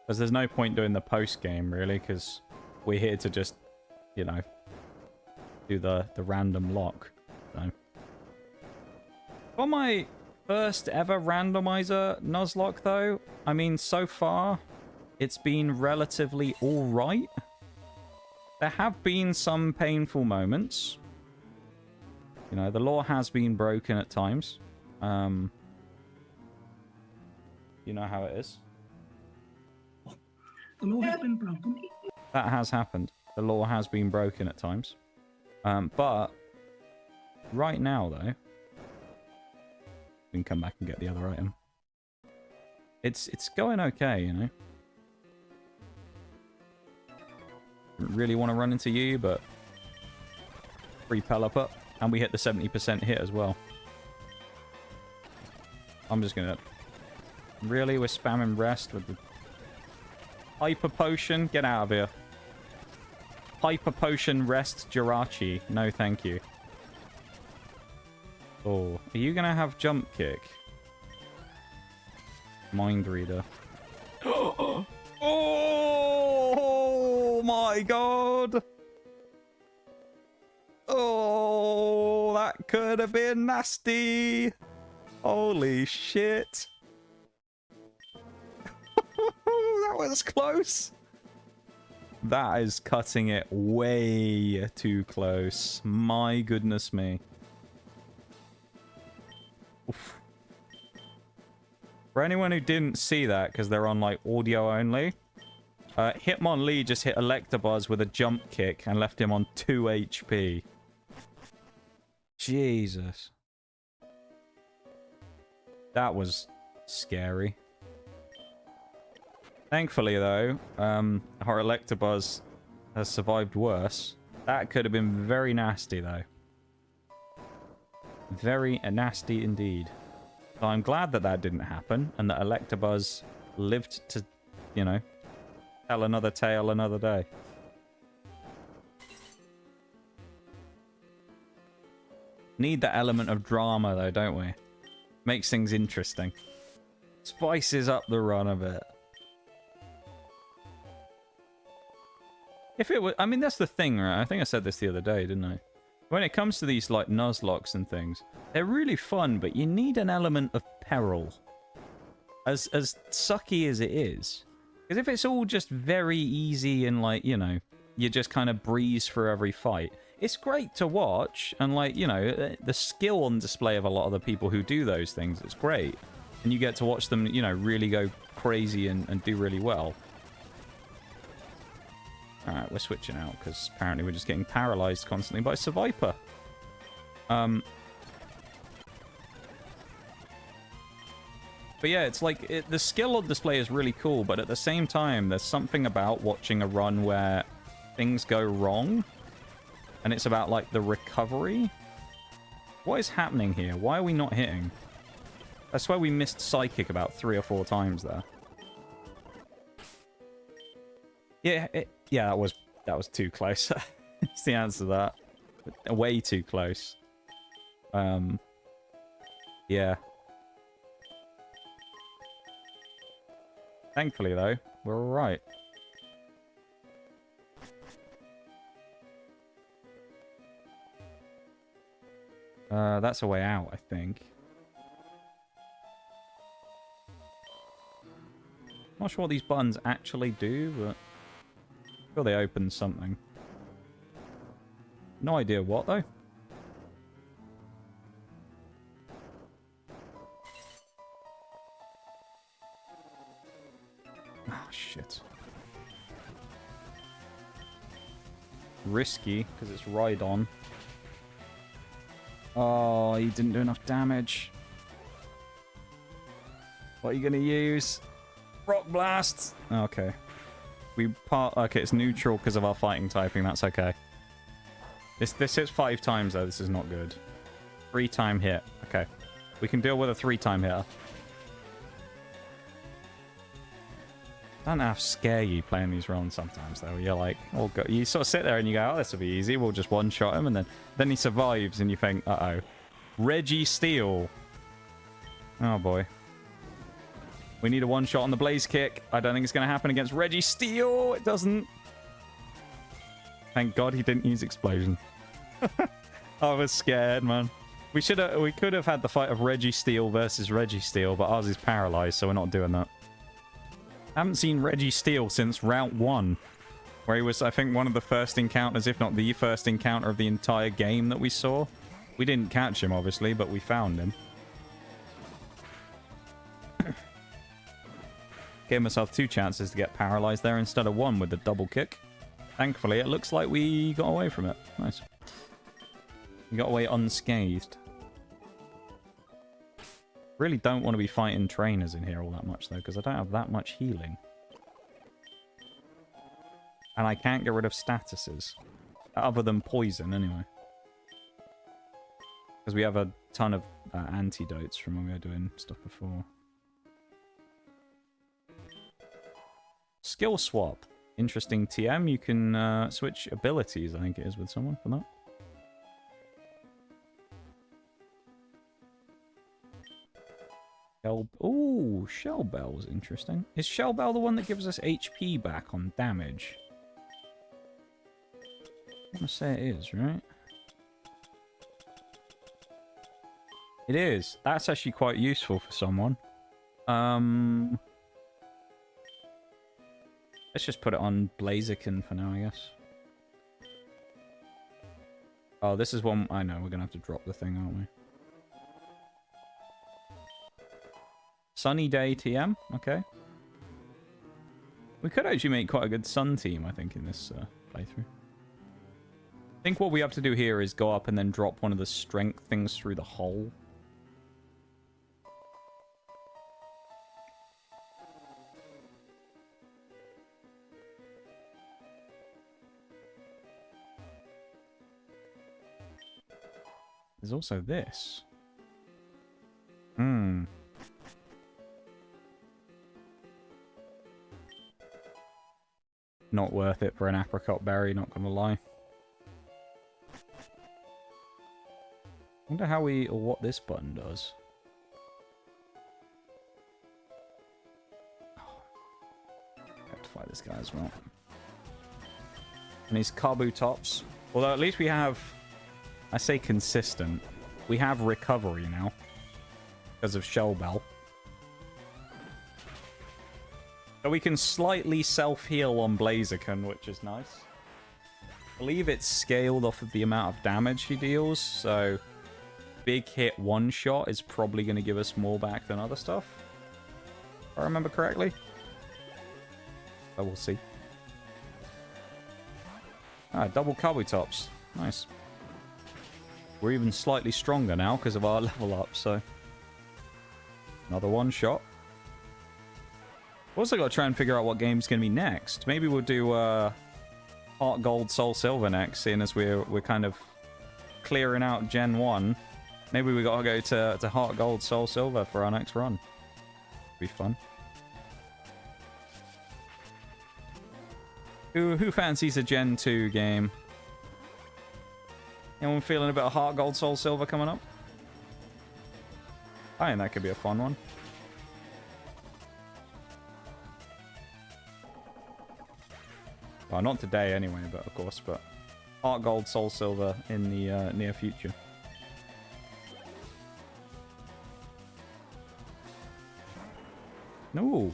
Because there's no point doing the post-game, really, because we're here to just, you know, do the random lock. So. For my first ever randomizer nuzlocke, though, I mean, so far, it's been relatively alright. There have been some painful moments. You know, the law has been broken at times. You know how it is.
The law has been broken.
That has happened. The law has been broken at times. But right now, though, we can come back and get the other item. It's going okay, you know. Didn't really want to run into you, but free pellup up, and we hit the 70% hit as well. I'm just gonna. Really, we're spamming rest with the hyper potion. Get out of here. Hyper potion rest Jirachi. No, thank you. Oh, are you gonna have jump kick? Mind reader. Oh my god! Oh. could have been nasty. Holy shit. That was close. That is cutting it way too close. My goodness me. Oof. For anyone who didn't see that, because they're on like audio only, Hitmonlee just hit Electabuzz with a jump kick and left him on 2 HP. Jesus. That was scary. Thankfully, though, our Electabuzz has survived worse. That could have been very nasty, though. Very nasty indeed. So I'm glad that that didn't happen, and that Electabuzz lived to, you know, tell another tale another day. Need that element of drama, though, don't we? Makes things interesting. Spices up the run a bit. If it were, I mean, that's the thing, right? I think I said this the other day, didn't I? When it comes to these, like, nuzlocks and things, they're really fun, but you need an element of peril. As sucky as it is. Because if it's all just very easy and, like, you know, you just kind of breeze through every fight, it's great to watch, and, like, you know, the skill on display of a lot of the people who do those things, it's great. And you get to watch them, you know, really go crazy and do really well. Alright, we're switching out, because apparently we're just getting paralyzed constantly by Seviper. But yeah, it's like, the skill on display is really cool, but at the same time, there's something about watching a run where things go wrong, and it's about, like, the recovery. What is happening here? Why are we not hitting? I swear we missed Psychic about 3 or 4 times there. Yeah, yeah, that was too close. That's the answer to that. Way too close. Yeah. Thankfully, though, we're all right. That's a way out, I think. Not sure what these buttons actually do, but I'm sure they open something. No idea what, though. Ah, shit. Risky, because it's Rhydon. Oh, he didn't do enough damage. What are you going to use? Rock Blast! Okay. Okay, it's neutral because of our fighting typing. That's okay. This hits 5 times, though. This is not good. 3-time hit. Okay. We can deal with a 3-time hitter. I don't know how scare you playing these runs sometimes, though. You're like, oh, go. You sort of sit there and you go, oh, this will be easy. We'll just one-shot him. And then he survives and you think, uh-oh. Registeel. Oh, boy. We need a one-shot on the Blaze Kick. I don't think it's going to happen against Registeel. It doesn't. Thank God he didn't use Explosion. I was scared, man. We could have had the fight of Registeel versus Registeel, but ours is paralyzed, so we're not doing that. I haven't seen Registeel since Route 1, where he was, I think, one of the first encounters, if not the first encounter of the entire game that we saw. We didn't catch him, obviously, but we found him. Gave myself 2 chances to get paralyzed there instead of 1 with the double kick. Thankfully, it looks like we got away from it. Nice. We got away unscathed. Really don't want to be fighting trainers in here all that much, though, because I don't have that much healing. And I can't get rid of statuses. Other than poison, anyway. Because we have a ton of antidotes from when we were doing stuff before. Skill swap. Interesting TM. You can switch abilities, I think it is, with someone for that. Ooh, Shell Bell's interesting. Is Shell Bell the one that gives us HP back on damage? I want to say it is, right? It is. That's actually quite useful for someone. Let's just put it on Blaziken for now, I guess. Oh, this is one... I know, we're going to have to drop the thing, aren't we? Sunny Day TM, okay. We could actually make quite a good sun team, I think, in this playthrough. I think what we have to do here is go up and then drop one of the strength things through the hole. There's also this. Not worth it for an apricot berry, not gonna lie. Wonder how we, or what this button does. Rectify this guy as well. And his Kabu tops. Although at least we have, I say consistent, we have recovery now. Because of Shell Bell. So we can slightly self-heal on Blaziken, which is nice. I believe it's scaled off of the amount of damage he deals, so big hit one shot is probably going to give us more back than other stuff. If I remember correctly. So we'll see. Ah, double Kabutops. Nice. We're even slightly stronger now because of our level up, so... Another one shot. Also got to try and figure out what game's going to be next. Maybe we'll do Heart Gold, Soul Silver next, seeing as we're kind of clearing out Gen 1. Maybe we got to go to Heart Gold, Soul Silver for our next run. Be fun. Who fancies a Gen 2 game? Anyone feeling a bit of Heart Gold, Soul Silver coming up? I think that could be a fun one. Well, not today anyway, but of course, but Heart Gold, Soul Silver in the near future. No.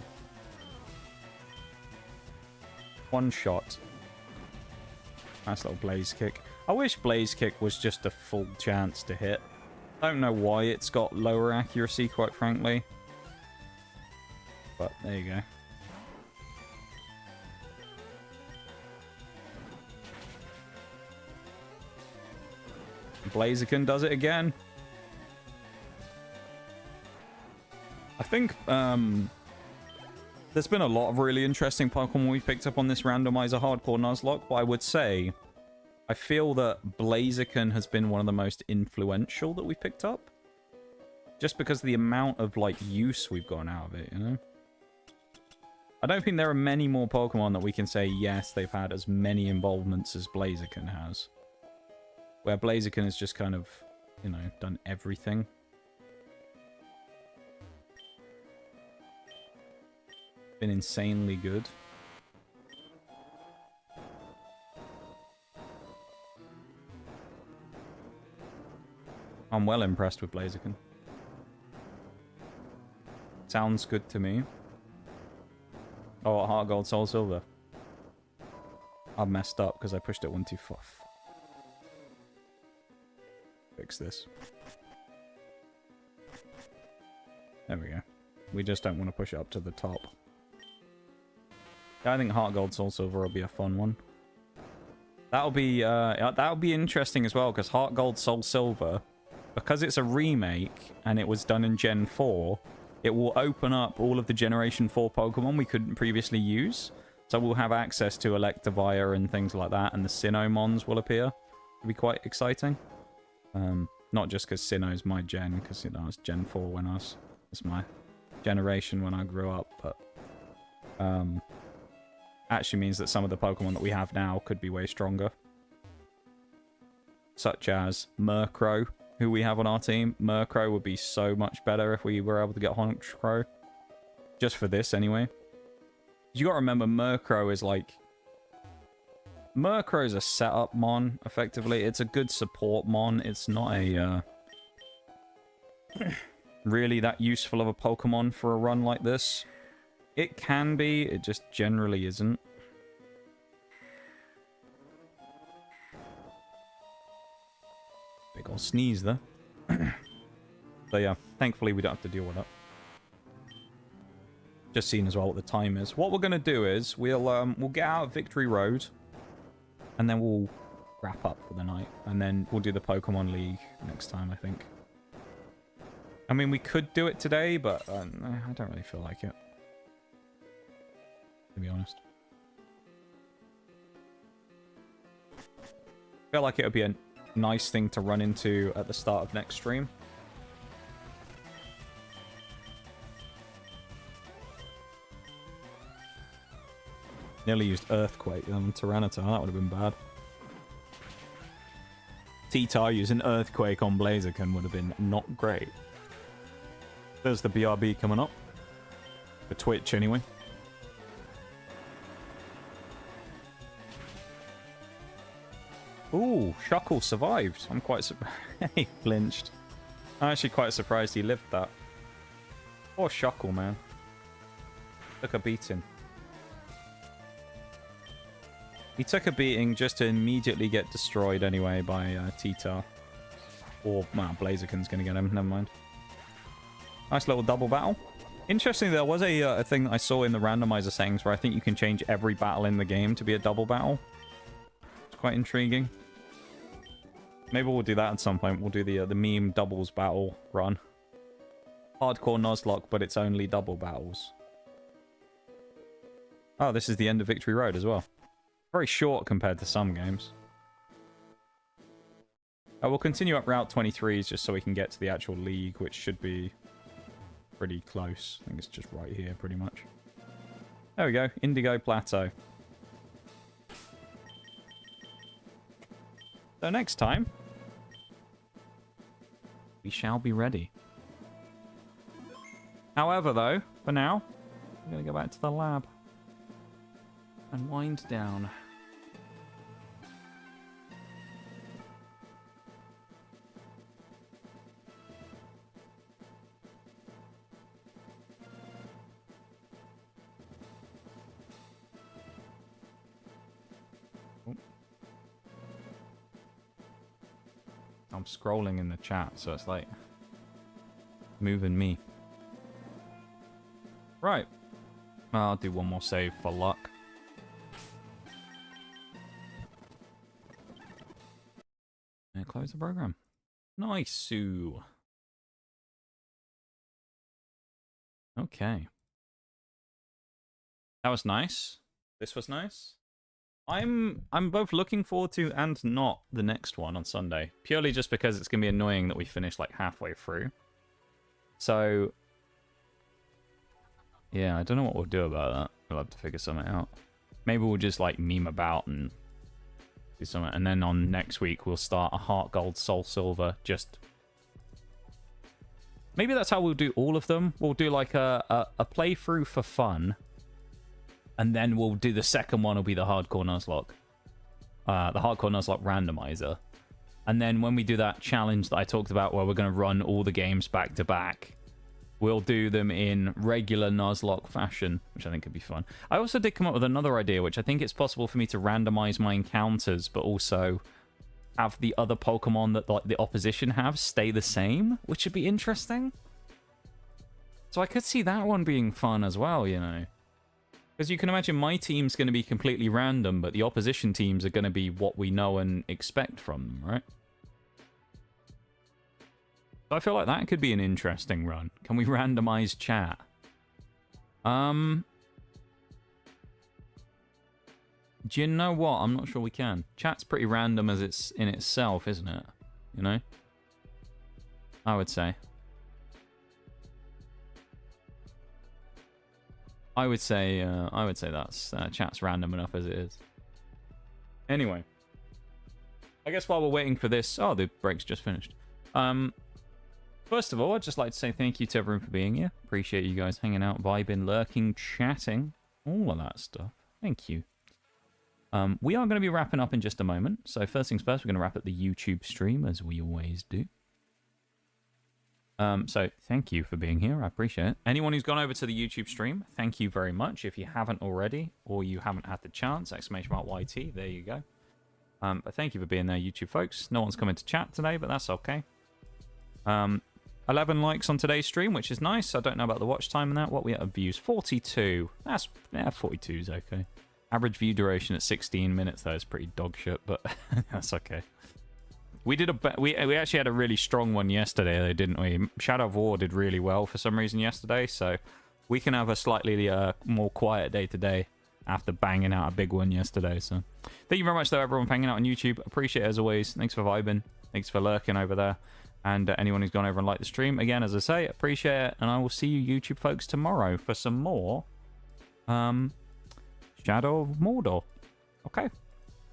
One shot. Nice little Blaze Kick. I wish Blaze Kick was just a full chance to hit. I don't know why it's got lower accuracy, quite frankly. But there you go. Blaziken does it again. I think there's been a lot of really interesting Pokemon we've picked up on this randomizer hardcore Nuzlocke, but I would say I feel that Blaziken has been one of the most influential that we picked up. Just because of the amount of, like, use we've gotten out of it, you know? I don't think there are many more Pokemon that we can say, yes, they've had as many involvements as Blaziken has. Where Blaziken has just kind of, you know, done everything. Been insanely good. I'm well impressed with Blaziken. Sounds good to me. Oh, Heart Gold, Soul Silver. I messed up because I pushed it one too far. Fix this. There we go. We just don't want to push it up to the top. Yeah, I think Heart Gold, Soul Silver will be a fun one. That'll be interesting as well, because Heart Gold, Soul Silver, because it's a remake and it was done in Gen 4, it will open up all of the Generation 4 Pokemon we couldn't previously use. So we'll have access to Electivire and things like that, and the Sinnohmons will appear. It'll be quite exciting. Not just because Sinnoh's my gen, because, you know, I was Gen 4 when I was... It's my generation when I grew up, but... actually means that some of the Pokemon that we have now could be way stronger. Such as Murkrow, who we have on our team. Murkrow would be so much better if we were able to get Honchkrow. Just for this, anyway. You gotta remember, Murkrow is like... Murkrow's a setup mon, effectively. It's a good support mon. It's not a... really that useful of a Pokemon for a run like this. It can be, it just generally isn't. Big ol' sneeze there. So yeah, thankfully we don't have to deal with that. Just seeing as well what the time is. What we're gonna do is we'll get out of Victory Road, and then we'll wrap up for the night, and then we'll do the Pokemon League next time, I think. I mean, we could do it today, but I don't really feel like it, to be honest. I feel like it would be a nice thing to run into at the start of next stream. Nearly used Earthquake on Tyranitar. That would have been bad. T-Tar using Earthquake on Blaziken would have been not great. There's the BRB coming up. For Twitch, anyway. Ooh, Shuckle survived. I'm quite surprised. He flinched. I'm actually quite surprised he lived that. Poor Shuckle, man. Took a beating. He took a beating just to immediately get destroyed anyway by T-Tar. Or, well, Blaziken's going to get him. Never mind. Nice little double battle. Interestingly, there was a thing that I saw in the randomizer settings where I think you can change every battle in the game to be a double battle. It's quite intriguing. Maybe we'll do that at some point. We'll do the meme doubles battle run. Hardcore Nuzlocke, but it's only double battles. Oh, this is the end of Victory Road as well. Very short compared to some games. We'll continue up Route 23s just so we can get to the actual league, which should be pretty close. I think it's just right here, pretty much. There we go. Indigo Plateau. So next time, we shall be ready. However, though, for now, I'm going to go back to the lab and wind down. I'm scrolling in the chat, so it's like moving me. Right. I'll do one more save for luck. And close the program. Nice. Okay. That was nice. This was nice. I'm both looking forward to and not the next one on Sunday. Purely just because it's going to be annoying that we finish like halfway through. So, yeah, I don't know what we'll do about that. We'll have to figure something out. Maybe we'll just like meme about and do something. And then on next week, we'll start a Heart Gold, Soul Silver. Just maybe that's how we'll do all of them. We'll do like a playthrough for fun. And then we'll do the second one will be the Hardcore Nuzlocke. The Hardcore Nuzlocke randomizer. And then when we do that challenge that I talked about where we're going to run all the games back to back, we'll do them in regular Nuzlocke fashion, which I think could be fun. I also did come up with another idea, which I think it's possible for me to randomize my encounters, but also have the other Pokemon that like the opposition have stay the same, which would be interesting. So I could see that one being fun as well, you know. Because you can imagine my team's going to be completely random, but the opposition teams are going to be what we know and expect from them, right? So I feel like that could be an interesting run. Can we randomize chat? Do you know what? I'm not sure we can. Chat's pretty random as it's in itself, isn't it? You know? I would say. I would say that's chat's random enough as it is. Anyway, I guess while we're waiting for this, oh, the break's just finished. First of all, I'd just like to say thank you to everyone for being here. Appreciate you guys hanging out, vibing, lurking, chatting, all of that stuff. Thank you. We are going to be wrapping up in just a moment. So first things first, we're going to wrap up the YouTube stream as we always do. So thank you for being here. I appreciate it. Anyone who's gone over to the YouTube stream, thank you very much. If you haven't already, or you haven't had the chance, !YT, there you go. But thank you for being there, YouTube folks. No one's come into chat today, but that's okay. 11 likes on today's stream, which is nice. I don't know about the watch time and that. What we have views? 42. That's 42 is okay. Average view duration at 16 minutes though is pretty dog shit, but that's okay. We did we actually had a really strong one yesterday though, didn't we? Shadow of War did really well for some reason yesterday, so we can have a slightly more quiet day today after banging out a big one yesterday. So thank you very much though, everyone, for hanging out on YouTube. Appreciate it as always. Thanks for vibing. Thanks for lurking over there. And anyone who's gone over and liked the stream, again, as I say, appreciate it. And I will see you YouTube folks tomorrow for some more Shadow of Mordor. Okay.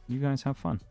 You guys have fun.